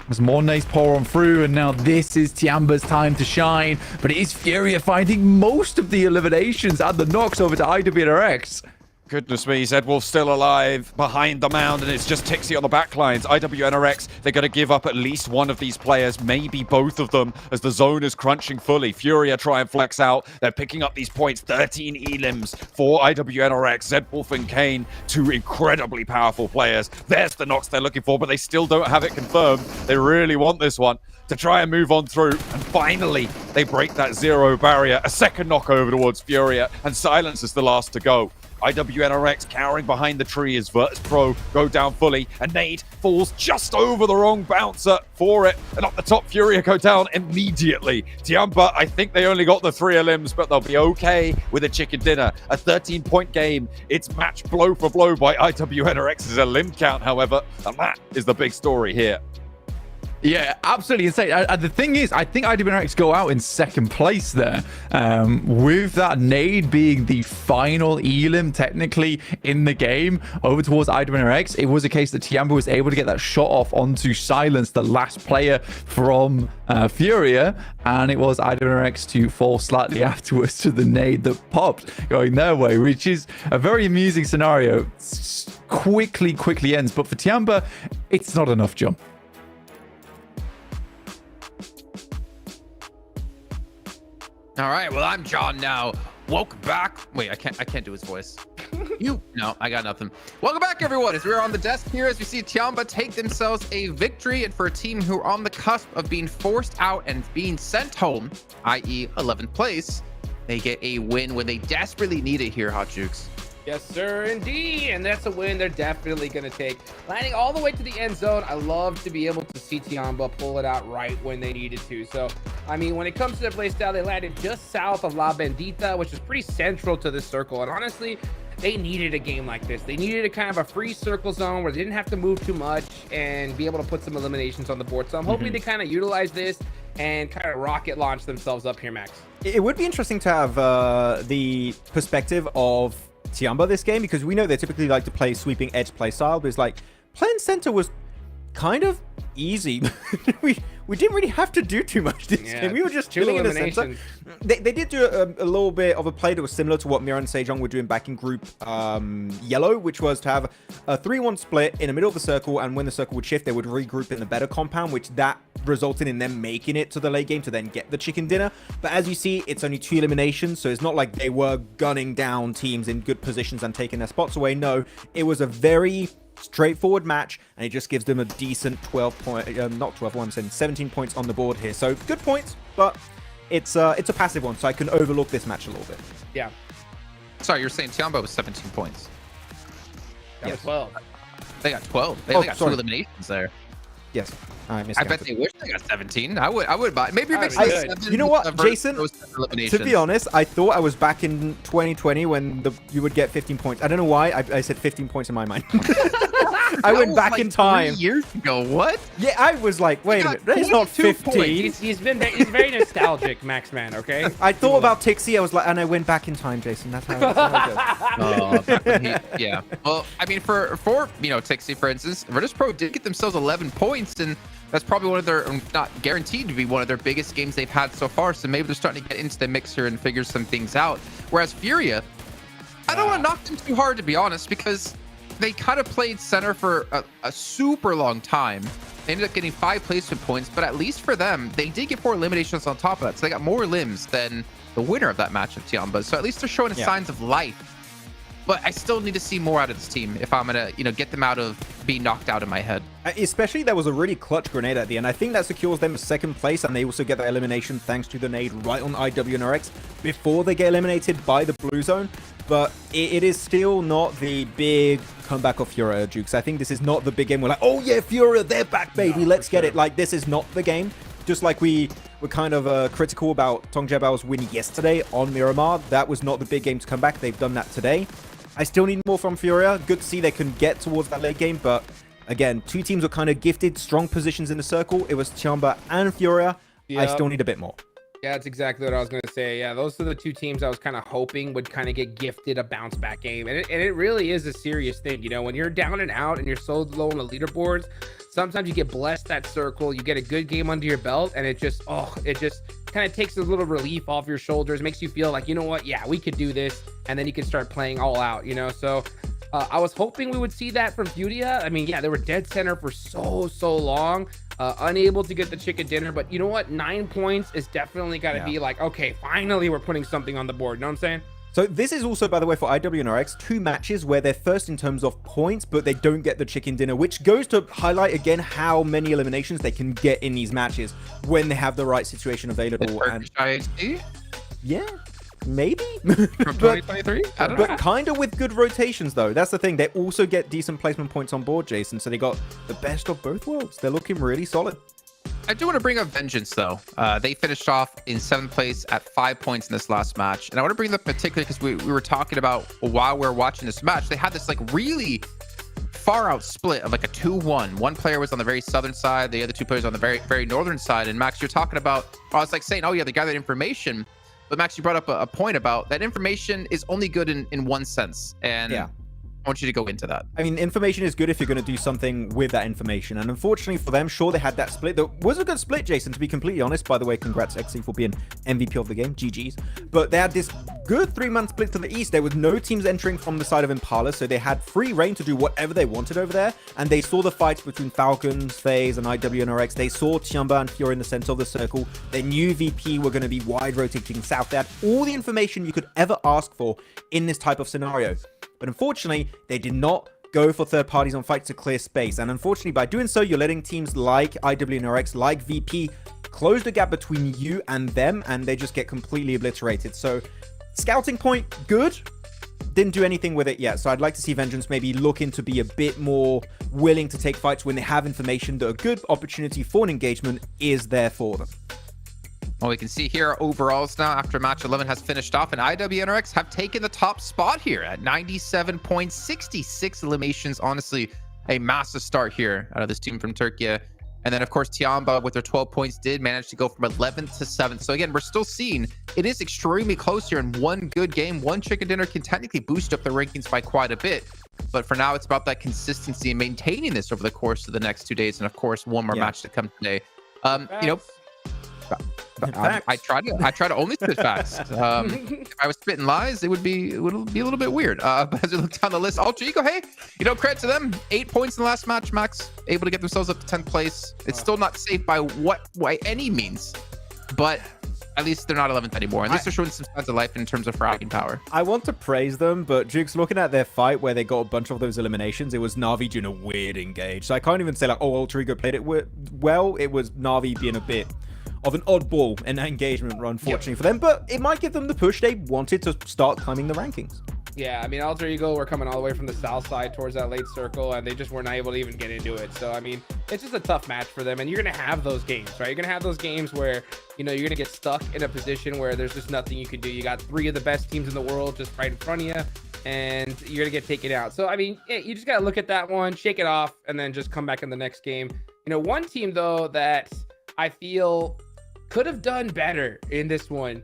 There's more nades pour on through, and now this is Tiamba's time to shine. But it is Furia finding most of the eliminations and the knocks over to IWNRX. Goodness me, Zedwolf still alive behind the mound, and it's just Tixie on the back lines. IWNRX, they're going to give up at least one of these players, maybe both of them, as the zone is crunching fully. Furia try and flex out. They're picking up these points. 13 elims for IWNRX. Zedwolf and Kane, 2 incredibly powerful players. There's the knocks they're looking for, but they still don't have it confirmed. They really want this one to try and move on through, and finally they break that 0 barrier. A second knock over towards Furia, and Silence is the last to go. IWNRX cowering behind the tree as Virtus.pro go down fully, and nade falls just over the wrong bouncer for it, and up the top Furia go down immediately. Tiamba, I think they only got the 3 elims, but they'll be okay with a chicken dinner. A 13-point game. It's matched blow for blow by IWNRX's elim count, however, and that is the big story here. Yeah, absolutely insane. And the thing is, I think IWNRX go out in second place there. With that nade being the final elim technically in the game over towards IWNRX, it was a case that Tiamba was able to get that shot off onto Silence, the last player from Furia, and it was IWNRX to fall slightly afterwards to the nade that popped going their way, which is a very amusing scenario. Quickly ends, but for Tiamba, it's not enough, John. All right, well, I'm John now. Welcome back. Wait, I can't do his voice. No, I got nothing. Welcome back, everyone. As we're on the desk here, as we see Tiamba take themselves a victory, and for a team who are on the cusp of being forced out and being sent home, i.e. 11th place, they get a win when they desperately need it here, Hot Jukes. Yes, sir, indeed. And that's a win they're definitely going to take. Landing all the way to the end zone. I love to be able to see Tiamba pull it out right when they needed to. So, I mean, when it comes to their play style, they landed just south of La Bendita, which is pretty central to this circle. And honestly, they needed a game like this. They needed a kind of a free circle zone where they didn't have to move too much and be able to put some eliminations on the board. So I'm hoping they kind of utilize this and kind of rocket launch themselves up here, Max. It would be interesting to have the perspective of Tiamba this game, because we know they typically like to play sweeping edge play style, but it's like playing center was kind of easy. we didn't really have to do too much this game. We were just chilling in the center. They did do a little bit of a play that was similar to what Mira and Sejong were doing back in group yellow, which was to have a 3-1 split in the middle of the circle, and when the circle would shift, they would regroup in the better compound, which that resulted in them making it to the late game to then get the chicken dinner. But as you see, it's only 2 eliminations, so it's not like they were gunning down teams in good positions and taking their spots away. No, it was a very straightforward match, and it just gives them a decent 17 points on the board here. So good points, but it's a passive one, so I can overlook this match a little bit. Yeah. Sorry, you're saying Tiamba was 17 points. Yes. 12. They got 12. They got 2 eliminations there. Yes. I bet they wish they got 17. I would buy. Maybe it makes sense. You know what, Jason? To be honest, I thought I was back in 2020 when you would get 15 points. I don't know why I said 15 points in my mind. I went back in time. 3 years ago. What? Yeah, I was like, wait a minute. That's not 15. He's very nostalgic, Max Man. Okay. I thought about Tixie. I was like, and I went back in time, Jason. That's how it goes. Yeah. Well, I mean, for Tixie, for instance, Virtus Pro did get themselves 11 points, and that's probably one of their, not guaranteed to be one of their biggest games they've had so far. So maybe they're starting to get into the mix here and figure some things out. Whereas Furia, I don't want to knock them too hard, to be honest, because they kind of played center for a super long time. They ended up getting 5 placement points, but at least for them, they did get 4 eliminations on top of that. So they got more limbs than the winner of that match of Tiamba. So at least they're showing signs of life. But I still need to see more out of this team if I'm going to, get them out of being knocked out in my head. Especially there was a really clutch grenade at the end. I think that secures them 2nd place, and they also get the elimination thanks to the nade right on IWNRX before they get eliminated by the blue zone. But it is still not the big comeback of Furia, Jukes. I think this is not the big game. We're like, oh yeah, Furia, they're back, baby. Let's get it. Like, this is not the game. Just like we were kind of critical about Tong Jabao's win yesterday on Miramar. That was not the big game to come back. They've done that today. I still need more from Furia. Good to see they can get towards that late game, but again, 2 teams were kind of gifted strong positions in the circle. It was Tiamba and Furia. I still need a bit more. Yeah, that's exactly what I was going to say. Yeah, those are the 2 teams I was kind of hoping would kind of get gifted a bounce back game. And it really is a serious thing. When you're down and out and you're so low on the leaderboards, sometimes you get blessed that circle, you get a good game under your belt, and it just kind of takes a little relief off your shoulders, makes you feel like, you know what, yeah, we could do this, and then you can start playing all out, so I was hoping we would see that from Furia. I mean, yeah, they were dead center for so long, unable to get the chicken dinner, but you know what, 9 points is definitely got to be like, okay, finally we're putting something on the board, you know what I'm saying? So this is also, by the way, for IWNRX, 2 matches where they're first in terms of points, but they don't get the chicken dinner, which goes to highlight again how many eliminations they can get in these matches when they have the right situation available. And yeah, maybe from 2023. But kind of with good rotations, though. That's the thing. They also get decent placement points on board, Jason. So they got the best of both worlds. They're looking really solid. I do want to bring up Vengeance, though. They finished off in 7th place at 5 points in this last match. And I want to bring them up particularly because we were talking about while we were watching this match, they had this really far out split of a 2-1. One player was on the very southern side, the other 2 players on the very northern side. And Max, you're talking about, I was saying, oh yeah, they gathered information. But Max, you brought up a point about that information is only good in one sense. And yeah, I want you to go into that. I mean, information is good if you're going to do something with that information. And unfortunately for them, sure, they had that split. That was a good split, Jason, to be completely honest. By the way, congrats, XC, for being MVP of the game. GG's. But they had this good 3-man split to the east. There was no teams entering from the side of Impala, so they had free reign to do whatever they wanted over there. And they saw the fights between Falcons, FaZe, and IWNRX. They saw Tiamba and Furia in the center of the circle. They knew VP were going to be wide rotating south. They had all the information you could ever ask for in this type of scenario. But unfortunately, they did not go for third parties on fights to clear space. And unfortunately, by doing so, you're letting teams like IWNRX, like VP, close the gap between you and them, and they just get completely obliterated. So, scouting point, good. Didn't do anything with it yet. So I'd like to see Vengeance maybe looking to be a bit more willing to take fights when they have information that a good opportunity for an engagement is there for them. Well, we can see here overalls now after match 11 has finished off, and IWNRX have taken the top spot here at 97 points, 66 eliminations. Honestly, a massive start here out of this team from Turkey. And then, of course, Tiamba with their 12 points did manage to go from 11th to 7th. So again, we're still seeing it is extremely close here, and one good game, one chicken dinner can technically boost up the rankings by quite a bit. But for now, it's about that consistency and maintaining this over the course of the next 2 days. And of course, one more match to come today. You know, I try to only spit facts. If I was spitting lies, it would be a little bit weird. But as we look down the list, Ultra Ego, hey, you know, credit to them. 8 points in the last match, Max, able to get themselves up to 10th place. It's still not safe by any means, but at least they're not 11th anymore. And at least they're showing some signs of life in terms of fragging power. I want to praise them, but Jukes, looking at their fight where they got a bunch of those eliminations, it was Na'Vi doing a weird engage. So I can't even say like, oh, Ultra Ego played it well. It was Na'Vi being a bit of an oddball in that engagement, unfortunately for them. But it might give them the push they wanted to start climbing the rankings. Yeah, I mean, Alter Ego were coming all the way from the south side towards that late circle, and they just were not able to even get into it. So, I mean, it's just a tough match for them, and you're going to have those games, right? You're going to have those games where, you know, you're going to get stuck in a position where there's just nothing you can do. You got 3 of the best teams in the world just right in front of you, and you're going to get taken out. So, I mean, you just got to look at that one, shake it off, and then just come back in the next game. You know, one team, though, that I feel could have done better in this one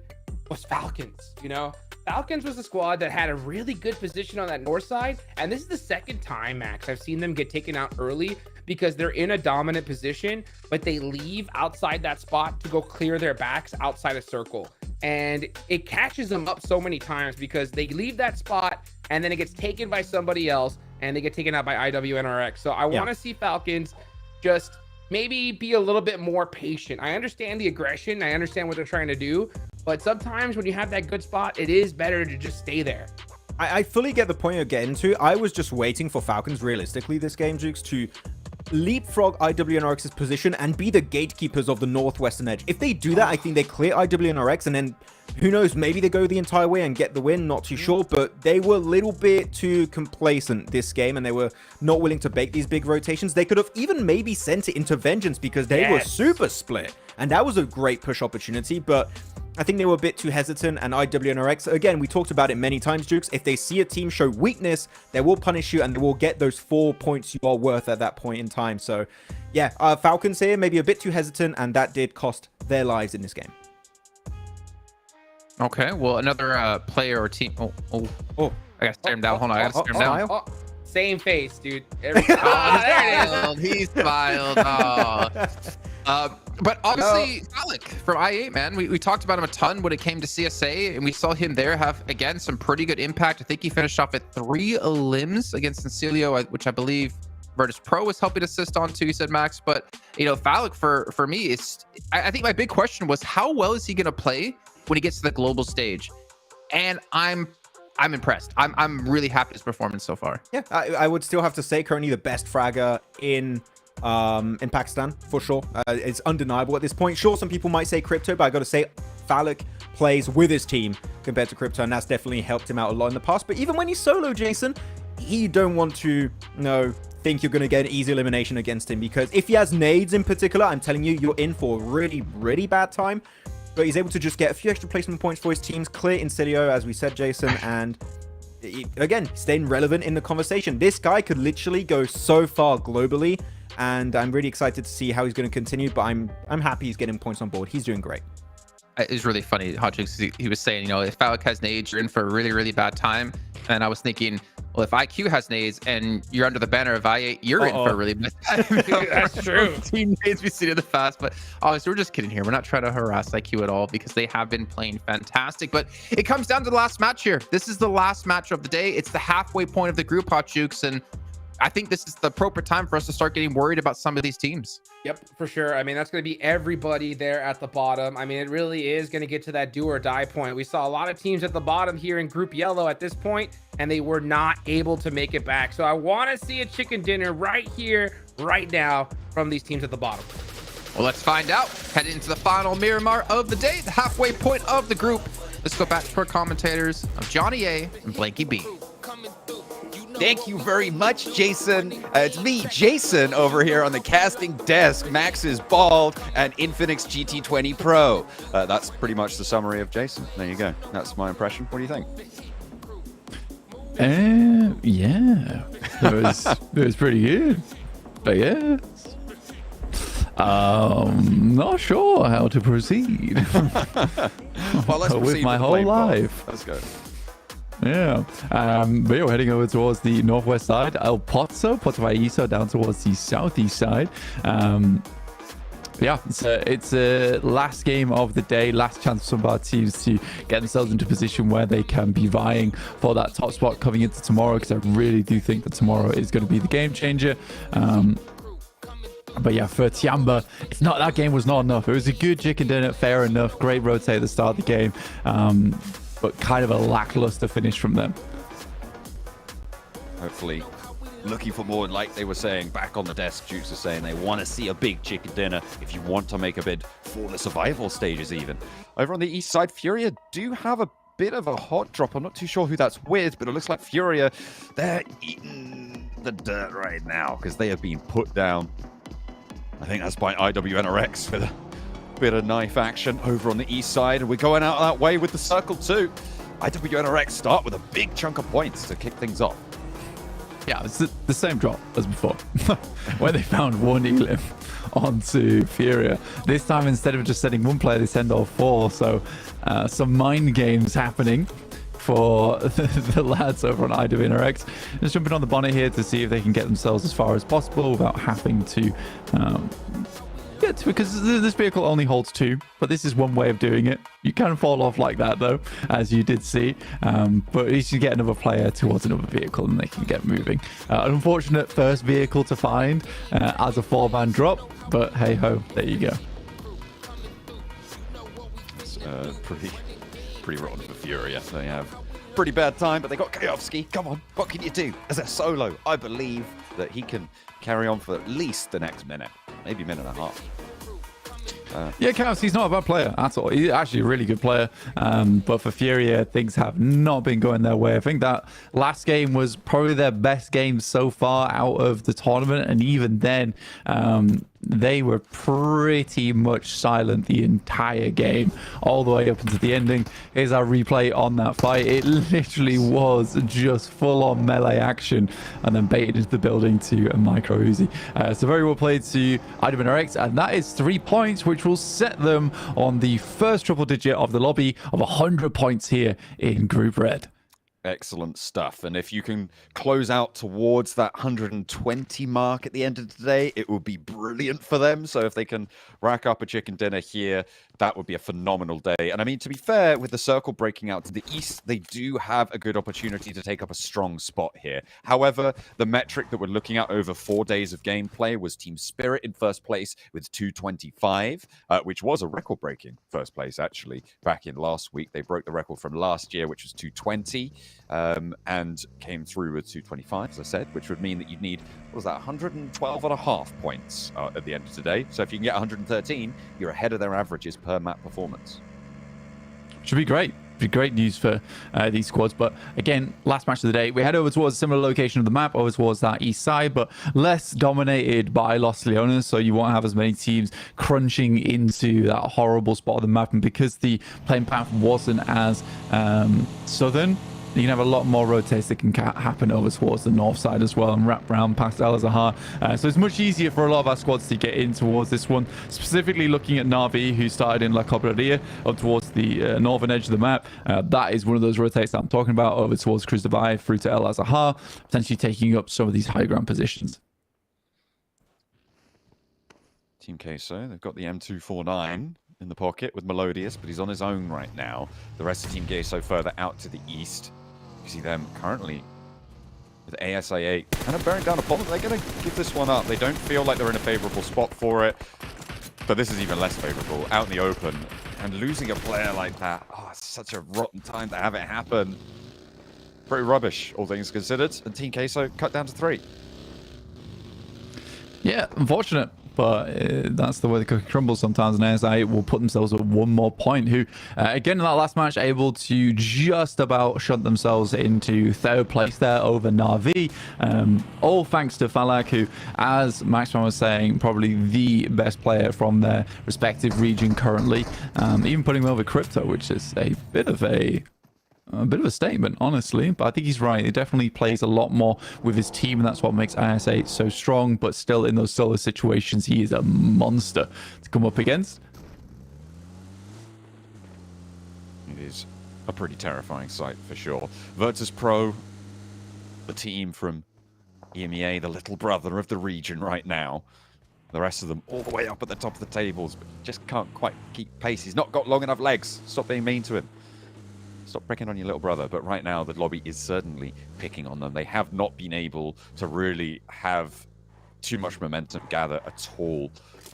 was Falcons. You know, Falcons was a squad that had a really good position on that north side, and this is the second time, Max, I've seen them get taken out early because they're in a dominant position, but they leave outside that spot to go clear their backs outside a circle, and it catches them up so many times because they leave that spot and then it gets taken by somebody else and they get taken out by IWNRX. So I want to see Falcons just maybe be a little bit more patient. I understand the aggression. I understand what they're trying to do. But sometimes when you have that good spot, it is better to just stay there. I fully get the point you're getting to. I was just waiting for Falcons, realistically, this game, Jukes, to leapfrog IWNRX's position and be the gatekeepers of the northwestern edge. If they do that, I think they clear IWNRX, and then who knows, maybe they go the entire way and get the win, not too sure. But they were a little bit too complacent this game, and they were not willing to bake these big rotations. They could have even maybe sent it into Vengeance because they were super split, and that was a great push opportunity. But I think they were a bit too hesitant, and IWNRX, again, we talked about it many times, Jukes, if they see a team show weakness, they will punish you and they will get those 4 points you are worth at that point in time. So yeah, Falcons here, maybe a bit too hesitant, and that did cost their lives in this game. Okay, well, another player or team. Oh, I gotta stare him down. Hold on, I gotta stare him down. Oh, same face, dude. There it is. He smiled. But obviously, Alec from I8, man, we talked about him a ton when it came to CSA, and we saw him there have, again, some pretty good impact. I think he finished off at 3 elims against Concilio, which I believe Virtus Pro was helping assist on too, he said, Max. But, you know, Falec, for me, is I think my big question was, how well is he going to play when he gets to the global stage? And I'm impressed. I'm really happy with his performance so far. Yeah, I would still have to say currently the best fragger in Pakistan, for sure. It's undeniable at this point. Sure, some people might say Crypto, but I got to say Falec plays with his team compared to Crypto, and that's definitely helped him out a lot in the past. But even when he's solo, Jason, you don't want to think you're going to get an easy elimination against him, because if he has nades in particular, I'm telling you, you're in for a really, really bad time. But he's able to just get a few extra placement points for his teams, clear Incilio, as we said, Jason, and again, staying relevant in the conversation. This guy could literally go so far globally, and I'm really excited to see how he's going to continue, but I'm happy he's getting points on board. He's doing great. It's really funny, Hotchix, he was saying, you know, if Falec has nades, you're in for a really, really bad time. And I was thinking, well, if IQ has nades and you're under the banner of I8, you're in for a really bad time. That's true. Team nades we see in the fast, but obviously we're just kidding here. We're not trying to harass IQ at all, because they have been playing fantastic. But it comes down to the last match here. This is the last match of the day. It's the halfway point of the group, Hotchukes, and I think this is the appropriate time for us to start getting worried about some of these teams. Yep, for sure. I mean, that's going to be everybody there at the bottom. I mean, it really is going to get to that do or die point. We saw a lot of teams at the bottom here in Group Yellow at this point, and they were not able to make it back. So I want to see a chicken dinner right here, right now, from these teams at the bottom. Well, let's find out. Head into the final Miramar of the day, the halfway point of the group. Let's go back to our commentators of Johnny A and Blanky B. Thank you very much, Jason. It's me, Jason, over here on the casting desk. Max is bald and Infinix GT20 Pro. That's pretty much the summary of Jason. There you go. That's my impression. What do you think? Yeah, it was pretty good, but yeah, not sure how to proceed. Well, let's proceed with my whole life. Let's go. Yeah. But yeah, we're heading over towards the northwest side. El Pozo, Puerto Vallarta, down towards the southeast side. Yeah, it's a last game of the day, last chance for some of our teams to get themselves into a position where they can be vying for that top spot coming into tomorrow, because I really do think that tomorrow is going to be the game changer. But yeah, for Tiamba, that game was not enough. It was a good chicken dinner, fair enough, great rotate at the start of the game, but kind of a lackluster finish from them. Hopefully looking for more, like they were saying back on the desk. Jukes is saying they want to see a big chicken dinner if you want to make a bid for the survival stages. Even over on the east side, Furia do have a bit of a hot drop. I'm not too sure who that's with, but it looks like Furia, they're eating the dirt right now because they have been put down. I think that's by IWNRX with a bit of knife action over on the east side. We're going out that way with the circle too. IWNRX start with a big chunk of points to kick things off. Yeah, it's the same drop as before, where they found one Elim onto Furia. This time, instead of just sending one player, they send all four. So some mind games happening for the lads over on IWNRX. Just jumping on the bonnet here to see if they can get themselves as far as possible without having to get to, because this vehicle only holds two, but this is one way of doing it. You can fall off like that though, as you did see, but at least you get another player towards another vehicle and they can get moving. An unfortunate first vehicle to find as a 4-man drop, but hey ho, there you go. It's pretty rotten for Furia. They have pretty bad time, but they got Kayovsky. Come on, what can you do as a solo? I believe that he can carry on for at least the next minute, maybe minute and a half. Yeah, Kayovsky's not a bad player at all. He's actually a really good player. But for Furia, things have not been going their way. I think that last game was probably their best game so far out of the tournament. And even then, they were pretty much silent the entire game, all the way up into the ending. Here's our replay on that fight. It literally was just full-on melee action and then baited into the building to a micro Uzi. So very well played to IWNRX, and that is 3 points, which will set them on the first triple digit of the lobby of 100 points here in Group Red. Excellent stuff. And if you can close out towards that 120 mark at the end of the day, it will be brilliant for them. So if they can rack up a chicken dinner here, that would be a phenomenal day. And I mean, to be fair, with the circle breaking out to the east, they do have a good opportunity to take up a strong spot here. However, the metric that we're looking at over 4 days of gameplay was Team Spirit in first place with 225, which was a record-breaking first place, actually, back in last week. They broke the record from last year, which was 220. And came through with 225, as I said, which would mean that you'd need, what was that, 112 and a half points at the end of today. So if you can get 113, you're ahead of their averages per map performance. Should be great. Be great news for these squads. But again, last match of the day, we head over towards a similar location of the map, over towards that east side, but less dominated by Los Leones, so you won't have as many teams crunching into that horrible spot of the map. And because the playing path wasn't as southern, you can have a lot more rotates that can happen over towards the north side as well and wrap around past El Azhar. So it's much easier for a lot of our squads to get in towards this one. Specifically looking at Navi, who started in La Cobreria up towards the northern edge of the map. That is one of those rotates that I'm talking about, over towards Cruz Davai through to El Azhar, potentially taking up some of these high ground positions. Team Queso, they've got the M249 in the pocket with Melodious, but he's on his own right now. The rest of Team Queso further out to the east. You see them currently with ASA8 kind of bearing down upon them. They're going to give this one up. They don't feel like they're in a favorable spot for it, but this is even less favorable out in the open. And losing a player like that, oh, it's such a rotten time to have it happen. Pretty rubbish, all things considered. And Team Queso cut down to 3. Yeah, unfortunate. But that's the way the cookie crumbles sometimes, and ASA will put themselves at one more point, who, again, in that last match, able to just about shunt themselves into third place there over Na'Vi. All thanks to Falak, who, as Maxman was saying, probably the best player from their respective region currently. Even putting them over Crypto, which is a bit of a statement, honestly, but I think he's right. He definitely plays a lot more with his team, and that's what makes IS8 so strong. But still, in those solo situations, he is a monster to come up against. It is a pretty terrifying sight for sure. Virtus Pro, the team from EMEA, the little brother of the region right now. The rest of them all the way up at the top of the tables, but just can't quite keep pace. He's not got long enough legs. Stop being mean to him. Stop picking on your little brother. But right now, the lobby is certainly picking on them. They have not been able to really have too much momentum gather at all,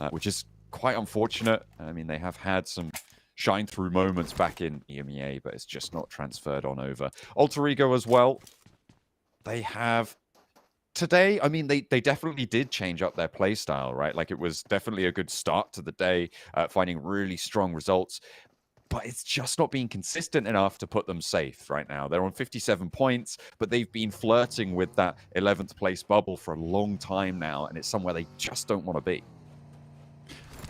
which is quite unfortunate. I mean, they have had some shine-through moments back in EMEA, but it's just not transferred on over. Alter Ego as well. They have... Today, I mean, they definitely did change up their play style, right? Like, it was definitely a good start to the day, finding really strong results. But it's just not being consistent enough to put them safe right now. They're on 57 points, but they've been flirting with that 11th place bubble for a long time now, and it's somewhere they just don't want to be.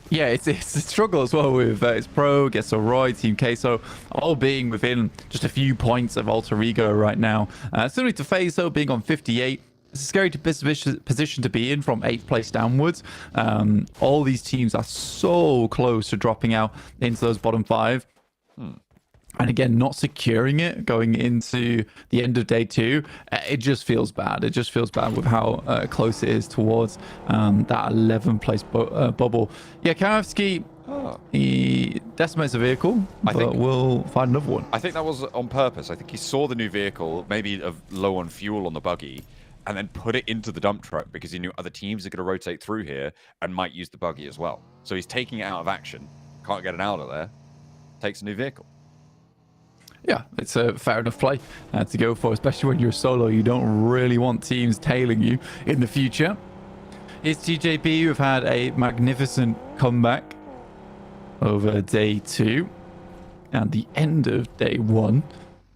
Yeah, it's a struggle as well with it's Pro, Gesso Roy, Team Queso, all being within just a few points of Alter Ego right now. Similarly to FaZe, though, being on 58. It's a scary position to be in from 8th place downwards. All these teams are so close to dropping out into those bottom 5. And again, not securing it going into the end of day 2, it just feels bad. It just feels bad with how close it is towards that 11th place bubble. Yeah, Karavsky, he decimates a vehicle, but we'll find another one. I think that was on purpose. I think he saw the new vehicle, maybe low on fuel on the buggy, and then put it into the dump truck because he knew other teams are going to rotate through here and might use the buggy as well. So he's taking it out of action, can't get it out of there, takes a new vehicle. Yeah, it's a fair enough play to go for, especially when you're solo. You don't really want teams tailing you in the future. It's TJB who've had a magnificent comeback over day 2 and the end of day 1.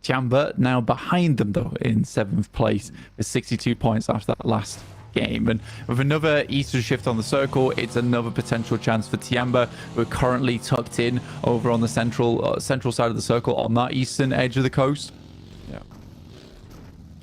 Chamber now behind them, though, in 7th place with 62 points after that last game. And with another Eastern shift on the circle, it's another potential chance for Tiamba, who are currently tucked in over on the central side of the circle on that eastern edge of the coast. Yeah.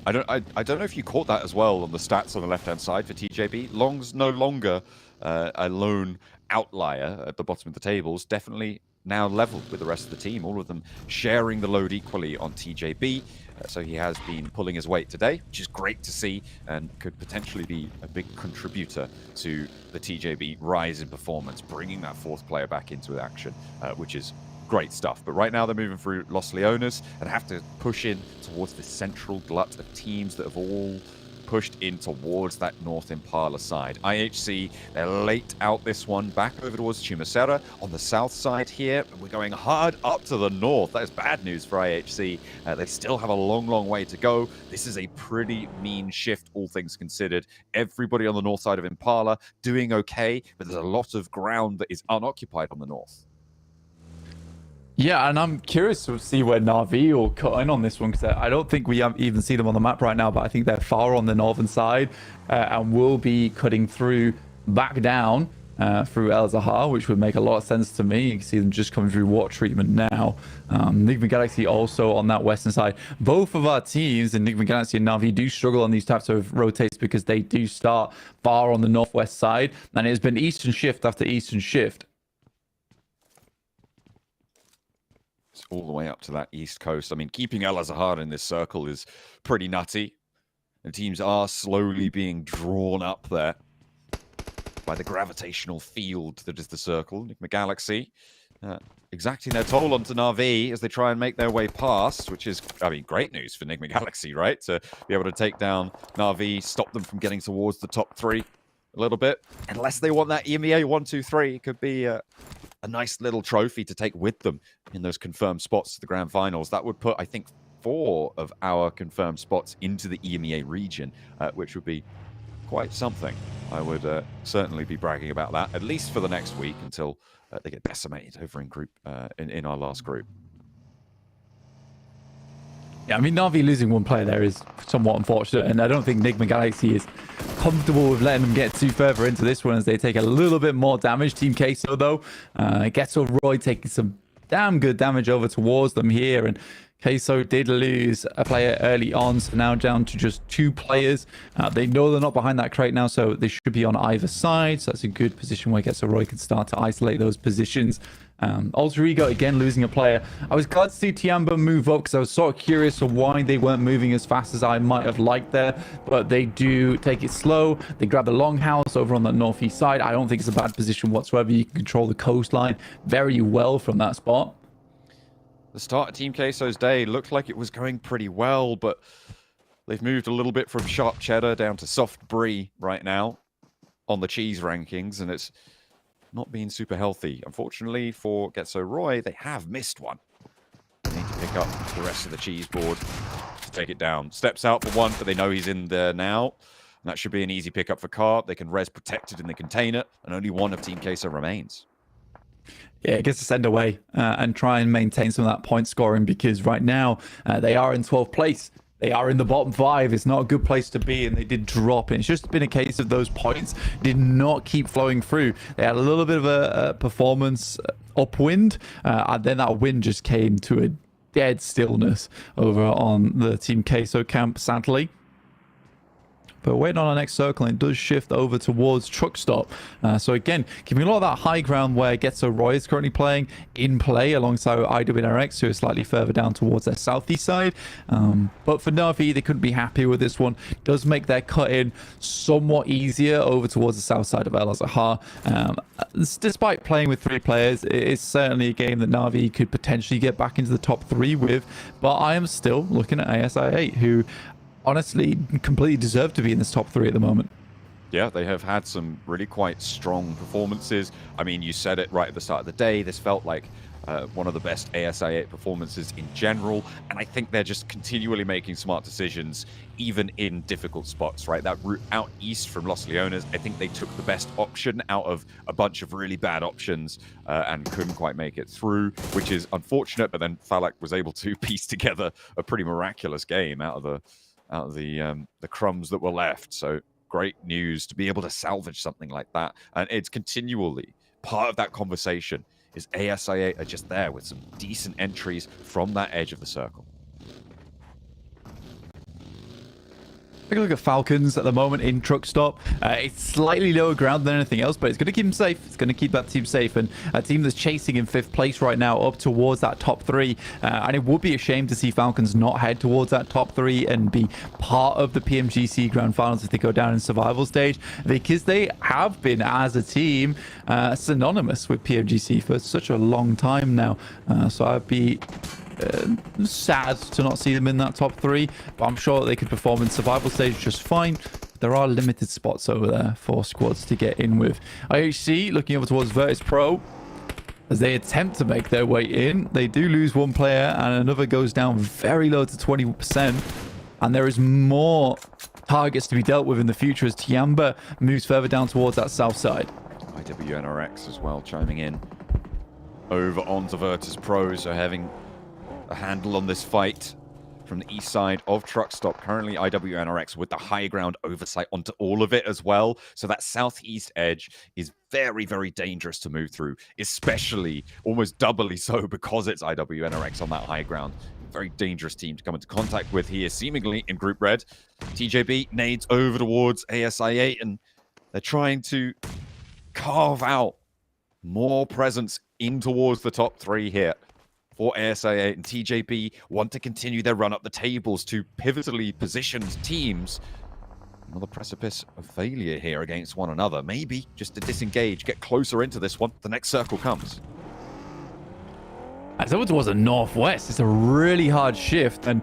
I don't know if you caught that as well on the stats on the left-hand side for TJB. Long's no longer a lone outlier at the bottom of the tables. Definitely now leveled with the rest of the team, all of them sharing the load equally on TJB. So he has been pulling his weight today, which is great to see and could potentially be a big contributor to the TJB rise in performance, bringing that 4th player back into action, which is great stuff. But right now they're moving through Los Leones and have to push in towards the central glut of teams that have all pushed in towards that North Impala side. IHC, they're late out this one, back over towards Chumacera on the south side here. We're going hard up to the north. That is bad news for IHC. They still have a long, long way to go. This is a pretty mean shift, all things considered. Everybody on the north side of Impala doing okay, but there's a lot of ground that is unoccupied on the north. Yeah, and I'm curious to see where Na'Vi will cut in on this one, because I don't think we even see them on the map right now, but I think they're far on the northern side and will be cutting through back down through El Zahar, which would make a lot of sense to me. You can see them just coming through water treatment now. Enigma Galaxy also on that western side. Both of our teams, Enigma Galaxy and Na'Vi, do struggle on these types of rotates because they do start far on the northwest side, and it's been Eastern shift after Eastern shift. All the way up to that east coast. I mean, keeping El Azhar in this circle is pretty nutty. The teams are slowly being drawn up there by the gravitational field that is the circle. Enigma Galaxy exacting their toll onto Na'Vi as they try and make their way past, which is, I mean, great news for Enigma Galaxy, right? To be able to take down Na'Vi, stop them from getting towards the top 3 a little bit. Unless they want that EMEA 1-2-3, it could be a nice little trophy to take with them in those confirmed spots to the Grand Finals. That would put, I think, 4 of our confirmed spots into the EMEA region, which would be quite something. I would certainly be bragging about that, at least for the next week until they get decimated over in our last group. Yeah, I mean, Na'Vi losing one player there is somewhat unfortunate, and I don't think Enigma Galaxy is comfortable with letting them get too further into this one as they take a little bit more damage. Team Queso, though, Gesso Roy taking some damn good damage over towards them here, and Queso did lose a player early on, so now down to just 2 players. They know they're not behind that crate now, so they should be on either side. So that's a good position where Roy can start to isolate those positions. Alter Ego again losing a player. I was glad to see Tiamba move up because I was sort of curious of why they weren't moving as fast as I might have liked there, but they do take it slow. They grab the longhouse over on the northeast side. I don't think it's a bad position whatsoever. You can control the coastline very well from that spot. The start of Team Queso's day looked like it was going pretty well, but they've moved a little bit from sharp cheddar down to soft brie right now on the cheese rankings, and it's not been super healthy. Unfortunately for Getso Roy, they have missed one. They need to pick up the rest of the cheese board to take it down. Steps out for one, but they know he's in there now. And that should be an easy pickup for Carp. They can res protected in the container, and only one of Team Queso remains. Yeah, it gets to send away and try and maintain some of that point scoring, because right now they are in 12th place. They are in the bottom 5. It's not a good place to be, and they did drop. And it's just been a case of those points did not keep flowing through. They had a little bit of a performance upwind, and then that wind just came to a dead stillness over on the Team Queso camp, sadly. But waiting on our next circle, and it does shift over towards Truck Stop. So again, giving a lot of that high ground where Getso Roy is currently playing in play alongside IWNRX, who is slightly further down towards their southeast side. But for Na'Vi, they couldn't be happy with this one. It does make their cut in somewhat easier over towards the south side of El Azhar. Despite playing with 3 players, it is certainly a game that Na'Vi could potentially get back into the top 3 with. But I am still looking at ASI8, who honestly completely deserve to be in this top 3 at the moment. Yeah, they have had some really quite strong performances. I mean, you said it right at the start of the day. This felt like one of the best ASI8 performances in general. And I think they're just continually making smart decisions, even in difficult spots, right? That route out east from Los Leones, I think they took the best option out of a bunch of really bad options and couldn't quite make it through, which is unfortunate. But then Falak was able to piece together a pretty miraculous game out of the crumbs that were left. So great news to be able to salvage something like that. And it's continually part of that conversation is ASI8 are just there with some decent entries from that edge of the circle. Take a look at Falcons at the moment in Truck Stop. It's slightly lower ground than anything else, but it's going to keep them safe. It's going to keep that team safe. And a team that's chasing in 5th place right now up towards that top 3. And it would be a shame to see Falcons not head towards that top 3 and be part of the PMGC Grand Finals if they go down in survival stage, because they have been, as a team, synonymous with PMGC for such a long time now. So I'd be sad to not see them in that top 3, but I'm sure they could perform in survival stage just fine. There are limited spots over there for squads to get in with. IHC looking over towards Virtus Pro as they attempt to make their way in. They do lose one player and another goes down very low to 20%, and there is more targets to be dealt with in the future as Tiamba moves further down towards that south side. IWNRX as well chiming in over onto Virtus Pro, so having a handle on this fight from the east side of Truck Stop. Currently IWNRX with the high ground oversight onto all of it as well. So that southeast edge is very, very dangerous to move through, especially almost doubly so because it's IWNRX on that high ground. Very dangerous team to come into contact with here, seemingly in Group Red. TJB nades over towards ASI8, and they're trying to carve out more presence in towards the top 3 here. For ASI8 and TJB want to continue their run up the tables to pivotally positioned teams. Another precipice of failure here against one another. Maybe just to disengage, get closer into this one. The next circle comes. As over towards the northwest, it's a really hard shift, and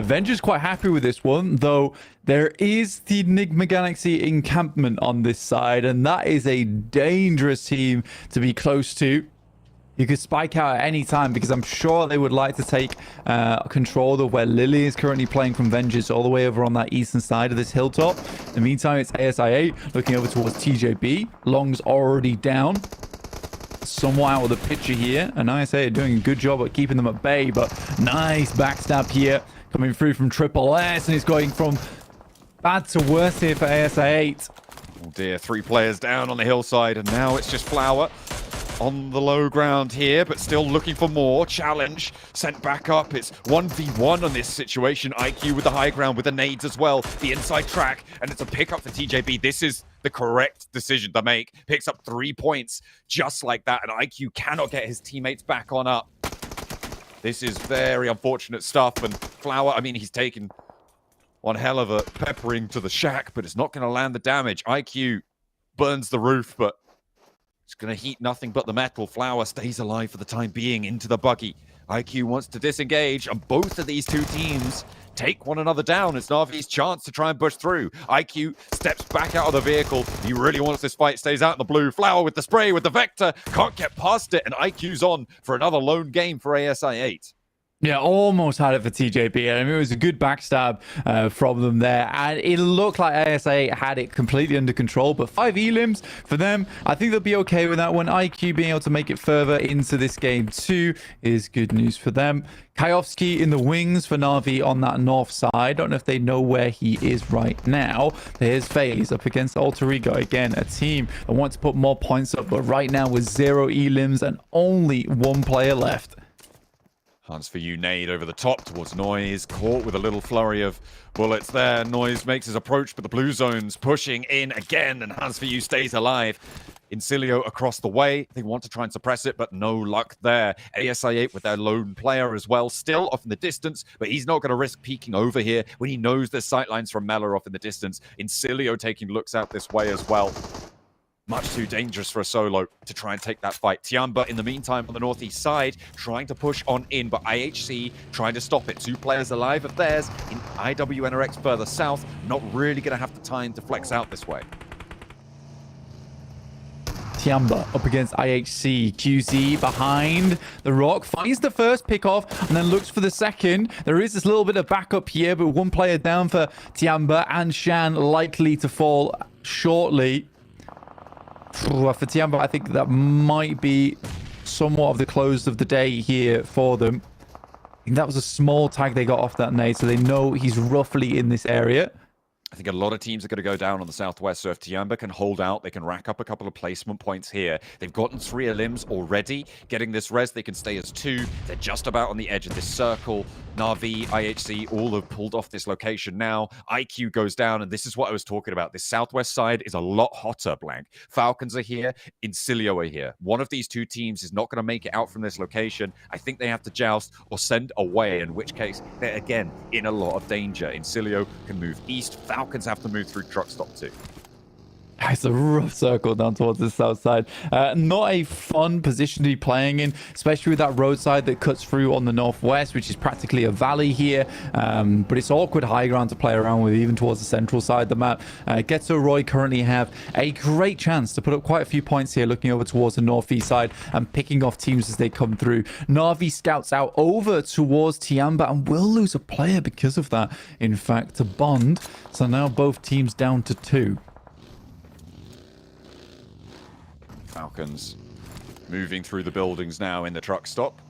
Venge's quite happy with this one, though there is the Enigma Galaxy encampment on this side, and that is a dangerous team to be close to. You could spike out at any time, because I'm sure they would like to take control of where Lily is currently playing from Vengeance all the way over on that eastern side of this hilltop. In the meantime, it's ASI8 looking over towards TJB. Long's already down, somewhat out of the picture here, and ISA are doing a good job at keeping them at bay, but nice backstab here coming through from Triple S, and it's going from bad to worse here for ASI8. Oh dear, 3 players down on the hillside, and now it's just Flower. on the low ground here, but still looking for more. Challenge sent back up. It's 1v1 on this situation. IQ with the high ground with the nades as well. The inside track, and it's a pickup for TJB. This is the correct decision to make. Picks up 3 points just like that, and IQ cannot get his teammates back on up. This is very unfortunate stuff, and Flower, I mean, he's taken one hell of a peppering to the shack, but it's not going to land the damage. IQ burns the roof, but it's going to heat nothing but the metal. Flower stays alive for the time being into the buggy. IQ wants to disengage, and both of these two teams take one another down. It's Na'Vi's chance to try and push through. IQ steps back out of the vehicle. He really wants this fight, stays out in the blue. Flower with the spray, with the Vector, can't get past it, and IQ's on for another lone game for ASI8. Yeah, almost had it for TJB. I mean, it was a good backstab from them there. And it looked like ASA had it completely under control. But 5 elims for them, I think they'll be okay with that one. IQ being able to make it further into this game too is good news for them. Kayovsky in the wings for Na'Vi on that north side. Don't know if they know where he is right now. Here's FaZe up against Alter Ego. Again, a team that wants to put more points up. But right now with 0 elims and only 1 player left. Hans for you, nade over the top towards Noise, caught with a little flurry of bullets there. Noise makes his approach, but the blue zone's pushing in again, and Hans for you stays alive. Incilio across the way. They want to try and suppress it, but no luck there. ASI8 with their lone player as well, still off in the distance, but he's not going to risk peeking over here when he knows there's sightlines from Mella off in the distance. Incilio taking looks out this way as well. Much too dangerous for a solo to try and take that fight. Tiamba, in the meantime, on the northeast side, trying to push on in, but IHC trying to stop it. 2 players alive of theirs in IWNRX further south, not really going to have the time to flex out this way. Tiamba up against IHC. QZ behind the rock, finds the first pick off and then looks for the second. There is this little bit of backup here, but 1 player down for Tiamba, and Shan likely to fall shortly. For Tiamba, I think that might be somewhat of the close of the day here for them. I think that was a small tag they got off that nade, so they know he's roughly in this area. I think a lot of teams are going to go down on the southwest, so if Tiamba can hold out, they can rack up a couple of placement points here. They've gotten 3 elims already. Getting this res, they can stay as 2. They're just about on the edge of this circle. Na'Vi, IHC, all have pulled off this location now. IQ goes down, and this is what I was talking about. This southwest side is a lot hotter, Blank. Falcons are here, Incilio are here. One of these 2 teams is not going to make it out from this location. I think they have to joust or send away, in which case they're, again, in a lot of danger. Incilio can move east. Falcons have to move through truck stop too. It's a rough circle down towards the south side. Not a fun position to be playing in, especially with that roadside that cuts through on the northwest, which is practically a valley here. But it's awkward high ground to play around with, even towards the central side of the map. Getzo Roy currently have a great chance to put up quite a few points here, looking over towards the northeast side and picking off teams as they come through. Na'Vi scouts out over towards Tiamba and will lose a player because of that, in fact, to Bond. So now both teams down to 2. Falcons moving through the buildings now in the truck stop.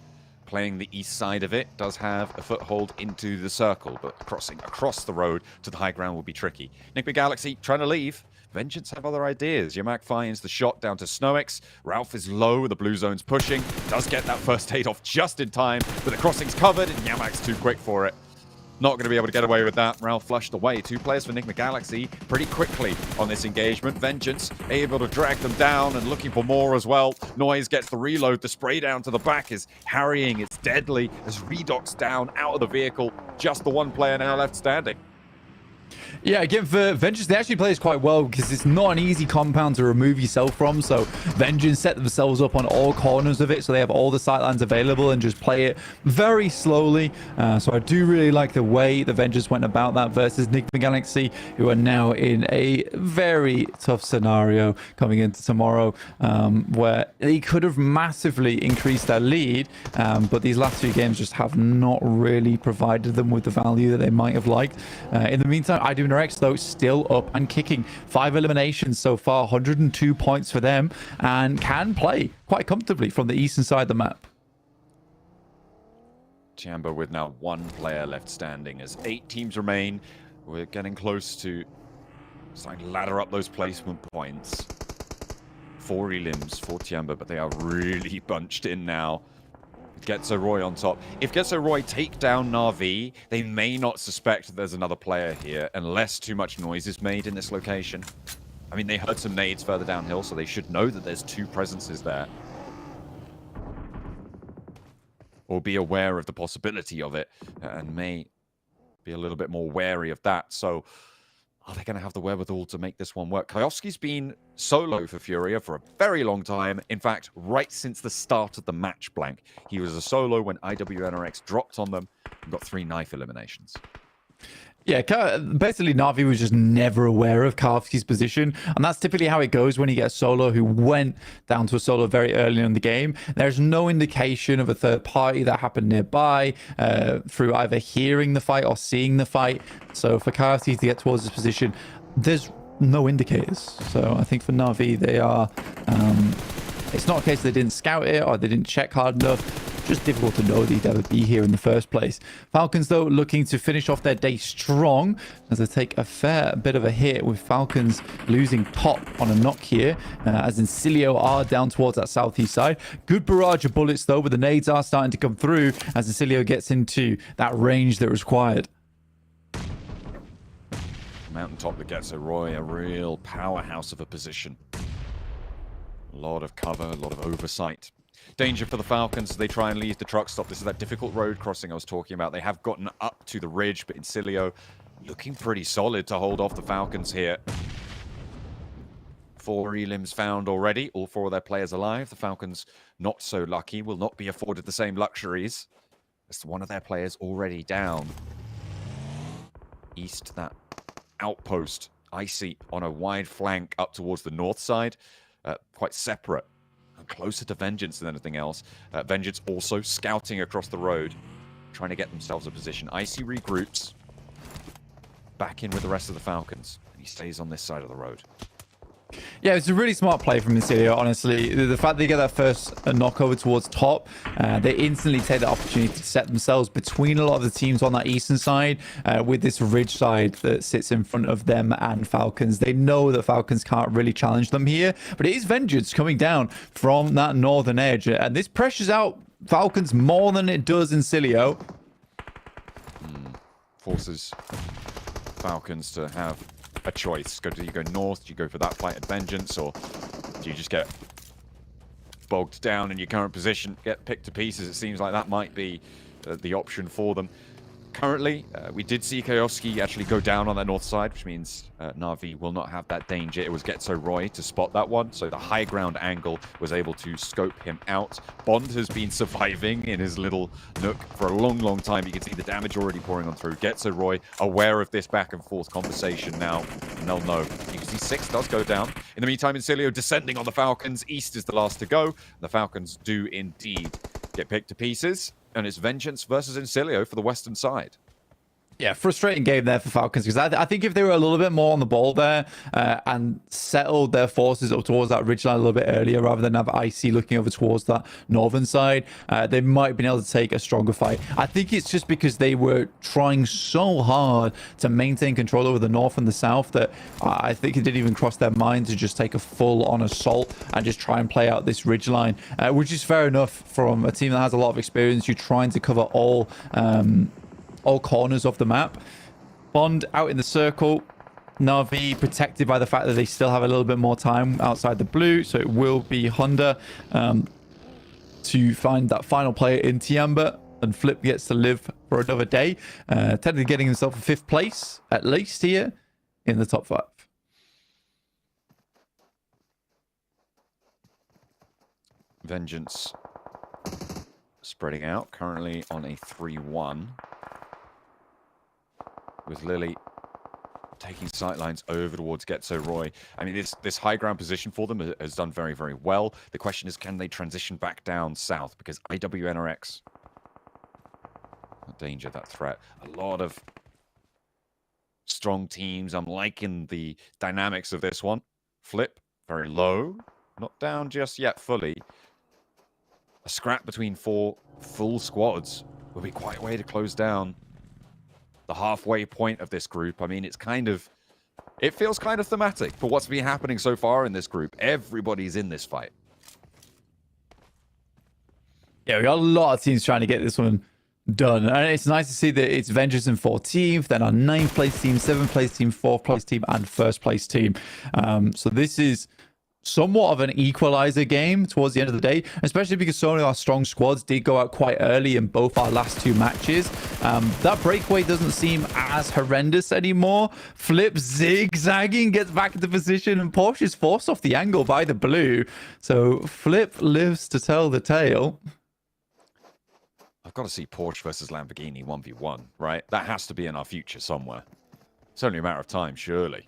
Playing the east side of it, does have a foothold into the circle, but crossing across the road to the high ground will be tricky. Nickby Galaxy trying to leave. Vengeance have other ideas. Yamak finds the shot down to Snowix. Ralph is low, the blue zone's pushing. Does get that first aid off just in time, but the crossing's covered and Yamak's too quick for it. Not going to be able to get away with that. Ralph flushed away. 2 players for Nick Galaxy pretty quickly on this engagement. Vengeance able to drag them down and looking for more as well. Noise gets the reload. The spray down to the back is harrying. It's deadly as Redox down out of the vehicle. Just the 1 player now left standing. Yeah, again, for Vengeance, they actually play this quite well because it's not an easy compound to remove yourself from. So Vengeance set themselves up on all corners of it, so they have all the sightlines available and just play it very slowly. So I do really like the way the Vengeance went about that versus Nick Galaxy, who are now in a very tough scenario coming into tomorrow, where they could have massively increased their lead, but these last 2 games just have not really provided them with the value that they might have liked. In the meantime, IWNRX, though, still up and kicking. 5 eliminations so far, 102 points for them, and can play quite comfortably from the eastern side of the map. Chamber with now 1 player left standing as 8 teams remain. We're getting close to starting to ladder up those placement points. 4 elims for Tiamba, but they are really bunched in now. Getzo Roy on top. If Getzo Roy take down Na'Vi, they may not suspect that there's another player here unless too much noise is made in this location. I mean, they heard some nades further downhill, so they should know that there's 2 presences there. Or be aware of the possibility of it, and may be a little bit more wary of that. So, are they going to have the wherewithal to make this one work? Kayovski's been solo for Furia for a very long time. In fact, right since the start of the match blank. He was a solo when IWNRX dropped on them and got 3 knife eliminations. Yeah, basically Na'Vi was just never aware of Kayovski's position, and that's typically how it goes when you get a solo who went down to a solo very early in the game. There's no indication of a third party that happened nearby through either hearing the fight or seeing the fight. So for Kayovski to get towards this position, there's no indicators. So I think for Na'Vi, they are... it's not a case they didn't scout it or they didn't check hard enough. Just difficult to know that he'd ever be here in the first place. Falcons, though, looking to finish off their day strong as they take a fair bit of a hit, with Falcons losing top on a knock here, as Incilio are down towards that southeast side. Good barrage of bullets, though, but the nades are starting to come through as Incilio gets into that range that was required. Mountaintop that gets a Roy, a real powerhouse of a position. A lot of cover, a lot of oversight. Danger for the Falcons as they try and leave the truck stop. This is that difficult road crossing I was talking about. They have gotten up to the ridge, but Incilio looking pretty solid to hold off the Falcons here. 4 elims found already. All 4 of their players alive. The Falcons, not so lucky, will not be afforded the same luxuries as one of their players already down. East, that outpost, Icy on a wide flank up towards the north side. Quite separate. Closer to Vengeance than anything else. Vengeance also scouting across the road, trying to get themselves a position. Icy regroups, back in with the rest of the Falcons, and he stays on this side of the road. Yeah, it's a really smart play from Incilio, honestly. The fact they get that first knock over towards top, they instantly take the opportunity to set themselves between a lot of the teams on that eastern side with this ridge side that sits in front of them and Falcons. They know that Falcons can't really challenge them here, but it is Vengeance coming down from that northern edge, and this pressures out Falcons more than it does Incilio. Forces Falcons to have a choice. Do you go north? Do you go for that fight at Vengeance? Or do you just get bogged down in your current position, get picked to pieces? It seems like that might be the option for them. Currently, we did see Kayovski actually go down on that north side, which means Na'Vi will not have that danger. It was Getzo Roy to spot that one, so the high ground angle was able to scope him out. Bond has been surviving in his little nook for a long, long time. You can see the damage already pouring on through. Getzo Roy aware of this back and forth conversation now, and they'll know. You can see 6 does go down. In the meantime, Incilio descending on the Falcons. East is the last to go. The Falcons do indeed get picked to pieces. And it's Vengeance versus Incilio for the western side. Yeah, frustrating game there for Falcons, because I think if they were a little bit more on the ball there and settled their forces up towards that ridgeline a little bit earlier, rather than have Icy looking over towards that northern side, they might have been able to take a stronger fight. I think it's just because they were trying so hard to maintain control over the north and the south that I think it didn't even cross their mind to just take a full-on assault and just try and play out this ridgeline, which is fair enough from a team that has a lot of experience. You're trying to cover all corners of the map. Bond out in the circle. Na'Vi protected by the fact that they still have a little bit more time outside the blue, so it will be Honda to find that final player in Tiamba, and Flip gets to live for another day, technically getting himself a 5th place at least here in the top 5. Vengeance spreading out, currently on a 3-1. With Lily taking sightlines over towards Getzo Roy. I mean, this high ground position for them has done very, very well. The question is, can they transition back down south? Because IWNRX, that danger, that threat. A lot of strong teams. I'm liking the dynamics of this one. Flip, very low. Not down just yet fully. A scrap between 4 full squads will be quite a way to close down the halfway point of this group. I mean, it's kind of It feels kind of thematic for what's been happening so far in this group. Everybody's in this fight. Yeah, we got a lot of teams trying to get this one done. And it's nice to see that it's Vengeance in 14th, then our 9th place team, 7th place team, 4th place team, and 1st place team. So this is somewhat of an equalizer game towards the end of the day, especially because so many of our strong squads did go out quite early in both our last 2 matches. That breakaway doesn't seem as horrendous anymore. Flip zigzagging, gets back into position, and Porsche is forced off the angle by the blue. So Flip lives to tell the tale. I've got to see Porsche versus Lamborghini 1v1, right? That has to be in our future somewhere. It's only a matter of time, surely,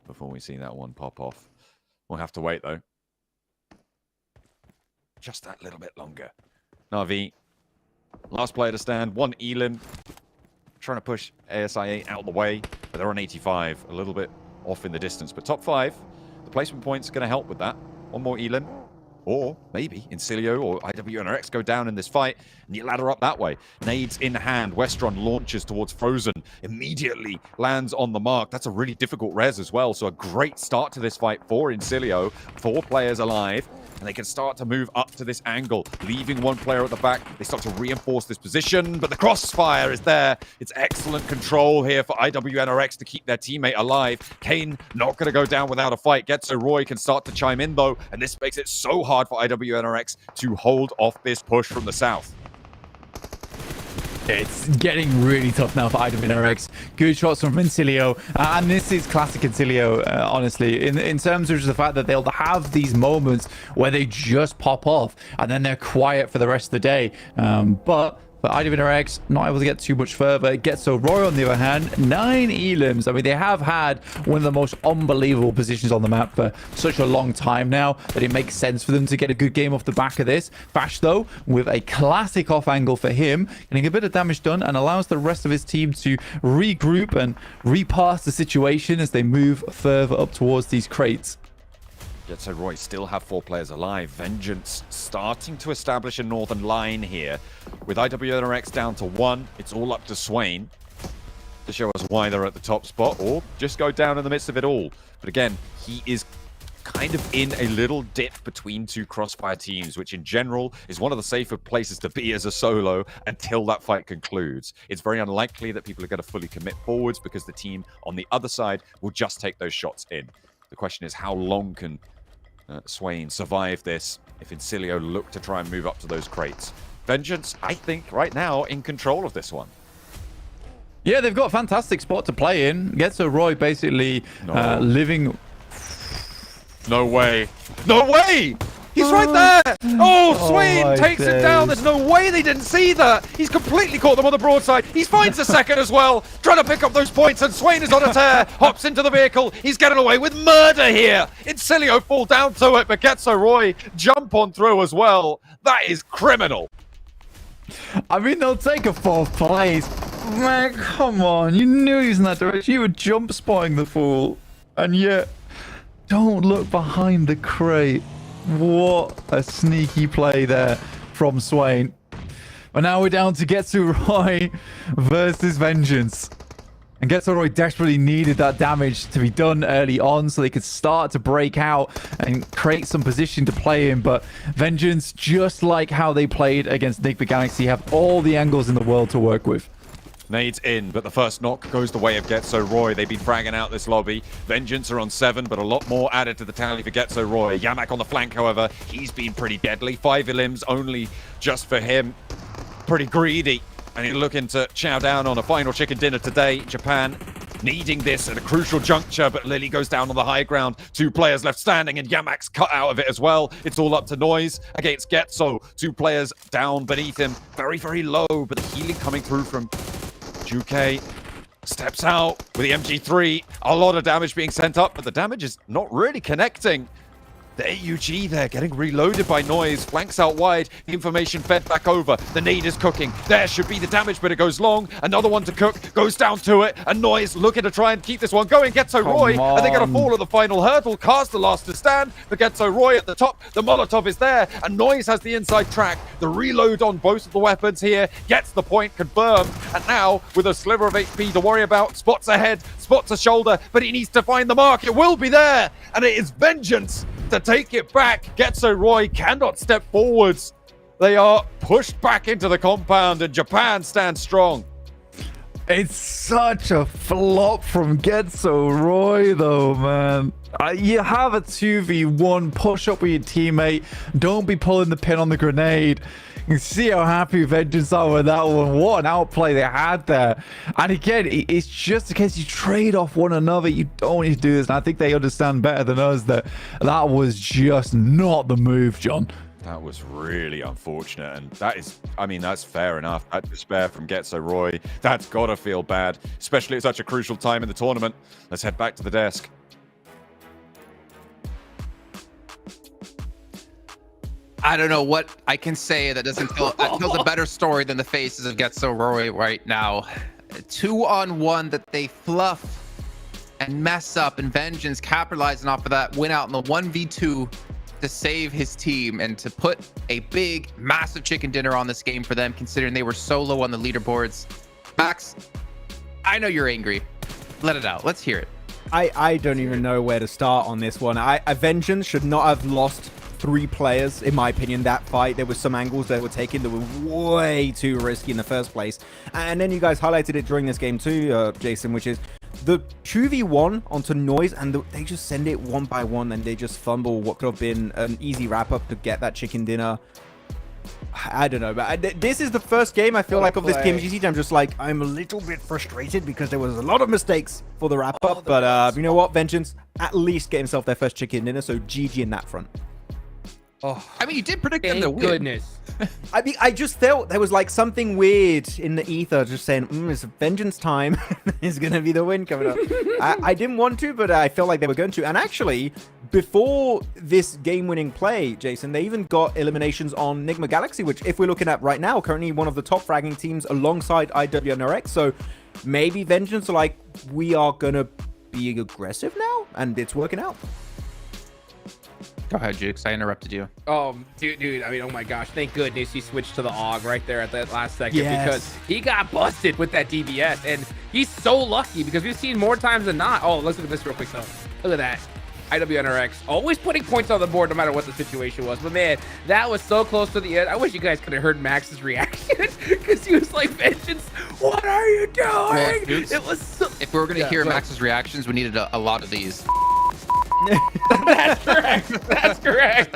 before we see that one pop off. We'll have to wait, though. Just that little bit longer. Na'Vi, last player to stand. 1 Elim. Trying to push ASI8 out of the way, but they're on 85. A little bit off in the distance. But top 5, the placement points are going to help with that. 1 more Elim. Or maybe Incilio or IWNRX go down in this fight and you ladder up that way. Nades in hand. Westron launches towards Frozen. Immediately lands on the mark. That's a really difficult res as well. So a great start to this fight for Incilio. 4 players alive. And they can start to move up to this angle, leaving 1 player at the back. They start to reinforce this position, but the crossfire is there. It's excellent control here for IWNRX to keep their teammate alive. Kane not going to go down without a fight. Getso Roy can start to chime in, though, and this makes it so hard for IWNRX to hold off this push from the south. It's getting really tough now for IWNRX. Good shots from Incilio. And this is classic Incilio, honestly, in terms of just the fact that they'll have these moments where they just pop off and then they're quiet for the rest of the day. But IWNRX not able to get too much further. Getso Roy, on the other hand, 9 Elims. I mean, they have had one of the most unbelievable positions on the map for such a long time now that it makes sense for them to get a good game off the back of this. Bash, though, with a classic off angle for him, getting a bit of damage done and allows the rest of his team to regroup and repass the situation as they move further up towards these crates. Getso Roy still have 4 players alive. Vengeance starting to establish a northern line here. With IWNRX down to 1, it's all up to Swain to show us why they're at the top spot, or just go down in the midst of it all. But again, he is kind of in a little dip between 2 Crossfire teams, which in general is one of the safer places to be as a solo until that fight concludes. It's very unlikely that people are going to fully commit forwards because the team on the other side will just take those shots in. The question is, how long can Swain survive this if Incilio look to try and move up to those crates? Vengeance, I think, right now in control of this one. Yeah, they've got a fantastic spot to play in. Getso Roy basically living... No way. No way! He's right there! Oh, Swain takes it down. There's no way they didn't see that. He's completely caught them on the broadside. He finds a second as well, trying to pick up those points, and Swain is on a tear, hops into the vehicle. He's getting away with murder here. Incilio fall down to it, but Getso Roy jump on through as well. That is criminal. I mean, they'll take a 4th place. Man, come on. You knew he was in that direction. You were jump spotting the fool. And yet, don't look behind the crate. What a sneaky play there from Swain. But now we're down to Getso Roy versus Vengeance. And Getso Roy desperately needed that damage to be done early on so they could start to break out and create some position to play in. But Vengeance, just like how they played against Enigma Galaxy, have all the angles in the world to work with. Nades in, but the first knock goes the way of Getso Roy. They've been fragging out this lobby. Vengeance are on 7, but a lot more added to the tally for Getso Roy. Yamak on the flank, however, he's been pretty deadly. 5 Elims only just for him. Pretty greedy, and he's looking to chow down on a final chicken dinner today. Japan needing this at a crucial juncture, but Lily goes down on the high ground. 2 players left standing, and Yamak's cut out of it as well. It's all up to Noise against Getso. 2 players down beneath him. Very, very low, but the healing coming through from Juke. Steps out with the MG3. A lot of damage being sent up, but the damage is not really connecting. The AUG there getting reloaded by Noise. Flanks out wide. The information fed back over. The nade is cooking. There should be the damage, but it goes long. Another one to cook. Goes down to it. And Noise looking to try and keep this one going. Getso Roy. And they're going to fall at the final hurdle. Cars the last to stand. But Getso Roy at the top. The Molotov is there. And Noise has the inside track. The reload on both of the weapons here. Gets the point confirmed. And now, with a sliver of HP to worry about, spots a head, spots a shoulder. But he needs to find the mark. It will be there. And it is Vengeance to take it back. Getso Roy cannot step forwards. They are pushed back into the compound, and Japan stands strong. It's such a flop from Getso Roy, though, man. You have a 2v1, push up with your teammate. Don't be pulling the pin on the grenade. You can see how happy Vengeance are with that one. What an outplay they had there. And again, it's just in case you trade off one another. You don't need to do this. And I think they understand better than us that that was just not the move, John. That was really unfortunate, and that is, I mean, that's fair enough. That despair from Getso Roy, that's gotta feel bad, especially at such a crucial time in the tournament. Let's head back to the desk. I don't know what I can say that doesn't tell that tells a better story than the faces of Getso Roy right now. 2-on-1 that they fluff and mess up, and Vengeance capitalizing off of that, win out in the 1v2 to save his team and to put a big, massive chicken dinner on this game for them, considering they were so low on the leaderboards. Max, I know you're angry. Let it out. Let's hear it. I don't even know where to start on this one. Vengeance should not have lost 3 players, in my opinion, that fight. There were some angles that were taken that were way too risky in the first place. And then you guys highlighted it during this game too, Jason, which is the 2v1 onto Noise, and they just send it one by one, and they just fumble what could have been an easy wrap-up to get that chicken dinner. I don't know, but this is the first game I feel like of this PMGC. I'm just like, I'm a little bit frustrated because there was a lot of mistakes for the wrap-up. But you know what? Vengeance at least get himself their first chicken dinner, so GG in that front. Oh, I mean, you did predict them to win. Goodness. I mean, I just felt there was like something weird in the ether, just saying, it's Vengeance time. It's going to be the win coming up. I didn't want to, but I felt like they were going to. And actually, before this game-winning play, Jason, they even got eliminations on Nigma Galaxy, which, if we're looking at right now, currently one of the top fragging teams alongside IWNRX. So maybe Vengeance are like, we are going to be aggressive now, and it's working out. Go ahead, Jukes. I interrupted you. Oh, dude. I mean, oh my gosh. Thank goodness he switched to the AUG right there at that last second, because he got busted with that DBS, and he's so lucky because we've seen more times than not. Oh, let's look at this real quick though. Look at that. IWNRX always putting points on the board no matter what the situation was. But man, that was so close to the end. I wish you guys could have heard Max's reaction because he was like, Vengeance, what are you doing? Well, Jukes, it was so... If we were going to hear Max's reactions, we needed a lot of these. That's correct. That's correct.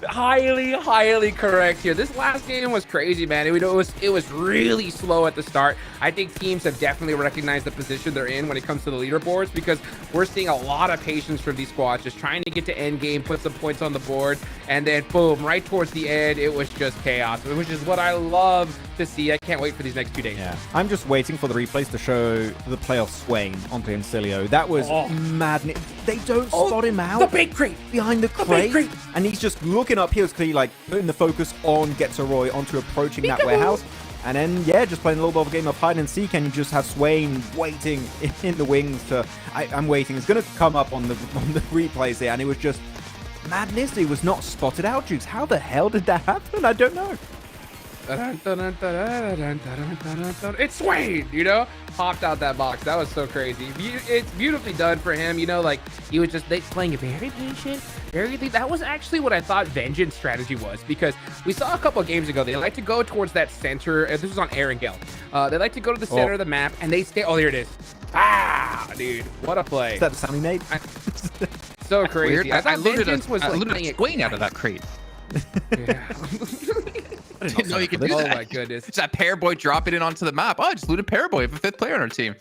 Highly correct here. This last game was crazy, man. It was really slow at the start. I think teams have definitely recognized the position they're in when it comes to the leaderboards, because we're seeing a lot of patience from these squads, just trying to get to end game, put some points on the board, and then boom, right towards the end, it was just chaos, which is what I love to see. I can't wait for these next 2 days. Yeah, I'm just waiting for the replays to show the play of Swain onto Encilio. That was madness. They don't spot him out. The big crate behind the crate, and he's just looking up. He was clearly like putting the focus on Getso Roy onto approaching that warehouse, and then just playing a little bit of a game of hide and seek, and you just have Swain waiting in the wings to. I'm waiting. It's gonna come up on the replays here, and it was just madness. He was not spotted out, Jukes. How the hell did that happen? I don't know. It's Swain, you know, popped out that box. That was so crazy. It's beautifully done for him, you know, like he was just playing it very patient, that was actually what I thought Vengeance strategy was, because we saw a couple of games ago they like to go towards that center. This was on Erangel. They like to go to the center of the map, and they stay. Oh, here it is. Dude, what a play. Is that the sound he made? So crazy. Weird. I looted a Swain out of that crate. Yeah. I didn't know you could do that. Oh my goodness. It's that Paraboy dropping it onto the map. Oh, I just looted Paraboy, a 5th player on our team.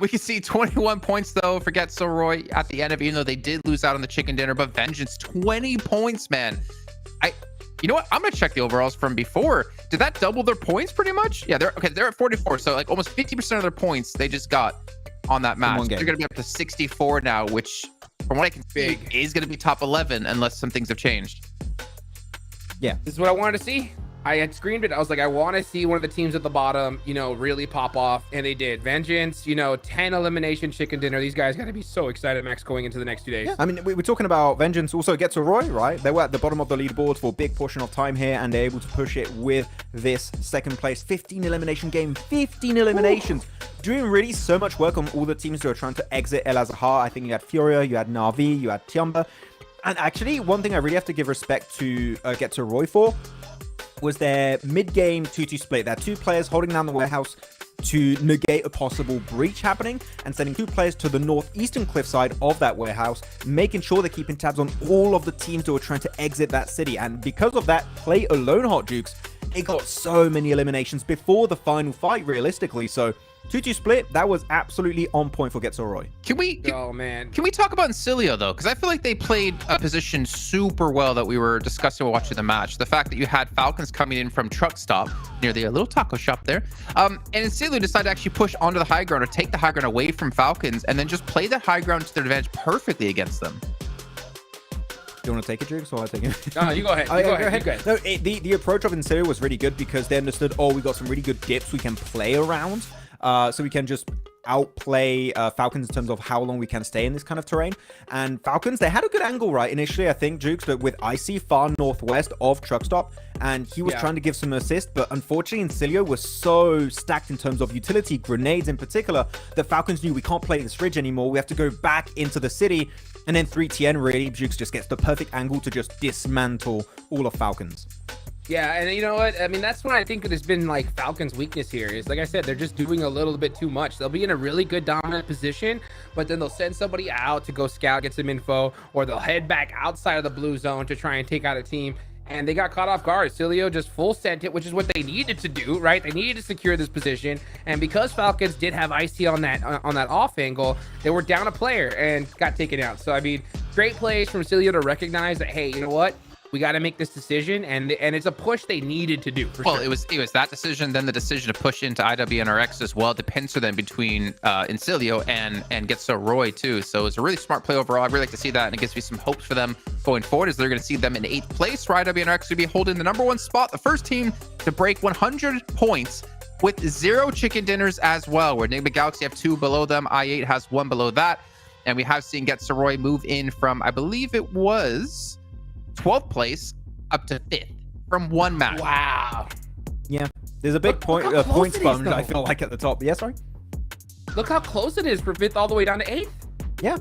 We can see 21 points though for Getso Roy at the end of it, even though they did lose out on the chicken dinner. But Vengeance, 20 points, man. You know what? I'm gonna check the overalls from before. Did that double their points pretty much? Yeah, they're at 44. So like almost 50% of their points they just got on that match. They're gonna be up to 64 now, which from what I can see, is going to be top 11 unless some things have changed. Yeah. This is what I wanted to see. I had screamed it. I was like, I want to see one of the teams at the bottom, you know, really pop off. And they did. Vengeance, you know, 10 elimination chicken dinner. These guys got to be so excited, Max, going into the next 2 days. Yeah. I mean, we're talking about Vengeance also gets a Roy, right? They were at the bottom of the leaderboard for a big portion of time here, and they're able to push it with this second place. 15 elimination game, 15 eliminations. Ooh. Doing really so much work on all the teams who are trying to exit El Azhar. I think you had Furia, you had Na'Vi, you had Tiamba. And actually, one thing I really have to give respect to Get to Roy for was their mid-game 2-2 split. They had 2 players holding down the warehouse to negate a possible breach happening and sending 2 players to the northeastern cliffside of that warehouse, making sure they're keeping tabs on all of the teams that were trying to exit that city. And because of that play alone, Hot Jukes, it got so many eliminations before the final fight, realistically. So 2-2 split, that was absolutely on point for Getsoroy. Can we talk about Incilio though? Because I feel like they played a position super well that we were discussing while watching the match. The fact that you had Falcons coming in from truck stop near the little taco shop there, and Incilio decided to actually push onto the high ground or take the high ground away from Falcons and then just play that high ground to their advantage perfectly against them. Do you want to take it, Jukes, or I take it? No, you go ahead. Go ahead. No, the approach of Incilio was really good because they understood, oh, we got some really good dips we can play around. So we can just outplay Falcons in terms of how long we can stay in this kind of terrain. And Falcons, they had a good angle, right? Initially, I think, Jukes, that with Icy far northwest of Truck Stop, and he was trying to give some assist, but unfortunately, Incilio was so stacked in terms of utility, grenades in particular, that Falcons knew we can't play this ridge anymore. We have to go back into the city. And then 3TN, really, Jukes just gets the perfect angle to just dismantle all of Falcons. Yeah, and you know what? I mean, that's what I think there's been like Falcons' weakness here is, like I said, they're just doing a little bit too much. They'll be in a really good dominant position, but then they'll send somebody out to go scout, get some info, or they'll head back outside of the blue zone to try and take out a team. And they got caught off guard. Cilio just full sent it, which is what they needed to do, right? They needed to secure this position. And because Falcons did have Icy on that off angle, they were down a player and got taken out. So, I mean, great plays from Cilio to recognize that, hey, you know what? We got to make this decision, and it's a push they needed to do. For sure. It was that decision, then the decision to push into IWNRX as well, to pincer them between Incilio and Getso Roy too. So it's a really smart play overall. I really like to see that, and it gives me some hopes for them going forward, as they're going to see them in 8th place. For IWNRX to be holding the #1 spot, the first team to break 100 points with 0 chicken dinners as well. Where Enigma Galaxy have 2 below them, I8 has 1 below that, and we have seen Getso Roy move in from, I believe it was 12th place up to 5th from 1 match. Wow. Yeah, there's a big point sponge, I feel like, at the top. Yeah, sorry. Look how close it is for 5th all the way down to 8th. Yeah.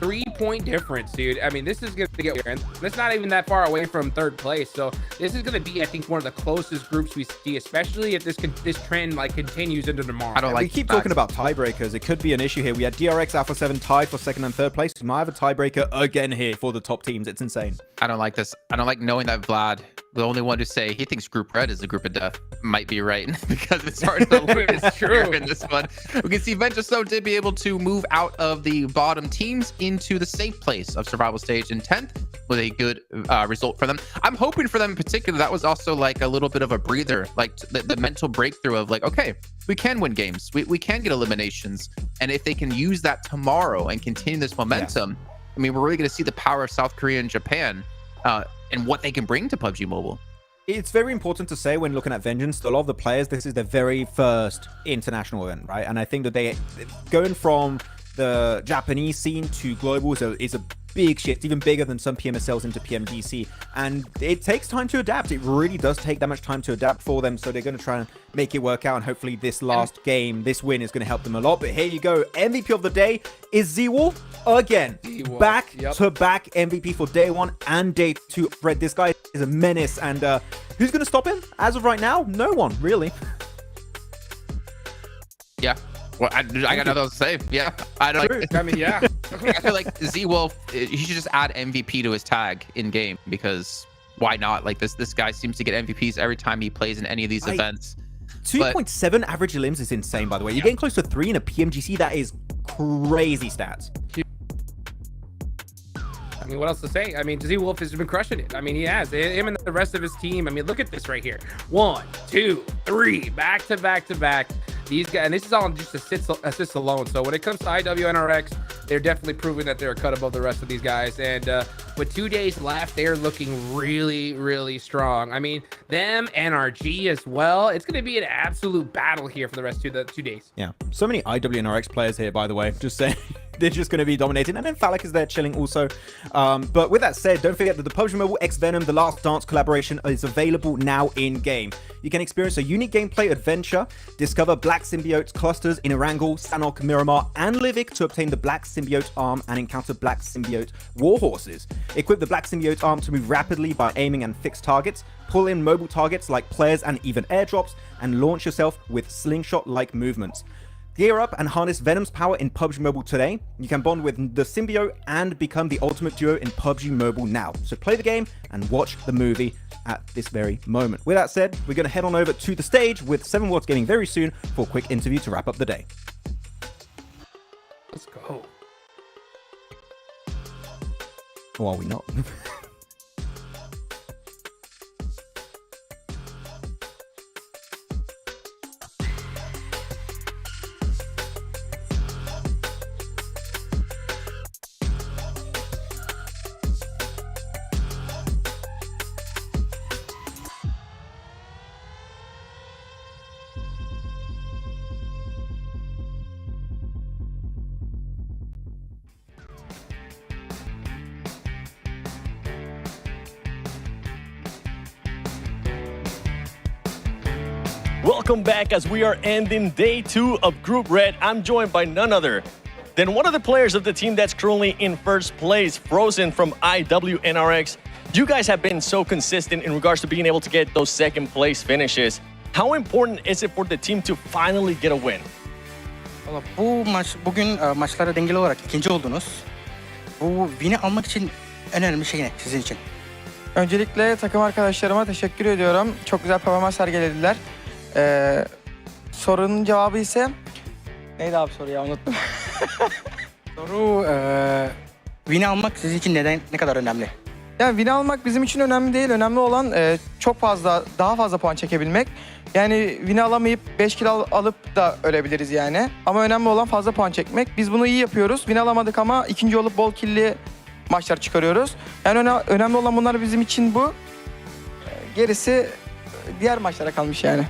3-point difference, dude. I mean, this is going to get weird. And it's not even that far away from 3rd place. So this is going to be, I think, one of the closest groups we see, especially if this trend like continues into tomorrow. We keep talking about tiebreakers. It could be an issue here. We had DRX Alpha 7 tied for 2nd and 3rd place. We might have a tiebreaker again here for the top teams. It's insane. I don't like this. I don't like knowing that Vlad, the only one to say he thinks Group Red is a group of death, might be right, because it's hard to lose. It's true in this one. We can see Ventus though did be able to move out of the bottom teams into the safe place of survival stage in 10th with a good result for them. I'm hoping for them in particular that was also like a little bit of a breather, like the mental breakthrough of like, okay, we can win games, we can get eliminations, and if they can use that tomorrow and continue this momentum, I mean, we're really going to see the power of South Korea and Japan and what they can bring to PUBG Mobile. It's very important to say when looking at Vengeance, a lot of the players, this is their very first international event, right? And I think that they going from the Japanese scene to global is a big shift, even bigger than some PMSLs into PMGC, and it takes time to adapt. It really does take that much time to adapt for them, so they're going to try and make it work out, and hopefully this last game, this win, is going to help them a lot. But here you go, MVP of the day is Z-Wolf again. Back to back MVP for day 1 and day 2. Red, this guy is a menace, and who's going to stop him? As of right now, no one, really. Yeah. Well, I got nothing else to say. Yeah, I mean, yeah. I feel like Z-Wolf, he should just add MVP to his tag in game, because why not? Like this guy seems to get MVPs every time he plays in any of these events. 2.7 average limbs is insane, by the way. You're getting close to 3 in a PMGC. That is crazy stats. I mean, what else to say? I mean, Z-Wolf has been crushing it. I mean, he has. Him and the rest of his team. I mean, look at this right here. 1, 2, 3, back to back to back. these guys, and this is all just assists alone. So when it comes to IWNRX, they're definitely proving that they're a cut above the rest of these guys. And with 2 days left, they're looking really, really strong. I mean, them, NRG as well. It's going to be an absolute battle here for the rest of the 2 days. Yeah, so many IWNRX players here, by the way. Just saying. They're just going to be dominating. And then Phallic is there chilling also. But with that said, don't forget that the PUBG Mobile X Venom The Last Dance collaboration is available now in-game. You can experience a unique gameplay adventure, discover Black Symbiote clusters in Erangel, Sanok, Miramar, and Livik to obtain the Black Symbiote arm and encounter Black Symbiote warhorses. Equip the Black Symbiote arm to move rapidly by aiming and fixed targets, pull in mobile targets like players and even airdrops, and launch yourself with slingshot-like movements. Gear up and harness Venom's power in PUBG Mobile today. You can bond with the symbiote and become the ultimate duo in PUBG Mobile now. So play the game and watch the movie at this very moment. With that said, we're going to head on over to the stage with 7 Watts Gaming very soon for a quick interview to wrap up the day. Let's go. Or are we not? Welcome back as we are ending day 2 of Group Red. I'm joined by none other than one of the players of the team that's currently in first place, Frozen from IWNRX. You guys have been so consistent in regards to being able to get those second place finishes. How important is it for the team to finally get a win? Bu maç bugün maçlara dengeli olarak ikinci oldunuz. Bu win'i almak için en önemli şey ne sizin için? Öncelikle takım arkadaşlarıma teşekkür ediyorum. Çok güzel performans sergilediler. Sorunun cevabı ise neydi abi soru ya unuttum. Soru win'i almak sizin için ne kadar önemli? Yani win almak bizim için önemli değil. Önemli olan daha fazla puan çekebilmek. Yani win'i alamayıp 5 kill alıp da ölebiliriz yani. Ama önemli olan fazla puan çekmek. Biz bunu iyi yapıyoruz. Win alamadık ama ikinci olup bol kill'li maçlar çıkarıyoruz. Yani önemli olan bunlar bizim için bu. Gerisi diğer maçlara kalmış yani.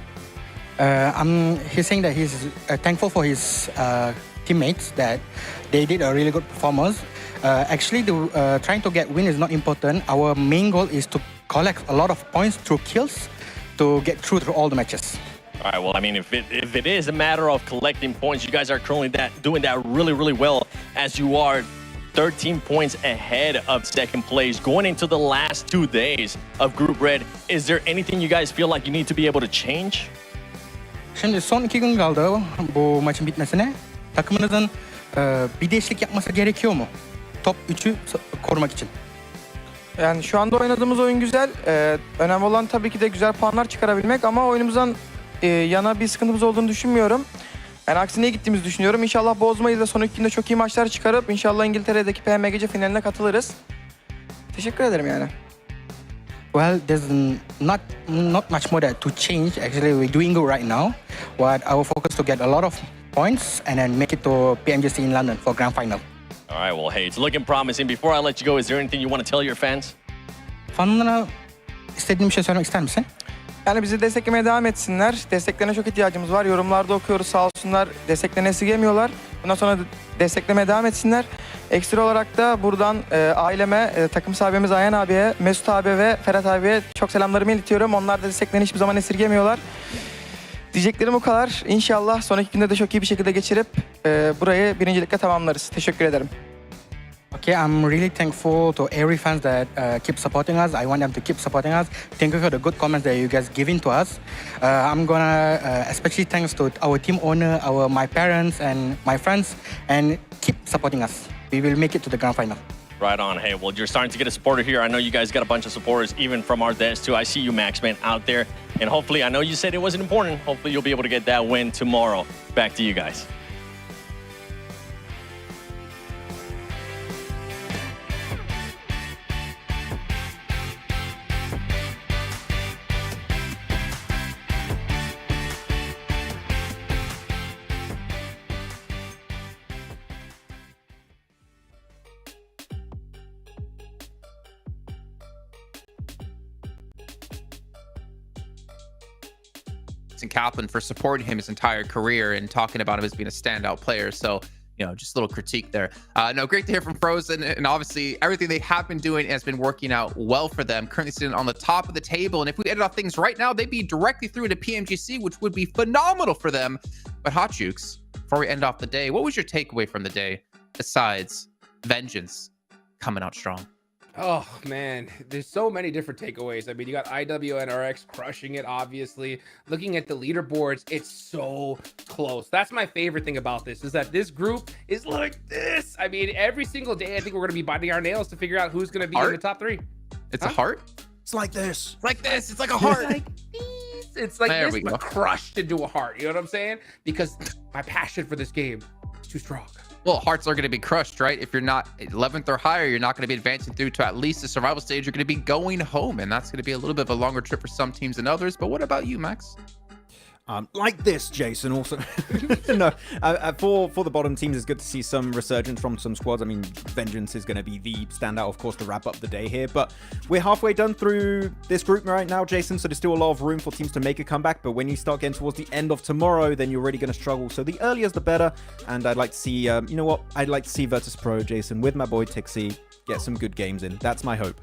He's saying that he's thankful for his teammates that they did a really good performance. Actually, trying to get win is not important. Our main goal is to collect a lot of points through kills to get through all the matches. All right, well, I mean, if it is a matter of collecting points, you guys are currently doing that really, really well, as you are 13 points ahead of second place going into the last 2 days of Group Red. Is there anything you guys feel like you need to be able to change? Şimdi son 2 gün kaldı bu maçın bitmesine. Takımınızın bir değişiklik yapması gerekiyor mu? Top 3'ü korumak için. Yani şu anda oynadığımız oyun güzel. Önemli olan tabii ki de güzel puanlar çıkarabilmek ama oyunumuzdan yana bir sıkıntımız olduğunu düşünmüyorum. Yani aksine gittiğimizi düşünüyorum. İnşallah bozmayız ve son 2 günde çok iyi maçlar çıkarıp inşallah İngiltere'deki PMGC finaline katılırız. Teşekkür ederim yani. Well, there's not much more to change. Actually, we're doing good right now. But our focus to get a lot of points and then make it to PMGC in London for Grand Final. All right, well, hey, it's looking promising. Before I let you go, is there anything you want to tell your fans? Fanlara istediğin bir şey söylemek ister misin? Yani bizi desteklemeye devam etsinler. Desteklerine çok ihtiyacımız var. Yorumlarda okuyoruz sağ olsunlar. Desteklerini esirgemiyorlar. Bundan sonra desteklemeye devam etsinler. Ekstra olarak da buradan aileme, takım sahibimiz Ayhan abiye, Mesut abi ve Ferhat abiye çok selamlarımı iletiyorum. Onlar da desteklerini hiçbir zaman esirgemiyorlar. Diyeceklerim bu kadar. İnşallah sonraki günde de çok iyi bir şekilde geçirip burayı birincilikle tamamlarız. Teşekkür ederim. Okay, I'm really thankful to every fans that keep supporting us. I want them to keep supporting us. Thank you for the good comments that you guys giving to us. I'm gonna especially thanks to our team owner, my parents and my friends, and keep supporting us. We will make it to the grand final. Right on. Hey, well, you're starting to get a supporter here. I know you guys got a bunch of supporters, even from our desk too. I see you, Maxman, out there. And hopefully, I know you said it wasn't important. Hopefully, you'll be able to get that win tomorrow. Back to you guys. Vincent Kaplan for supporting him his entire career and talking about him as being a standout player. So, you know, just a little critique there. No, great to hear from Frozen. And obviously, everything they have been doing has been working out well for them. Currently sitting on the top of the table. And if we ended off things right now, they'd be directly through to PMGC, which would be phenomenal for them. But Hot Jukes, before we end off the day, what was your takeaway from the day besides Vengeance coming out strong? Oh man, there's so many different takeaways. I mean, you got IWNRX crushing it, obviously. Looking at the leaderboards, it's so close. That's my favorite thing about this, is that this group is like this. I mean, every single day, I think we're going to be biting our nails to figure out who's going to be in the top 3. It's a heart? It's like this. Like this. It's like a heart. It's like There this, we go. but crushed into a heart. You know what I'm saying? Because my passion for this game is too strong. Well, hearts are going to be crushed, right? If you're not 11th or higher, you're not going to be advancing through to at least the survival stage. You're going to be going home, and that's going to be a little bit of a longer trip for some teams than others. But what about you, Max? Like this, Jason. Also, no. For the bottom teams, it's good to see some resurgence from some squads. I mean, Vengeance is going to be the standout, of course, to wrap up the day here. But we're halfway done through this group right now, Jason. So there's still a lot of room for teams to make a comeback. But when you start getting towards the end of tomorrow, then you're really going to struggle. So the earlier the better. And I'd like to see, you know what? I'd like to see Virtus Pro, Jason, with my boy Tixie, get some good games in. That's my hope.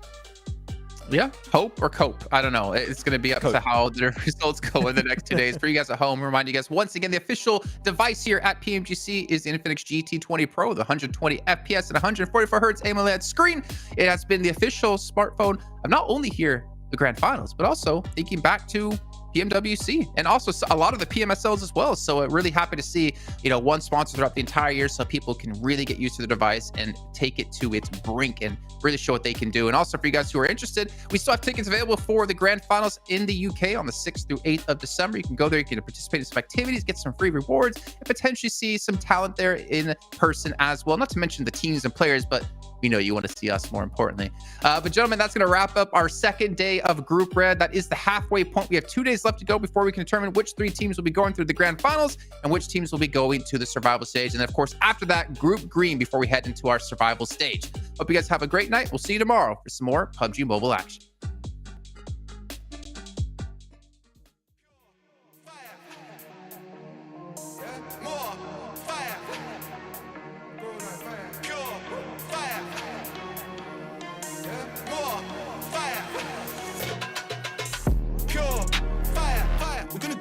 Yeah, hope or cope. I don't know. It's going to be up to how the results go in the next 2 days. For you guys at home, remind you guys once again, the official device here at PMGC is the Infinix GT20 Pro, the 120 FPS and 144 Hertz AMOLED screen. It has been the official smartphone of not only here the Grand Finals, but also thinking back to PMWC and also a lot of the PMSLs as well. So really happy to see, you know, one sponsor throughout the entire year so people can really get used to the device and take it to its brink and really show what they can do. And also for you guys who are interested, we still have tickets available for the Grand Finals in the UK on the 6th through 8th of December. You can go there, you can participate in some activities, get some free rewards, and potentially see some talent there in person as well. Not to mention the teams and players, but we know you want to see us more importantly. But gentlemen, that's going to wrap up our second day of Group Red. That is the halfway point. We have 2 days left to go before we can determine which 3 teams will be going through the Grand Finals and which teams will be going to the survival stage. And then, of course, after that, Group Green before we head into our survival stage. Hope you guys have a great night. We'll see you tomorrow for some more PUBG Mobile action.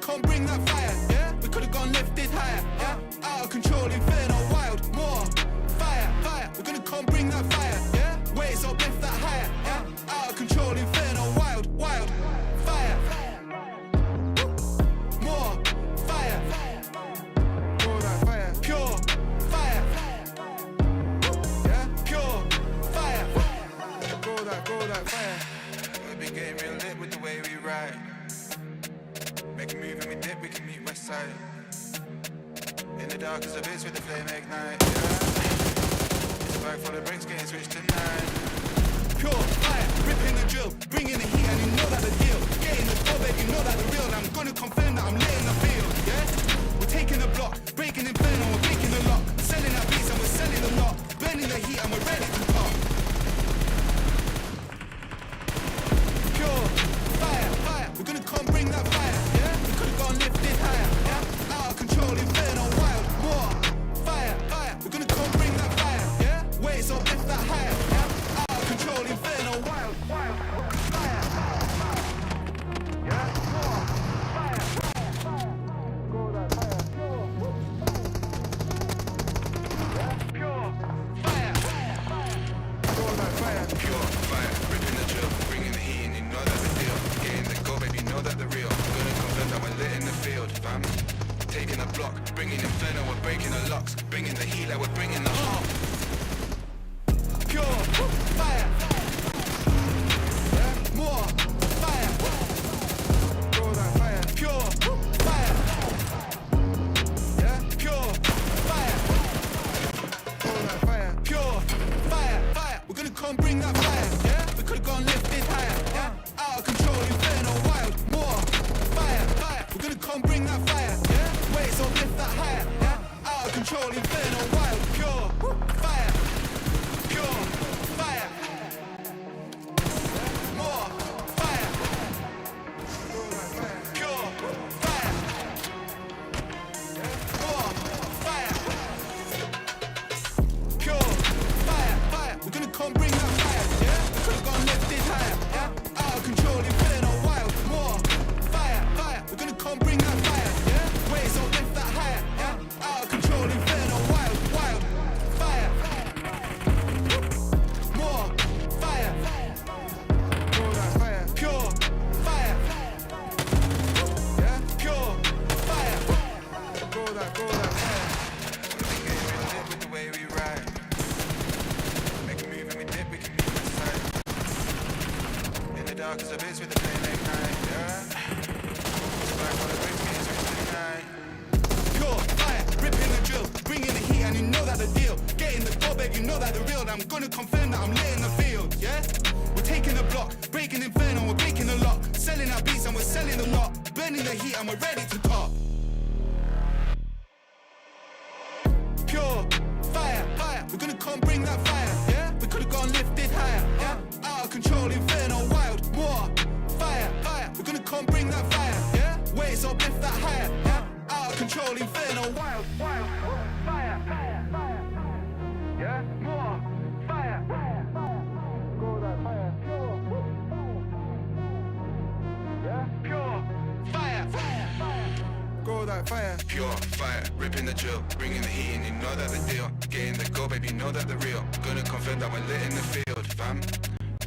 Come bring that fire, yeah? We could've gone lifted higher, yeah? Out of control, inferno, wild, more fire, fire. We're gonna come bring that fire, yeah? Waves up, lift that higher, yeah? Out of control, inferno, wild, wild, fire, more fire, grow that fire, pure fire, yeah? Pure fire, grow that fire. We be getting real lit with the way we ride. Make a move and we dip, we can meet west side. In the dark as a bitch with the flame ignite, yeah. It's a bag full of bricks getting switched tonight. Pure fire, ripping the drill, bringing the heat and you know that the deal. Getting the go, baby, you know that the real. I'm gonna confirm that I'm laying the field, yeah. We're taking the block, breaking inferno, we're breaking the lock. Selling our beats and we're selling the lot. Burning the heat and we're ready to pop. Pure fire, fire, we're gonna come bring that fire. Lifted higher, yeah? Out of control, inferno, wild, more fire, fire. We're gonna come bring that fire, yeah? Waves up, lift that higher, yeah? Out of control, inferno, wild, wild, fire, yeah? More fire, go that fire, pure fire, go that fire, pure fire. Ripping the drill, bringing the heat, and you know that's the deal. Getting the go, baby, know that the real. That we're lit in the field, fam. Taking the block, bringing inferno, we're breaking the locks. Bringing the heat, like we're bringing the heart. Pure fire. Yeah, more fire. Grow that fire. Pure fire. Yeah, pure fire. Grow that fire. Pure fire. Fire. We're gonna come bring that fire. Yeah, we could've gone lifted higher. Yeah, out of control, inferno, wild, more. We're gonna come bring that fire, yeah? Waves up, lift that higher, yeah? Out of control, inferno, wild, pure fire, pure fire, more fire, pure fire. dark as abyss with the flame ignite, yeah. It's back for the bricks getting switched tonight. Pure fire, ripping the drill, bringing the heat, and you know that the deal. Getting the goal, babe, you know that the real. I'm gonna confirm that I'm lit in the field, yeah. We're taking the block, breaking inferno, we're breaking the lock. Selling our beats and we're selling the lot. Burning the heat and we're ready to cop. Pure fire, fire, we're gonna come bring that fire, yeah. We could've gone lifted higher, yeah. Out of control, inferno, wild, more fire, fire, we're gonna come bring that fire, yeah. Waves up, lift that higher, yeah. Out of control, inferno, wild, fire, fire, yeah. More fire, go that fire, yeah. Pure fire, go that fire. Pure fire, ripping the drill, bringing the heat, and you know that the deal. Getting the go, baby, you know that the real. Gonna confirm that we're lit in the field, fam.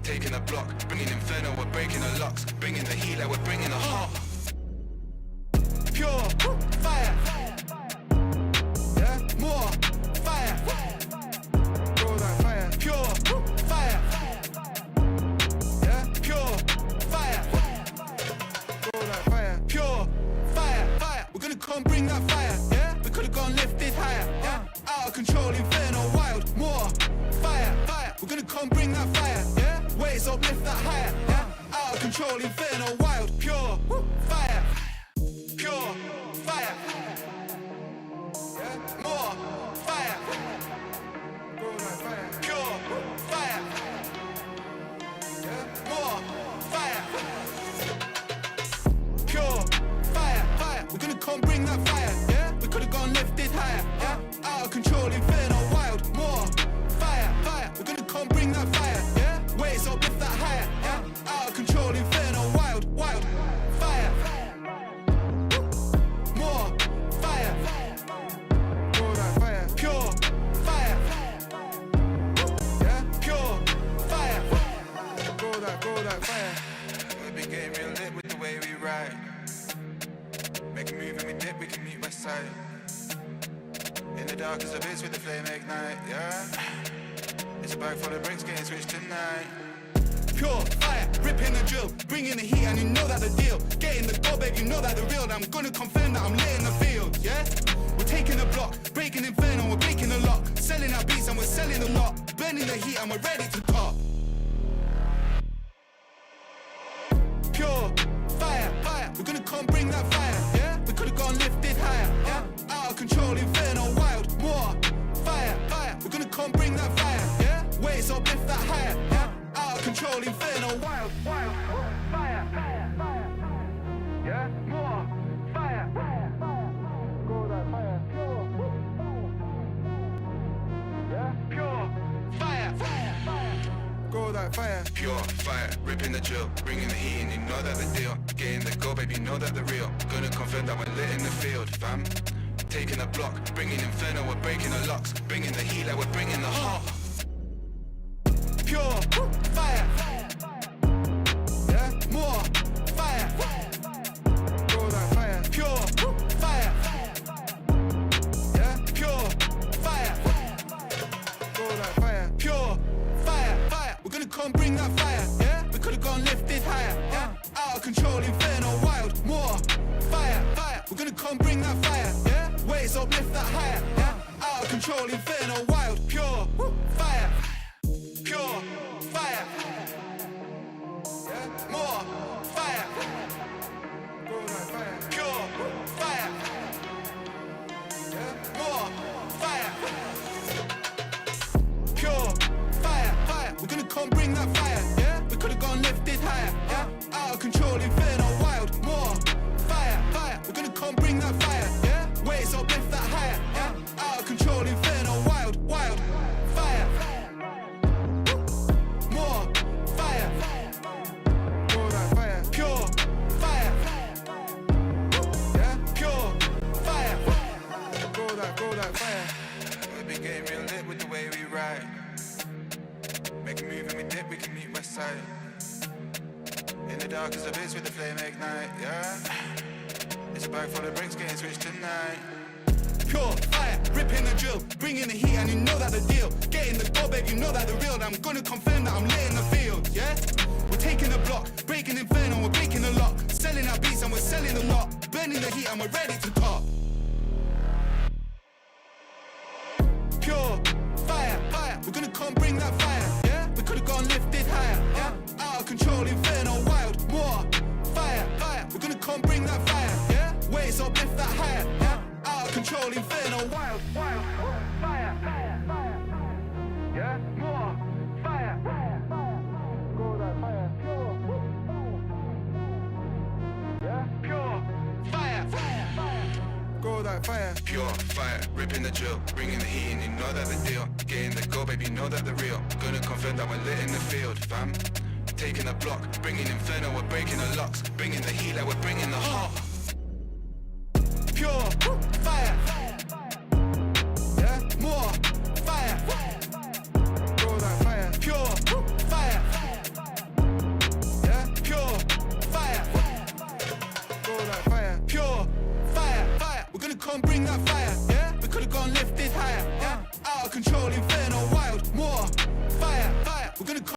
Taking the block, bringing inferno, we're breaking the locks. Bringing the heat like we're bringing the heart. Pure fire, yeah. More fire, go that fire. Pure fire, yeah. Pure fire, go that fire. Pure fire, fire, we're gonna come bring that fire, yeah. We could've gone lifted higher, yeah. Out of control, inferno, wild, more fire, fire, we're gonna come bring that fire, yeah. Waves up, lift that higher, yeah. Out of control, inferno, wild, pure fire, pure fire, yeah. More fire, go that fire. Pure fire, yeah. More fire, pure fire, fire, we're gonna come bring that fire, yeah. We could've gone lifted higher, yeah. Out of control, inferno, wild, more fire, fire, we're gonna come bring that fire, yeah. Waves up, lift that higher, yeah. Out of control, inferno, wild, wild, fire, more fire, go that fire. Pure fire, yeah. Pure fire, go that fire. We've been getting real lit with the way we ride. Make a move and we dip, we can meet west side. In the dark as abyss with the flame ignite, yeah. It's a bag full of bricks getting switched tonight. Pure fire, ripping the drill, bringing the heat, and you know that the deal. Getting the goal, babe, you know that the real. I'm gonna confirm that I'm lit in the field, yeah. We're taking the block, breaking inferno, we're breaking the lock. Selling our beats and we're selling the lot. Burning the heat and we're ready to cop. Pure fire, fire, we're gonna come bring that fire, yeah. We could've gone lifted higher, yeah. Out of control, inferno, wild, more fire, fire, we're gonna come bring that fire, yeah. Waves up, lift that higher, yeah. Out of control, inferno, wild, wild, fire, yeah. More fire, go that fire, yeah. Pure fire, go that fire. Pure fire, ripping the drill, bringing the heat, and you know that the deal. Getting the go, baby, you know that the real. Gonna confirm that we're lit in the field, fam. Taking the block, bringing inferno, we're breaking the locks. Bringing the heat like we're bringing the heart. Pure fire, yeah. More fire, go that fire. Pure fire, yeah. Pure fire, go that fire. Pure fire, fire, we're gonna come bring that fire, yeah. We could've gone lifted higher, yeah. Out of control, inferno, wild, more fire, fire, we're gonna come bring that fire, yeah. Waves up, lift that higher, yeah. Out of control, inferno, wild, pure fire, pure fire, yeah. More fire, go that fire. Pure fire, yeah. More fire, pure fire, fire, we're gonna come bring that fire, yeah. We could've gone lifted higher, yeah. Out of control, inferno, wild, more fire, fire, we're gonna come bring that fire, yeah. Waves up, lift that higher, yeah. Out of control, inferno, wild, wild, fire, more fire, go that fire. Pure fire, yeah. Pure fire, go that fire. We've been getting real lit with the way we ride. Make a move and we dip, we can meet west side. In the dark as abyss with the flame ignite, yeah. It's a bag full of bricks getting switched tonight. Pure fire, ripping the drill, bringing the heat, and you know that the deal. Getting the goal, babe, you know that the real. I'm gonna confirm that I'm lit in the field, yeah. We're taking the block, breaking inferno, we're breaking the lock, selling our beats and we're selling the lot, burning the heat and we're ready to pop. Pure fire, fire, we're gonna come bring that fire, yeah? We could've gone lifted higher, yeah? Out of control, inferno, wild, more fire, fire, we're gonna come bring that fire, yeah? Waves up, lift that higher, yeah? Out of control, inferno, wild, wild, fire, fire, fire, yeah? More fire, fire, fire, go that fire, pure, yeah? Pure fire, fire, fire, go that fire, Pure fire, ripping the drill, bringing the heat in, you know that the deal. Getting the go, baby, know that the real. Gonna confirm that we're lit in the field, fam. Taking the block, bringing inferno, we're breaking the locks, bringing the heat like we're bringing the heart. pure fire.